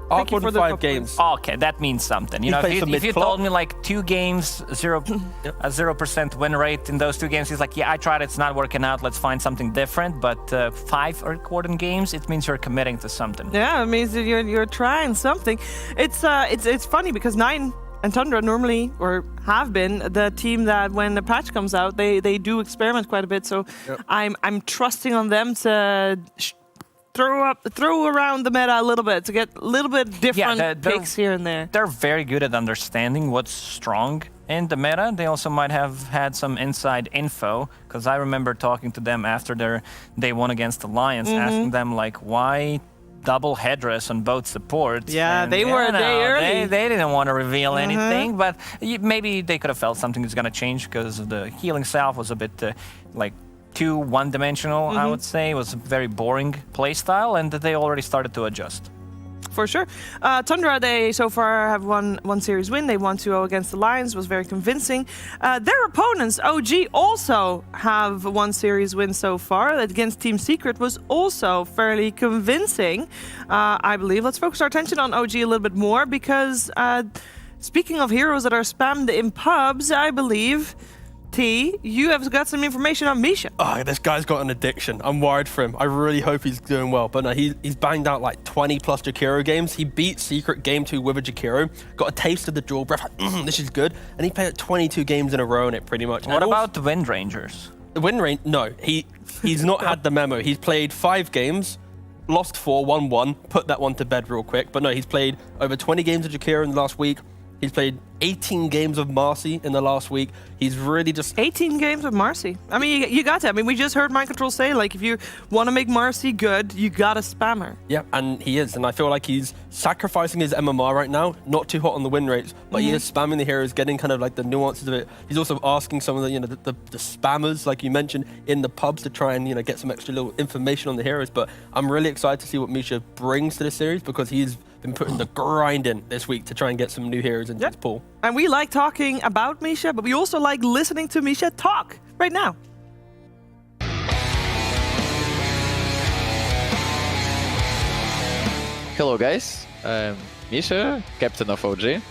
Arc Warden 5 games. Okay, that means something. You know, if you told me 2 games, a 0% win rate in those 2 games, he's like, yeah, I tried, it's not working out. Let's find something different. But 5 Arc Warden games, it means you're committing to something. Yeah, it means that you're trying something. It's funny because 9 and Tundra normally or have been the team that when the patch comes out, they do experiment quite a bit. So I'm trusting on them to. Throw around the meta a little bit to get a little bit different picks here and there. They're very good at understanding what's strong in the meta. They also might have had some inside info, because I remember talking to them after they won against the Lions, asking them like, why double headdress on both supports? Yeah, and, they were a day early. They didn't want to reveal anything, but maybe they could have felt something was going to change, because the healing salve was a bit like too one-dimensional, I would say. It was a very boring playstyle, and they already started to adjust. For sure. Tundra, they so far have won one series win. They won 2-0 against the Lions, was very convincing. Their opponents, OG, also have one series win so far. Against Team Secret was also fairly convincing, I believe. Let's focus our attention on OG a little bit more, because speaking of heroes that are spammed in pubs, I believe, T, you have got some information on Misha. Oh, this guy's got an addiction. I'm worried for him. I really hope he's doing well. But no, he's banged out like 20 plus Jakiro games. He beat Secret Game 2 with a Jakiro, got a taste of the dual breath, like, this is good. And he played 22 games in a row in it pretty much. What about the Wind Rangers? The Wind Ranger, no, he's not had the memo. He's played 5 games, lost 4, won 1, put that one to bed real quick. But no, he's played over 20 games of Jakiro in the last week. He's played 18 games of Marcy in the last week. He's really just... 18 games of Marcy. I mean, you got to. I mean, we just heard Mind Control say, like, if you want to make Marcy good, you got to spam her. Yeah, and he is. And I feel like he's sacrificing his MMR right now. Not too hot on the win rates, but he is spamming the heroes, getting kind of like the nuances of it. He's also asking some of the, the spammers, like you mentioned, in the pubs to try and, get some extra little information on the heroes. But I'm really excited to see what Misha brings to the series, because he's been putting the grind in this week to try and get some new heroes into his pool. And we like talking about Misha, but we also like listening to Misha talk right now. Hello guys, I'm Misha, captain of OG.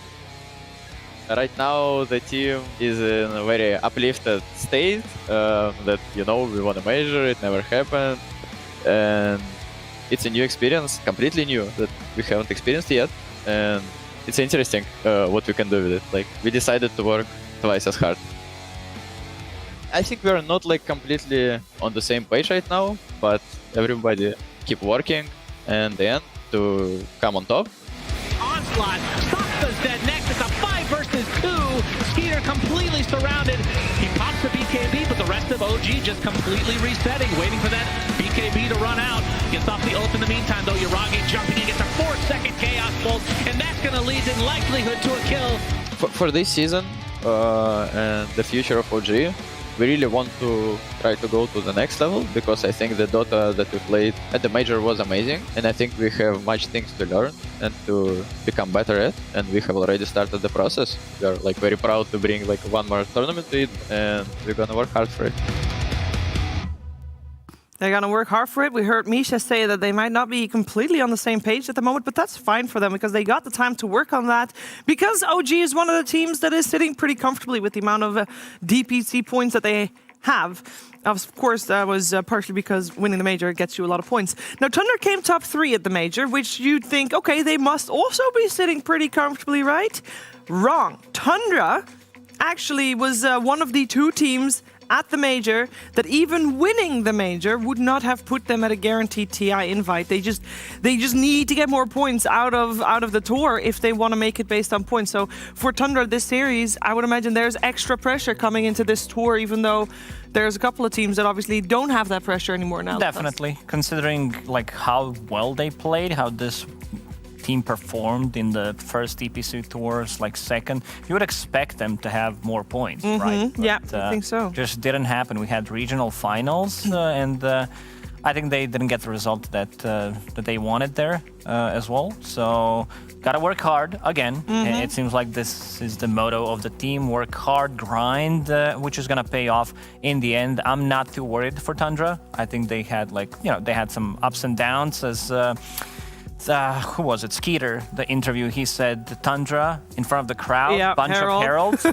Right now the team is in a very uplifted state, that we won a major, it never happened, and it's a new experience, completely new, that we haven't experienced yet, and it's interesting what we can do with it. Like, we decided to work twice as hard. I think we're not like completely on the same page right now, but everybody keep working and then to come on top. Onslaught, Saksa's dead next, it's a 5 versus 2, Skeeter completely surrounded, he pops the BKB, but the rest of OG just completely resetting, waiting for that BKB to run out, gets off the ult in the meantime though, Yuragi jumping in, gets a 4-second Chaos Bolt, and that's gonna lead in likelihood to a kill. For this season and the future of OG, we really want to try to go to the next level, because I think the Dota that we played at the major was amazing, and I think we have much things to learn and to become better at, and we have already started the process. We are like very proud to bring like one more tournament to it, and we're gonna work hard for it. They're going to work hard for it. We heard Misha say that they might not be completely on the same page at the moment, but that's fine for them, because they got the time to work on that. Because OG is one of the teams that is sitting pretty comfortably with the amount of DPC points that they have. Of course, that was partially because winning the major gets you a lot of points. Now, Tundra came top 3 at the major, which you'd think, okay, they must also be sitting pretty comfortably, right? Wrong. Tundra actually was one of the 2 teams at the major that even winning the major would not have put them at a guaranteed TI invite. They just need to get more points out of the tour if they want to make it based on points. So for Tundra this series, I would imagine there's extra pressure coming into this tour, even though there's a couple of teams that obviously don't have that pressure anymore now. Definitely, considering like how well they played, how this team performed in the first EPC tours, like second, you would expect them to have more points, right? But, yeah, I think so. Just didn't happen. We had regional finals, and I think they didn't get the result that they wanted there as well. So gotta work hard again. It seems like this is the motto of the team: work hard, grind, which is gonna pay off in the end. I'm not too worried for Tundra. I think they had they had some ups and downs as. Who was it? Skeeter, the interview, he said Tundra in front of the crowd, bunch of heralds,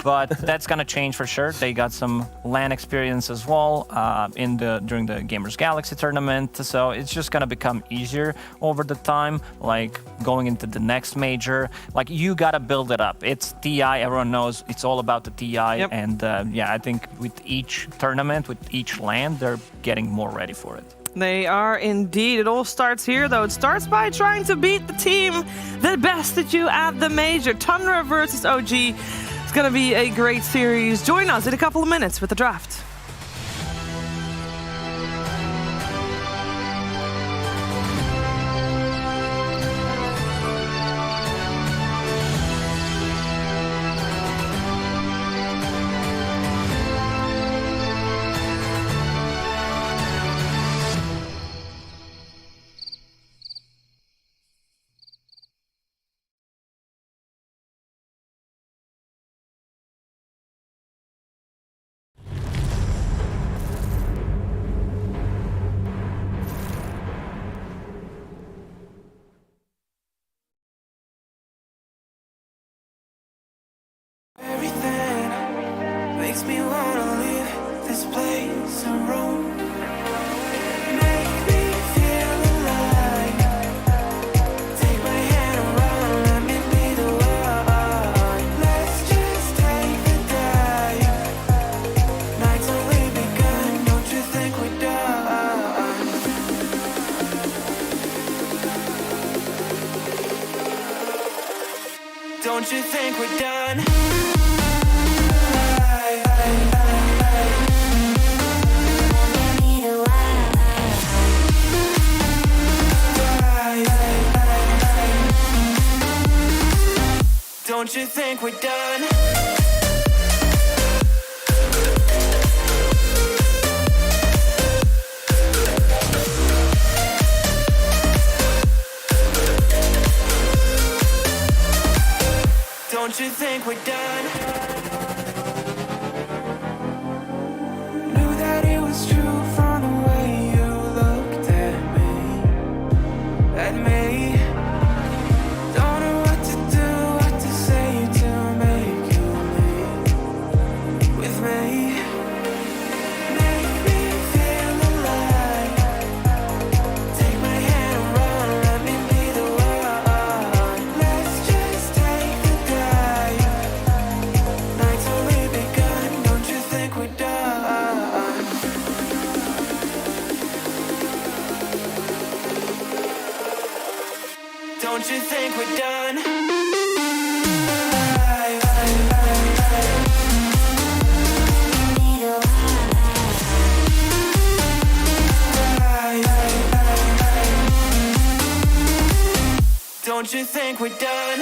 but that's gonna change for sure. They got some LAN experience as well during the Gamers Galaxy tournament, so it's just gonna become easier over the time, like going into the next major. Like, you gotta build it up. It's TI, everyone knows it's all about the TI, and yeah, I think with each tournament, with each LAN, they're getting more ready for it. They are indeed. It all starts here, though. It starts by trying to beat the team that bested you at the major. Tundra versus OG. It's going to be a great series. Join us in a couple of minutes with the draft. Everything makes me wanna leave this place alone. Make me feel alive. Take my hand around, let me be the one. Let's just take the dive. Night's only begun, don't you think we're done? Don't you think we're done? Don't you think we're done? Don't you think we're done? Knew that it was true from the way you looked at me. At me. Don't know what to do, what to say to make you leave with me. Make me feel alive. Take my hand around, let me be the one. Let's just take the dive. Night's only begun, don't you think we're done? Don't you think we're done? Don't you think we're done?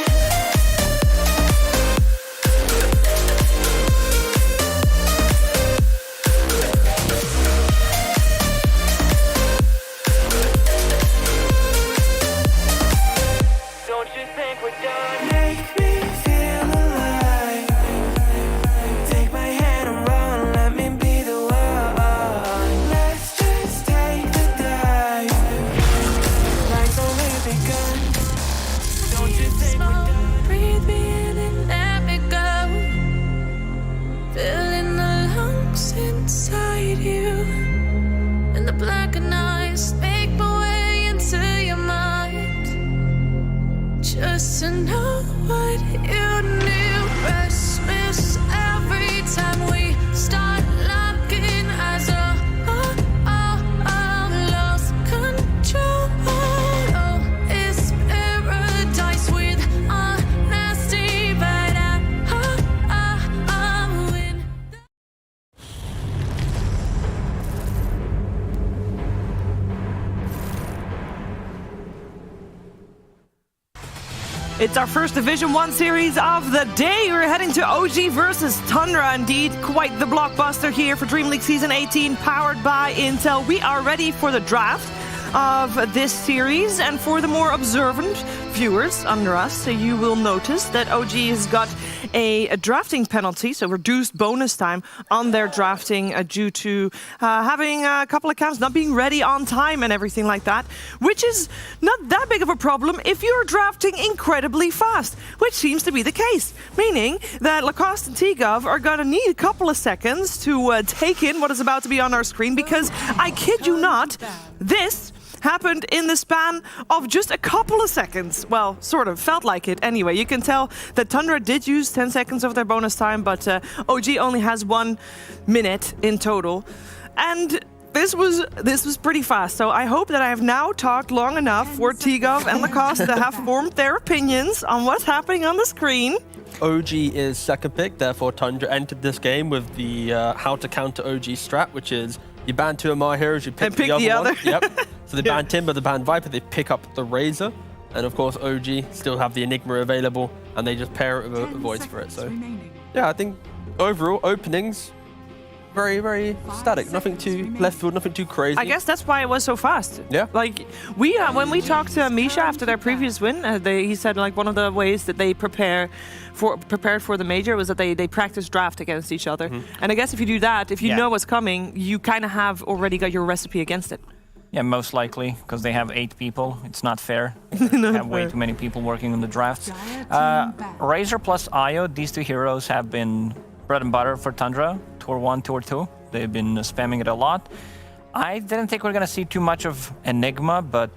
Don't you think we're done? Make me feel alive. Take my hand around, let me be the one. Let's just take the dive. Night's only begun. Don't you think we're done? Breathe me in and let me go. Filling the lungs inside you. And the blackened eyes make my way into your mind. Just to know what you knew. Restless every time we start locking eyes. Lost control. Oh, it's paradise with honesty, but I'm with. It's our first Division 1 series of the day. We're heading to OG versus Tundra. Indeed, quite the blockbuster here for Dream League Season 18, powered by Intel. We are ready for the draft of this series, and for the more observant viewers under us, you will notice that OG has got a drafting penalty, so reduced bonus time on their drafting due to having a couple accounts not being ready on time and everything like that, which is not that big of a problem if you're drafting incredibly fast, which seems to be the case, meaning that Lacoste and T-Gov are going to need a couple of seconds to take in what is about to be on our screen, because I kid you not, this happened in the span of just a couple of seconds. Well, sort of, felt like it anyway. You can tell that Tundra did use 10 seconds of their bonus time, but OG only has 1 minute in total. And this was pretty fast. So I hope that I have now talked long enough for T-Gov and Lacoste to have formed their opinions on what's happening on the screen. OG is second pick, therefore Tundra entered this game with the how to counter OG strat, which is you ban 2 of my heroes, you pick the other one. Yep. So they ban Timber, they ban Viper, they pick up the Razor, and of course OG still have the Enigma available, and they just pair it with a Void Spirit. So yeah, I think overall openings very, very static. Nothing too left field, nothing too crazy. I guess that's why it was so fast. Yeah. Like we, when we talked to Misha after their previous win, he said like one of the ways that they prepared for the major was that they practice draft against each other. And I guess if you do that, if you know what's coming, you kind of have already got your recipe against it. Yeah, most likely, because they have 8 people. It's not fair. They have way too many people working on the drafts. Razor plus Io, these 2 heroes have been bread and butter for Tundra. Tour 1, Tour 2. They've been spamming it a lot. I didn't think we're going to see too much of Enigma, but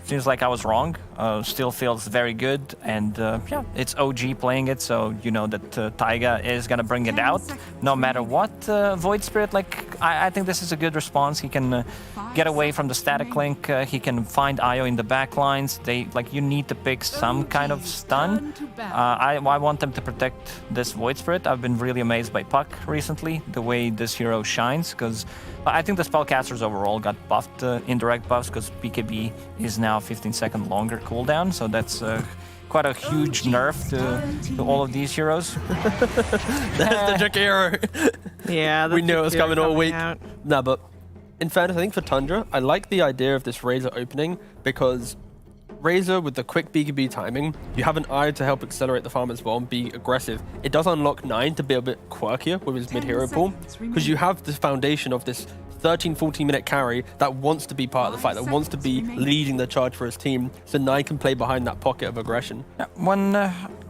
seems like I was wrong. Still feels very good, and yeah, it's OG playing it, so you know that Taiga is gonna bring it out no matter what. Void Spirit, like I think this is a good response. He can get away from the static link. He can find Io in the back lines. You need to pick some kind of stun. I want them to protect this Void Spirit. I've been really amazed by Puck recently, the way this hero shines, because I think the spellcasters overall got buffed, indirect buffs, because BKB is now 15-second longer cooldown, so that's quite a huge nerf to all of these heroes. There's the trick hero. Yeah, we knew it was coming all week. Nah, but in fairness, I think for Tundra, I like the idea of this Razor opening, because Razor with the quick BKB timing, you have an eye to help accelerate the farm as well and be aggressive. It does unlock 9 to be a bit quirkier with his mid-hero pool, because you have the foundation of this 13-14 minute carry that wants to be part of the fight, that wants to be leading the charge for his team, so 9 can play behind that pocket of aggression. Yeah, when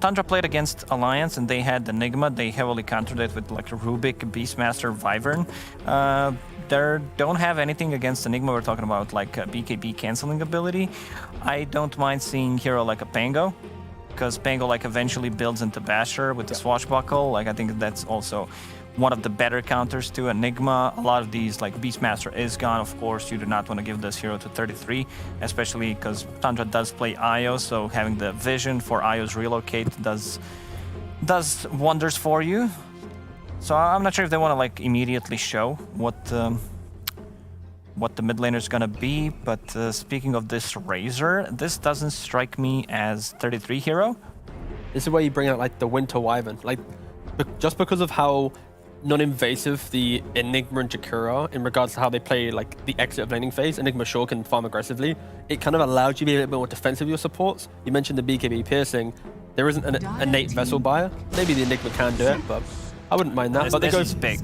Tundra played against Alliance and they had Enigma, they heavily countered it with like Rubik, Beastmaster, Wyvern. They don't have anything against Enigma. We're talking about like a BKB canceling ability. I don't mind seeing hero like a Pango, because Pango like eventually builds into Basher with the Swashbuckle. Like I think that's also one of the better counters to Enigma. A lot of these, like Beastmaster is gone, of course. You do not want to give this hero to 33, especially because Tundra does play Io, so having the vision for Io's relocate does wonders for you. So I'm not sure if they want to like immediately show what the mid laner is gonna be, but speaking of this Razor, this doesn't strike me as 33 hero. This is where you bring out like the Winter Wyvern, like just because of how non-invasive the Enigma and Jakura are in regards to how they play like the exit of laning phase. Enigma sure can farm aggressively. It kind of allows you to be a little bit more defensive with your supports. You mentioned the BKB piercing. There isn't an innate vessel buyer. Maybe the Enigma can do it, but I wouldn't mind that. This is big.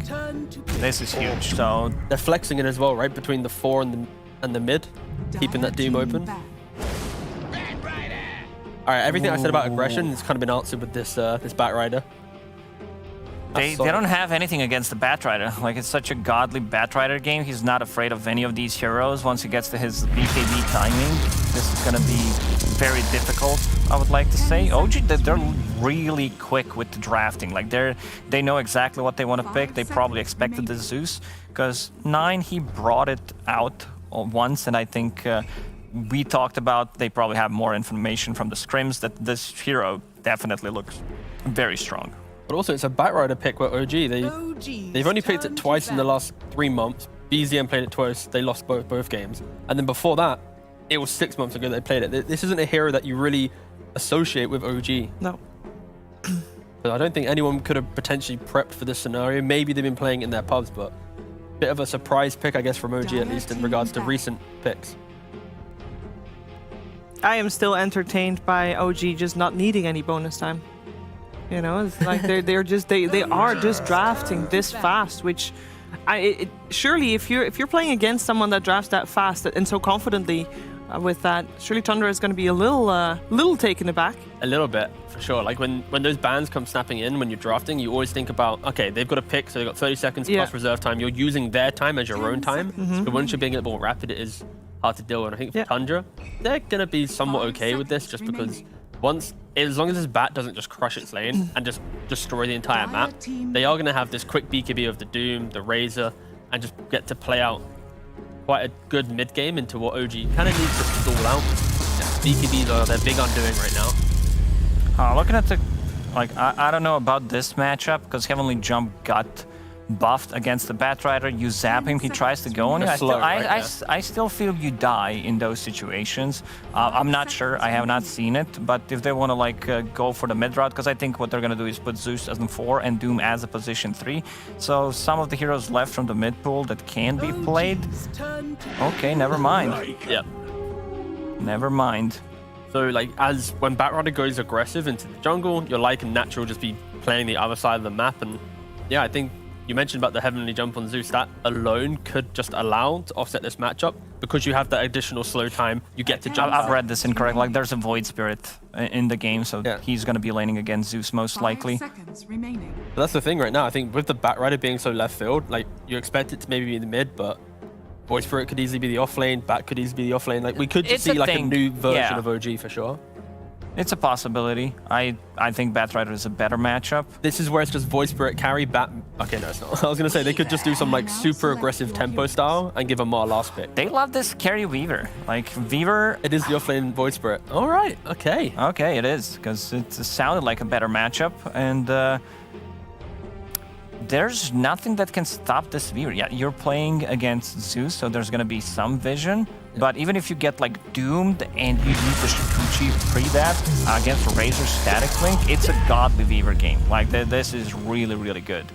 This is huge. So they're flexing it as well, right, between the 4 and the mid, keeping that Doom open. All right, everything I said about aggression has kind of been answered with this this Batrider. They don't have anything against the Batrider. Like, it's such a godly Batrider game. He's not afraid of any of these heroes. Once he gets to his BKB timing, this is gonna be very difficult, I would like to say. OG, they're really quick with the drafting. Like, they know exactly what they want to pick. They probably expected the Zeus, because 9, he brought it out once, and I think we talked about they probably have more information from the scrims that this hero definitely looks very strong. But also, it's a Batrider pick where OG, they've only picked it twice in the last 3 months. BZM played it twice, they lost both games. And then before that, it was 6 months ago they played it. This isn't a hero that you really associate with OG. No. But I don't think anyone could have potentially prepped for this scenario. Maybe they've been playing in their pubs, but a bit of a surprise pick, I guess, from OG, at least in regards to recent picks. I am still entertained by OG just not needing any bonus time. You know, it's like they are just drafting this fast, which surely if you're playing against someone that drafts that fast and so confidently with that, surely Tundra is going to be a little taken aback. A little bit, for sure. Like when those bans come snapping in when you're drafting, you always think about, okay, they've got a pick, so they've got 30 seconds plus reserve time. You're using their time as your own time. So once you're being a little more rapid, it is hard to deal with. I think for Tundra, they're going to be somewhat okay with this, just because as long as this bat doesn't just crush its lane and just destroy the entire map, they are going to have this quick BKB of the Doom, the Razor, and just get to play out quite a good mid game into what OG kind of needs to stall out. BKBs are their big undoing right now. Looking at the, like, I don't know about this matchup because Heavenly Jump got buffed against the Batrider. You zap him, he tries to go on you. I still feel you die in those situations. I'm not sure, I have not seen it, but if they want to like go for the mid route, because I think what they're going to do is put Zeus as a 4 and Doom as a position 3. So some of the heroes left from the mid pool that can be played. Okay, never mind. Yeah. Never mind. So like as when Batrider goes aggressive into the jungle, you're like natural just be playing the other side of the map. And yeah, I think you mentioned about the Heavenly Jump on Zeus. That alone could just allow to offset this matchup because you have that additional slow time. You get to jump. I've read this incorrect. Like there's a Void Spirit in the game, so he's going to be laning against Zeus most likely. 5 seconds remaining. But that's the thing right now. I think with the Batrider being so left field, like you expect it to maybe be in the mid, but Void Spirit could easily be the off lane. Bat could easily be the off lane. Like we could just see like a new version of OG for sure. It's a possibility. I think Batrider is a better matchup. This is where it's just Void Spirit carry Bat. Okay, no, it's not. I was gonna say they could just do some like super aggressive tempo style and give him more last pick. They love this carry Weaver. Like Weaver. It is the offlane Void Spirit. All right. Okay. Okay, it is because it sounded like a better matchup, and there's nothing that can stop this Weaver. Yeah, you're playing against Zeus, so there's gonna be some vision. But even if you get like doomed and you need to Shikuchi pre that against Razor's static link, it's a godly Weaver game. Like this is really, really good.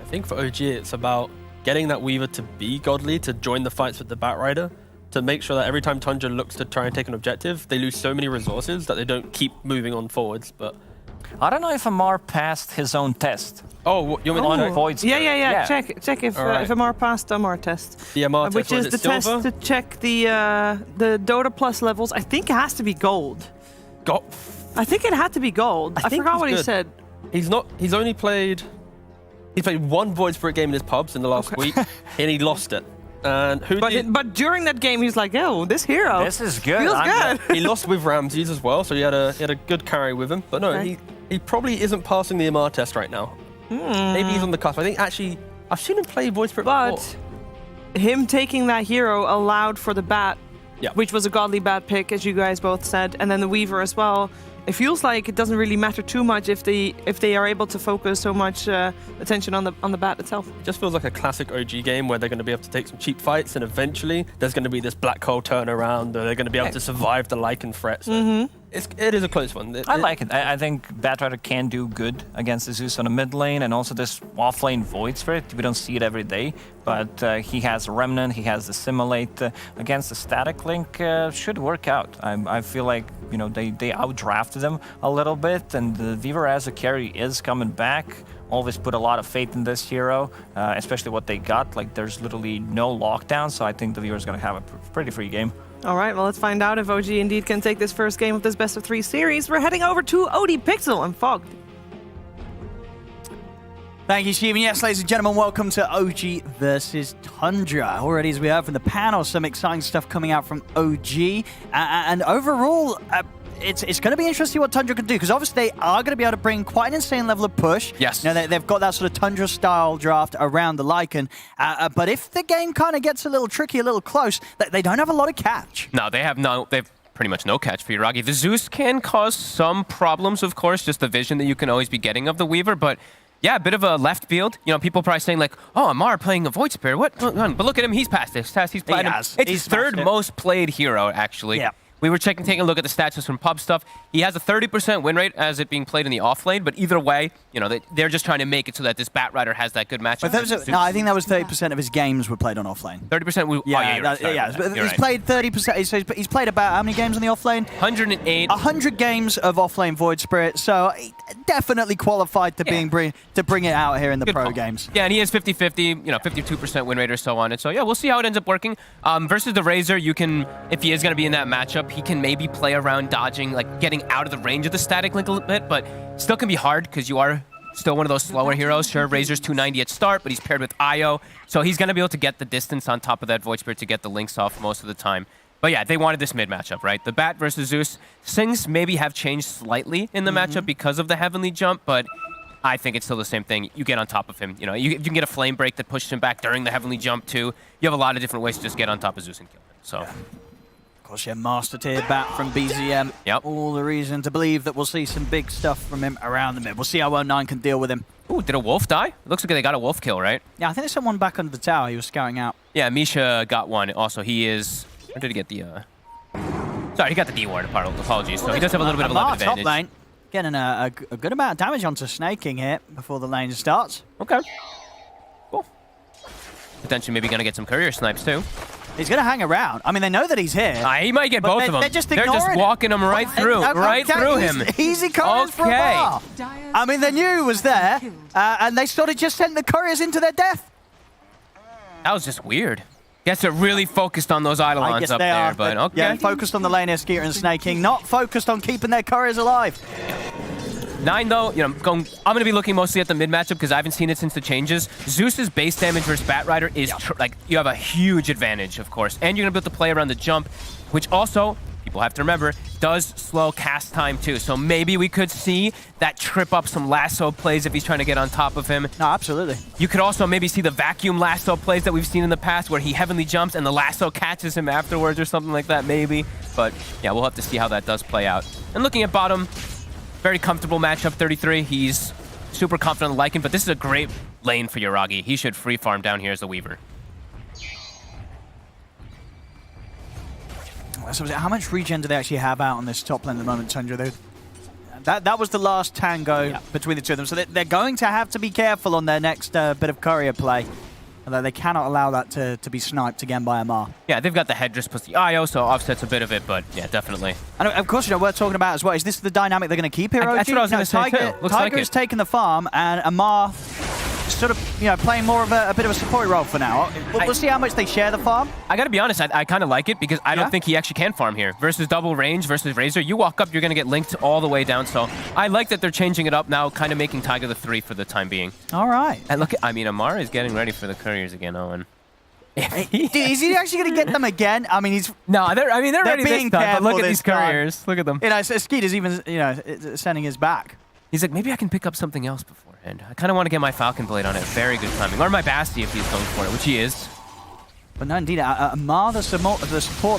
I think for OG, it's about getting that Weaver to be godly, to join the fights with the Batrider, to make sure that every time Tundra looks to try and take an objective, they lose so many resources that they don't keep moving on forwards. But I don't know if Amar passed his own test. Oh, you want me to Void Spirit. Yeah. Check if Amar passed the Amar test. The Amar test, which is the test to check the Dota Plus levels. I think it has to be gold. I think it had to be gold. I forgot what he said. He's only played. He's played one Void Spirit game in his pubs in the last week, and he lost it. And but during that game, he's like, "Yo, this hero, this is good. Feels good." He lost with Ramses as well, so he had a good carry with him. But no, he probably isn't passing the Amar test right now. Maybe he's on the cusp. I think actually I've seen him play Void Spirit before. Him taking that hero allowed for the Bat, which was a godly Bat pick, as you guys both said, and then the Weaver as well. It feels like it doesn't really matter too much if they are able to focus so much attention on the Bat itself. It just feels like a classic OG game where they're going to be able to take some cheap fights, and eventually there's going to be this black hole turnaround, or they're going to be able to survive the Lycan threat. So it is a close one. I like it. I think Batrider can do good against the Zeus on the mid lane, and also this off lane Void Spirit. We don't see it every day, but he has a Remnant, he has the Simulate against the Static Link. Should work out. I feel like they outdrafted him a little bit, and the Weaver as a carry is coming back. Always put a lot of faith in this hero, especially what they got. Like there's literally no lockdown, so I think the Weaver is going to have a pretty free game. All right, well, let's find out if OG indeed can take this first game of this best of 3 series. We're heading over to OD Pixel and Fogged. Thank you, Steven. Yes, ladies and gentlemen, welcome to OG versus Tundra. Already, as we heard from the panel, some exciting stuff coming out from OG. And overall, it's going to be interesting what Tundra can do, because obviously they are going to be able to bring quite an insane level of push. Yes. They've got that sort of Tundra-style draft around the Lycan. But if the game kind of gets a little tricky, a little close, they don't have a lot of catch. No, they have no... They've pretty much no catch for Yuragi. The Zeus can cause some problems, of course, just the vision that you can always be getting of the Weaver, but... Yeah, a bit of a left field. People probably saying like, "Oh, Amar playing a Void Spirit. What?" But look at him. He's passed this test. He's played. It's his third most played hero, actually. Yeah. We were taking a look at the stats just from pub stuff. He has a 30% win rate as it being played in the off lane, but either way, they're just trying to make it so that this Batrider has that good matchup. No, I think that was 30% of his games were played on offlane. 30%? He's played 30%. He's played about how many games on the offlane? 108. 100 games of offlane Void Spirit, so definitely qualified to bring it out here in the pro games. Yeah, and he has 50-50, 52% win rate or so on it. So yeah, we'll see how it ends up working. Versus the Razor, you can, if he is going to be in that matchup, he can maybe play around dodging, like getting out of the range of the static link a little bit, but still can be hard because you are still one of those slower heroes. Sure, Razor's 290 at start, but he's paired with Io, so he's going to be able to get the distance on top of that Void Spirit to get the links off most of the time. But yeah, they wanted this mid matchup, right? The Bat versus Zeus. Things maybe have changed slightly in the matchup because of the Heavenly Jump, but I think it's still the same thing. You get on top of him. You know, you can get a flame break that pushes him back during the heavenly jump too. You have a lot of different ways to just get on top of Zeus and kill him. So. Of course, yeah, Master Tier back from BZM. Yep. All the reason to believe that we'll see some big stuff from him around the mid. We'll see how well 9 can deal with him. Ooh, did a wolf die? It looks like they got a wolf kill, right? Yeah, I think there's someone back under the tower. He was scouting out. Yeah, Misha got one. Also, he is... Where did he get the... Sorry, he got the D ward. Apologies. So he does have a little bit of a left top advantage. lane, getting a good amount of damage onto Snaking here before the lane starts. Okay. Cool. Potentially maybe going to get some courier snipes too. He's going to hang around. I mean, they know that he's here. He might get both of them. They're just walking him right through, through him. Easy couriers from Bar. I mean, they knew he was there, and they sort of just sent the couriers into their death. That was just weird. Guess they're really focused on those Eidolons up there, but okay. Yeah, focused on the lane here, Skeeter and Snaking, not focused on keeping their couriers alive. 9 though, you know, I'm going to be looking mostly at the mid matchup because I haven't seen it since the changes. Zeus's base damage versus Batrider is like you have a huge advantage, of course, and you're going to be able to play around the jump, which also people have to remember does slow cast time too. So maybe we could see that trip up some lasso plays if he's trying to get on top of him. No, absolutely. You could also maybe see the vacuum lasso plays that we've seen in the past where he heavenly jumps and the lasso catches him afterwards or something like that maybe. But yeah, we'll have to see how that does play out. And looking at bottom, very comfortable matchup, 33. He's super confident on the Lycan, but this is a great lane for Yuragi. He should free farm down here as a Weaver. How much regen do they actually have out on this top lane at the moment, Tundra? That was the last tango between the two of them, so they're going to have to be careful on their next bit of courier play. Although they cannot allow that to be sniped again by Amar. Yeah, they've got the Headdress plus the IO, so offsets a bit of it, but yeah, definitely. And of course, you know, we're talking about as well, is this the dynamic they're going to keep here, OG? That's what I was going to say too. Looks like Tiger has taken the farm, and Amar sort of, you know, playing more of a bit of a support role for now. We'll see how much they share the farm. I gotta be honest, I kind of like it because I don't think he actually can farm here. Versus double range versus Razor, you walk up, you're gonna get linked all the way down. So I like that they're changing it up now, kind of making Tiger the 3 for the time being. All right. And look, I mean, Amar is getting ready for the couriers again, Owen. Dude, is he actually going to get them again? I mean, he's... No, they're ready being this time, but look at these time. couriers. Look at them. You know, Skeeter's even, you know, sending his back. He's like, maybe I can pick up something else beforehand. I kind of want to get my Falcon Blade on it. Very good timing. Or my Basti if he's going for it, which he is. But no, indeed, Amar the support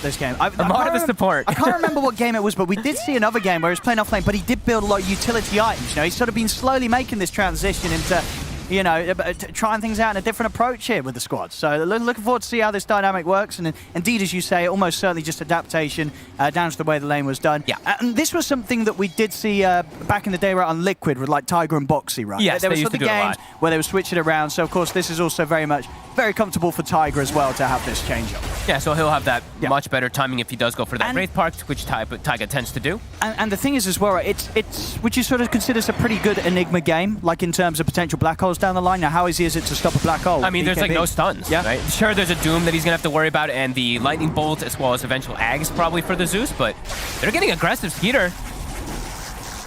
this game. Amar the support. I can't remember what game it was, but we did see another game where he was playing off lane, but he did build a lot of utility items. You know, he's sort of been slowly making this transition into, you know, trying things out in a different approach here with the squad. So looking forward to see how this dynamic works. And indeed, as you say, almost certainly just adaptation down to the way the lane was done. Yeah. And this was something that we did see back in the day right on Liquid with like Tiger and Boxy, right? Yes, there they were used to do games where they were switching around. So of course, this is also very comfortable for Tiger as well to have this change up. Yeah, so he'll have that much better timing if he does go for that Wraith Park, which Tiger tends to do. And the thing is as well, right, it's would you sort of consider this a pretty good Enigma game, like in terms of potential black holes down the line? Now, how easy is it to stop a black hole? I mean, there's like no stuns, right? Sure, there's a Doom that he's going to have to worry about, and the Lightning Bolt as well as eventual Ags probably for the Zeus, but they're getting aggressive. Skeeter.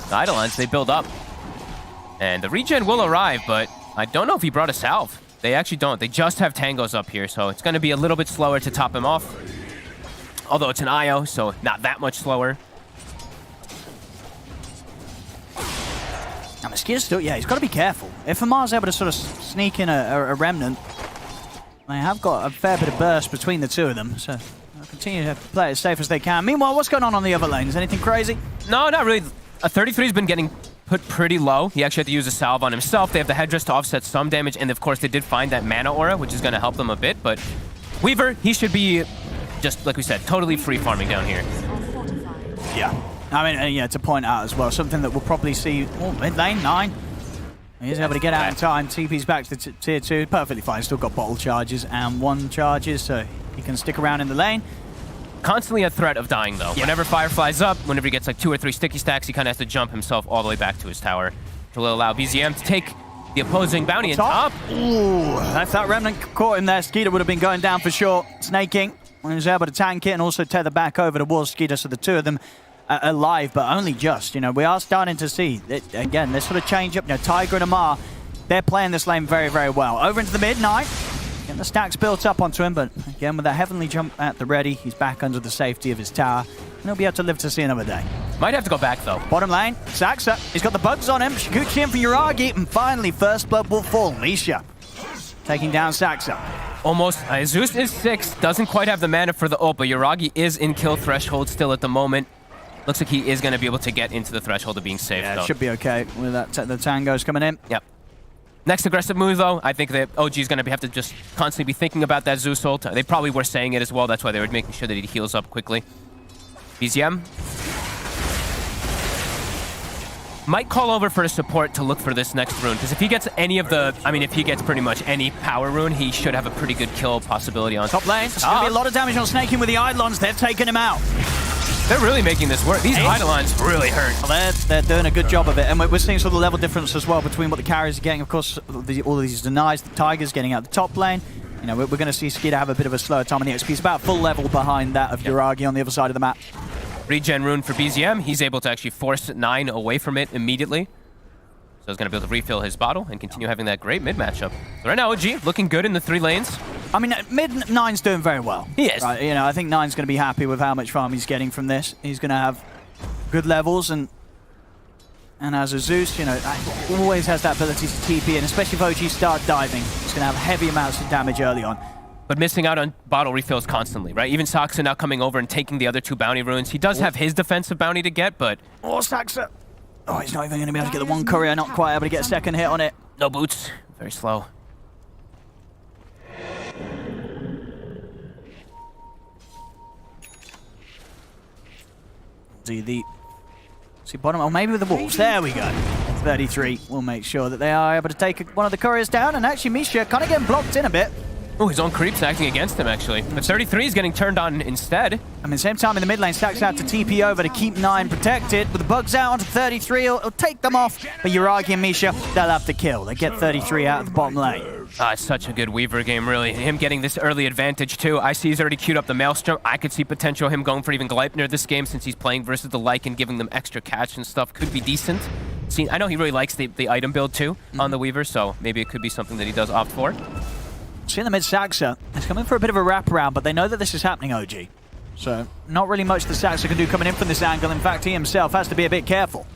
The Eidolons, they build up. And the regen will arrive, but I don't know if he brought a salve. They actually don't. They just have tangos up here, so it's going to be a little bit slower to top him off. Although it's an IO, so not that much slower. Now, Mosquito's still, he's got to be careful. If Amar's able to sort of sneak in a remnant, they have got a fair bit of burst between the two of them, so they'll continue to play it as safe as they can. Meanwhile, what's going on the other lanes? Anything crazy? No, not really. A 33's been getting put pretty low. He actually had to use a salve on himself. They have the Headdress to offset some damage, and of course they did find that mana aura, which is going to help them a bit, but Weaver, he should be, just like we said, totally free farming down here. Yeah. I mean, to point out as well, something that we'll probably see, mid lane, 9. He's able to get out in time. TP's back to tier 2, perfectly fine. Still got bottle charges and 1 charges, so he can stick around in the lane. Constantly a threat of dying, though. Yeah. Whenever fire flies up, whenever he gets like 2 or 3 sticky stacks, he kind of has to jump himself all the way back to his tower to allow BZM to take the opposing bounty and top. Ooh, that's that remnant caught him there. Skeeter would have been going down for sure. Snaking, when he was able to tank it and also tether back over towards Skeeter, so the two of them alive, but only just. You know, we are starting to see, again, this sort of change up. You know, Tiger and Amar, they're playing this lane very, very well. Over into the midnight. Getting the stacks built up onto him, but again, with that heavenly jump at the ready, he's back under the safety of his tower, and he'll be able to live to see another day. Might have to go back, though. Bottom lane, Saxa. He's got the bugs on him. Shikuchi in for Yuragi. And finally, first blood will fall. Misha taking down Saxa. Almost. Zeus is 6. Doesn't quite have the mana for the ult, but Yuragi is in kill threshold still at the moment. Looks like he is going to be able to get into the threshold of being safe, Yeah, though. it should be okay with that. The tangos coming in. Yep. Next aggressive move, though, I think that OG is going to have to just constantly be thinking about that Zeus ult. They probably were saying it as well. That's why they were making sure that he heals up quickly. BZM might call over for a support to look for this next rune, because if he gets any of the, I mean, if he gets pretty much any power rune, he should have a pretty good kill possibility on top lane. It's going to be a lot of damage on Snaking with the Eidolons. They've taken him out. They're really making this work. These Eidolons really hurt. Well, they're doing a good job of it, and we're seeing sort of the level difference as well between what the carriers are getting. Of course, all of these denies, the Tigers getting out the top lane. You know, we're going to see Skeeter have a bit of a slower time on the XP. It's about full level behind that of Yuragi on the other side of the map. Regen rune for BZM. He's able to actually force 9 away from it immediately. So he's going to be able to refill his bottle and continue having that great mid matchup. So right now, OG looking good in the 3 lanes. I mean, mid 9's doing very well. He is. Right, you know, I think 9's going to be happy with how much farm he's getting from this. He's going to have good levels, and as a Zeus, you know, always has that ability to TP, and especially if OG start diving, he's going to have heavy amounts of damage early on. But missing out on bottle refills constantly, right? Even Saxa now coming over and taking the other 2 bounty runes. He does have his defensive bounty to get, but... Oh, Saxa! Oh, he's not even going to be able to get the 1 courier, not quite able to get a second hit on it. No boots. Very slow. See bottom, oh, maybe with the wolves. There we go. 33. We'll make sure that they are able to take one of the couriers down, and actually Misha kind of getting blocked in a bit. Oh, his own creep's acting against him, actually. But 33 is getting turned on instead. I mean, same time in the mid lane, Stacks out to TP over to keep 9 protected. With the bugs out onto 33, he'll take them off. But Yuragi and Misha, they'll have to kill. They get 33 out of the bottom lane. It's such a good Weaver game, really. Him getting this early advantage, too. I see he's already queued up the Maelstrom. I could see potential him going for even Gleipnir this game, since he's playing versus the Lycan, giving them extra catch and stuff. Could be decent. See, I know he really likes the item build, too, on the Weaver, so maybe it could be something that he does opt for. See in the mid, Saxa is coming for a bit of a wraparound, but they know that this is happening, OG. So, not really much that Saxa can do coming in from this angle. In fact, he himself has to be a bit careful.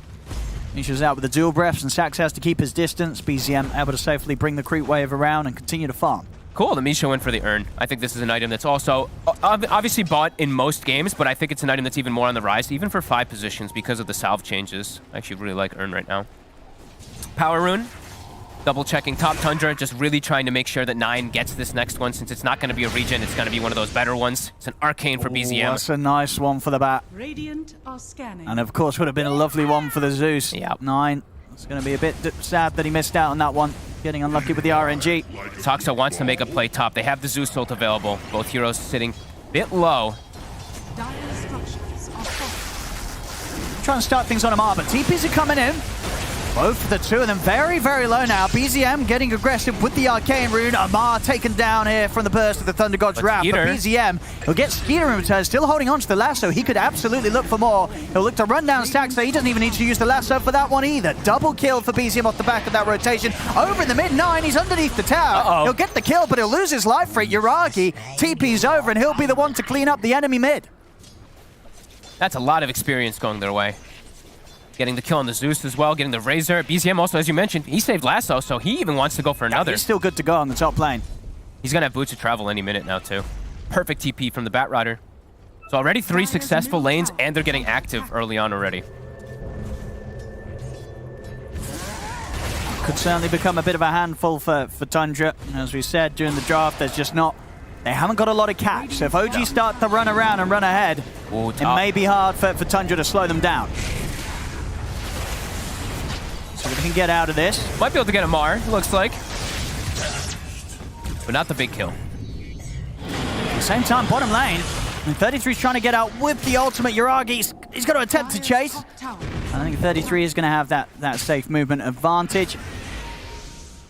Misha's out with the dual breaths, and Saxa has to keep his distance. BZM able to safely bring the creep wave around and continue to farm. Cool, the Misha went for the urn. I think this is an item that's also obviously bought in most games, but I think it's an item that's even more on the rise, even for 5 positions because of the salve changes. I actually really like urn right now. Power rune. Double checking top Tundra, just really trying to make sure that 9 gets this next one. Since it's not going to be a regen, it's going to be one of those better ones. It's an arcane for BZM. That's a nice one for the bat. Radiant are scanning. And of course, would have been a lovely one for the Zeus. Yeah. 9. It's going to be a bit sad that he missed out on that one. Getting unlucky with the RNG. Toxa wants to make a play top. They have the Zeus ult available. Both heroes sitting a bit low. Dire structures are falling. Trying to start things on Amar, but TPs are coming in. Both of the 2 of them very, very low now. BZM getting aggressive with the Arcane Rune. Amar taken down here from the burst of the Thunder God's Wrath. But BZM, he'll get Skeeter in return, still holding on to the lasso. He could absolutely look for more. He'll look to run down Stacks, so he doesn't even need to use the lasso for that one either. Double kill for BZM off the back of that rotation. Over in the mid 9, he's underneath the tower. He'll get the kill, but he'll lose his life for it. Yuragi TP's over, and he'll be the one to clean up the enemy mid. That's a lot of experience going their way. Getting the kill on the Zeus as well, getting the Razor. BZM also, as you mentioned, he saved Lasso, so he even wants to go for another. He's still good to go on the top lane. He's going to have boots of travel any minute now, too. Perfect TP from the Bat Rider. So already 3 successful lanes, and they're getting active early on already. Could certainly become a bit of a handful for Tundra. As we said during the draft, there's just not... They haven't got a lot of catch, so if OG start to run around and run ahead, it may be hard for Tundra to slow them down. So we can get out of this. Might be able to get a Mar, it looks like. But not the big kill. At the same time, bottom lane, and 33's trying to get out with the ultimate. Yuragi, he's got to attempt to chase. I think 33 is going to have that safe movement advantage.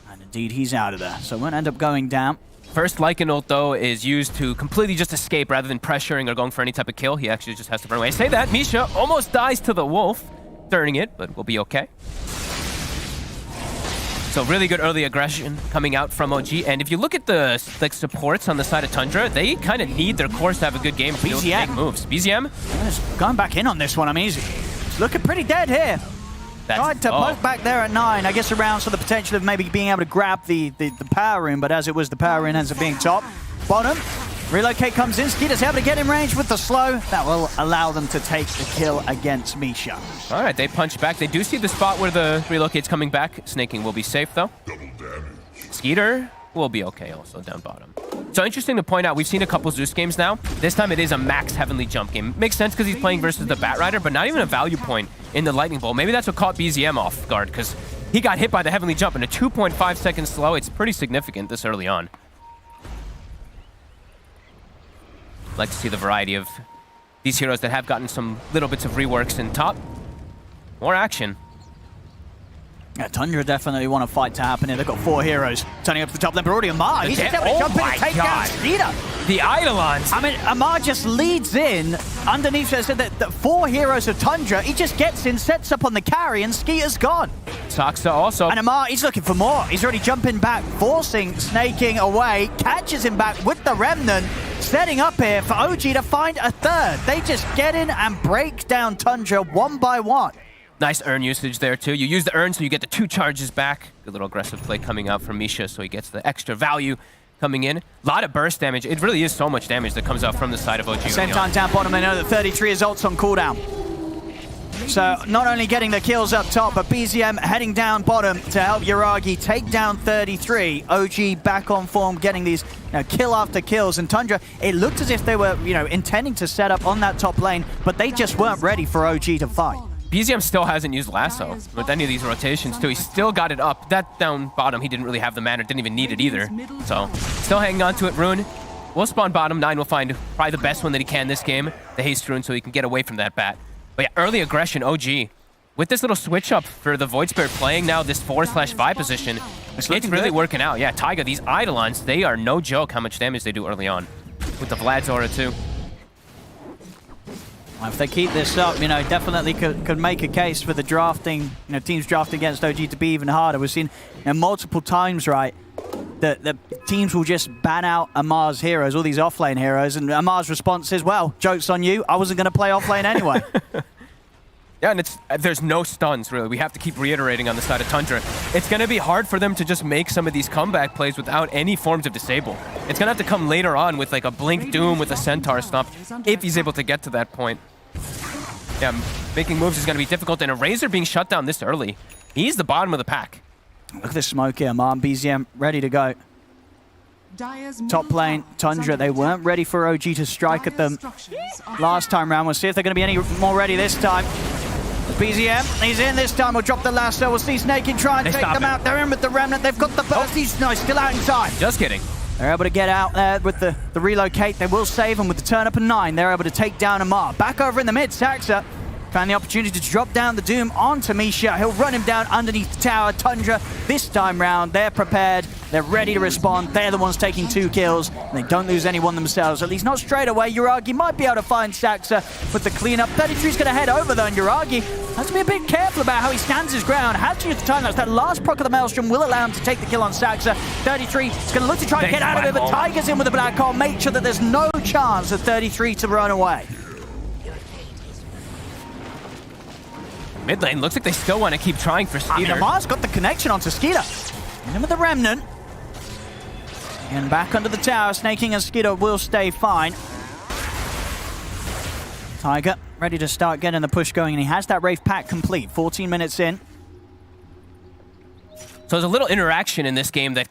And indeed, he's out of there. So it won't end up going down. First Lycan ult, though, is used to completely just escape rather than pressuring or going for any type of kill. He actually just has to run away. I say that, Misha almost dies to the wolf during it, but we'll be okay. So really good early aggression coming out from OG. And if you look at the supports on the side of Tundra, they kind of need their cores to have a good game to be able to make moves. BZM? Going back in on this one. I mean, he's It's looking pretty dead here. Tried to poke back there at 9. I guess around for the potential of maybe being able to grab the power room, but as it was, the power room ends up being top. Bottom, relocate comes in. Skeeter's able to get in range with the slow. That will allow them to take the kill against Misha. All right, they punch back. They do see the spot where the relocate's coming back. Snaking will be safe, though. Skeeter will be okay also down bottom. So interesting to point out, we've seen a couple Zeus games now. This time it is a max heavenly jump game. Makes sense because he's playing versus the Bat Rider, but not even a value point in the Lightning Bolt. Maybe that's what caught BZM off guard, because he got hit by the heavenly jump in a 2.5 second slow. It's pretty significant this early on. Like to see the variety of these heroes that have gotten some little bits of reworks in top. More action. Yeah, Tundra definitely want a fight to happen here. They've got 4 heroes turning up to the top lane, but already Amar. He's just able to jump in and take down Skeeter. The Eidolons. I mean, Amar just leads in underneath. I said that 4 heroes of Tundra. He just gets in, sets up on the carry, and Skeeter's gone. Saxa also. And Amar, he's looking for more. He's already jumping back, forcing Snaking away, catches him back with the Remnant, setting up here for OG to find a third. They just get in and break down Tundra one by one. Nice urn usage there, too. You use the urn, so you get the 2 charges back. Good little aggressive play coming out from Misha, so he gets the extra value coming in. A lot of burst damage. It really is so much damage that comes out from the side of OG. Same time down bottom, they know that 33 is ults on cooldown. So not only getting the kills up top, but BZM heading down bottom to help YourLL take down 33. OG back on form, getting these kill after kills. And Tundra, it looked as if they were intending to set up on that top lane, but they just weren't ready for OG to fight. BZM still hasn't used Lasso with any of these rotations, too. He still got it up. That down bottom, he didn't really have the mana, didn't even need it either. So, still hanging on to it. Rune will spawn bottom. 9 will find probably the best one that he can this game, the Haste Rune, so he can get away from that bat. But yeah, early aggression, OG. With this little switch up for the Void Spirit playing now this 4/5 position, it's really working out. Yeah, Taiga, these Eidolons, they are no joke how much damage they do early on. With the Vlad's aura, too. If they keep this up, definitely could make a case for the drafting, teams drafting against OG to be even harder. We've seen multiple times, right, that the teams will just ban out Amar's heroes, all these offlane heroes, and Amar's response is, well, joke's on you, I wasn't going to play offlane anyway. Yeah, and there's no stuns, really. We have to keep reiterating on the side of Tundra. It's going to be hard for them to just make some of these comeback plays without any forms of disable. It's going to have to come later on with like a Blink Doom with a Centaur Stomp, if he's able to get to that point. Yeah, making moves is going to be difficult, and a Razor being shut down this early. He's the bottom of the pack. Look at this smoke here, Amar and BZM ready to go. Top lane, Tundra, they weren't ready for OG to strike at them last time round. We'll see if they're going to be any more ready this time. BZM, he's in this time. We'll drop the lasso. We'll see Snaking try and take them out. They're in with the Remnant. They've got the burst. He's still out in time. Just kidding. They're able to get out there with the relocate. They will save him with the turn up and 9. They're able to take down Amar. Back over in the mid, Saxa found the opportunity to drop down the Doom onto Misha. He'll run him down underneath the tower. Tundra, this time round, they're prepared. They're ready to respond. They're the ones taking 2 kills. And they don't lose anyone themselves, at least not straight away. YourLL might be able to find Saxa with the cleanup. 33's going to head over though, and YourLL has to be a bit careful about how he stands his ground. Has to use the time lapse. That last proc of the Maelstrom will allow him to take the kill on Saxa. 33 is going to look to try and get out of it, but Tiger's in with a black hole. Make sure that there's no chance of 33 to run away. Mid lane looks like they still want to keep trying for Skeeter. Amar's got the connection onto Skeeter. In with the Remnant. And back under the tower, Snaking and Skeeter will stay fine. Tiger ready to start getting the push going, and he has that Wraith pack complete. 14 minutes in. So there's a little interaction in this game that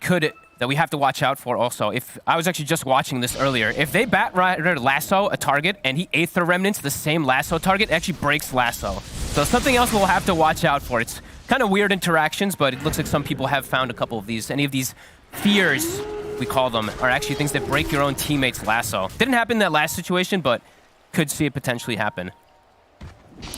we have to watch out for also. If I was actually just watching this earlier, if they Bat Rider lasso a target and he Aether Remnants the same lasso target, it actually breaks lasso. So something else we'll have to watch out for. It's kind of weird interactions, but it looks like some people have found a couple of these. Any of these fears, we call them, are actually things that break your own teammate's lasso. Didn't happen in that last situation, but could see it potentially happen.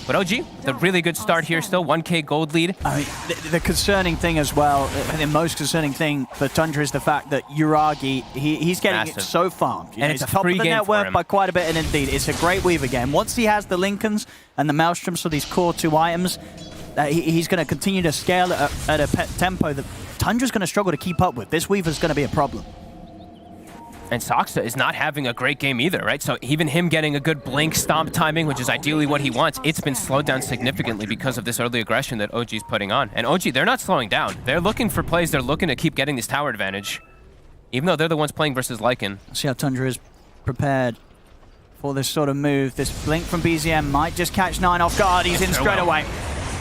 But OG, the really good start here still, 1k gold lead. I mean, the concerning thing as well, the most concerning thing for Tundra is the fact that YourLL, he's getting it so farmed. And it's a top free of the game net for worth him. by quite a bit, and indeed, it's a great Weaver game. Once he has the Lincolns and the Maelstroms for these core 2 items, he's going to continue to scale at a tempo that Tundra's going to struggle to keep up with. This Weaver's going to be a problem. And Saksa is not having a great game either, right? So even him getting a good blink stomp timing, which is ideally what he wants, it's been slowed down significantly because of this early aggression that OG's putting on. And OG, they're not slowing down. They're looking for plays. They're looking to keep getting this tower advantage, even though they're the ones playing versus Lycan. See how Tundra is prepared for this sort of move. This blink from BZM might just catch 9 off guard. He's in straight away.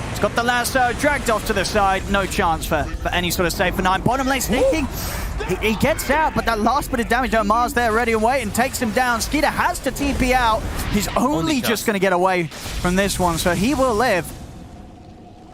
He's got the lasso dragged off to the side. No chance for any sort of save for 9. Bottom lane sneaking. He gets out, but that last bit of damage, Omar's there ready and waiting, takes him down. Skeeter has to TP out. He's only just going to get away from this one, so he will live.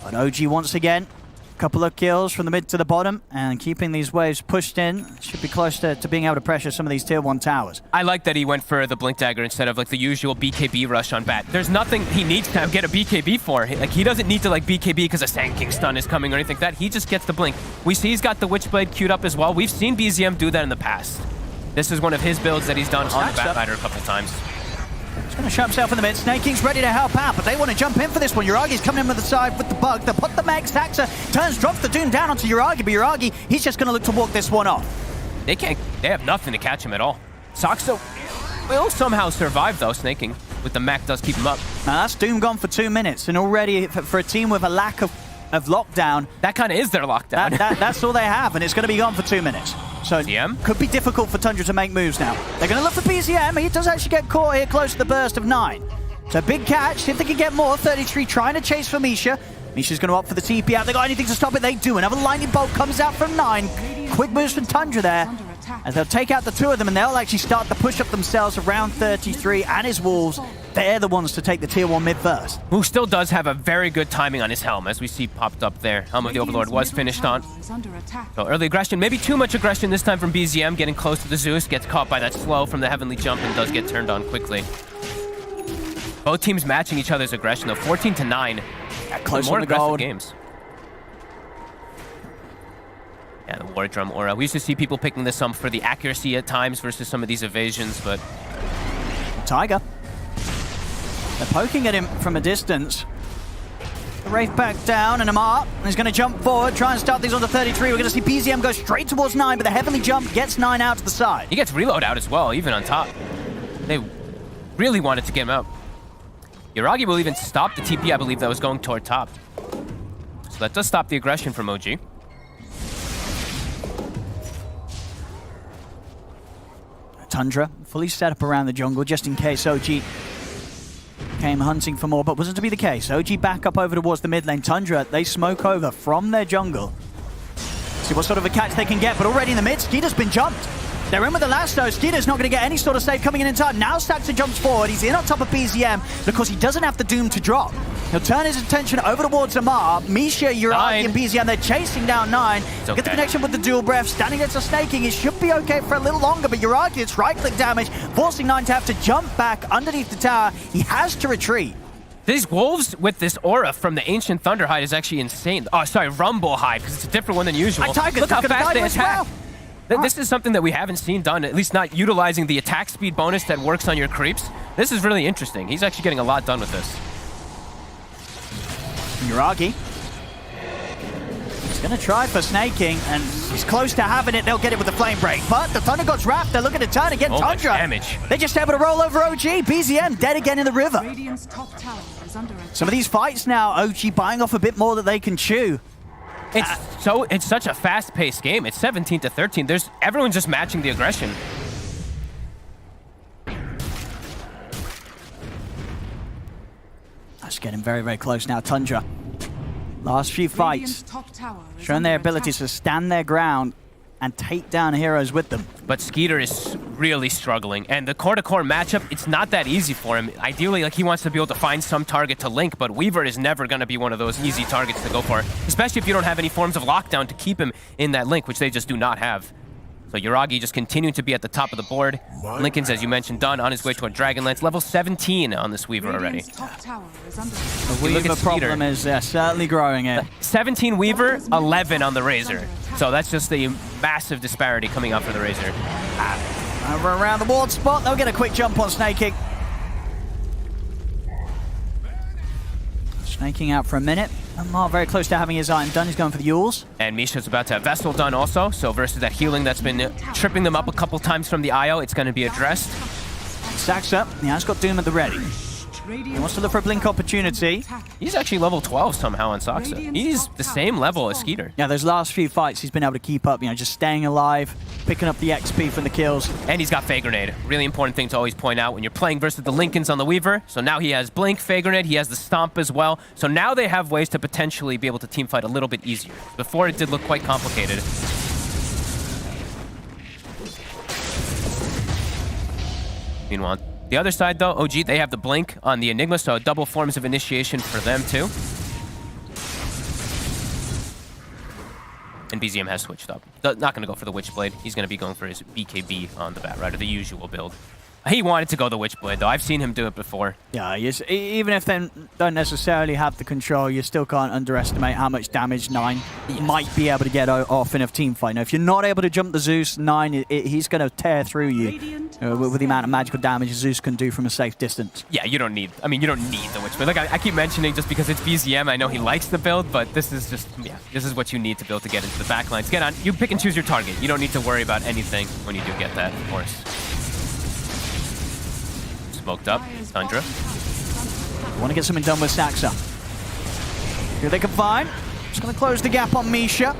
But OG once again, a couple of kills from the mid to the bottom, and keeping these waves pushed in. Should be close to being able to pressure some of these tier 1 towers. I like that he went for the Blink Dagger instead of like the usual BKB rush on Bat. There's nothing he needs to get a BKB for. Like, he doesn't need to like BKB because a Sand King stun is coming or anything like that. He just gets the Blink. We see he's got the Witchblade queued up as well. We've seen BZM do that in the past. This is one of his builds that he's done on the Bat ladder a couple times. He's going to show himself in the mid. Snake King's ready to help out, but they want to jump in for this one. Uragi's coming in with the side with the bug. They'll put the Meg. Saxa turns, drops the Doom down onto Uragi, but Uragi, he's just going to look to walk this one off. They have nothing to catch him at all. Saxa will somehow survive though, Snake King, with the Mac does keep him up. Now that's Doom gone for 2 minutes, and already for a team with a lack of lockdown. That kind of is their lockdown. That's all they have, and it's going to be gone for 2 minutes. So could be difficult for Tundra to make moves now. They're going to look for BZM. He does actually get caught here close to the burst of 9. So big catch. See if they can get more. 33 trying to chase for Misha. Misha's going to opt for the TP out. They got anything to stop it, they do. Another lightning bolt comes out from 9. Quick moves from Tundra there. As they'll take out the 2 of them, and they'll actually start to push up themselves around 33 and his wolves. They're the ones to take the tier 1 mid first. Who still does have a very good timing on his helm, as we see popped up there. Helm of the Overlord was finished on. So early aggression, maybe too much aggression this time from BZM, getting close to the Zeus, gets caught by that slow from the Heavenly Jump and does get turned on quickly. Both teams matching each other's aggression though, 14-9. Close more on the aggressive gold. games. Yeah, the War Drum aura. We used to see people picking this up for the accuracy at times versus some of these evasions, but... Tiger. They're poking at him from a distance. The Wraith back down, and Amar is going to jump forward, try and start these on the 33. We're going to see BZM go straight towards 9, but the Heavenly Jump gets 9 out to the side. He gets reload out as well, even on top. They really wanted to get him out. Yuragi will even stop the TP, I believe, that was going toward top. So that does stop the aggression from OG. Tundra fully set up around the jungle just in case OG came hunting for more, but wasn't to be the case. OG back up over towards the mid lane. Tundra, they smoke over from their jungle. See what sort of a catch they can get, but already in the mid, Skeeter's been jumped. They're in with the lasso. Skeeter's not going to get any sort of save coming in time. Now Saxa jumps forward. He's in on top of BZM because he doesn't have the Doom to drop. He'll turn his attention over towards Amar. Misha, Uragi, and BZM, they're chasing down 9. Get the connection with the dual breath. Standing against a snaking. It should be okay for a little longer, but Uragi, it's right-click damage, forcing 9 to have to jump back underneath the tower. He has to retreat. These wolves with this aura from the Ancient Thunderhide is actually insane. Oh, sorry, Rumblehide, because it's a different one than usual. Look how fast they attack. This is something that we haven't seen done, at least not utilizing the attack speed bonus that works on your creeps. This is really interesting. He's actually getting a lot done with this. Uragi. He's going to try for snaking, and he's close to having it. They'll get it with the Flame Break. But the Thunder God's Wrath, they're looking to turn again. Tundra. Damage. They're just able to roll over OG. BZM dead again in the river. Some of these fights now, OG buying off a bit more that they can chew. It's such a fast-paced game. It's 17-13. Everyone's just matching the aggression. That's getting very, very close now. Tundra. Last few fights, showing their ability to stand their ground and take down heroes with them. But Skeeter is really struggling, and the core-to-core matchup, it's not that easy for him. Ideally, like, he wants to be able to find some target to link, but Weaver is never going to be one of those easy targets to go for, especially if you don't have any forms of lockdown to keep him in that link, which they just do not have. So Uragi just continuing to be at the top of the board. Lincoln's, as you mentioned, done on his way to a Dragonlance. Level 17 on this Weaver already. The Weaver problem is certainly growing it. 17 Weaver, 11 on the Razor. So that's just the massive disparity coming up for the Razor. Over around the ward spot, they'll get a quick jump on Snaking. Snaking out for a minute. Mar very close to having his item done. He's going for the Youl's. And Misha's about to have Vessel done also. So versus that healing that's been tripping them up a couple times from the IO, it's going to be addressed. Stacks up. He has got Doom at the ready. He wants to look for a blink opportunity. He's actually level 12 somehow on Saksa. He's the same level as Skeeter. Yeah, those last few fights he's been able to keep up, just staying alive, picking up the XP from the kills. And he's got Fey Grenade. Really important thing to always point out when you're playing versus the Lincolns on the Weaver. So now he has Blink, Fey Grenade, he has the Stomp as well. So now they have ways to potentially be able to teamfight a little bit easier. Before it did look quite complicated. Meanwhile, the other side, though, OG, they have the Blink on the Enigma, so double forms of initiation for them, too. And BZM has switched up. Not going to go for the Witchblade. He's going to be going for his BKB on the Batrider, the usual build. He wanted to go the Witchblade, though. I've seen him do it before. Yeah, even if they don't necessarily have the control, you still can't underestimate how much damage 9 might be able to get off in a team fight. Now, if you're not able to jump the Zeus, 9, he's going to tear through you with the amount of magical damage Zeus can do from a safe distance. Yeah, you don't need the Witchblade. Like, I keep mentioning just because it's BZM, I know he likes the build, but this is just, this is what you need to build to get into the backlines. Get on, you pick and choose your target. You don't need to worry about anything when you do get that, of course. Smoked up, Tundra. Want to get something done with Saksa. Here they can find. Just going to close the gap on Misha.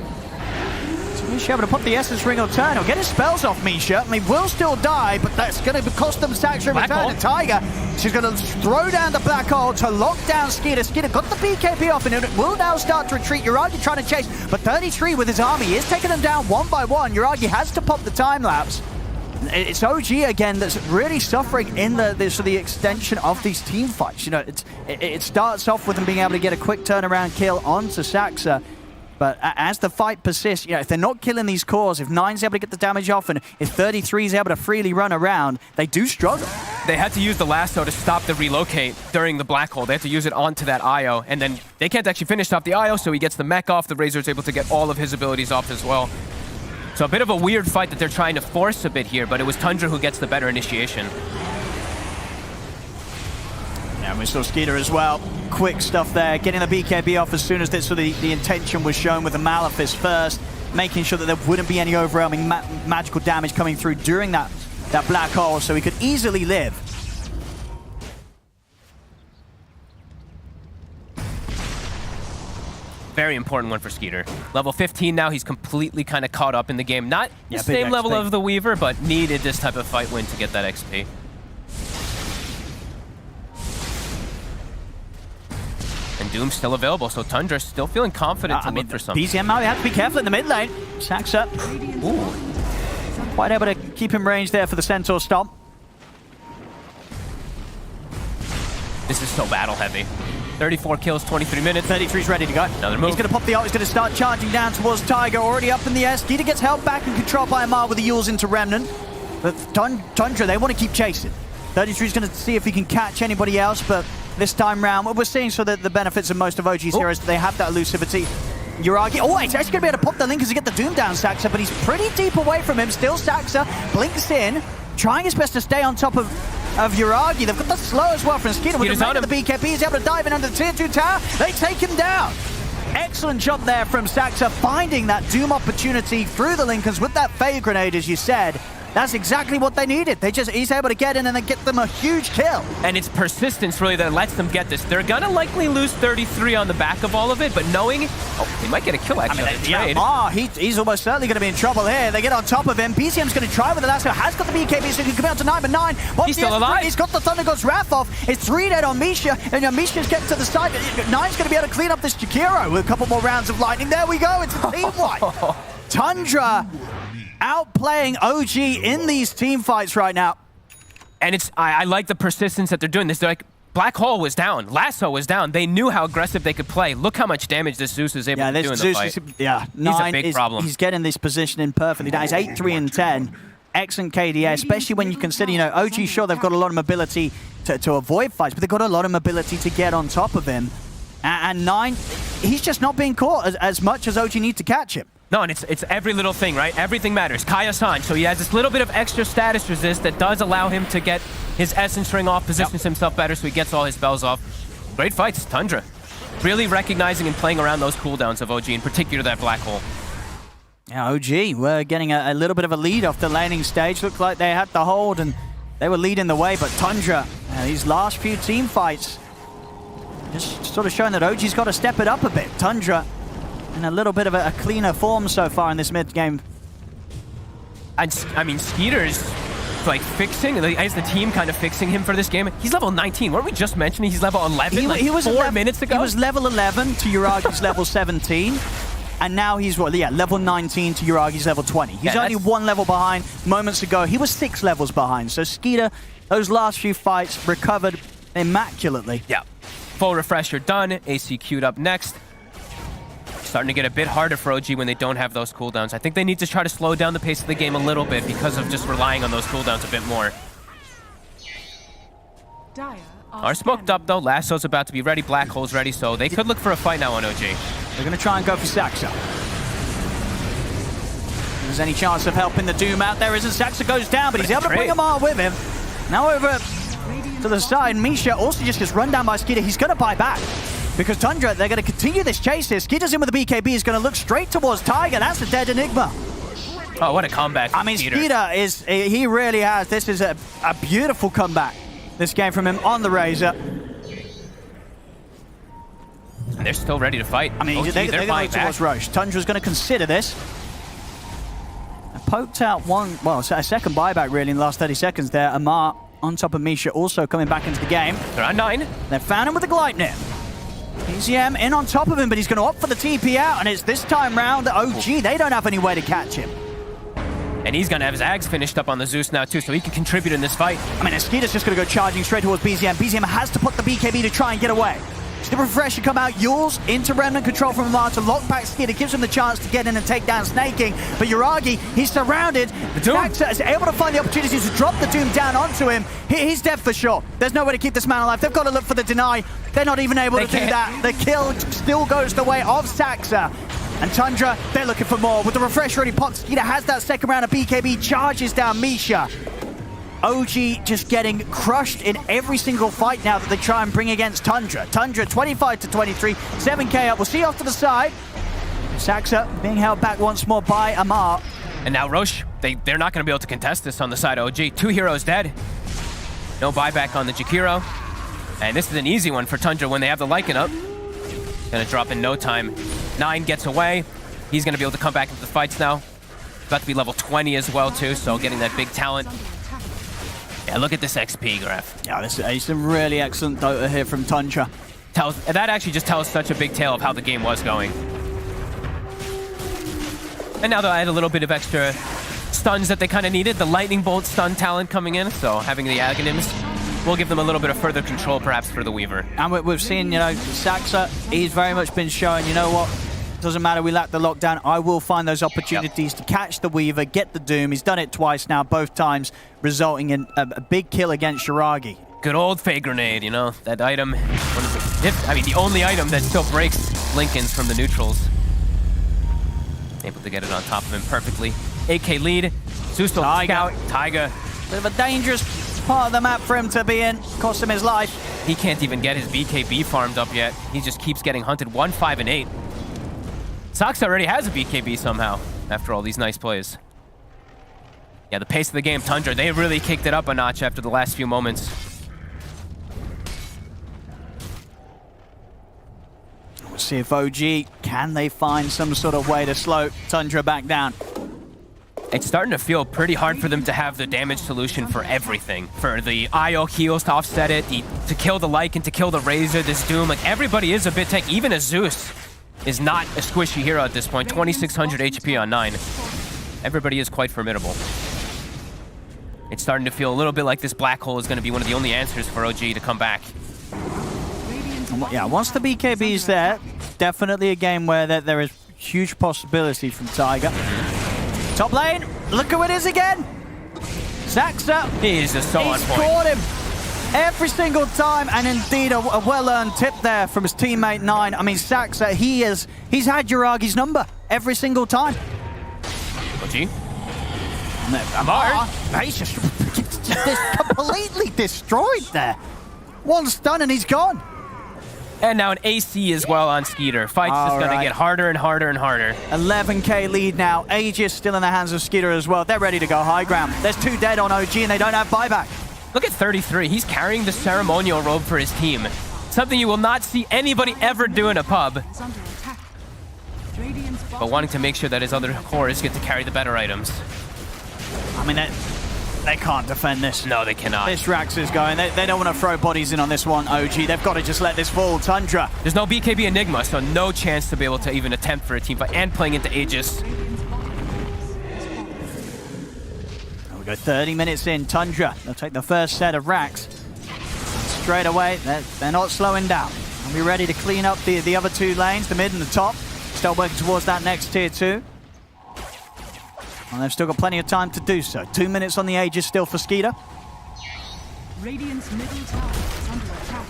So Misha able to put the Essence Ring on turn. He'll get his spells off Misha. He will still die, but that's going to cost them Saksa in return. And Tiger, she's going to throw down the Black Hole to lock down Skeeter. Skeeter got the BKB off, and it will now start to retreat. Uragi trying to chase, but 33 with his army is taking them down one by one. Uragi has to pop the time lapse. It's OG again that's really suffering in the extension of these team fights. It starts off with them being able to get a quick turnaround kill onto Saksa, but as the fight persists, if they're not killing these cores, if 9's able to get the damage off, and if 33 is able to freely run around, they do struggle. They had to use the lasso to stop the relocate during the Black Hole. They had to use it onto that IO, and then they can't actually finish off the IO, so he gets the mech off. The Razor's able to get all of his abilities off as well. So a bit of a weird fight that they're trying to force a bit here, but it was Tundra who gets the better initiation. Yeah, we saw Skeeter as well. Quick stuff there, getting the BKB off as soon as the intention was shown with the Malefice first, making sure that there wouldn't be any overwhelming magical damage coming through during that Black Hole, so he could easily live. Very important one for Skeeter. Level 15 now, he's completely kind of caught up in the game. Not the same level of the Weaver, but needed this type of fight win to get that XP. And Doom's still available, so Tundra's still feeling confident to look for something. BZM now, they have to be careful in the mid lane. Sacks up. Ooh. Quite able to keep him ranged there for the Centaur Stomp. This is so battle heavy. 34 kills, 23 minutes. 33's ready to go. Another move. He's going to pop the ult. He's going to start charging down towards Tiger. Already up in the air. Skeeter gets held back and controlled by Amar with the Youls into Remnant. But Tundra, they want to keep chasing. 33's going to see if he can catch anybody else, but this time round, what we're seeing, so that the benefits of most of OG's heroes, they have that elusivity. Uragi, it's actually going to be able to pop the link as he get the Doom down, Saksa, but he's pretty deep away from him. Still Saksa blinks in, trying his best to stay on top of Uragi. They've got the slow as well from Skeeter with the BKB. He's able to dive in under the tier 2 tower. They take him down. Excellent job there from Saksa, finding that Doom opportunity through the Lincolns with that Fey Grenade, as you said. That's exactly what they needed. He's able to get in and then get them a huge kill. And it's persistence really that lets them get this. They're gonna likely lose 33 on the back of all of it, but knowing, they might get a kill actually on the trade. He's almost certainly going to be in trouble here. They get on top of him. BCM's going to try with the lasso. Has got the BKB, so he can come out to 9, but 9. He's still alive. He's got the Thunder God's Wrath off. It's 3 dead on Misha, and Misha's getting to the side. 9's going to be able to clean up this Jakiro with a couple more rounds of lightning. There we go. It's a team wipe. Tundra outplaying OG in these team fights right now. And I like the persistence that they're doing this. They're like, Black Hole was down, Lasso was down. They knew how aggressive they could play. Look how much damage this Zeus is able to do in the fight. He's a big problem. He's getting this position in perfectly. That is 8, 3, and 10. Excellent KDA, especially when you consider, OG, sure, they've got a lot of mobility to avoid fights, but they've got a lot of mobility to get on top of him. And 9, he's just not being caught as much as OG need to catch him. No, and it's every little thing, right? Everything matters. Kaya-san, so he has this little bit of extra status resist that does allow him to get his Essence Ring off, positions himself better so he gets all his spells off. Great fights, Tundra. Really recognizing and playing around those cooldowns of OG, in particular that black hole. Yeah, OG were getting a little bit of a lead off the laning stage. Looked like they had the hold and they were leading the way, but Tundra, these last few team fights, just sort of showing that OG's got to step it up a bit. Tundra in a little bit of a cleaner form so far in this mid-game. And, I mean, Skeeter's like fixing, is the team kind of fixing him for this game? He's level 19. Weren't we just mentioning he's level 11 he was 4 minutes ago? He was level 11 to Uragi's level 17. And now he's, well, yeah, level 19 to Uragi's level 20. He's only 1 level behind. Moments ago, he was 6 levels behind. So Skeeter, those last few fights, recovered immaculately. Yeah. Full refresher done. AC queued up next. Starting to get a bit harder for OG when they don't have those cooldowns. I think they need to try to slow down the pace of the game a little bit because of just relying on those cooldowns a bit more. Are smoked up though. Lasso's about to be ready. Black Hole's ready, so they could look for a fight now on OG. They're going to try and go for Saxa. If there's any chance of helping the Doom out there isn't. Saxa goes down, but he's able to bring Amar with him. Now over to the side, Misha also just gets run down by Skeeter. He's going to buy back. Because Tundra, they're going to continue this chase here. Skeeter's in with the BKB. He's going to look straight towards Tiger. That's a dead Enigma. Oh, what a comeback. I mean, Skeeter is, he really has. This is a beautiful comeback. This game from him on the Razor. And they're still ready to fight. I mean, OG, they're going buying towards back. Roche. Tundra's going to consider this. Poked out a second buyback really in the last 30 seconds there. Amar on top of Misha also coming back into the game. They're on 9. They found him with the Gleipnir. PZM in on top of him, but he's going to opt for the TP out, and it's this time round that OG, they don't have any way to catch him. And he's going to have Zags finished up on the Zeus now too, so he can contribute in this fight. I mean, Skeeter's just going to go charging straight towards BZM. BZM has to put the BKB to try and get away. The refresher come out, youll's into remnant control from Amar to lock back Skeeter, gives him the chance to get in and take down Snaking, but Uragi, he's surrounded. Saxa is able to find the opportunity to drop the Doom down onto him. He's dead for sure. There's no way to keep this man alive. They've got to look for the deny. They're not even able to do that. The kill still goes the way of Saxa. And Tundra, they're looking for more. With the refresh already popped, Skeeter has that second round of BKB, charges down Misha. OG just getting crushed in every single fight now that they try and bring against Tundra. Tundra 25-23, 7k up. We'll see off to the side. Saxa being held back once more by Amar. And now Roche, they're not going to be able to contest this on the side of OG. 2 heroes dead. No buyback on the Jakiro. And this is an easy one for Tundra when they have the Lycan up. Gonna drop in no time. 9 gets away. He's going to be able to come back into the fights now. About to be level 20 as well too, so getting that big talent. Yeah, look at this XP graph. Yeah, this is some really excellent Dota here from Tundra. That actually just tells such a big tale of how the game was going. And now they'll add a little bit of extra stuns that they kind of needed. The Lightning Bolt stun talent coming in, so having the Aghanims will give them a little bit of further control perhaps for the Weaver. And we've seen, Saxa, he's very much been showing, you know what? Doesn't matter, we lack the lockdown. I will find those opportunities to catch the Weaver, get the Doom. He's done it twice now, both times resulting in a big kill against Uragi. Good old Fey Grenade, that item. The only item that still breaks Lincolns from the neutrals. Able to get it on top of him perfectly. AK lead. Zeus will scout. Taiga. Bit of a dangerous part of the map for him to be in. Cost him his life. He can't even get his BKB farmed up yet. He just keeps getting hunted 1, 5, and 8. Saxa already has a BKB somehow, after all these nice plays. Yeah, the pace of the game, Tundra, they really kicked it up a notch after the last few moments. We'll see if OG, can they find some sort of way to slow Tundra back down? It's starting to feel pretty hard for them to have the damage solution for everything. For the IO heals to offset it, to kill the Lycan, to kill the Razor, this Doom. Like, everybody is a bit tanky. Even a Zeus is not a squishy hero at this point. 2,600 HP on 9. Everybody is quite formidable. It's starting to feel a little bit like this black hole is going to be one of the only answers for OG to come back. Yeah, once the BKB is there, definitely a game where there is huge possibility from Tiger. Top lane, look who it is again. Saxa. He is just so on point. He's caught him every single time, and indeed a well-earned tip there from his teammate 9. I mean, Saxa, he's had Uragi's number every single time. OG. Amar. He's just completely destroyed there. One stun and he's gone. And now an AC as well on Skeeter. Fight's just going to get harder and harder and harder. 11k lead now. Aegis still in the hands of Skeeter as well. They're ready to go high ground. There's 2 dead on OG and they don't have buyback. Look at 33. He's carrying the ceremonial robe for his team. Something you will not see anybody ever do in a pub. But wanting to make sure that his other cores get to carry the better items. I mean, they can't defend this. No, they cannot. This Rax is going. They don't want to throw bodies in on this one, OG. They've got to just let this fall. Tundra. There's no BKB Enigma, so no chance to be able to even attempt for a team fight. And playing into Aegis. We go 30 minutes in. Tundra. They'll take the first set of Rax. Straight away, they're not slowing down. They'll be ready to clean up the other 2 lanes, the mid and the top. Start working towards that next tier 2. And they've still got plenty of time to do so. 2 minutes on the Aegis still for Skeeter. Radiant's middle tower is under attack.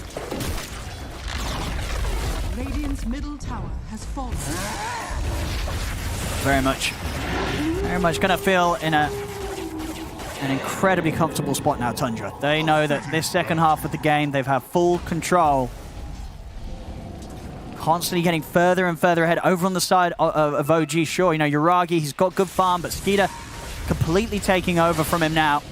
Radiant's middle tower has fallen. Very much going to feel in an incredibly comfortable spot now, Tundra. They know that this second half of the game, they've had full control. Constantly getting further and further ahead over on the side of OG. Sure, you know, Yuragi, he's got good farm, but Skeeter completely taking over from him now.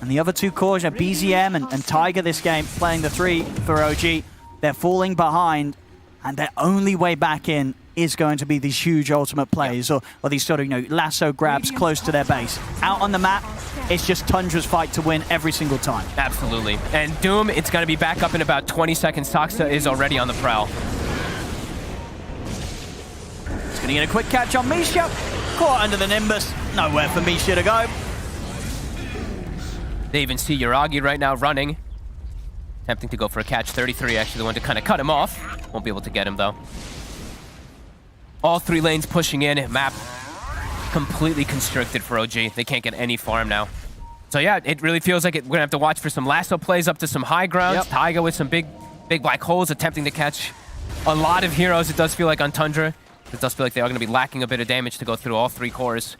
And the other 2 cores, you know, BZM and Tiger this game, playing the 3 for OG. They're falling behind, and their only way back in is going to be these huge ultimate plays or these sort of, you know, lasso grabs close to their base. Out on the map, it's just Tundra's fight to win every single time. Absolutely. And Doom, it's going to be back up in about 20 seconds. Saksa is already on the prowl. He's going to get a quick catch on Misha. Caught under the Nimbus. Nowhere for Misha to go. They even see Yuragi right now running. Attempting to go for a catch. 33 actually the one to kind of cut him off. Won't be able to get him though. All 3 lanes pushing in. Map completely constricted for OG. They can't get any farm now. So yeah, it really feels like we're going to have to watch for some lasso plays up to some high grounds. Yep. Taiga with some big black holes attempting to catch a lot of heroes, it does feel like, on Tundra. It does feel like they are going to be lacking a bit of damage to go through all 3 cores.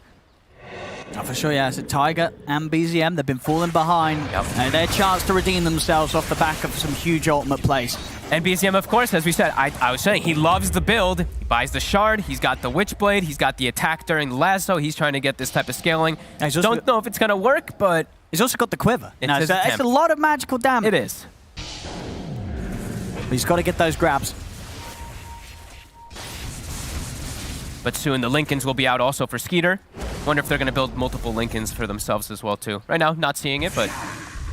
Oh, for sure, yeah. So Tiger and BZM, they've been falling behind. Yep. Their chance to redeem themselves off the back of some huge ultimate plays. And BZM, of course, as we said, I was saying, he loves the build. He buys the shard, he's got the Witchblade, he's got the attack during the lasso. He's trying to get this type of scaling. Don't know if it's going to work, but... He's also got the quiver. It's a lot of magical damage. It is. But he's got to get those grabs. But soon the Lincolns will be out also for Skeeter. Wonder if they're going to build multiple Lincolns for themselves as well, too. Right now, not seeing it, but...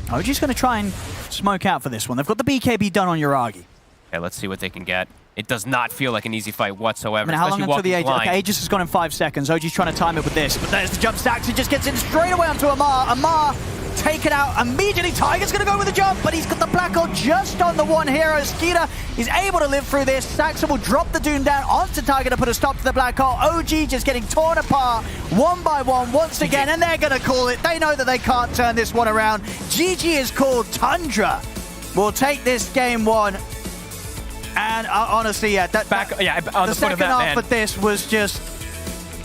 OG's going to try and smoke out for this one. They've got the BKB done on Yuragi. Okay, let's see what they can get. It does not feel like an easy fight whatsoever. I mean, how long until the Aegis? Okay, Aegis has gone in 5 seconds. OG's trying to time it with this. But there's the jump stacks. He just gets in straight away onto Amar. Amar taken out immediately. Tiger's going to go with the jump, but he's got the black hole just on the one hero. Skeeter is able to live through this. Saxon will drop the Doom down onto Tiger to put a stop to the black hole. OG just getting torn apart one by one once again, and they're going to call it. They know that they can't turn this one around. GG is called. Tundra will take this game 1. And honestly, yeah, the second half of this was just...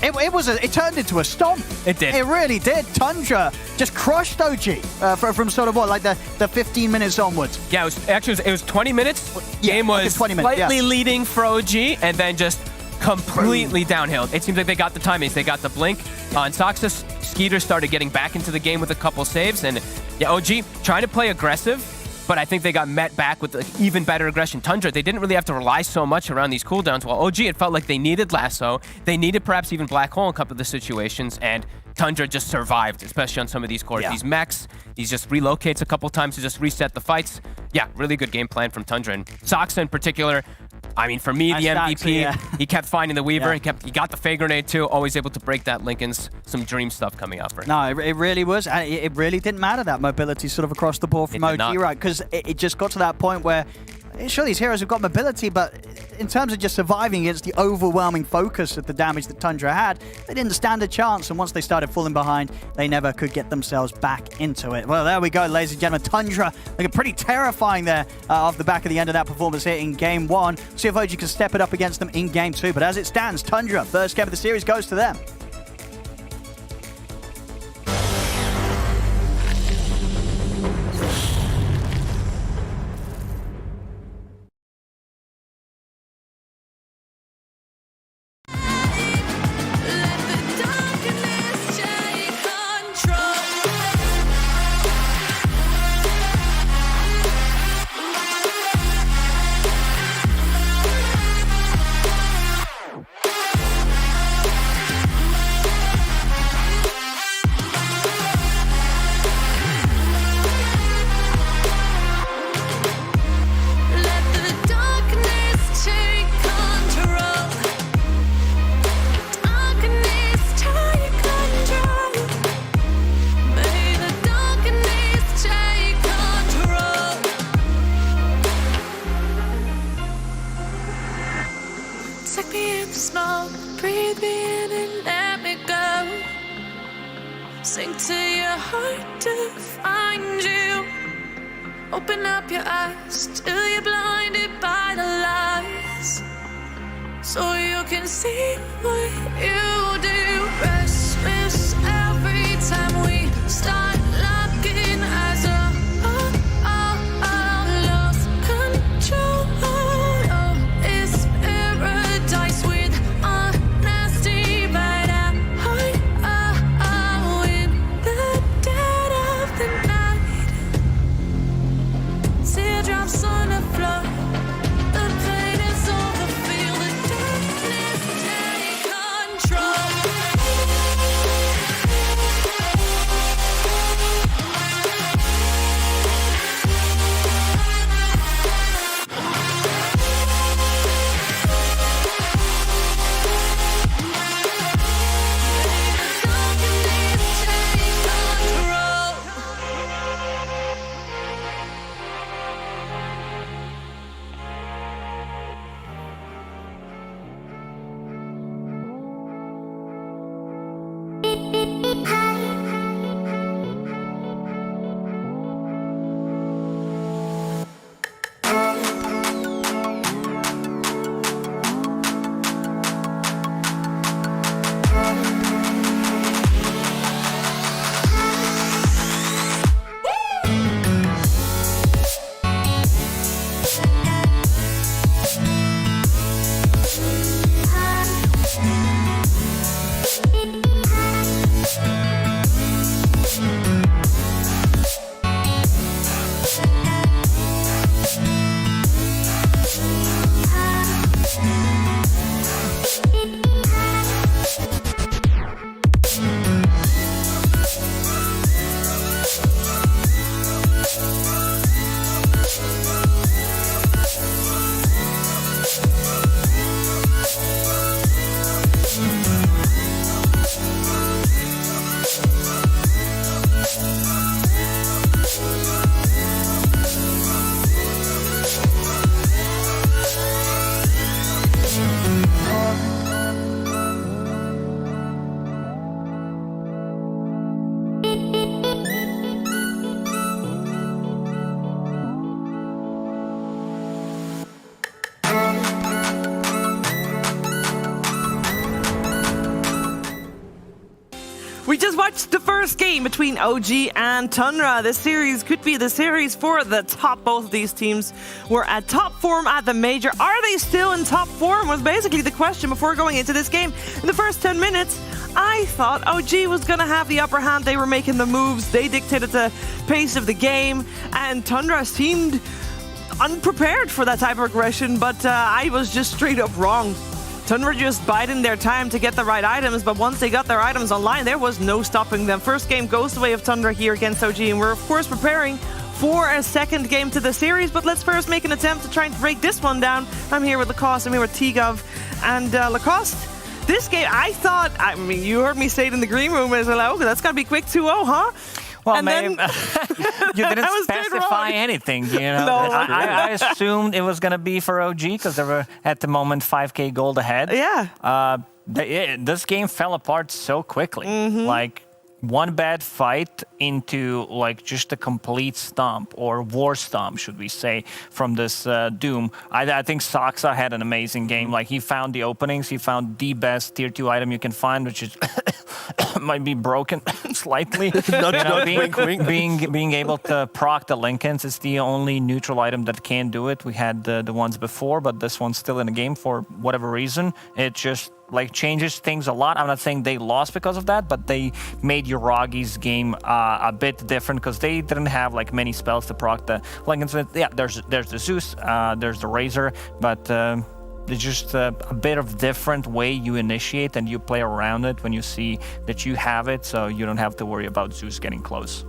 It turned into a stomp. It did. It really did. Tundra just crushed OG from sort of what, like the 15 minutes onwards. Yeah, it was 20 minutes. Game was 20 minutes, slightly leading for OG, and then just completely downhill. It seems like they got the timings. They got the blink. On Saksa, Skeeter started getting back into the game with a couple saves, and yeah, OG trying to play aggressive, but I think they got met back with even better aggression. Tundra, they didn't really have to rely so much around these cooldowns, while OG, it felt like they needed Lasso. They needed perhaps even Black Hole in a couple of the situations, and Tundra just survived, especially on some of these cores. These mechs, these just relocates a couple times to just reset the fights. Yeah, really good game plan from Tundra. And Saksa in particular, I mean, for me, the MVP, he kept finding the Weaver. He got the Fey Grenade too, always able to break that Lincoln's. Some dream stuff coming out for him. No, it really was. It really didn't matter, that mobility sort of across the board from OG, right? Because it just got to that point where, sure, these heroes have got mobility, but in terms of just surviving against the overwhelming focus of the damage that Tundra had, they didn't stand a chance, and once they started falling behind, they never could get themselves back into it. Well, there we go, ladies and gentlemen. Tundra looking pretty terrifying there off the back of the end of that performance here in Game 1. See if OG can step it up against them in Game 2. But as it stands, Tundra, first game of the series, goes to them. Suck me in the smoke, breathe me in and let me go. Sink to your heart to find you. Open up your eyes till you're blinded by the lies, so you can see what you do. Restless every time we start locking eyes up. Lost control. Oh, it's paradise with a nasty bite at heart. In the dead of the night, teardrops on the floor. The pain is over. Feel the darkness take control. We just watched the first game between OG and Tundra. This series could be the series for the top. Both of these teams were at top form at the major. Are they still in top form was basically the question before going into this game. In the first 10 minutes, I thought OG was going to have the upper hand. They were making the moves. They dictated the pace of the game. And Tundra seemed unprepared for that type of aggression, but I was just straight up wrong. Tundra just biding their time to get the right items, but once they got their items online, there was no stopping them. First game goes the way of Tundra here against OG, and we're of course preparing for a second game to the series, but let's first make an attempt to try and break this one down. I'm here with Lacoste, I'm here with T-Gov, and Lacoste, this game, I thought, I mean, you heard me say it in the green room, as like, okay, that's gotta be quick 2-0, huh? Well, and maybe you didn't specify anything. You know, no. I assumed it was going to be for OG because they were at the moment 5k gold ahead. Yeah. This game fell apart so quickly. Like one bad fight into like just a complete stomp or war stomp, should we say, from this Doom. I think Saksa had an amazing game. Like he found the openings, he found the best tier 2 item you can find, which is might be broken slightly. Being able to proc the Lincolns is the only neutral item that can do it. We had the ones before, but this one's still in the game for whatever reason. It just like changes things a lot. I'm not saying they lost because of that, but they made Yuragi's game a bit different because they didn't have like many spells to proc the Lincolns with. Yeah, there's the Zeus, there's the Razor, but it's just a bit of different way you initiate and you play around it when you see that you have it, so you don't have to worry about Zeus getting close.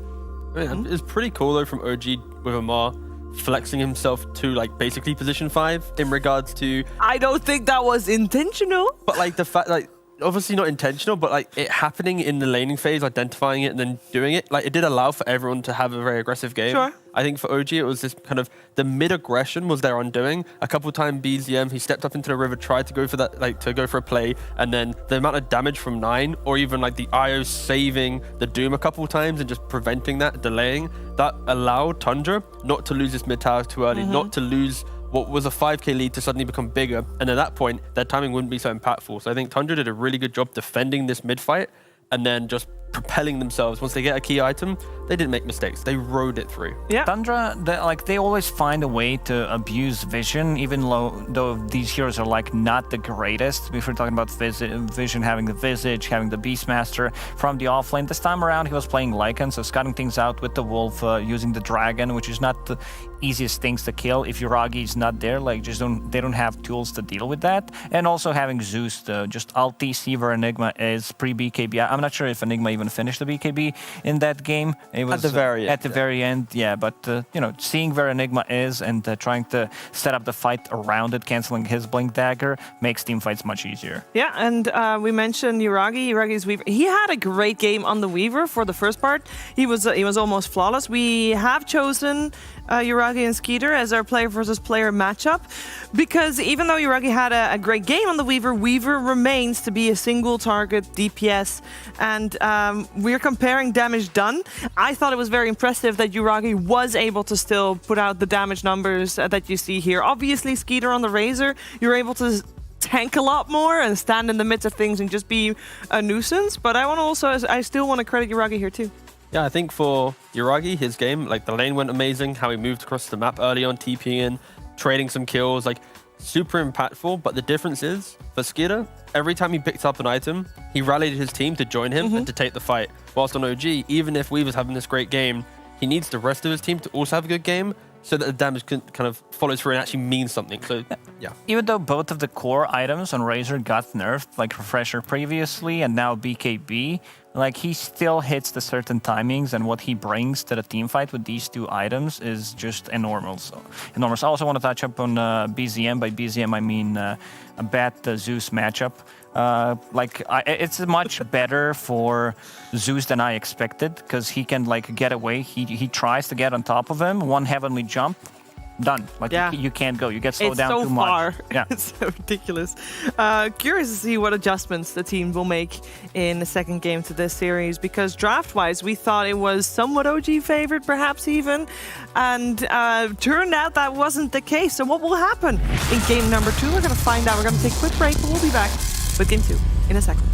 It's pretty cool though from OG with Amar flexing himself to like basically position 5 in regards to. I don't think that was intentional. But like the fact like obviously not intentional, but like it happening in the laning phase, identifying it and then doing it, like it did allow for everyone to have a very aggressive game. Sure. I think for OG, it was this kind of the mid-aggression was their undoing. A couple of times BZM, he stepped up into the river, tried to go for that, like to go for a play, and then the amount of damage from 9, or even like the IO saving the Doom a couple of times and just preventing that, delaying, that allowed Tundra not to lose this mid tower too early, not to lose what was a 5k lead to suddenly become bigger, and at that point, their timing wouldn't be so impactful. So I think Tundra did a really good job defending this mid fight, and then just propelling themselves. Once they get a key item, they didn't make mistakes. They rode it through. Yeah. Tundra, they always find a way to abuse vision, even though these heroes are like not the greatest. If we're talking about vision, having the Visage, having the Beastmaster from the offlane. This time around, he was playing Lycan, so scouting things out with the Wolf, using the Dragon, which is not the easiest things to kill if Yuragi is not there. Like, they don't have tools to deal with that. And also having Zeus to just ulti, see where Enigma is pre-BKB. I'm not sure if Enigma even finished the BKB in that game. It was at the very end. At the very end, yeah. But you know, seeing where Enigma is and trying to set up the fight around it, canceling his Blink Dagger, makes team fights much easier. Yeah, and we mentioned Yuragi. Yuragi's Weaver. He had a great game on the Weaver for the first part. He was almost flawless. We have chosen Yuragi and Skeeter as our player versus player matchup, because even though Yuragi had a great game on the Weaver, Weaver remains to be a single target DPS, and we're comparing damage done. I thought it was very impressive that Yuragi was able to still put out the damage numbers that you see here. Obviously, Skeeter on the Razor, you're able to tank a lot more and stand in the midst of things and just be a nuisance, but I still want to credit Yuragi here too. Yeah, I think for Yuragi, his game, like the lane went amazing, how he moved across the map early on, TPing in, trading some kills, like super impactful. But the difference is, for Skeeter, every time he picked up an item, he rallied his team to join him and to take the fight. Whilst on OG, even if Weaver's having this great game, he needs the rest of his team to also have a good game, so that the damage kind of follows through and actually means something. So, yeah. Even though both of the core items on Razor got nerfed, like Refresher previously and now BKB, like he still hits the certain timings, and what he brings to the team fight with these two items is just enormous. Enormous. I also want to touch up on BZM. By BZM, I mean a bad Zeus matchup. It's much better for Zeus than I expected, because he can like get away. He tries to get on top of him, one heavenly jump, done. Like you can't go. You get slowed down too much. Yeah, it's so ridiculous. Curious to see what adjustments the team will make in the second game to this series, because draft-wise, we thought it was somewhat OG favored, perhaps even, and turned out that wasn't the case. So what will happen in game number 2? We're going to find out. We're going to take a quick break, but we'll be back with game 2 in a second.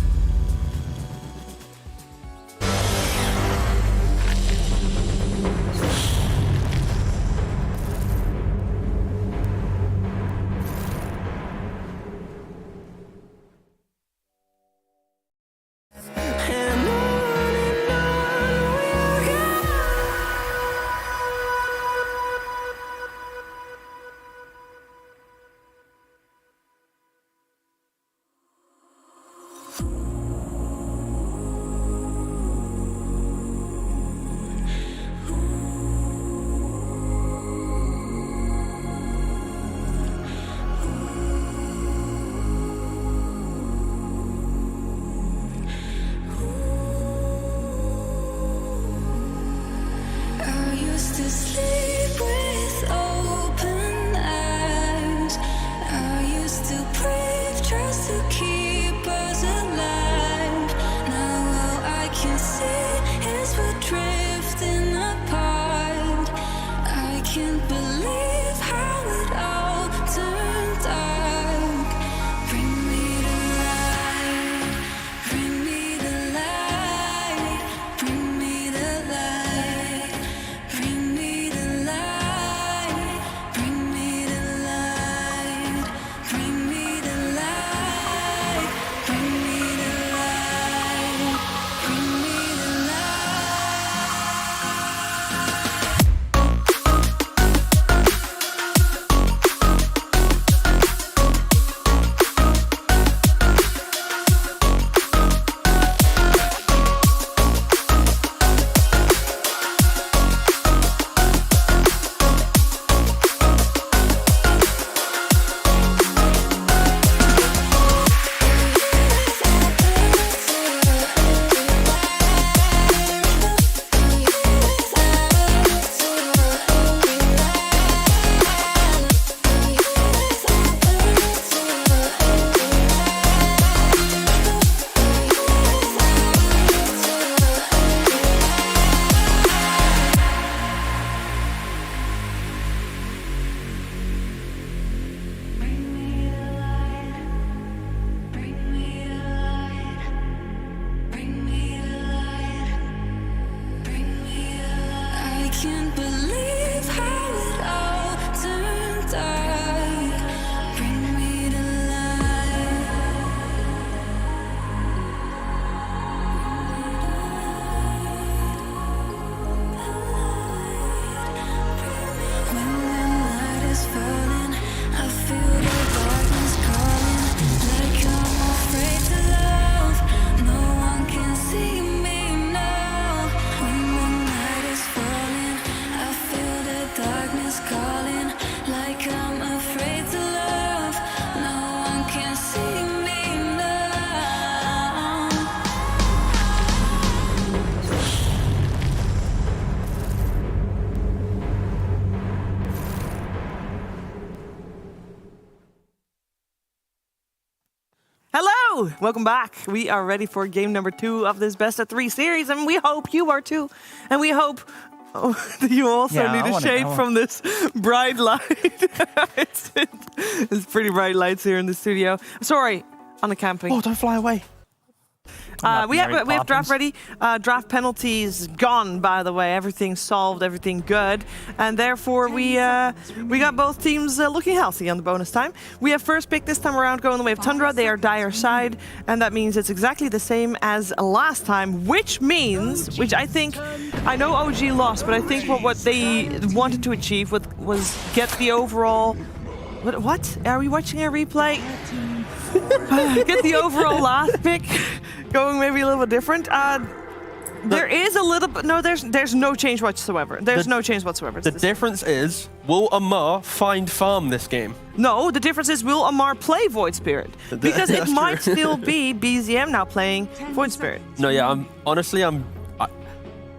Hello! Welcome back. We are ready for game number 2 of this best of 3 series, and we hope you are too. And we hope that you also need a shade from this bright light. it's pretty bright lights here in the studio. Sorry, on the camping. Oh, don't fly away. We have draft ready. Draft penalties gone, by the way. Everything solved, everything good, and therefore we got both teams looking healthy on the bonus time. We have first pick this time around going the way of Tundra. They are dire side, and that means it's exactly the same as last time, which means, I know OG lost, but I think what they wanted to achieve was get the overall. What? Are we watching a replay? Get the overall last pick going maybe a little bit different. There is a little bit. No, there's no change whatsoever. There's no change whatsoever. The difference is, will Amar find farm this game? No, the difference is, will Amar play Void Spirit? Because it might still be BZM now playing Void Spirit. No, yeah,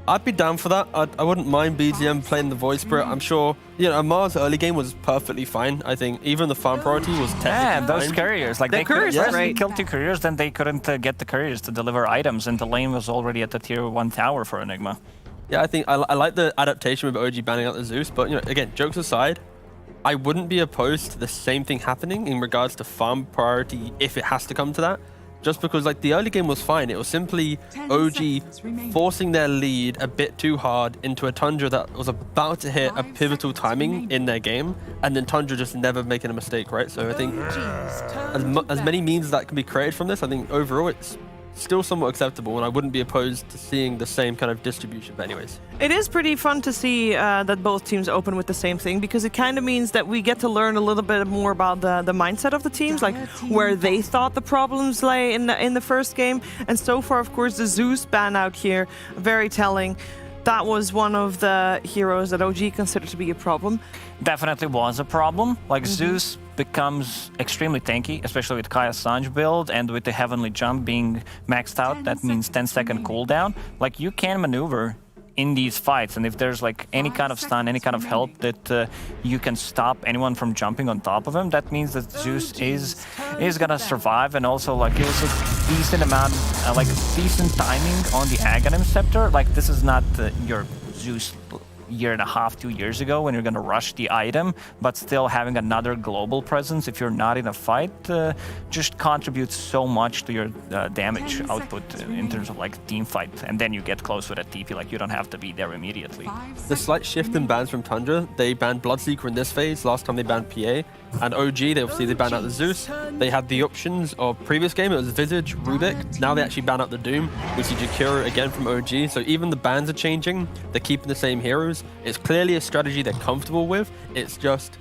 I'd be down for that. I wouldn't mind BZM playing the Void Spirit. I'm sure, Amar's early game was perfectly fine. I think even the farm priority was technically those fine. couriers, like they could kill 2 couriers, then they couldn't get the couriers to deliver items, and the lane was already at the tier 1 tower for Enigma. Yeah, I think I like the adaptation with OG banning out the Zeus, but again, jokes aside, I wouldn't be opposed to the same thing happening in regards to farm priority if it has to come to that. Just because the early game was fine. It was simply OG forcing their lead a bit too hard into a Tundra that was about to hit a pivotal timing in their game, and then Tundra just never making a mistake, right? So I think as many memes that can be created from this, I think overall it's still somewhat acceptable, and I wouldn't be opposed to seeing the same kind of distribution. But anyways, it is pretty fun to see that both teams open with the same thing, because it kind of means that we get to learn a little bit more about the mindset of the teams, like where they thought the problems lay in the first game. And so far, of course, the Zeus ban out here, very telling. That was one of the heroes that OG considered to be a problem. Definitely was a problem. Zeus becomes extremely tanky, especially with Kaya Sanj build, and with the Heavenly Jump being maxed out, that means 10-second cooldown. You can maneuver in these fights, and if there's any kind of stun, any kind of help that you can stop anyone from jumping on top of him, that means that Zeus is gonna survive. And also it was a decent amount, decent timing on the Aghanim Scepter. This is not your Zeus year and a half, 2 years ago, when you're going to rush the item, but still having another global presence if you're not in a fight just contributes so much to your damage output in terms of team fight. And then you get close with a TP, you don't have to be there immediately. The slight shift in bans from Tundra, they banned Bloodseeker in this phase. Last time they banned PA, and OG, they banned out the Zeus. They had the options of previous game, it was Visage, Rubik. Now they actually ban out the Doom. We see Jakiro again from OG. So even the bans are changing. They're keeping the same heroes. It's clearly a strategy they're comfortable with. It's just,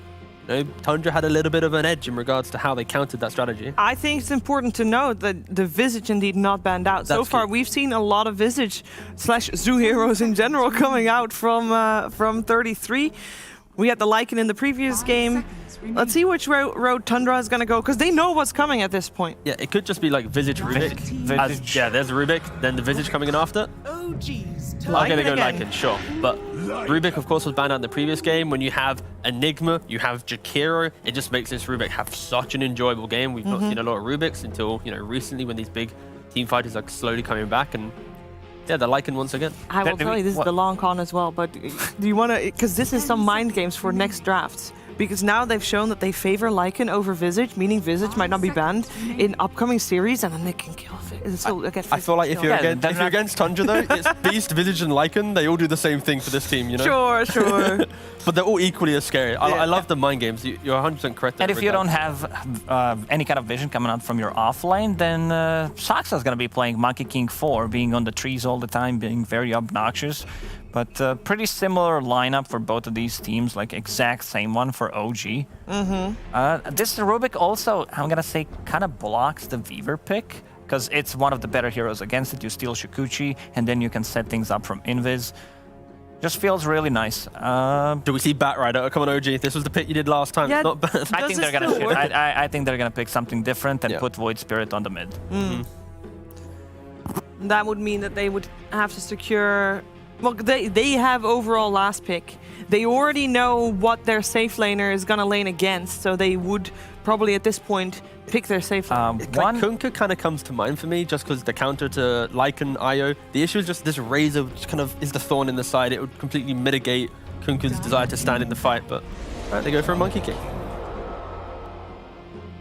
Tundra had a little bit of an edge in regards to how they countered that strategy. I think it's important to note that the Visage indeed not banned out. So far, we've seen a lot of Visage / Zoo heroes in general coming out from 33. We had the Lycan in the previous game. Let's see which road Tundra is going to go, because they know what's coming at this point. Yeah, it could just be Visage, Rubik. Yeah, there's Rubik, then the Visage coming in after. Okay, they go Lycan, sure. But Rubik, of course, was banned out in the previous game. When you have Enigma, you have Jakiro, it just makes this Rubik have such an enjoyable game. We've not seen a lot of Rubiks until, recently, when these big team fighters are slowly coming back. And yeah, they're Lycan once again. I will tell you, this is the long con as well, but do you want to, because this is some mind games for next drafts. Because now they've shown that they favor Lycan over Visage, meaning Visage might not be banned in upcoming series, and then they can kill it. So, I feel like if you're against Tundra, though, it's Beast, Visage, and Lycan. They all do the same thing for this team, Sure. But they're all equally as scary. I love the mind games. You're 100% correct. And if you don't have any kind of vision coming out from your offlane, then Saxa's going to be playing Monkey King 4, being on the trees all the time, being very obnoxious. But pretty similar lineup for both of these teams, exact same one for OG. This Rubik also, I'm going to say, kind of blocks the Weaver pick, because it's one of the better heroes against it. You steal Shikuchi, and then you can set things up from Invis. Just feels really nice. Do we see Batrider? Come on, OG. This was the pick you did last time. Yeah, it's not bad. I think they're gonna. I think they're gonna pick something different and put Void Spirit on the mid. That would mean that they would have to secure. Well, they have overall last pick. They already know what their safe laner is gonna lane against, so they would probably at this point pick their safe lane. Like Kunkka kind of comes to mind for me just because the counter to Lycan IO. The issue is just this Razor, which kind of is the thorn in the side. It would completely mitigate Kunkka's desire to stand in the fight, but they go for a Monkey King.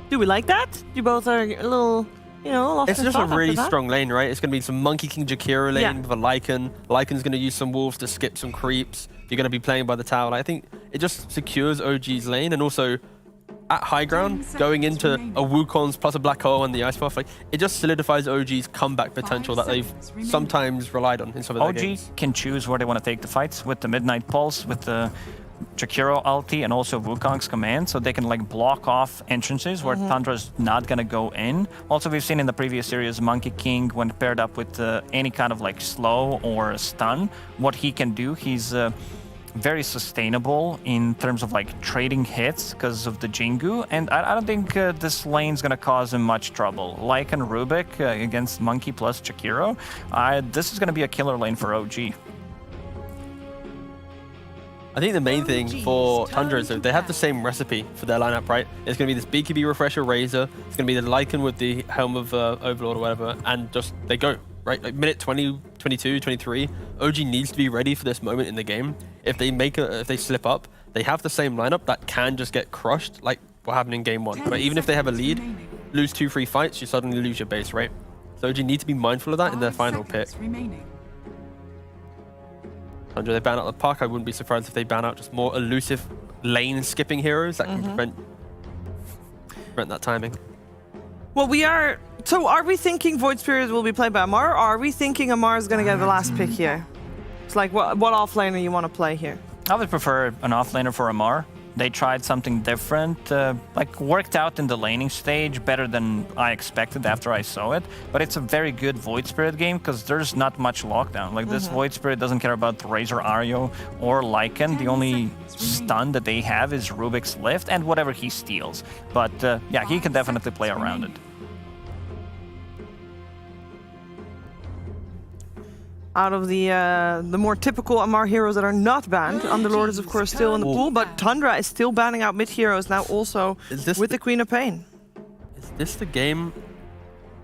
Do we like that? You both are a little, you know, lost It's in just a thought really after that. strong lane, right? It's going to be some Monkey King Jakiro lane with a Lycan. Lycan's going to use some wolves to skip some creeps. You're going to be playing by the tower. I think it just secures OG's lane, and also at high ground, going into a Wukong's plus a Black Hole and the Ice Buff, like it just solidifies OG's comeback potential that they've sometimes relied on in some of their games. OG can choose where they want to take the fights with the Midnight Pulse, with the Jakiro ulti, and also Wukong's command, so they can like block off entrances where Tundra's not gonna go in. Also, we've seen in the previous series Monkey King, when paired up with any kind of like slow or stun, what he can do. He's very sustainable in terms of like trading hits because of the Jingu, and I don't think this lane's gonna cause him much trouble. Like in Rubik against Monkey plus Jakiro, this is gonna be a killer lane for OG. I think the main thing for Tundra is that they have the same recipe for their lineup, right? It's going to be this BKB Refresher Razor, it's going to be the Lycan with the Helm of Overlord or whatever, and just they go, right? Like minute 20, 22, 23, OG needs to be ready for this moment in the game. If they slip up, they have the same lineup that can just get crushed, like what happened in game 1. But even if they have a lead, lose 2 free fights, you suddenly lose your base, right? So OG need to be mindful of that in their final pick. Tundra, they ban out the puck. I wouldn't be surprised if they ban out just more elusive lane skipping heroes that can prevent that timing. Well, so are we thinking Void Spirit will be played by Amar, or are we thinking Amar is going to get the last pick here? It's like, what offlaner you want to play here? I would prefer an offlaner for Amar. They tried something different, like worked out in the laning stage better than I expected after I saw it. But it's a very good Void Spirit game because there's not much lockdown. Like this Void Spirit doesn't care about Razor Ario or Lycan. The only stun that they have is Rubik's Lift and whatever he steals. But yeah, he can definitely play around it. Out of the more typical Amar heroes that are not banned, Underlord is of course still in the pool, but Tundra is still banning out mid heroes now also with the Queen of Pain. Is this the game?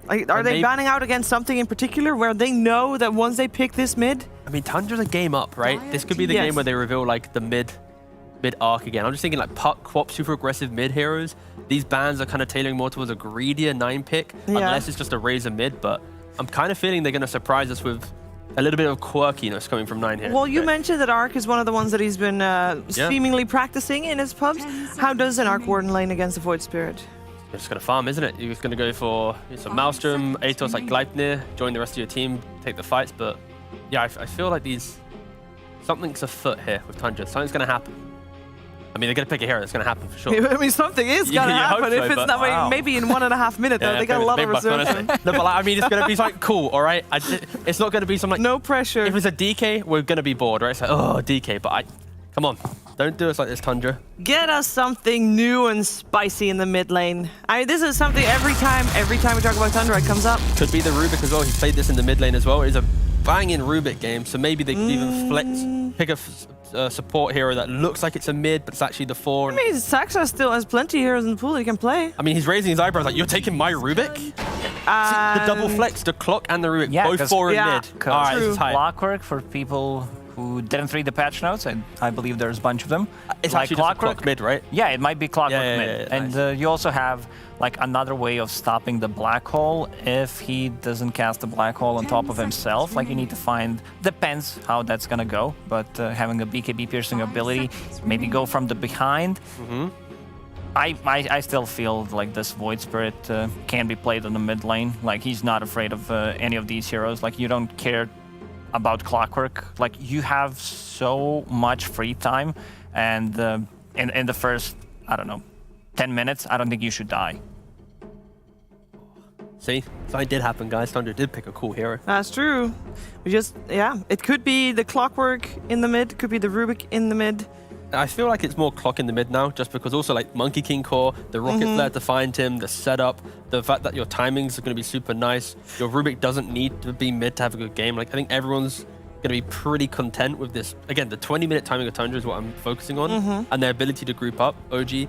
Like, are they banning out against something in particular where they know that once they pick this mid? I mean, Tundra's a game up, right? This could be the game where they reveal like the mid arc again. I'm just thinking like Puck, Quap, super aggressive mid heroes. These bans are kind of tailoring more towards a greedier 9 pick, unless it's just a Razor mid, but I'm kind of feeling they're going to surprise us with a little bit of quirkiness coming from 9 here. Well, you mentioned that Arc is one of the ones that he's been seemingly practicing in his pubs. How does an Arc Warden lane against a Void Spirit? You're just going to farm, isn't it? You're just going to go for some Maelstrom, Atos like Gleipnir, join the rest of your team, take the fights. But yeah, I feel like something's afoot here with Tundra. Something's going to happen. I mean, they're going to pick a hero. That's going to happen for sure. I mean, something is going to happen. If it's not, maybe in 1.5 minutes, they got a lot of reserves. No, but like, I mean, it's going to be something cool, all right? It's not going to be something like... No pressure. If it's a DK, we're going to be bored, right? It's like, oh, DK, but come on. Don't do us like this, Tundra. Get us something new and spicy in the mid lane. I mean, this is something every time we talk about Tundra, it comes up. Could be the Rubik as well. He played this in the mid lane as well. It's a banging Rubik game, so maybe they could even pick a support hero that looks like it's a mid, but it's actually the 4. I mean, Saxa still has plenty of heroes in the pool he can play. I mean, he's raising his eyebrows like, you're taking my Rubik? The double flex, the clock and the Rubik, both 4 in mid. All right, this is high. Clockwork for people who didn't read the patch notes, and I believe there's a bunch of them. It's like actually just a clock mid, right? Yeah, it might be Clockwork mid. And you also have like another way of stopping the Black Hole if he doesn't cast the Black Hole on top of himself. Like you need to find, depends how that's gonna go, but having a BKB piercing ability, maybe go from the behind. I still feel like this Void Spirit can be played in the mid lane. Like he's not afraid of any of these heroes. Like you don't care about Clockwork. Like you have so much free time, and in the first, I don't know, 10 minutes, I don't think you should die. See, something did happen, guys. Tundra did pick a cool hero. That's true. It could be the Clockwork in the mid, could be the Rubik in the mid. I feel like it's more clock in the mid now, just because also like Monkey King core, the rocket flare to find him, the setup, the fact that your timings are going to be super nice. Your Rubik doesn't need to be mid to have a good game. Like I think everyone's going to be pretty content with this. Again, the 20-minute timing of Tundra is what I'm focusing on, and their ability to group up. OG,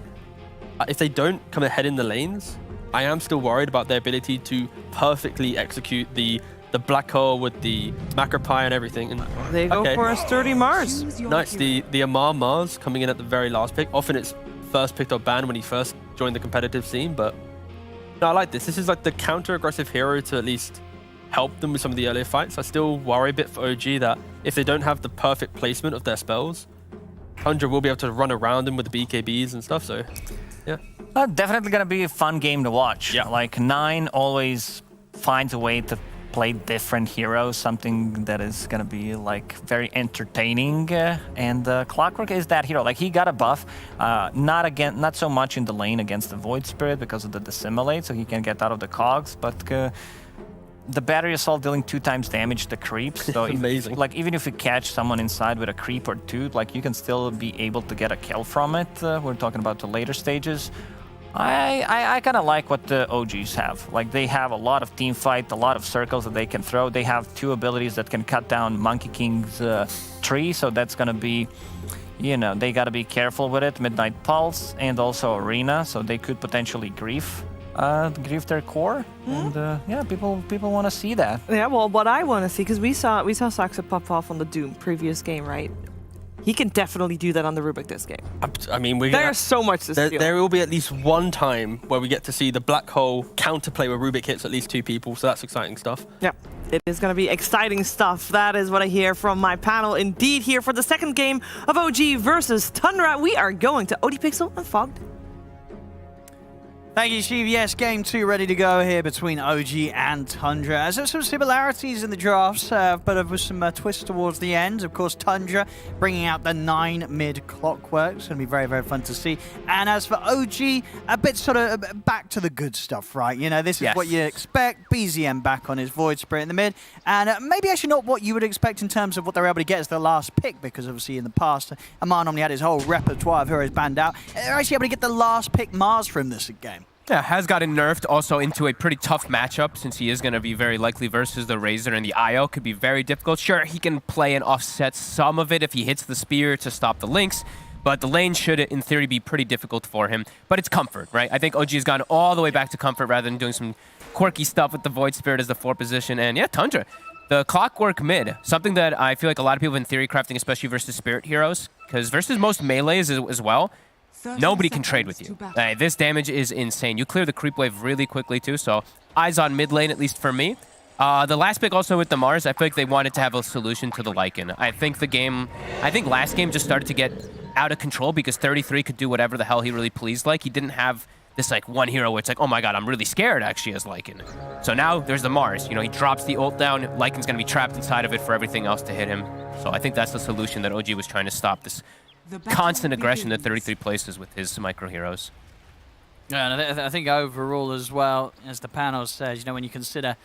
if they don't come ahead in the lanes, I am still worried about their ability to perfectly execute the black hole with the macro pie and everything. And they go for a sturdy Mars. Nice. The Amar Mars coming in at the very last pick. Often it's first picked or banned when he first joined the competitive scene, but no, I like this. This is like the counter-aggressive hero to at least help them with some of the earlier fights. I still worry a bit for OG that if they don't have the perfect placement of their spells, Tundra will be able to run around them with the BKBs and stuff, so yeah. Definitely gonna be a fun game to watch. Yeah. Like, 9 always finds a way to play different heroes, something that is gonna be like very entertaining. And Clockwork is that hero. Like, he got a buff, not so much in the lane against the Void Spirit because of the dissimulate, so he can get out of the cogs, but the battery assault dealing 2 times damage to creeps. So amazing. Like, even if you catch someone inside with a creep or 2, like, you can still be able to get a kill from it. We're talking about the later stages. I kind of like what the OGs have. Like, they have a lot of team fight, a lot of circles that they can throw. They have 2 abilities that can cut down Monkey King's tree, so that's going to be, you know, they got to be careful with it. Midnight Pulse and also Arena, so they could potentially grief their core. And yeah, people want to see that. Yeah, well, what I want to see, because we saw Saxa pop off on the Doom previous game, right? He can definitely do that on the Rubik this game. I mean, there's so much to steal. There will be at least one time where we get to see the black hole counterplay where Rubik hits at least 2 people, so that's exciting stuff. Yeah, it is going to be exciting stuff. That is what I hear from my panel. Indeed, here for the second game of OG versus Tundra, we are going to ODPixel and Fogged. Thank you, Steve. Yes, game 2 ready to go here between OG and Tundra. There's some similarities in the drafts, but with some twists towards the end. Of course, Tundra bringing out the 9 mid Clockwork. It's going to be very, very fun to see. And as for OG, a bit sort of back to the good stuff, right? You know, this is what you expect. BZM back on his Void Spirit in the mid. And maybe actually not what you would expect in terms of what they're able to get as the last pick, because obviously in the past, Amar normally had his whole repertoire of heroes banned out. They're actually able to get the last pick Mars from this game. Yeah, has gotten nerfed also into a pretty tough matchup since he is going to be very likely versus the Razor, and the IO could be very difficult. Sure, he can play and offset some of it if he hits the spear to stop the links, but the lane should, in theory, be pretty difficult for him. But it's comfort, right? I think OG has gone all the way back to comfort rather than doing some quirky stuff with the Void Spirit as the 4 position. And yeah, Tundra, the Clockwork mid, something that I feel like a lot of people have been theory crafting, especially versus Spirit heroes, because versus most melees as well, nobody can trade with you. This damage is insane. You clear the creep wave really quickly too, so eyes on mid lane, at least for me. The last pick also with the Mars, I feel like they wanted to have a solution to the Lycan. I think last game just started to get out of control because 33 could do whatever the hell he really pleased like. He didn't have this like one hero where it's like, oh my god, I'm really scared actually as Lycan. So now there's the Mars. You know, he drops the ult down, Lycan's gonna be trapped inside of it for everything else to hit him. So I think that's the solution that OG was trying to stop, this constant aggression that 33 places with his micro heroes. Yeah, and I think overall as well, as the panel says, you know, when you consider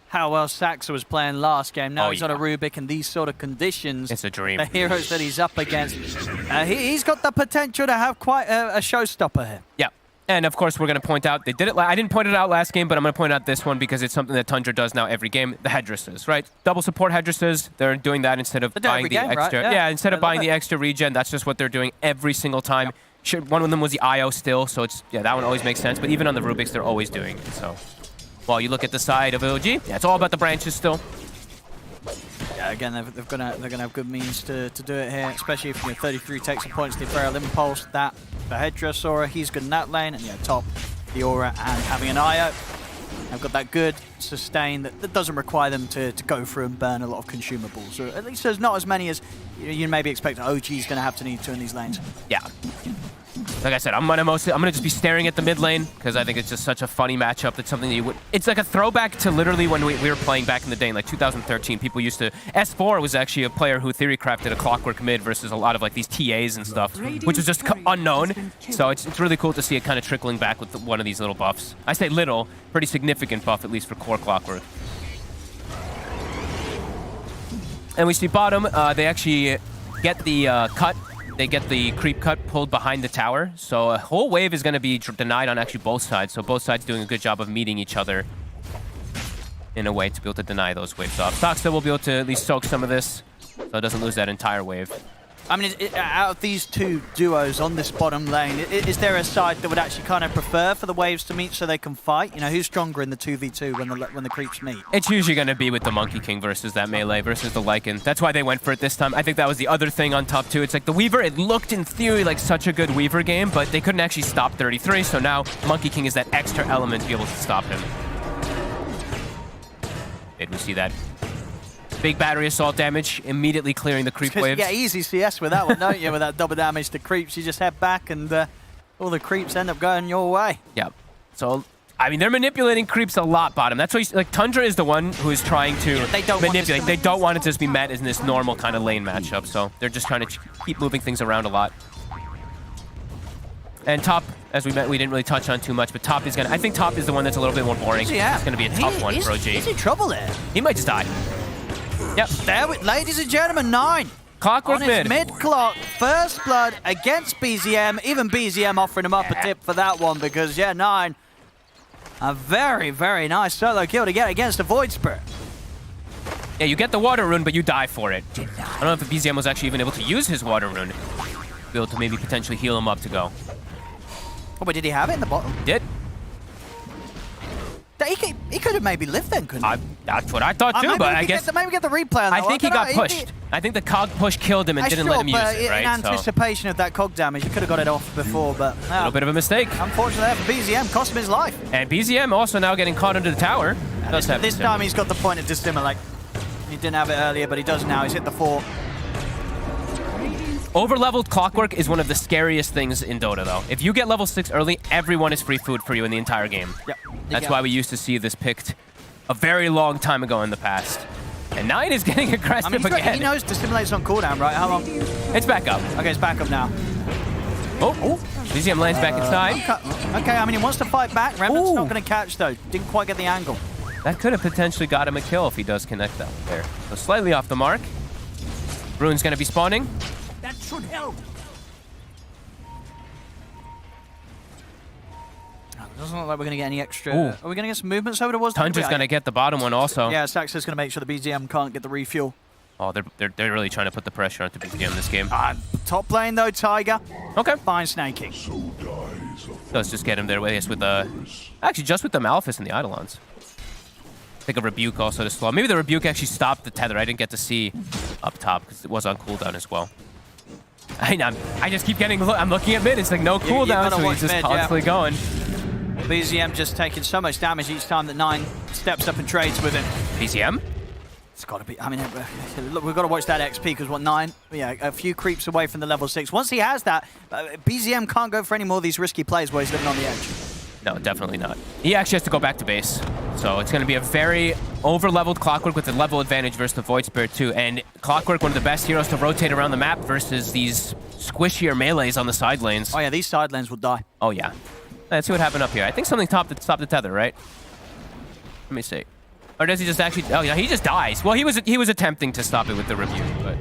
how well Saxa was playing last game, now he's on a Rubik and these sort of conditions. It's a dream. The heroes that he's up against, he's got the potential to have quite a showstopper here. Yeah. And of course, we're going to point out, they did it. I didn't point it out last game, but I'm going to point out this one because it's something that Tundra does now every game. The headdresses, right? Double support headdresses. They're doing that instead of buying the extra. Right? Yeah, instead of buying the extra regen, that's just what they're doing every single time. Sure, one of them was the IO still, so it's that one always makes sense. But even on the Rubiks, they're always doing it. So, while you look at the side of OG, it's all about the branches still. Yeah, again, they're gonna have good means to do it here, especially if 33 takes some points. The Feral Impulse, the Headdress Aura, he's good in that lane, and top the Aura and having an IO. They've got that good sustain that doesn't require them to go through and burn a lot of consumables, or at least there's not as many as you maybe expect OG's gonna have to need to in these lanes. Yeah. Like I said, I'm gonna just be staring at the mid lane because I think it's just such a funny matchup. That's something that you would. It's like a throwback to literally when we were playing back in the day, in like 2013. People used to. S4 was actually a player who theory crafted a Clockwork mid versus a lot of like these TAs and stuff, which was just unknown. So it's really cool to see it kind of trickling back with one of these little buffs. I say little, pretty significant buff at least for core Clockwork. And we see bottom. They actually get the cut. They get the creep cut pulled behind the tower. So a whole wave is going to be denied on actually both sides. So both sides doing a good job of meeting each other in a way to be able to deny those waves off. Saxa will be able to at least soak some of this so it doesn't lose that entire wave. I mean, out of these two duos on this bottom lane, is there a side that would actually kind of prefer for the waves to meet so they can fight? You know, who's stronger in the 2v2 when the creeps meet? It's usually going to be with the Monkey King versus that melee versus the Lycan. That's why they went for it this time. I think that was the other thing on top too. It's like the Weaver, it looked in theory like such a good Weaver game, but they couldn't actually stop 33, so now Monkey King is that extra element to be able to stop him. Did we see that? Big battery assault damage, immediately clearing the creep waves. Yeah, easy CS with that one, don't you? With that double damage to creeps, you just head back and all the creeps end up going your way. Yeah. So, I mean, they're manipulating creeps a lot, bottom. That's why, like, Tundra is the one who is trying to manipulate. They don't want it to just be met in this normal kind of lane matchup, so they're just trying to keep moving things around a lot. And top, as we didn't really touch on too much, but top is gonna. I think top is the one that's a little bit more boring. Yeah. It's gonna be a tough one for OG. He's in trouble there. He might just die. Yep. There, ladies and gentlemen, 9. Clockwork on his mid-clock, first blood against BZM. Even BZM offering him up a tip for that one because, yeah, 9. A very, very nice solo kill to get against a Void Spirit. Yeah, you get the water rune, but you die for it. I don't know if the BZM was actually even able to use his water rune. Be able to maybe potentially heal him up to go. Oh, but did he have it in the bottom? Did. He could have maybe lived then, couldn't he? That's what I thought too, but I guess... Maybe get the replay on that. I think he got pushed. I think the cog push killed him and didn't let him use it, right? In anticipation of that cog damage, he could have got it off before, but... A little bit of a mistake. Unfortunately for BZM, cost him his life. And BZM also now getting caught under the tower. This time he's got the point of dissimulate. He didn't have it earlier, but he does now. He's hit the 4. Over-leveled Clockwork is one of the scariest things in Dota, though. If you get level 6 early, everyone is free food for you in the entire game. Yep. That's why we used to see this picked a very long time ago in the past. And 9 is getting aggressive again. He knows Dissimulate's on cooldown, right? How long? It's back up. Okay, it's back up now. Oh, BZM lands back inside. Okay, I mean, he wants to fight back. Remnant's not going to catch, though. Didn't quite get the angle. That could have potentially got him a kill if he does connect that there. So slightly off the mark. Rune's going to be spawning. That should help. Doesn't look like we're going to get any extra... Are we going to get some movements over towards... Tundra's going to get the bottom one also. Yeah, Saxa's going to make sure the BZM can't get the refuel. Oh, they're really trying to put the pressure onto BZM this game. Top lane, though, Tiger. Okay. Fine snaking. Let's just get him there, I guess, with the... Actually, just with the Malefice and the Eidolons. I think a Rebuke also to slow. Maybe the Rebuke actually stopped the tether. I didn't get to see up top because it was on cooldown as well. I just keep getting... I'm looking at mid. It's like no cooldown, so he's just constantly going. BZM just taking so much damage each time that 9 steps up and trades with him. BZM? It's got to be... I mean, look, we've got to watch that XP because, what, 9? Yeah, a few creeps away from the level 6. Once he has that, BZM can't go for any more of these risky plays where he's living on the edge. No, definitely not. He actually has to go back to base. So it's going to be a very over-leveled Clockwork with a level advantage versus the Void Spirit too. And Clockwork, one of the best heroes to rotate around the map versus these squishier melees on the side lanes. Oh yeah, these side lanes will die. Oh yeah. Let's see what happened up here. I think something stopped the tether, right? Let me see. Or does he just actually... Oh yeah, he just dies. Well, he was attempting to stop it with the Rebuke, but...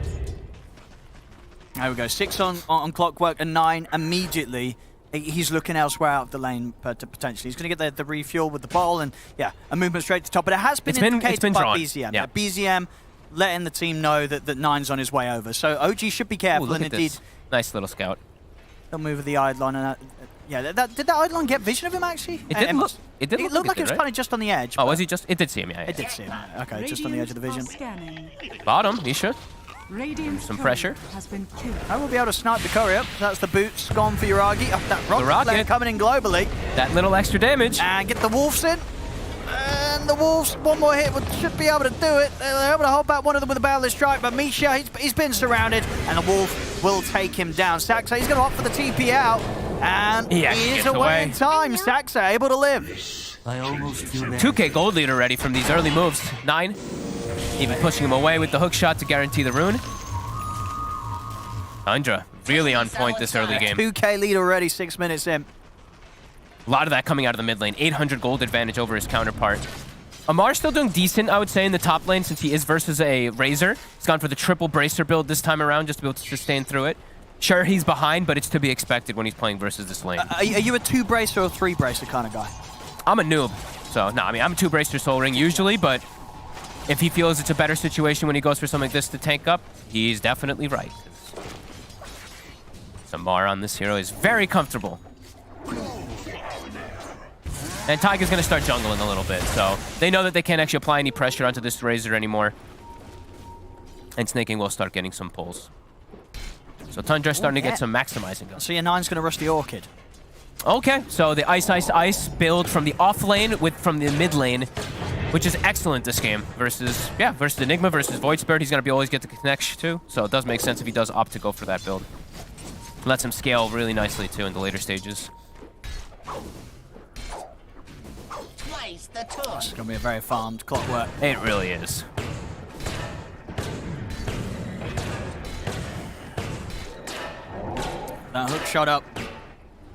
There we go. 6 on Clockwork and 9 immediately. He's looking elsewhere out of the lane potentially. He's going to get the refuel with the ball and, yeah, a movement straight to top. But it has been indicated by BZM. Yeah. BZM letting the team know that 9's on his way over. So OG should be careful. Ooh, and indeed, this. Nice little scout. They'll move with the Eidolon. And, yeah, did that Eidolon get vision of him, actually? It didn't look. It looked like it was kind of just on the edge. Oh, was he just? It did see him, yeah. It did see him. Okay, just on the edge of the vision. Bottom, Nisha. Some pressure. I will be able to snipe the courier. That's the boots gone for Yuragi. Oh, that rocket coming in globally. That little extra damage. And get the wolves in. And the wolves, one more hit should be able to do it. They're able to hold back one of them with a Boundless Strike, but Misha, he's been surrounded, and the wolf will take him down. Saxa, he's going to opt for the TP out, and he is away in time. Saxa able to live. I almost feel 2K gold lead already from these early moves. 9. Even pushing him away with the hook shot to guarantee the rune. Tundra, really on point this early game. 2K lead already, 6 minutes in. A lot of that coming out of the mid lane. 800 gold advantage over his counterpart. Amar's still doing decent, I would say, in the top lane since he is versus a Razor. He's gone for the triple Bracer build this time around just to be able to sustain through it. Sure, he's behind, but it's to be expected when he's playing versus this lane. Are you a 2 Bracer or 3 Bracer kind of guy? I'm a noob. So, no, I mean, I'm a 2 Bracer Soul Ring usually, but if he feels it's a better situation when he goes for something like this to tank up, he's definitely right. Samara on this hero is very comfortable. And Taiga's going to start jungling a little bit, so they know that they can't actually apply any pressure onto this Razor anymore. And Snaking will start getting some pulls. So Tundra's starting to get some maximizing going. So your 9's going to rush the Orchid. Okay, so the Ice build from the off lane from the mid lane, which is excellent this game versus Enigma versus Void Spirit. He's going to always get the connection too, so it does make sense if he does opt to go for that build. Lets him scale really nicely too in the later stages. It's going to be a very farmed clockwork. It really is. That hook shot up.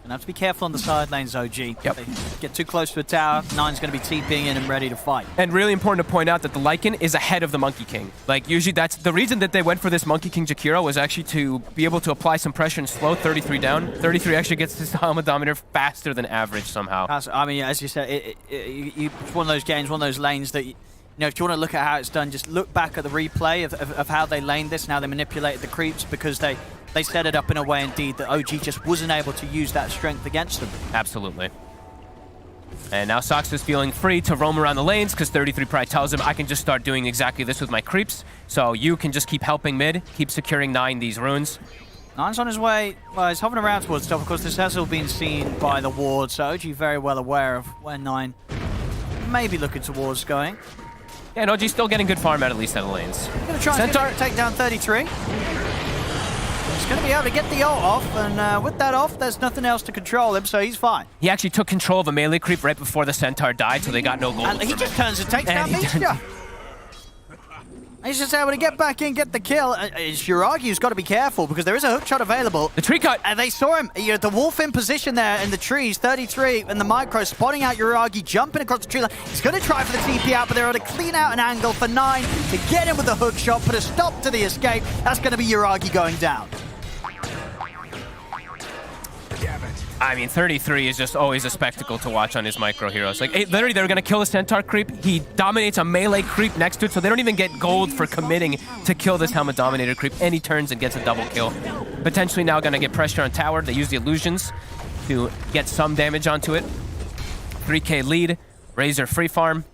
Gonna have to be careful on the side lanes, OG. Yep. They get too close to a tower, 9's gonna be TPing in and ready to fight. And really important to point out that the Lycan is ahead of the Monkey King. Like, usually that's the reason that they went for this Monkey King Jakiro was actually to be able to apply some pressure and slow 33 down. 33 actually gets his Helmet Dominator faster than average somehow. I mean, as you said, it's one of those games, one of those lanes that, you know, if you want to look at how it's done, just look back at the replay of how they laned this and how they manipulated the creeps, because they set it up in a way, indeed, that OG just wasn't able to use that strength against them. Absolutely. And now Sox is feeling free to roam around the lanes because 33 probably tells him, I can just start doing exactly this with my creeps. So you can just keep helping mid, keep securing 9 these runes. 9's on his way. Well, he's hovering around towards top. Of course, this has all been seen by the ward, so OG very well aware of where 9 may be looking towards going. Yeah, and OG's still getting good farm at least out of the lanes. Gonna try and take down 33. He's going to be able to get the ult off, and with that off, there's nothing else to control him, so he's fine. He actually took control of a melee creep right before the Centaur died, so they got no gold. And he just turns and takes down Misha. He's just able to get back in, get the kill. Shiragi's got to be careful, because there is a hook shot available. The tree cut! And they saw him. You know, the wolf in position there in the trees, 33, and the micro spotting out Yuragi, jumping across the tree line. He's going to try for the TP out, but they're able to clean out an angle for 9 to get him with the hook shot, put a stop to the escape. That's going to be Yuragi going down. I mean, 33 is just always a spectacle to watch on his micro heroes. Like, literally, they were going to kill the Centaur creep. He dominates a melee creep next to it, so they don't even get gold for committing to kill this Helmet Dominator creep. And he turns and gets a double kill. Potentially now going to get pressure on tower. They use the illusions to get some damage onto it. 3k lead. Razor free farm.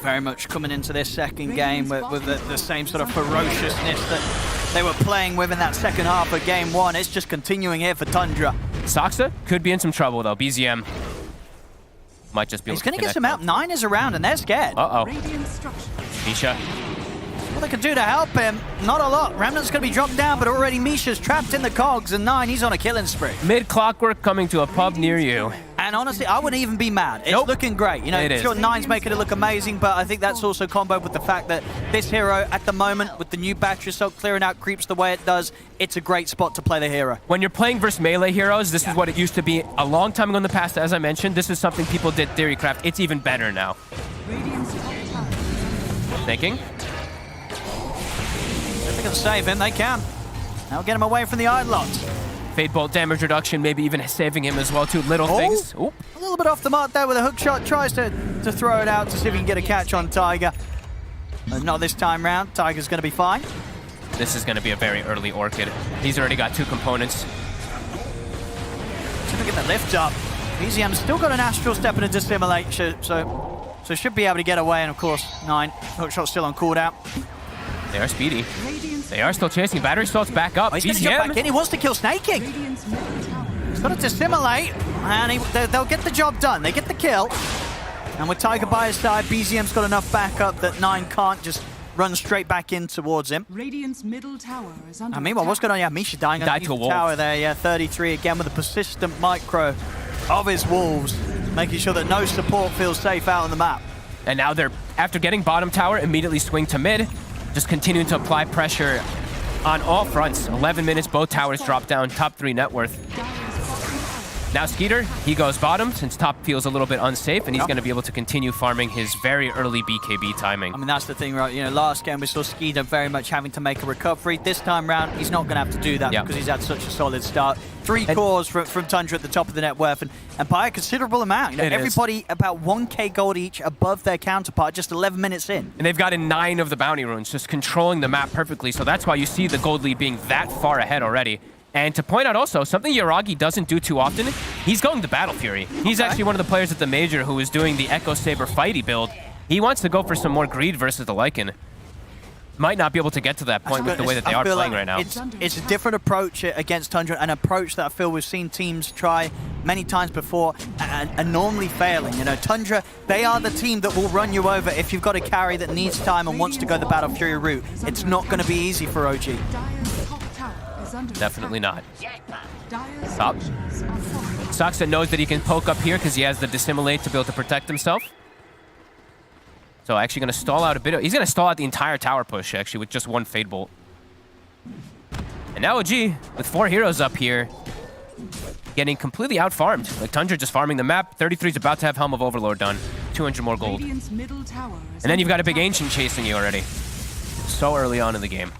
Very much coming into this second game with the same sort of ferociousness that they were playing with in that second half of game 1. It's just continuing here for Tundra. Soxa could be in some trouble, though. BZM might just be able He's going to get some out. 9 is around, and they're scared. Uh-oh. Misha. What they can do to help him, not a lot. Remnant's going to be dropped down, but already Misha's trapped in the cogs, and 9, he's on a killing spree. Mid-clockwork coming to a pub near you. And honestly, I wouldn't even be mad. It's looking great. You know, sure, 9's making it look amazing, but I think that's also comboed with the fact that this hero, at the moment, with the new battery assault clearing out creeps the way it does, it's a great spot to play the hero. When you're playing versus melee heroes, this is what it used to be a long time ago in the past. As I mentioned, this is something people did theorycraft. It's even better now. Thinking? If they can save him, they can. Now get him away from the Idlot. Fade Bolt damage reduction, maybe even saving him as well, too. Little things. Oop. A little bit off the mark there with a hook shot. Tries to throw it out to see if he can get a catch on Tiger. But not this time round. Tiger's going to be fine. This is going to be a very early Orchid. He's already got 2 components. See if we get the lift up. BZM's still got an Astral Step and a Dissimulate, so should be able to get away. And of course, 9. Hook shot still on cooldown. They are speedy. They are still chasing. Battery assault's back up. Oh, he's going to jump back in. He wants to kill Snaking. He's got to dissimulate, and they'll get the job done. They get the kill. And with Tiger by his side, BZM's got enough backup that 9 can't just run straight back in towards him. Radiant's middle tower is under and meanwhile, what's going on? Yeah, Misha dying on the tower there. Yeah, 33 again with a persistent micro of his wolves, making sure that no support feels safe out on the map. And now they're, after getting bottom tower, immediately swing to mid. Just continuing to apply pressure on all fronts. 11 minutes, both towers drop down, top 3 net worth. Now Skeeter, he goes bottom since top feels a little bit unsafe, and he's going to be able to continue farming his very early BKB timing. I mean, that's the thing, right? You know, last game we saw Skeeter very much having to make a recovery. This time round, he's not going to have to do that because he's had such a solid start. 3 cores from Tundra at the top of the net worth, and by a considerable amount. You know, everybody about 1k gold each above their counterpart just 11 minutes in. And they've gotten 9 of the bounty runes, just controlling the map perfectly. So that's why you see the gold lead being that far ahead already. And to point out also, something Yuragi doesn't do too often, he's going to Battle Fury. He's actually one of the players at the Major who is doing the Echo Saber fighty build. He wants to go for some more greed versus the Lycan. Might not be able to get to that point with the way that they are playing right now. It's a different approach against Tundra, an approach that I feel we've seen teams try many times before and normally failing. You know, Tundra, they are the team that will run you over if you've got a carry that needs time and wants to go the Battle Fury route. It's not going to be easy for OG. Definitely not. Stop. Saksa knows that he can poke up here because he has the Dissimulate to be able to protect himself. So actually going to stall out a bit. He's going to stall out the entire tower push, actually, with just one Fade Bolt. And now OG, with 4 heroes up here, getting completely out-farmed. Like Tundra just farming the map. 33 is about to have Helm of Overlord done. 200 more gold. And then you've got a big Ancient chasing you already. So early on in the game.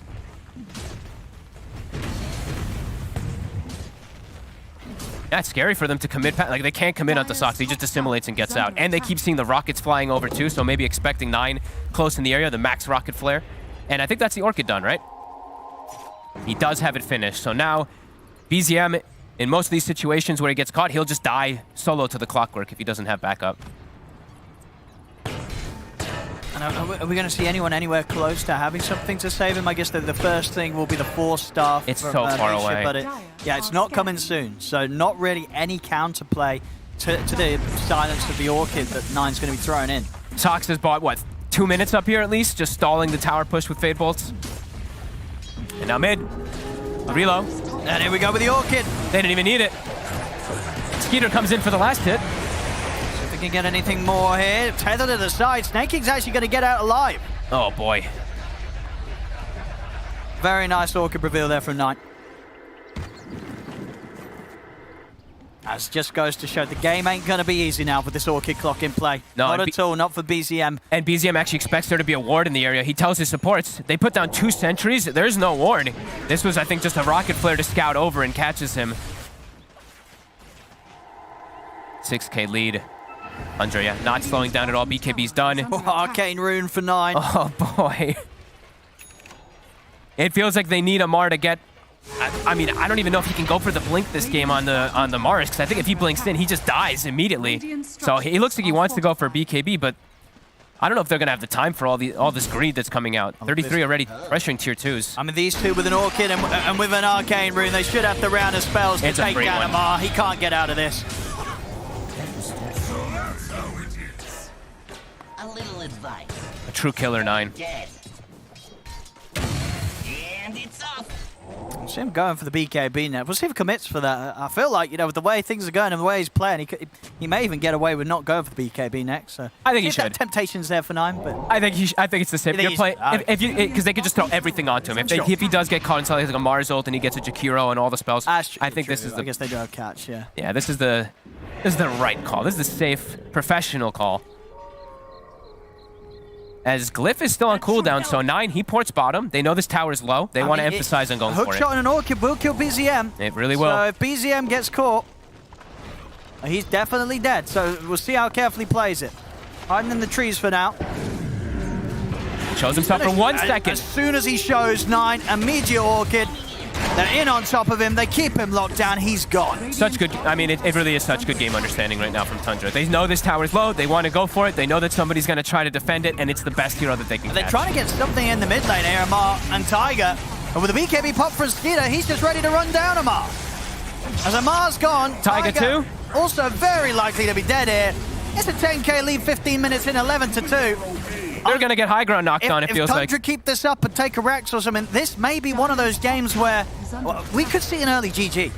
That's scary for them to commit. Like, they can't commit onto Sox. He just assimilates and gets out. And they keep seeing the rockets flying over, too, so maybe expecting 9 close in the area, the max rocket flare. And I think that's the Orchid done, right? He does have it finished. So now, BZM, in most of these situations where he gets caught, he'll just die solo to the Clockwork if he doesn't have backup. And are we going to see anyone anywhere close to having something to save him? I guess the first thing will be the Force Staff. It's so far away. But yeah, it's not coming soon. So not really any counterplay to the silence of the Orchid that Nine's going to be thrown in. Sox has bought, what, 2 minutes up here at least? Just stalling the tower push with Fade Bolts. And now mid. Reload. And here we go with the Orchid. They didn't even need it. Skeeter comes in for the last hit. If we can get anything more here, tether to the side. Snake King's actually going to get out alive. Oh boy. Very nice Orchid reveal there from Nine. As just goes to show the game ain't going to be easy now with this Orchid clock in play. No, not at all, not for BZM. And BZM actually expects there to be a ward in the area. He tells his supports, they put down 2 sentries. There's no ward. This was, I think, just a rocket flare to scout over and catches him. 6K lead. Tundra, not slowing down at all. BKB's done. Oh, Arcane Rune for 9. Oh, boy. It feels like they need a Mar to get... I mean, I don't even know if he can go for the blink this game on the Mars, because I think if he blinks in, he just dies immediately. So he looks like he wants to go for BKB, but I don't know if they're going to have the time for all this greed that's coming out. 33 already pressuring tier 2s. I mean, these two with an Orchid and with an Arcane Rune, they should have the round of spells to take down Amar. He can't get out of this. A little advice. A true killer, 9. Dead. And it's off. We'll see him going for the BKB now. We'll see if he commits for that. I feel like, you know, with the way things are going and the way he's playing, he may even get away with not going for the BKB next. So I think he should. Temptation's there for 9, but I think it's the same. Because they could just throw everything onto him. If he does get caught in something like a Mars ult and he gets a Jakiro and all the spells, I think this is the. I guess they do have catch. Yeah. Yeah, this is the right call. This is the safe, professional call. As Glyph is still on cooldown, so 9, he ports bottom. They know this tower is low. They want to emphasize on going for it. Hookshot and an Orchid will kill BZM. It really will. So if BZM gets caught, he's definitely dead. So we'll see how carefully he plays it. Hiding in the trees for now. Shows himself for 1 second. As soon as he shows 9, immediate Orchid. They're in on top of him. They keep him locked down. He's gone. Such good. I mean, it really is such good game understanding right now from Tundra. They know this tower is low. They want to go for it. They know that somebody's going to try to defend it, and it's the best hero that they can They're trying to get something in the mid lane here, Amar and Tiger. And with a BKB pop from Skeeter, he's just ready to run down Amar. As Amar's gone, Tiger too. Also very likely to be dead here. It's a 10k lead, 15 minutes in, 11-2. They're going to get high ground knocked on, it feels like. If Tundra keep this up and take a Rex or something, this may be one of those games where we could see an early GG.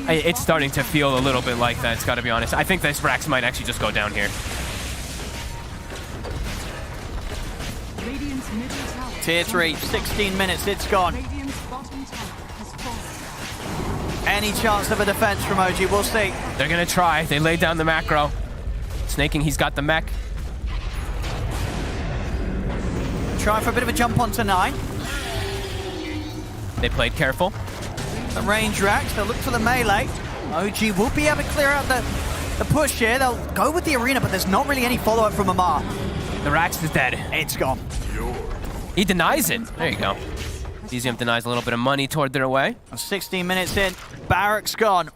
It's starting to feel a little bit like that, it's got to be honest. I think this Rex might actually just go down here. Tier 3, 16 minutes, it's gone. Any chance of a defense from OG, we'll see. They're going to try. They laid down the macro. Snaking, he's got the mech. Try for a bit of a jump onto 9. They played careful. The range racks, they'll look for the melee. OG will be able to clear out the push here. They'll go with the arena, but there's not really any follow-up from Amar. The Rax is dead. It's gone. He denies it. There you go. Divyam denies a little bit of money toward their way. 16 minutes in, Barrack's gone.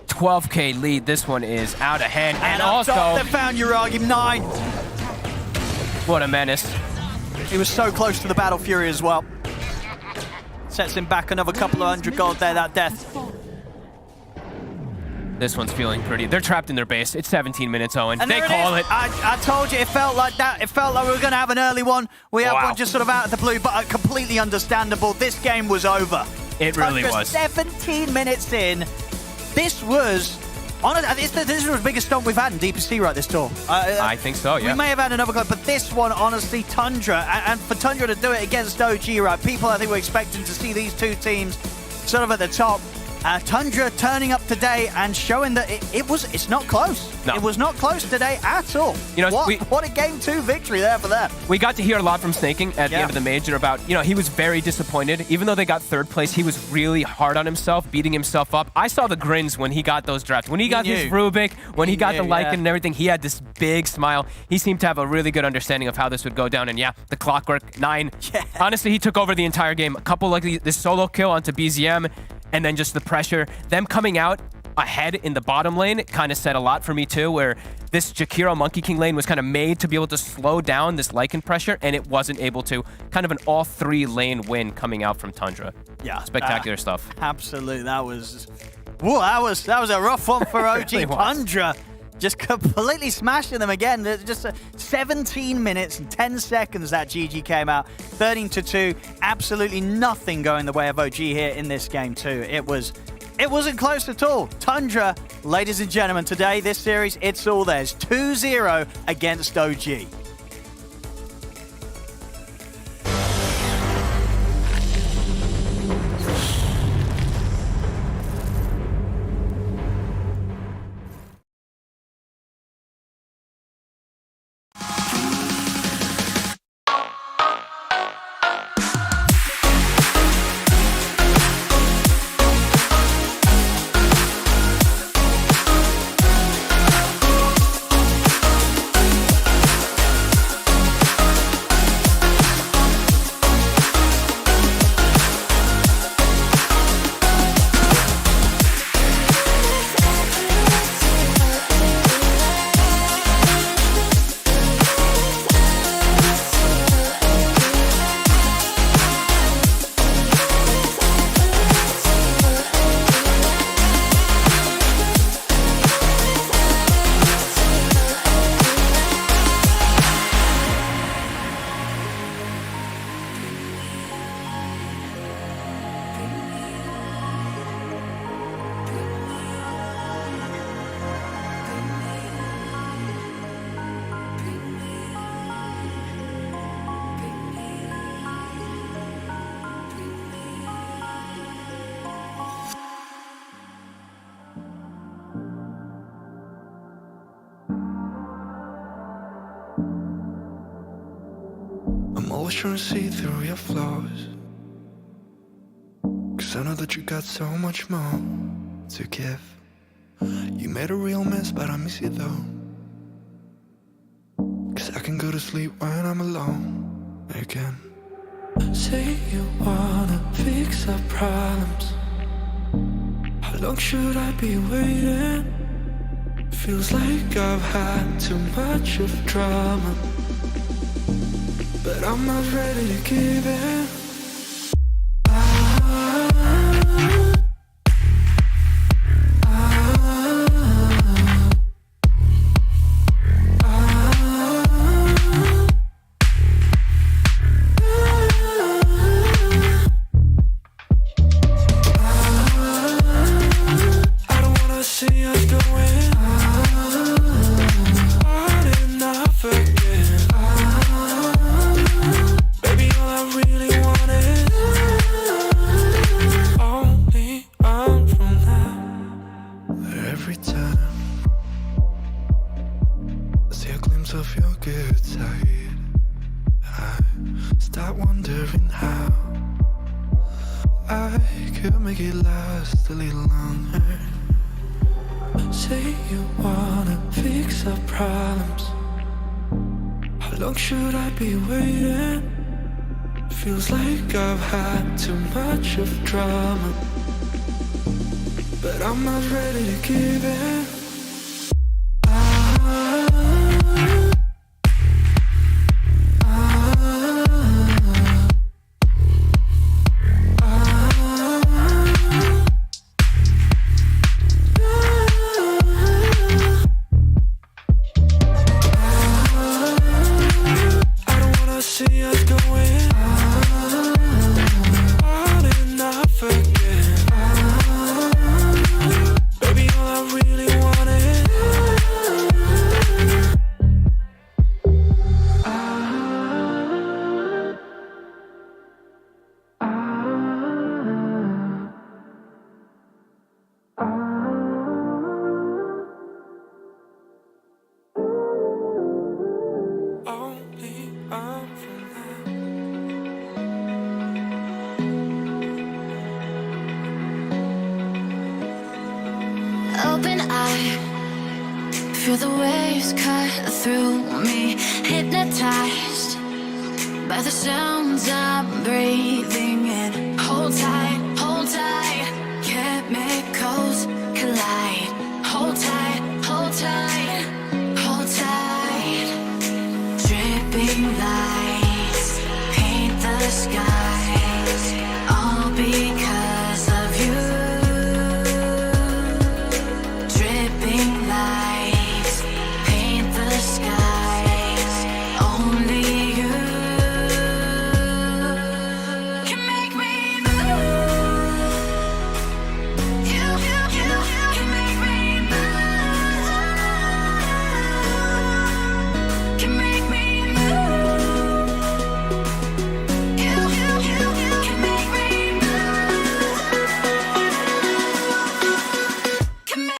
12k lead. This one is out of hand. And up also, top, they found Uragi 9. What a menace. He was so close to the Battle Fury as well. Sets him back another couple of 100 gold there, that death. This one's feeling pretty. They're trapped in their base. It's 17 minutes, Owen. And they call it. I told you, it felt like that. It felt like we were going to have an early one. We had one just sort of out of the blue, but completely understandable. This game was over. It really was. 17 minutes in. This was... This was the biggest stomp we've had in DPC right this tour. I think so, yeah. We may have had another go, but this one, honestly, Tundra, and for Tundra to do it against OG, right, people I think were expecting to see these two teams sort of at the top. Tundra turning up today and showing that it's not close. No. It was not close today at all. You know, what a game 2 victory there for them. We got to hear a lot from Snaking at the end of the major about, he was very disappointed. Even though they got 3rd place, he was really hard on himself, beating himself up. I saw the grins when he got those drafts. When he got his Rubik, when he got the Lycan and everything, he had this big smile. He seemed to have a really good understanding of how this would go down. And yeah, the clockwork, 9. Yeah. Honestly, he took over the entire game. A couple like this solo kill onto BZM, and then just the pressure. Them coming out ahead in the bottom lane kind of said a lot for me too, where this Jakiro Monkey King lane was kind of made to be able to slow down this Lycan pressure, and it wasn't able to. Kind of an all 3 lane win coming out from Tundra. Yeah. Spectacular stuff. Absolutely. That was a rough one for OG Really Tundra. Just completely smashing them again. Just 17 minutes and 10 seconds that GG came out. 13-2. Absolutely nothing going the way of OG here in this game too. It wasn't close at all. Tundra, ladies and gentlemen, today, this series, it's all theirs. 2-0 against OG. I'm always trying to see through your flaws, 'cause I know that you got so much more to give. You made a real mess, but I miss you though, 'cause I can go to sleep when I'm alone again. Say you wanna fix our problems. How long should I be waiting? Feels like I've had too much of drama, but I'm not ready to give in. Feels like I've had too much of drama, but I'm not ready to give in. Open eye, feel the waves cut through me, hypnotized by the sounds I'm breathing in. Hold tight, chemicals collide. Hold tight, hold tight, hold tight. Dripping lights paint the skies.